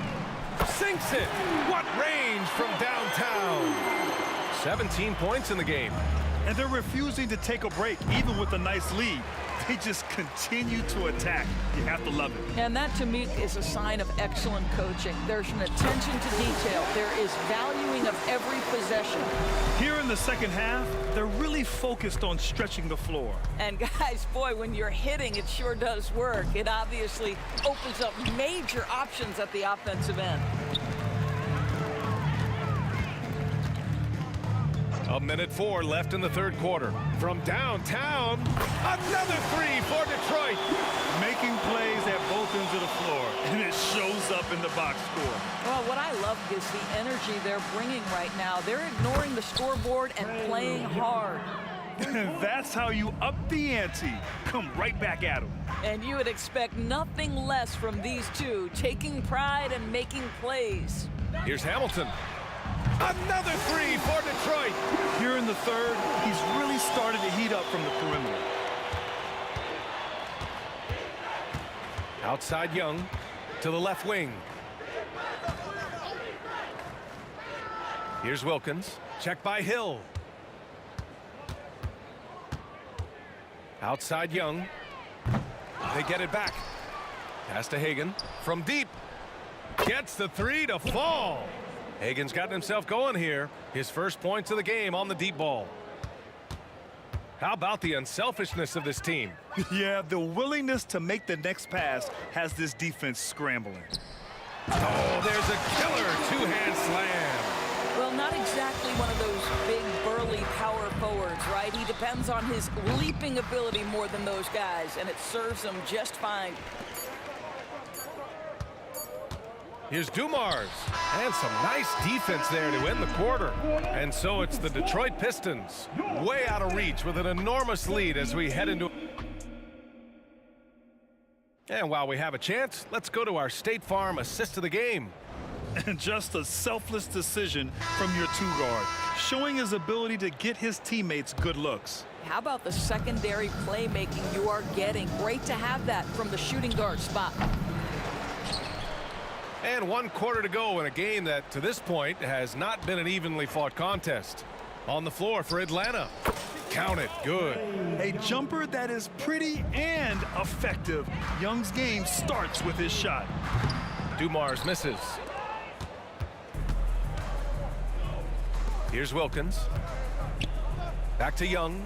Sinks it. What range from downtown. 17 points in the game. And they're refusing to take a break, even with a nice lead. They just continue to attack. You have to love it. And that, to me, is a sign of excellent coaching. There's an attention to detail. There is valuing of every possession. Here in the second half, they're really focused on stretching the floor. And guys, boy, when you're hitting, it sure does work. It obviously opens up major options at the offensive end. A minute 4 left in the third quarter. From downtown, another three for Detroit. Making plays at both ends of the floor, and it shows up in the box score. Well, what I love is the energy they're bringing right now. They're ignoring the scoreboard and playing hard. That's how you up the ante. Come right back at them. And you would expect nothing less from these two, taking pride and making plays. Here's Hamilton. Another three for Detroit. Here in the third, he's really started to heat up from the perimeter. Outside Young to the left wing. Here's Wilkins. Checked by Hill. Outside Young. They get it back. Pass to Hagan. From deep. Gets the three to fall. Hagan's gotten himself going here. His first points of the game on the deep ball. How about the unselfishness of this team? Yeah, the willingness to make the next pass has this defense scrambling. Oh, there's a killer two-hand slam. Well, not exactly one of those big, burly power forwards, right? He depends on his leaping ability more than those guys, and it serves him just fine. Here's Dumars, and some nice defense there to end the quarter. And so it's the Detroit Pistons, way out of reach with an enormous lead as we head into... And while we have a chance, let's go to our State Farm assist of the game. And just a selfless decision from your two-guard, showing his ability to get his teammates good looks. How about the secondary playmaking you are getting? Great to have that from the shooting guard spot. And 1 quarter to go in a game that, to this point, has not been an evenly fought contest. On the floor for Atlanta. Count it. Good. A jumper that is pretty and effective. Young's game starts with his shot. Dumars misses. Here's Wilkins. Back to Young.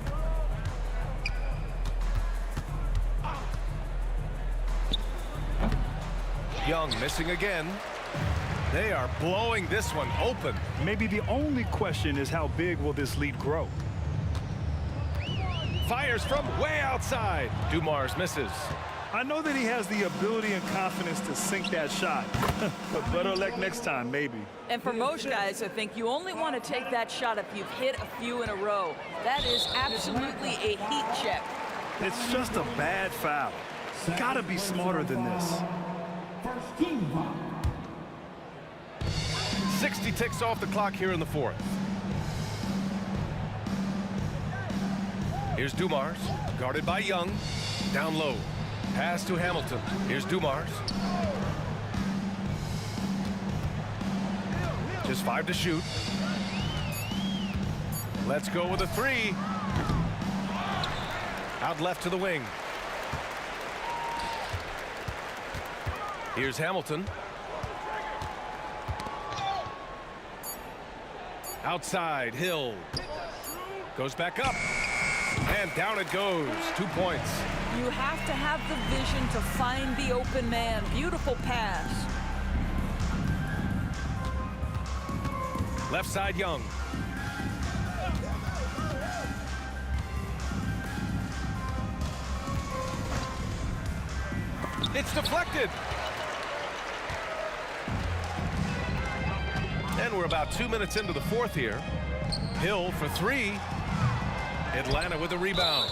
Young missing again. They are blowing this one open. Maybe the only question is how big will this lead grow? Fires from way outside. Dumars misses. I know that he has the ability and confidence to sink that shot, but better luck next time, maybe. And for most guys, I think you only want to take that shot if you've hit a few in a row. That is absolutely a heat check. It's just a bad foul. Gotta be smarter than this. 60 ticks off the clock here in the fourth. Here's Dumars, guarded by Young. Down low. Pass to Hamilton. Here's Dumars. Just 5 to shoot. Let's go with a three. Out left to the wing. Here's Hamilton. Outside, Hill. Goes back up. And down it goes. 2 points. You have to have the vision to find the open man. Beautiful pass. Left side, Young. It's deflected. And we're about 2 minutes into the fourth here. Hill for three. Atlanta with a rebound.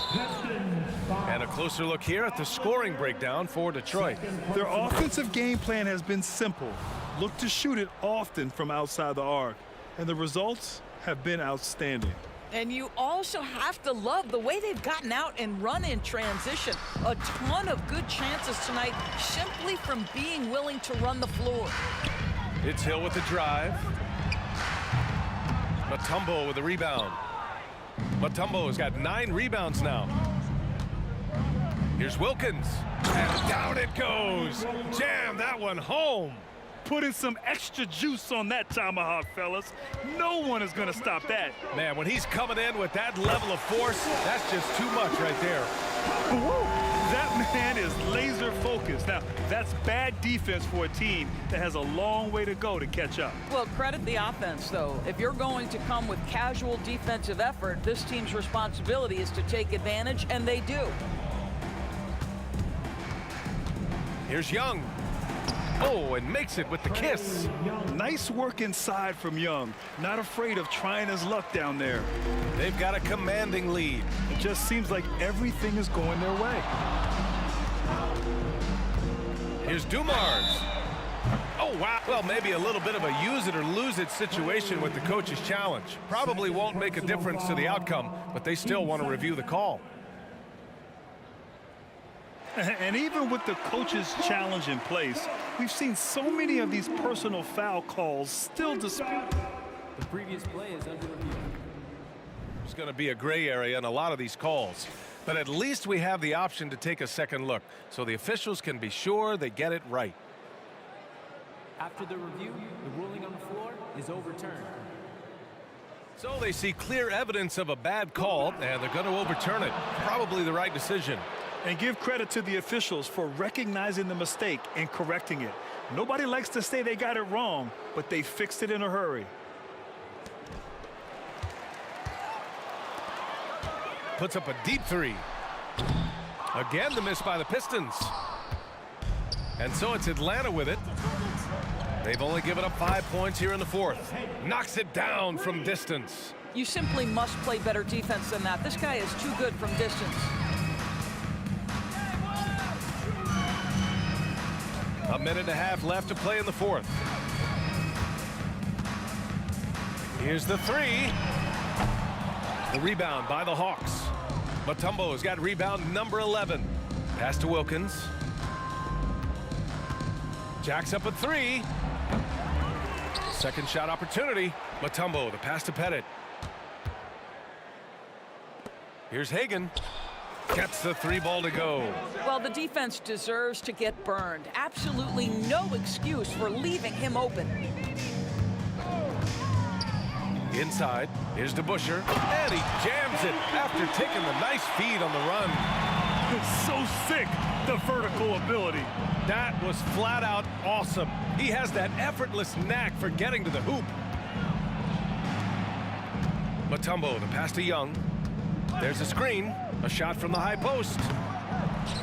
And a closer look here at the scoring breakdown for Detroit. Their offensive game plan has been simple. Look to shoot it often from outside the arc. And the results have been outstanding. And you also have to love the way they've gotten out and run in transition. A ton of good chances tonight simply from being willing to run the floor. It's Hill with the drive. Mutombo with the rebound. Mutombo's got 9 rebounds now. Here's Wilkins. And down it goes. Jam that one home. Putting some extra juice on that tomahawk, fellas. No one is going to stop that. Man, when he's coming in with that level of force, that's just too much right there. Woo! That man is laser focused. Now, that's bad defense for a team that has a long way to go to catch up. Well, credit the offense, though. If you're going to come with casual defensive effort, this team's responsibility is to take advantage, and they do. Here's Young. Oh, and makes it with the kiss. Nice work inside from Young. Not afraid of trying his luck down there. They've got a commanding lead. It just seems like everything is going their way. Here's Dumars. Oh, wow. Well, maybe a little bit of a use it or lose it situation with the coach's challenge. Probably won't make a difference to the outcome, but they still want to review the call. And even with the coach's challenge in place, we've seen so many of these personal foul calls still disputed. The previous play is under review. There's going to be a gray area in a lot of these calls, but at least we have the option to take a second look so the officials can be sure they get it right. After the review, the ruling on the floor is overturned. So they see clear evidence of a bad call, and they're going to overturn it. Probably the right decision. And give credit to the officials for recognizing the mistake and correcting it. Nobody likes to say they got it wrong, but they fixed it in a hurry. Puts up a deep three. Again, the miss by the Pistons. And so it's Atlanta with it. They've only given up 5 points here in the fourth. Knocks it down from distance. You simply must play better defense than that. This guy is too good from distance. A minute and a half left to play in the fourth. Here's the three. The rebound by the Hawks. Mutombo has got rebound number 11. Pass to Wilkins. Jacks up a three. Second shot opportunity. Mutombo, the pass to Pettit. Here's Hagan. Gets the three ball to go. Well, the defense deserves to get burned. Absolutely no excuse for leaving him open. Inside, here's DeBuscher, and he jams it after taking the nice feed on the run. It's so sick, the vertical ability. That was flat out awesome. He has that effortless knack for getting to the hoop. Mutombo, the pass to Young. There's a screen, a shot from the high post.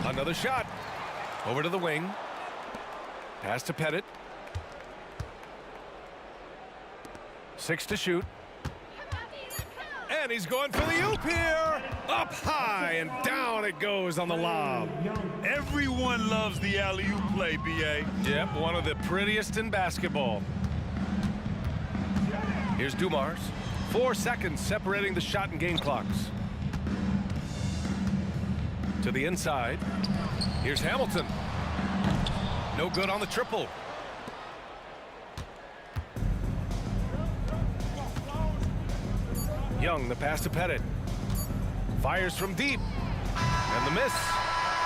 Another shot, over to the wing. Pass to Pettit. 6 to shoot. And he's going for the oop here. Up high and down it goes on the lob. Everyone loves the alley-oop play, B.A. Yep, one of the prettiest in basketball. Here's Dumars. 4 seconds separating the shot and game clocks. To the inside. Here's Hamilton. No good on the triple. Young, the pass to Pettit. Fires from deep. And the miss.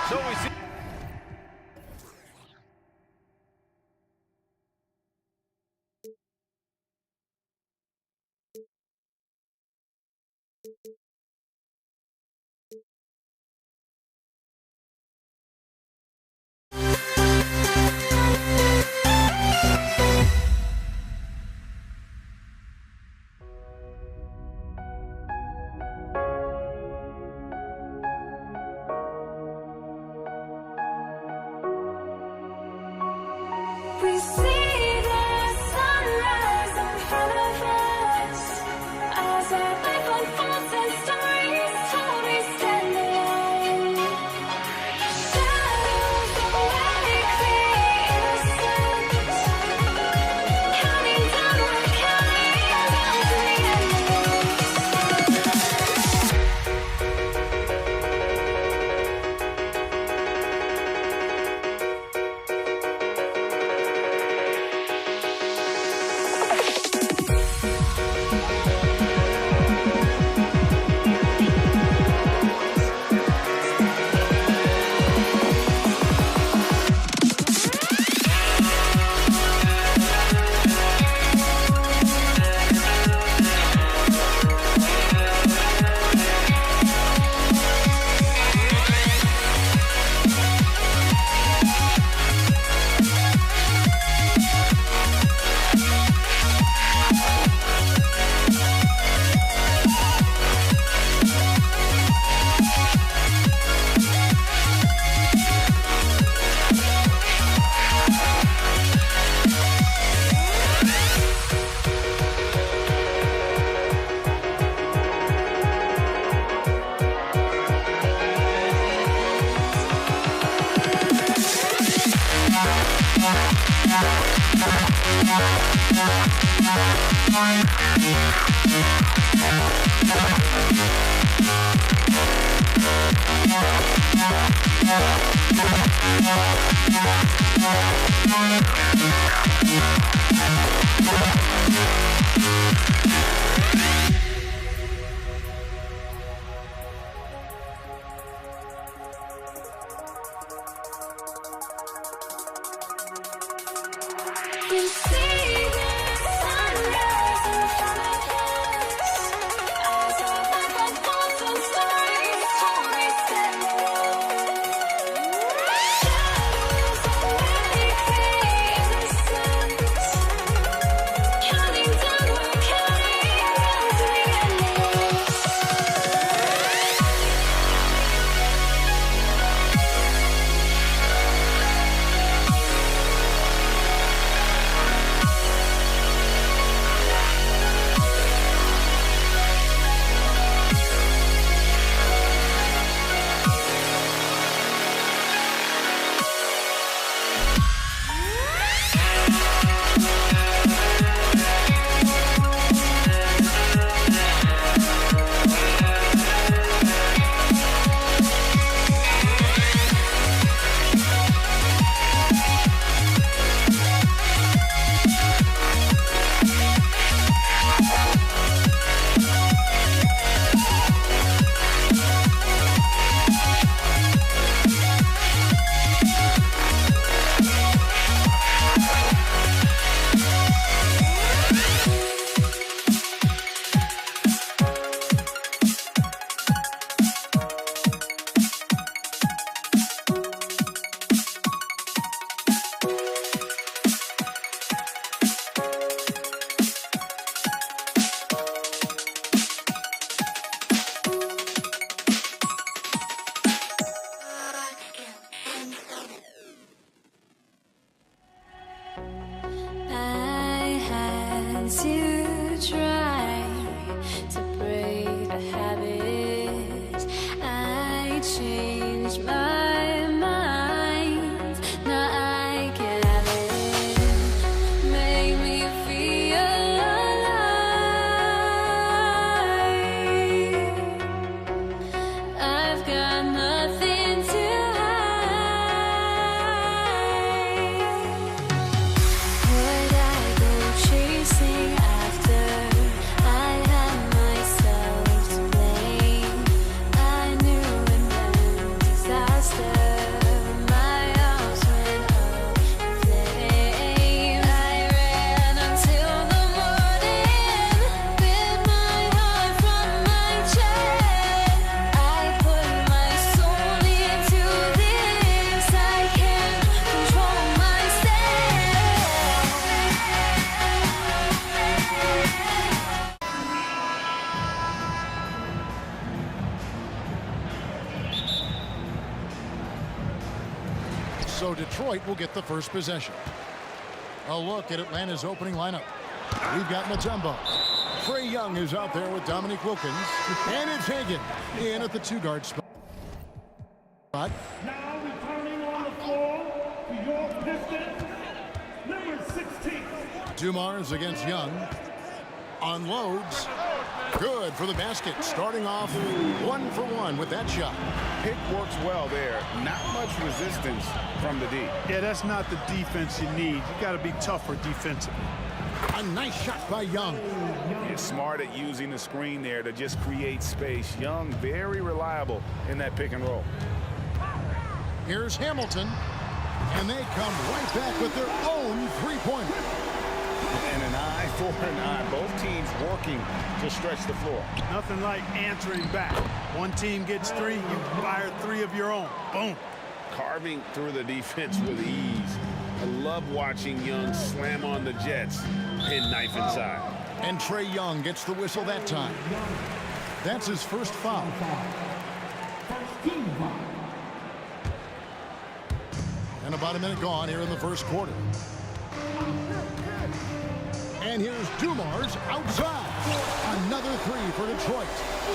So we see. We see the sunrise in front of us as our life unfolds and stories told. We stand alone. Shadows awake the innocence, counting down, we're counting down to the can see the sunrise in front of us. Eyes are like constant stories, stories in the road. Shadows already fade the sense. Counting down, we're counting down to the endless. I had to try to break the habit. I changed my mind. Now I can have it. Make me feel alive. I've got nothing to would I go chasing after? I had myself to blame. I knew it meant disaster. My arms went up in flames. I ran until the morning, bit my heart from my chest. I put my soul into this. I can't control myself. So Detroit will get the first possession. A look at Atlanta's opening lineup. We've got Mutombo. Trae Young is out there with Dominique Wilkins. And it's Hagan in at the two-guard spot. Now returning on the floor for your Pistons, number 16. Dumars against Young. Unloads. Good for the basket. Starting off 1 for 1 with that shot. Pick works well there. Not much resistance from the D. Yeah, that's not the defense you need. You got to be tougher defensively. A nice shot by Young. He's smart at using the screen there to just create space. Young, very reliable in that pick and roll. Here's Hamilton. And they come right back with their own three-pointer. And an eye for an eye. Both teams working to stretch the floor. Nothing like answering back. One team gets 3, you fire 3 of your own. Boom. Carving through the defense with ease. I love watching Young slam on the Jets and knife inside. And Trae Young gets the whistle that time. That's his first foul. And about a minute gone here in the first quarter. And here's Dumars outside. Another 3 for Detroit.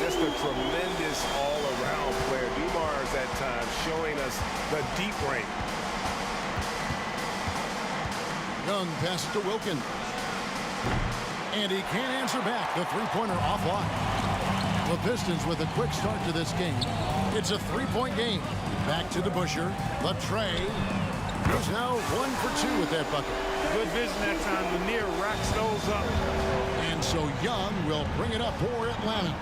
Just a tremendous all-around player. Dumars at times showing us the deep range. Young passes to Wilkins. And he can't answer back. The three-pointer offline. The Pistons with a quick start to this game. It's a three-point game. Back to the Busher. Latre. He's now 1 for 2 with that bucket. Good vision that time. Lanier racks those up. And so Young will bring it up for Atlanta.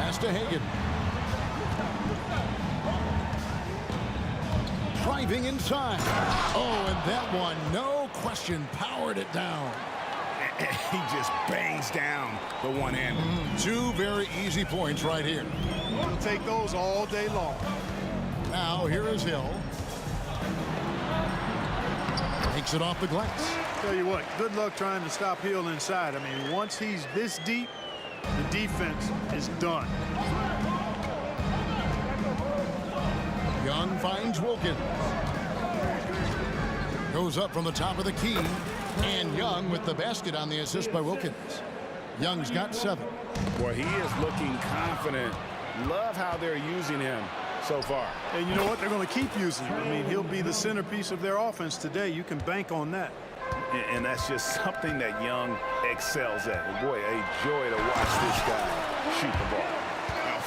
Pass to Hagan. Driving inside. Oh, and that one, no question, powered it down. He just bangs down the one-hander. 2 very easy points right here. We'll take those all day long. Now here is Hill. Takes it off the glass. Tell you what, good luck trying to stop Hill inside. I mean, once he's this deep, the defense is done. Young finds Wilkins. Goes up from the top of the key. And Young with the basket on the assist by Wilkins. Young's got 7. Well, he is looking confident. Love how they're using him so far. And you know what? They're going to keep using him. I mean, he'll be the centerpiece of their offense today. You can bank on that. And that's just something that Young excels at. And boy, a joy to watch this guy shoot the ball.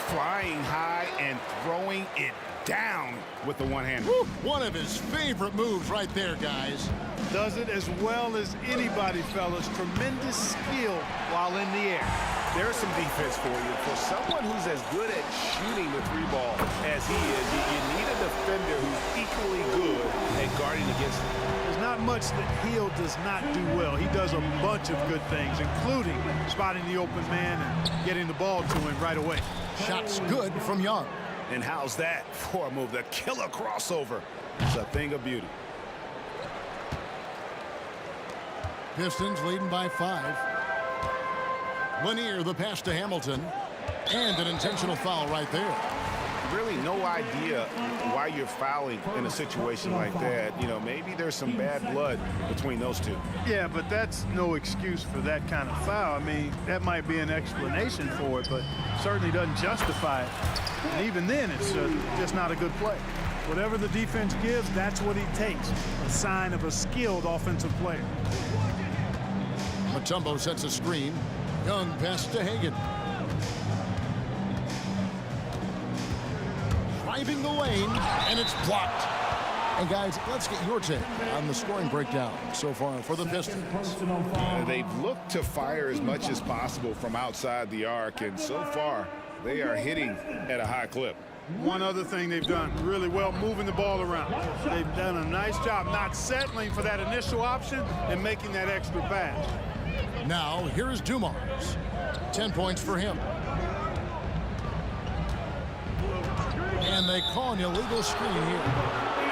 Flying high and throwing it down with the one-hander. One of his favorite moves right there, guys. Does it as well as anybody, fellas. Tremendous skill while in the air. There's some defense for you. For someone who's as good at shooting the 3-ball as he is, you need a defender who's equally good at guarding against him. There's not much that Hill does not do well. He does a bunch of good things, including spotting the open man and getting the ball to him right away. Shots good from Young. And how's that for a move? The killer crossover. It's a thing of beauty. Pistons leading by 5. Lanier, the pass to Hamilton. And an intentional foul right there. Really no idea why you're fouling in a situation like that. You know, maybe there's some bad blood between those two. Yeah, but that's no excuse for that kind of foul. I mean, that might be an explanation for it, but certainly doesn't justify it. And even then, it's just not a good play. Whatever the defense gives, that's what he takes. A sign of a skilled offensive player. Mutombo sets a screen. Young pass to Hagan. Driving the lane, and it's blocked. And guys, let's get your take on the scoring breakdown so far for the Pistons. They've looked to fire as much as possible from outside the arc, and so far they are hitting at a high clip. One other thing they've done really well, moving the ball around. They've done a nice job not settling for that initial option and making that extra pass. Now, here is Dumars. 10 points for him. And they call an illegal screen here.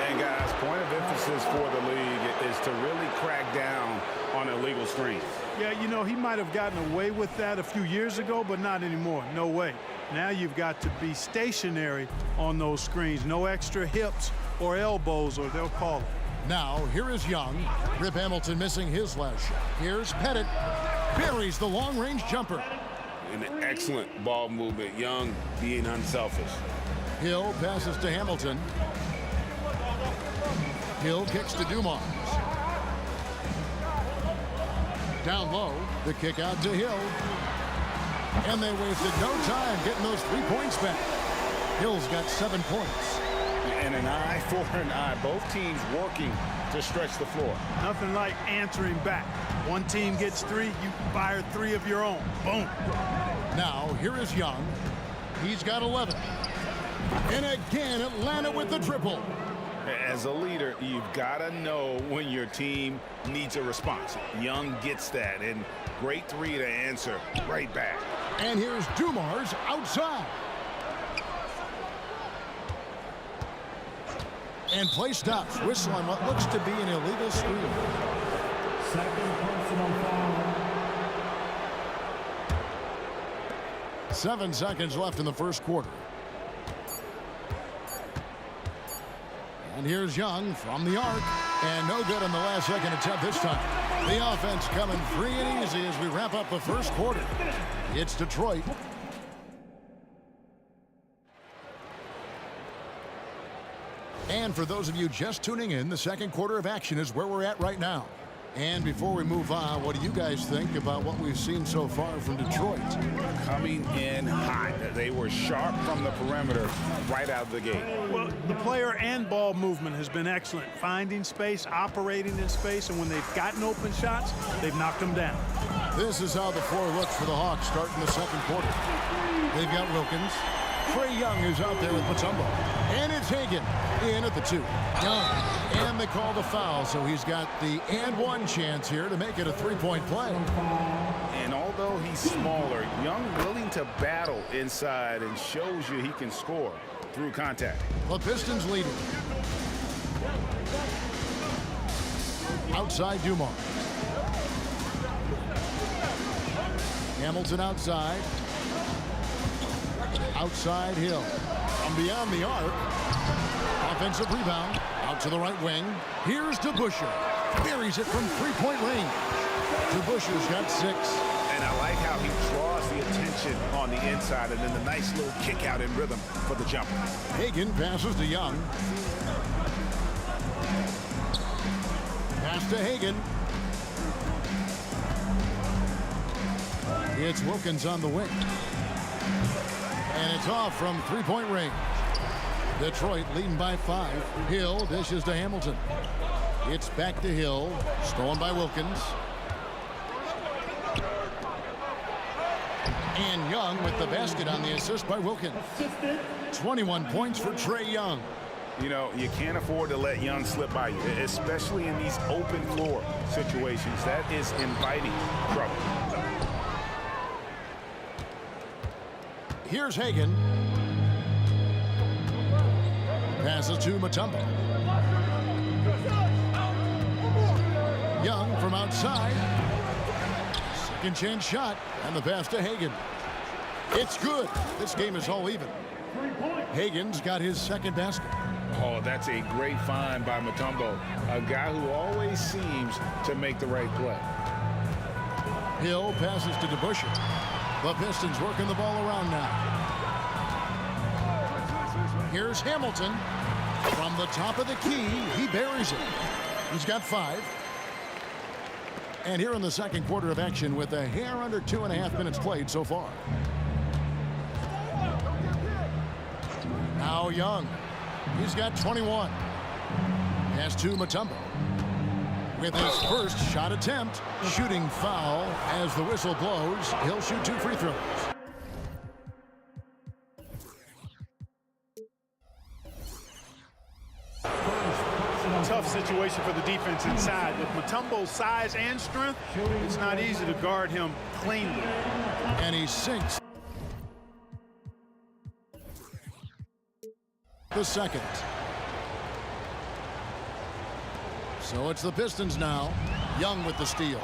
And guys, point of emphasis for the league is to really crack down on illegal screens. Yeah, you know, he might have gotten away with that a few years ago, but not anymore. No way. Now you've got to be stationary on those screens. No extra hips or elbows, or they'll call it. Now, here is Young. Rip Hamilton missing his last shot. Here's Pettit. Buries the long-range jumper. An excellent ball movement. Young being unselfish. Hill passes to Hamilton. Hill kicks to Dumars. Down low, the kick out to Hill. And they wasted no time getting those 3 points back. Hill's got 7 points. And an eye for an eye. Both teams working to stretch the floor. Nothing like answering back. One team gets 3, you fire 3 of your own. Boom. Now, here is Young. He's got 11. And again, Atlanta with the triple. As a leader, you've got to know when your team needs a response. Young gets that, and great 3 to answer right back. And here's Dumars outside. And play stops. Whistle on what looks to be an illegal screen. Second personal foul. 7 seconds left in the first quarter. And here's Young from the arc. And no good on the last second attempt this time. The offense coming free and easy as we wrap up the first quarter. It's Detroit. And And for those of you just tuning in, the second quarter of action is where we're at right now. And before we move on, what do you guys think about what we've seen so far from Detroit? Coming in hot. They were sharp from the perimeter right out of the gate. Well, the player and ball movement has been excellent. Finding space, operating in space, and when they've gotten open shots, they've knocked them down. This is how the floor looks for the Hawks starting the second quarter. They've got Wilkins. Trae Young is out there with Mutombo. And it's Hagan in at the 2. Young. And they call the foul, so he's got the and one chance here to make it a three-point play. And although he's smaller, Young willing to battle inside and shows you he can score through contact. The Pistons leading. Outside Dumars. Hamilton outside. Outside Hill. From beyond the arc. Offensive rebound. Out to the right wing. Here's DeBusschere. Buries it from three-point range. DeBusschere's got 6. And I like how he draws the attention on the inside and then the nice little kick out in rhythm for the jumper. Hagan passes to Young. Pass to Hagan. It's Wilkins on the wing. And it's off from three-point range. Detroit leading by 5. Hill dishes to Hamilton. It's back to Hill. Stolen by Wilkins. And Young with the basket on the assist by Wilkins. 21 points for Trae Young. You know, you can't afford to let Young slip by you, especially in these open floor situations. That is inviting trouble. Here's Hagan. Passes to Mutombo. Young from outside. Second chance shot. And the pass to Hagan. It's good. This game is all even. Hagan's got his second basket. Oh, that's a great find by Mutombo. A guy who always seems to make the right play. Hill passes to DeBusschere. The Pistons working the ball around now. Here's Hamilton. From the top of the key, he buries it. He's got 5. And here in the second quarter of action with a hair under 2.5 minutes played so far. Now Young. He's got 21. Pass to Mutombo. With his first shot attempt, shooting foul as the whistle blows. He'll shoot 2 free throws. Tough situation for the defense inside. With Mutombo's size and strength, it's not easy to guard him cleanly. And he sinks the second. So it's the Pistons now. Young with the steal.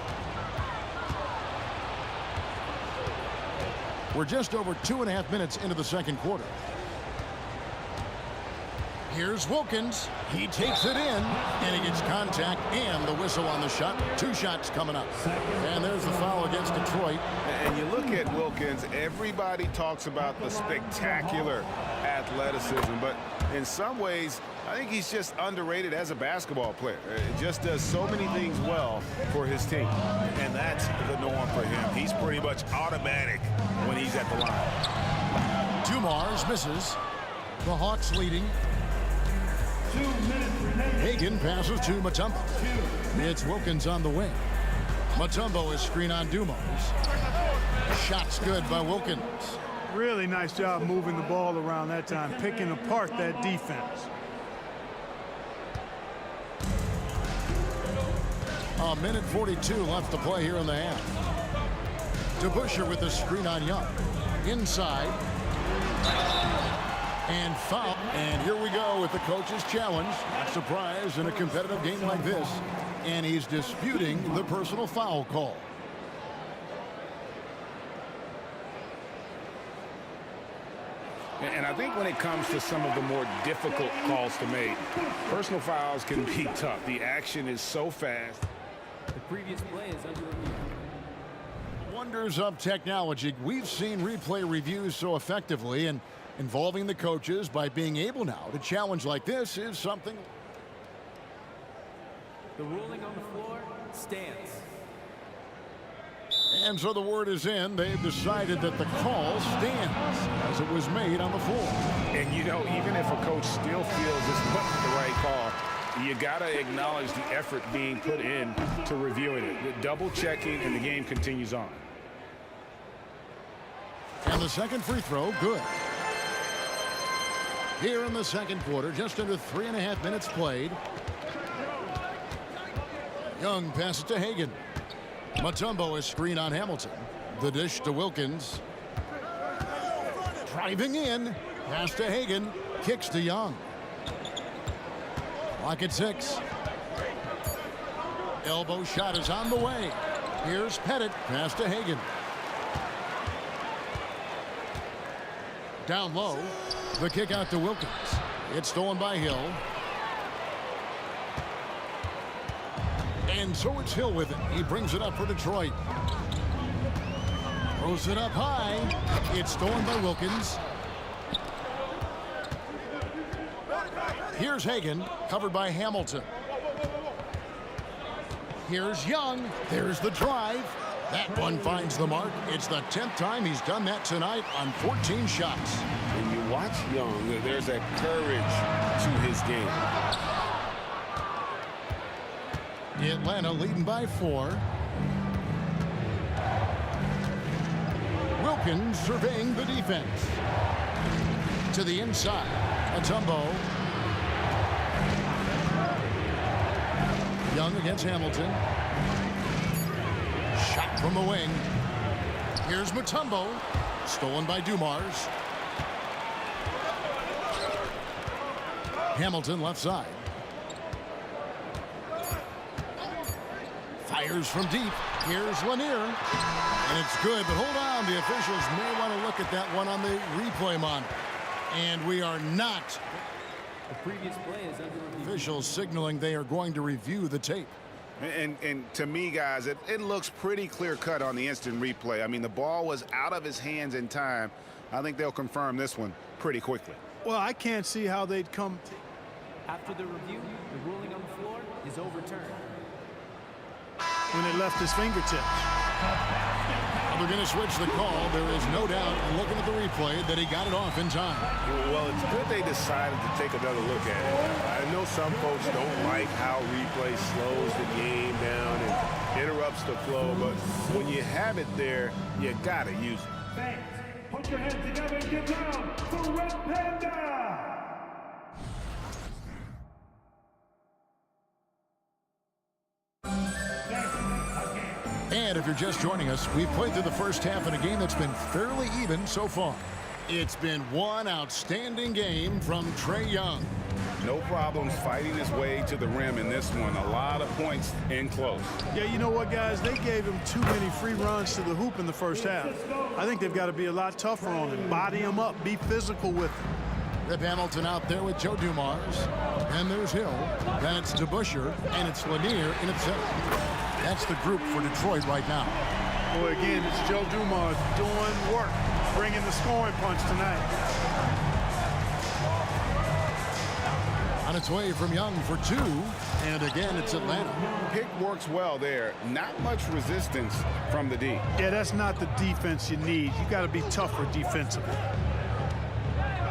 We're just over 2.5 minutes into the second quarter. Here's Wilkins. He takes it in, and he gets contact and the whistle on the shot. 2 shots coming up. And there's the foul against Detroit. And you look at Wilkins, everybody talks about the spectacular athleticism, but in some ways, I think he's just underrated as a basketball player. He just does so many things well for his team. And that's the norm for him. He's pretty much automatic when he's at the line. Dumars misses. The Hawks leading. Hagan passes to Mutombo. It's Wilkins on the wing. Mutombo is screen on Dumars. Shot's good by Wilkins. Really nice job moving the ball around that time, picking apart that defense. A minute 42 left to play here in the half. DeBusschere with the screen on Young. Inside. And foul. And here we go with the coach's challenge. Not surprised in a competitive game like this. And he's disputing the personal foul call. And I think when it comes to some of the more difficult calls to make, personal fouls can be tough. The action is so fast. The previous play is under review. Wonders of technology. We've seen replay reviews so effectively, and Involving the coaches by being able now to challenge like this is something. The ruling on the floor stands. And so the word is in. They've decided that the call stands as it was made on the floor. And, you know, even if a coach still feels this wasn't the right call, you got to acknowledge the effort being put in to reviewing it. Double checking, and the game continues on. And the second free throw, good. Here in the second quarter, just under 3.5 minutes played. Young passes to Hagan. Mutombo is screen on Hamilton. The dish to Wilkins. Driving in. Pass to Hagan. Kicks to Young. Clock at 6. Elbow shot is on the way. Here's Pettit. Pass to Hagan. Down low. The kick out to Wilkins. It's stolen by Hill. And so it's Hill with it. He brings it up for Detroit. Throws it up high. It's stolen by Wilkins. Here's Hagan, covered by Hamilton. Here's Young. There's the drive. That one finds the mark. It's the 10th time he's done that tonight on 14 shots. When you watch Young, there's a courage to his game. Atlanta leading by 4. Wilkins surveying the defense. To the inside. Mutombo. Young against Hamilton. Shot from the wing. Here's Mutombo. Stolen by Dumars. Hamilton left side. Fires from deep. Here's Lanier. And it's good, but hold on. The officials may want to look at that one on the replay monitor. And we are not. The previous play is under review. Officials signaling they are going to review the tape. And to me, guys, it looks pretty clear-cut on the instant replay. I mean, the ball was out of his hands in time. I think they'll confirm this one pretty quickly. Well, I can't see how they'd come. After the review, the ruling on the floor is overturned. When it left his fingertips. They're going to switch the call. There is no doubt, looking at the replay, that he got it off in time. Well, it's good they decided to take another look at it. I know some folks don't like how replay slows the game down and interrupts the flow, but when you have it there, you got to use it. Thanks. Put your hands together and get down for Red Panda! And if you're just joining us, we've played through the first half in a game that's been fairly even so far. It's been one outstanding game from Trae Young. No problems fighting his way to the rim in this one. A lot of points in close. Yeah, you know what, guys? They gave him too many free runs to the hoop in the first half. I think they've got to be a lot tougher on him. Body him up. Be physical with him. Rip Hamilton out there with Joe Dumars. And there's Hill. Then it's DeBusschere. And it's Lanier in its center. That's the group for Detroit right now. Boy, again, it's Joe Dumars doing work, bringing the scoring punch tonight. On its way from Young for 2. And again, it's Atlanta. Pick works well there. Not much resistance from the D. Yeah, that's not the defense you need. You got to be tougher defensively.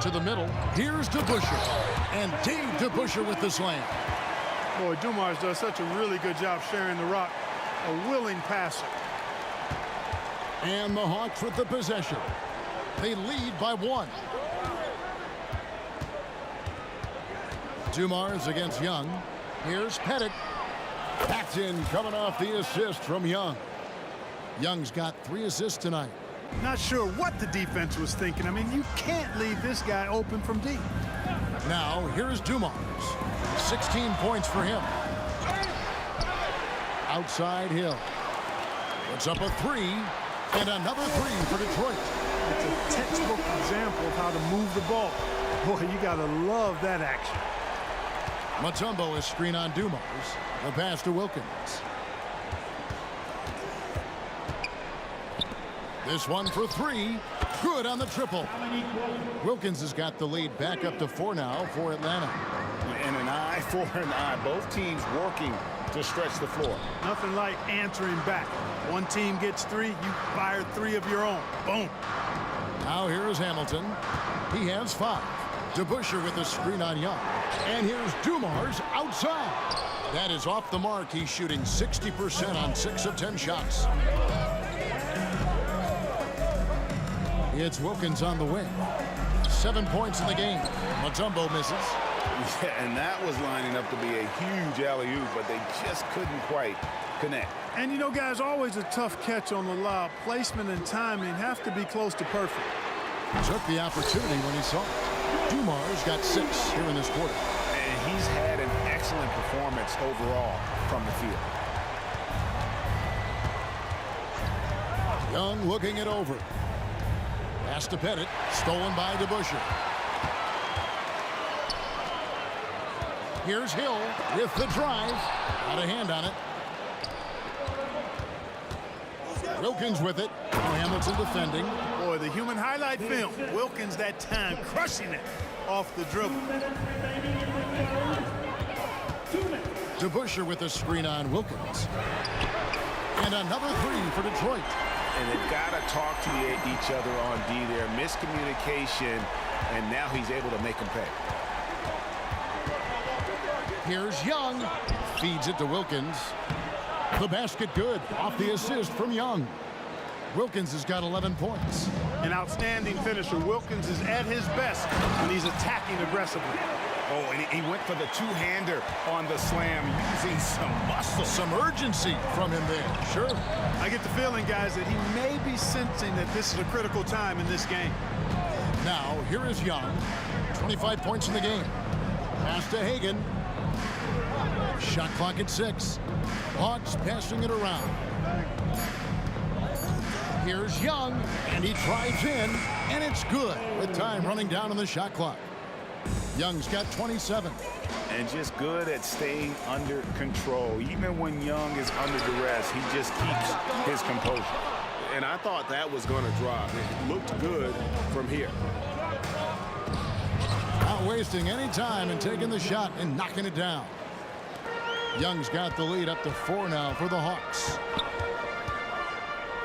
To the middle. Here's DeBusschere. And Dave DeBusschere with the slam. Boy, Dumars does such a really good job sharing the rock. A willing passer. And the Hawks with the possession. They lead by 1. Dumars against Young. Here's Pettit. Paxton coming off the assist from Young. Young's got 3 assists tonight. Not sure what the defense was thinking. I mean, you can't leave this guy open from deep. Now, here's Dumars. 16 points for him. Outside Hill. Puts up a 3. And another 3 for Detroit. It's a textbook example of how to move the ball. Boy, you got to love that action. Mutombo is screen on Dumars. The pass to Wilkins. This one for 3. Good on the triple. Wilkins has got the lead back up to 4 now for Atlanta. And an eye for an eye. Both teams working to stretch the floor. Nothing like answering back. One team gets 3, you fire 3 of your own. Boom. Now here is Hamilton. He has 5. DeBusschere with the screen on Young. And here's Dumars outside. That is off the mark. He's shooting 60% on 6 of 10 shots. It's Wilkins on the wing. 7 points in the game. Mutombo misses. Yeah, and that was lining up to be a huge alley-oop, but they just couldn't quite connect. And you know, guys, always a tough catch on the lob. Placement and timing have to be close to perfect. Took the opportunity when he saw it. Dumars got 6 here in this quarter. And he's had an excellent performance overall from the field. Young looking it over. Pass to Pettit. Stolen by DeBusschere. Here's Hill with the drive. Got a hand on it. Wilkins with it. Hamilton defending. Boy, the human highlight film. Wilkins that time crushing it off the dribble. DeBusschere with the screen on Wilkins. And another 3 for Detroit. And they've got to talk to each other on D there. Miscommunication, and now he's able to make them pay. Here's Young. Feeds it to Wilkins. The basket good. Off the assist from Young. Wilkins has got 11 points. An outstanding finisher. Wilkins is at his best when he's attacking aggressively. Oh, and he went for the two-hander on the slam, using some muscle. Some urgency from him there. Sure. I get the feeling, guys, that he may be sensing that this is a critical time in this game. Now, here is Young. 25 points in the game. Pass to Hagan. Shot clock at 6. Hawks passing it around. Here's Young, and he drives in, and it's good with time running down on the shot clock. Young's got 27. And just good at staying under control. Even when Young is under duress, he just keeps his composure. And I thought that was going to drop. It looked good from here. Not wasting any time and taking the shot and knocking it down. Young's got the lead up to 4 now for the Hawks.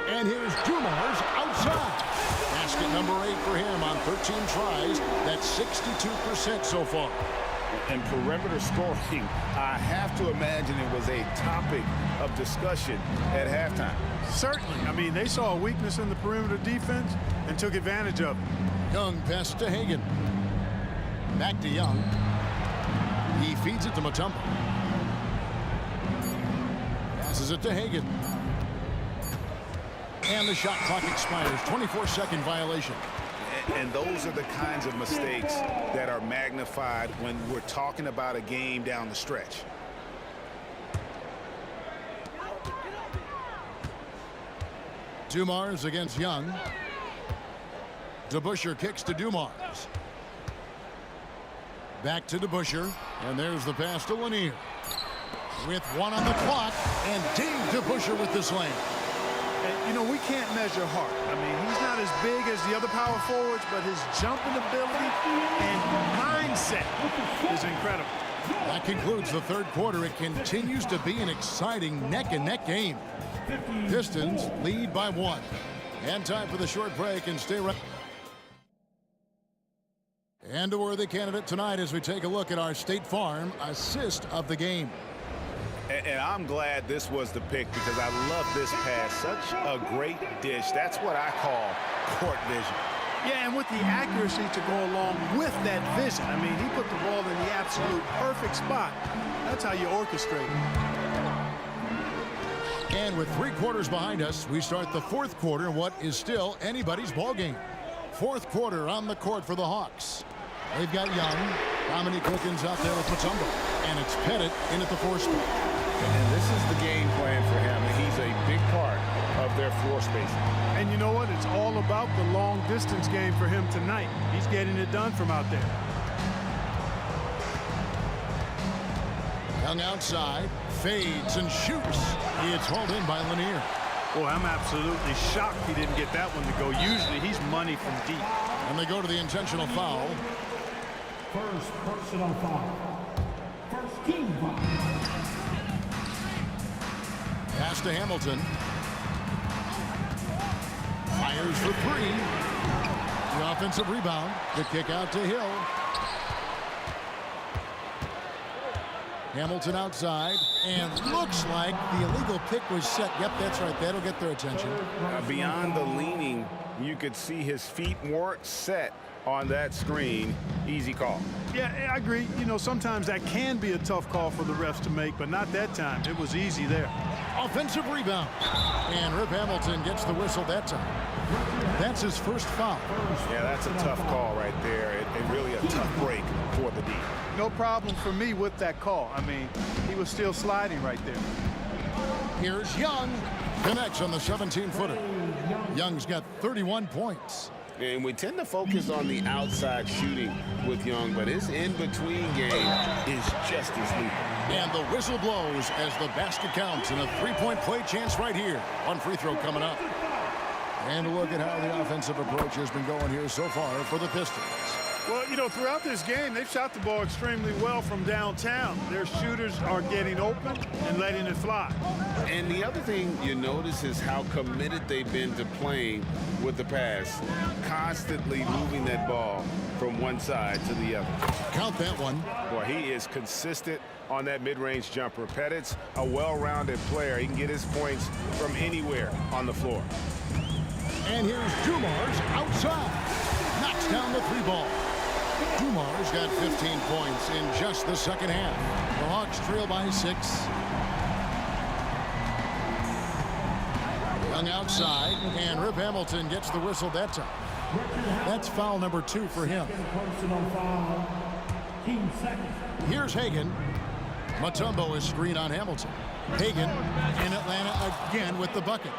And here's Dumars outside. Basket number 8 for him on 13 tries. That's 62% so far. And perimeter scoring, I have to imagine it was a topic of discussion at halftime. Certainly. I mean, they saw a weakness in the perimeter defense and took advantage of it. Young pass to Hagan. Back to Young. He feeds it to Mutombo. Passes it to Hagan. And the shot clock expires. 24-second violation. And those are the kinds of mistakes that are magnified when we're talking about a game down the stretch. Dumars against Young. DeBusschere kicks to Dumars. Back to DeBusschere. And there's the pass to Lanier. With 1 on the clock. And Dave DeBusschere with the slam. And, you know, we can't measure heart. I mean, he's not as big as the other power forwards, but his jumping ability and mindset is incredible. That concludes the third quarter. It continues to be an exciting neck-and-neck game. Pistons lead by 1. And time for the short break, and stay right. And a worthy candidate tonight as we take a look at our State Farm assist of the game. And I'm glad this was the pick because I love this pass. Such a great dish. That's what I call court vision. Yeah, and with the accuracy to go along with that vision. I mean, he put the ball in the absolute perfect spot. That's how you orchestrate it. And with 3 quarters behind us, we start the fourth quarter in what is still anybody's ball game. Fourth quarter on the court for the Hawks. They've got Young. Dominique Wilkins out there with Mutombo. And it's Pettit in at the 4 spot. And this is the game plan for him. He's a big part of their floor spacing. And you know what? It's all about the long distance game for him tonight. He's getting it done from out there. Young outside, fades and shoots. It's hauled in by Lanier. Well, I'm absolutely shocked he didn't get that one to go. Usually he's money from deep. And they go to the intentional foul. First personal foul. First team foul. Pass to Hamilton. Fires for three. The offensive rebound. The kick out to Hill. Hamilton outside, and looks like the illegal pick was set. Yep, that's right. That'll get their attention. Beyond the leaning, you could see his feet weren't set on that screen. Easy call. Yeah, I agree. You know, sometimes that can be a tough call for the refs to make, but not that time. It was easy there. Offensive rebound. And Rip Hamilton gets the whistle that time. That's his first foul. Yeah, that's a tough call right there. And really a tough break for the D. No problem for me with that call. I mean, he was still sliding right there. Here's Young. Connects on the 17-footer. Young's got 31 points. And we tend to focus on the outside shooting with Young, but his in-between game is just as lethal. And the whistle blows as the basket counts, and a three-point play chance right here. One free throw coming up. And a look at how the offensive approach has been going here so far for the Pistons. Well, you know, throughout this game, they've shot the ball extremely well from downtown. Their shooters are getting open and letting it fly. And the other thing you notice is how committed they've been to playing with the pass, constantly moving that ball from one side to the other. Count that one. Boy, he is consistent on that mid-range jumper. Pettit's a well-rounded player. He can get his points from anywhere on the floor. And here's Dumars outside. Knocks down the three ball. Dumars got 15 points in just the second half. The Hawks trail by 6. Young outside, and Rip Hamilton gets the whistle that time. That's foul number 2 for him. Personal foul. Team second. Here's Hagan. Mutombo is screen on Hamilton. Hagan in Atlanta again with the bucket.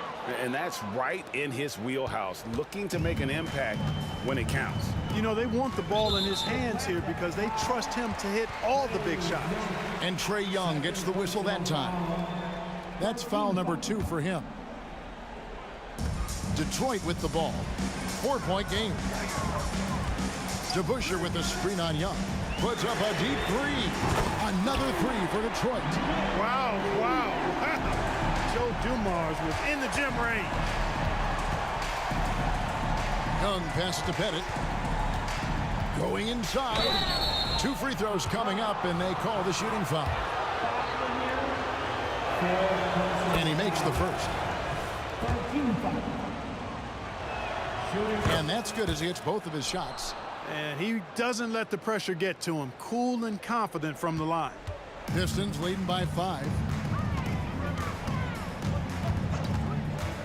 And that's right in his wheelhouse, looking to make an impact when it counts. You know, they want the ball in his hands here because they trust him to hit all the big shots. And Trae Young gets the whistle that time. That's foul number 2 for him. Detroit with the ball. 4-point game. DeBusschere with the screen on Young. Puts up a deep three. Another three for Detroit. Wow, wow. Joe Dumars was in the gym range. Young passes to Pettit. Going inside. 2 free throws coming up, and they call the shooting foul. And he makes the first. And that's good as he hits both of his shots. And he doesn't let the pressure get to him. Cool and confident from the line. Pistons leading by 5.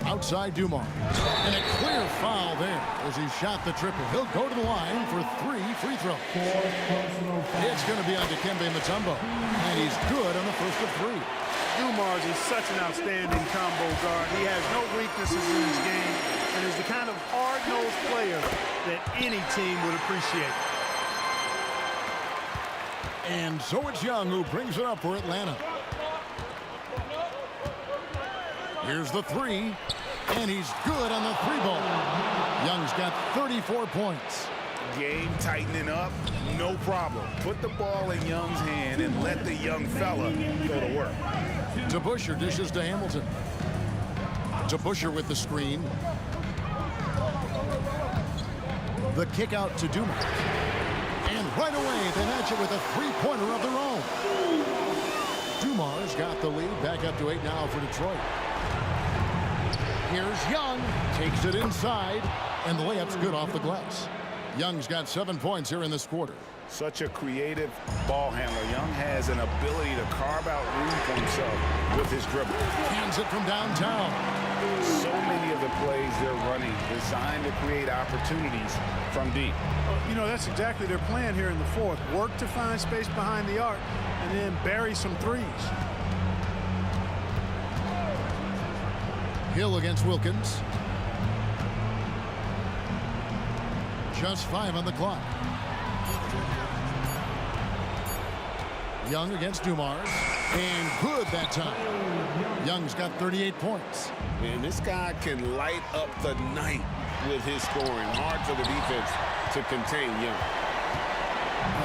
Outside Dumars. And a clear foul there as he shot the triple. He'll go to the line for 3 free throws. It's going to be on Dikembe Mutombo. And he's good on the first of 3. Dumars is such an outstanding combo guard. He has no weaknesses in his game and is the kind of hard-nosed player that any team would appreciate. And so it's Young who brings it up for Atlanta. Here's the 3, and he's good on the 3 ball. Young's got 34 points. Game tightening up, no problem. Put the ball in Young's hand and let the young fella go to work. DeBusschere dishes to Hamilton. DeBusschere with the screen. The kick out to Dumars. And right away, they match it with a 3-pointer of their own. Dumars got the lead, back up to 8 now for Detroit. Here's Young, takes it inside, and the layup's good off the glass. Young's got 7 points here in this quarter. Such a creative ball handler. Young has an ability to carve out room for himself with his dribble. Hands it from downtown. So many of the plays they're running designed to create opportunities from deep. You know, that's exactly their plan here in the fourth. Work to find space behind the arc and then bury some threes. Hill against Wilkins. Just 5 on the clock. Young against Dumars. And good that time. Young's got 38 points. Man, this guy can light up the night with his scoring. Hard for the defense to contain Young.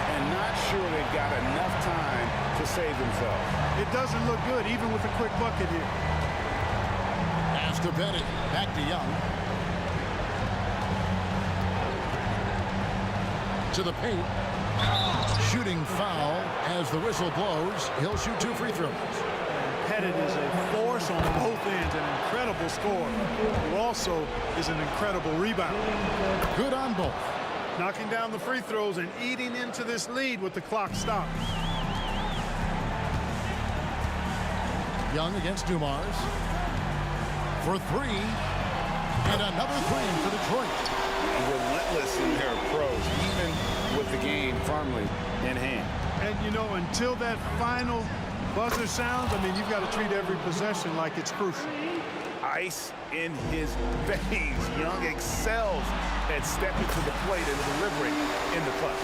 And not sure they've got enough time to save themselves. It doesn't look good, even with a quick bucket here. Pass to Bennett. Back to Young. To the paint. Shooting foul as the whistle blows. He'll shoot 2 free throws. Pettit is a force on both ends, an incredible scorer, who also is an incredible rebounder. Good on both. Knocking down the free throws and eating into this lead with the clock stopped. Young against Dumars. For 3. And another 3 for Detroit. Relentless in their approach, even with the game firmly in hand. And, you know, until that final buzzer sounds, I mean, you've got to treat every possession like it's crucial. Ice in his veins. Young excels at stepping to the plate and delivering in the clutch.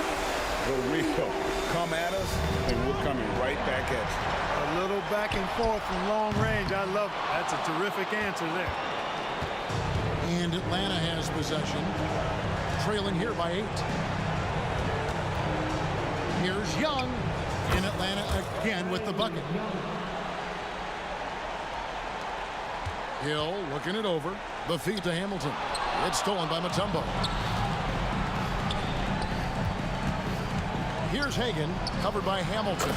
The real come at us, and we're coming right back at you. A little back and forth from long range. I love it. That's a terrific answer there. And Atlanta has possession. Trailing here by 8. Here's Young. In Atlanta again with the bucket. Hill looking it over. The feed to Hamilton. It's stolen by Mutombo. Here's Hagan, covered by Hamilton.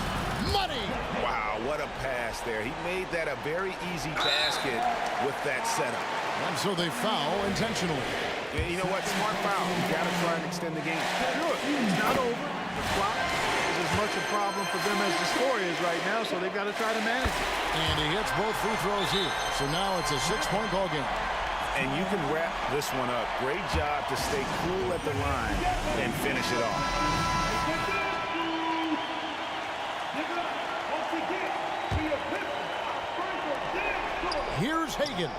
Money! Wow, what a pass there. He made that a very easy basket with that setup. And so they foul intentionally. Yeah, you know what? Smart foul. You got to try and extend the game. Sure, it's not over. The clock is as much a problem for them as the score is right now, so they've got to try to manage it. And he hits both free throws here. So now it's a 6-point ball game. And you can wrap this one up. Great job to stay cool at the line and finish it off. Here's Hagan.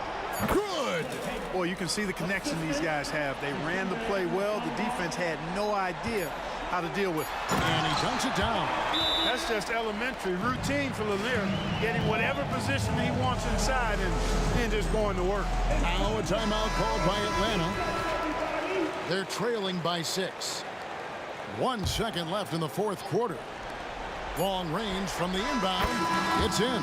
Good! Boy, you can see the connection these guys have. They ran the play well. The defense had no idea how to deal with it. And he dunks it down. That's just elementary routine for Lanier, getting whatever position he wants inside and then just going to work. Now a timeout called by Atlanta. They're trailing by 6. 1 second left in the 4th quarter. Long range from the inbound. It's in.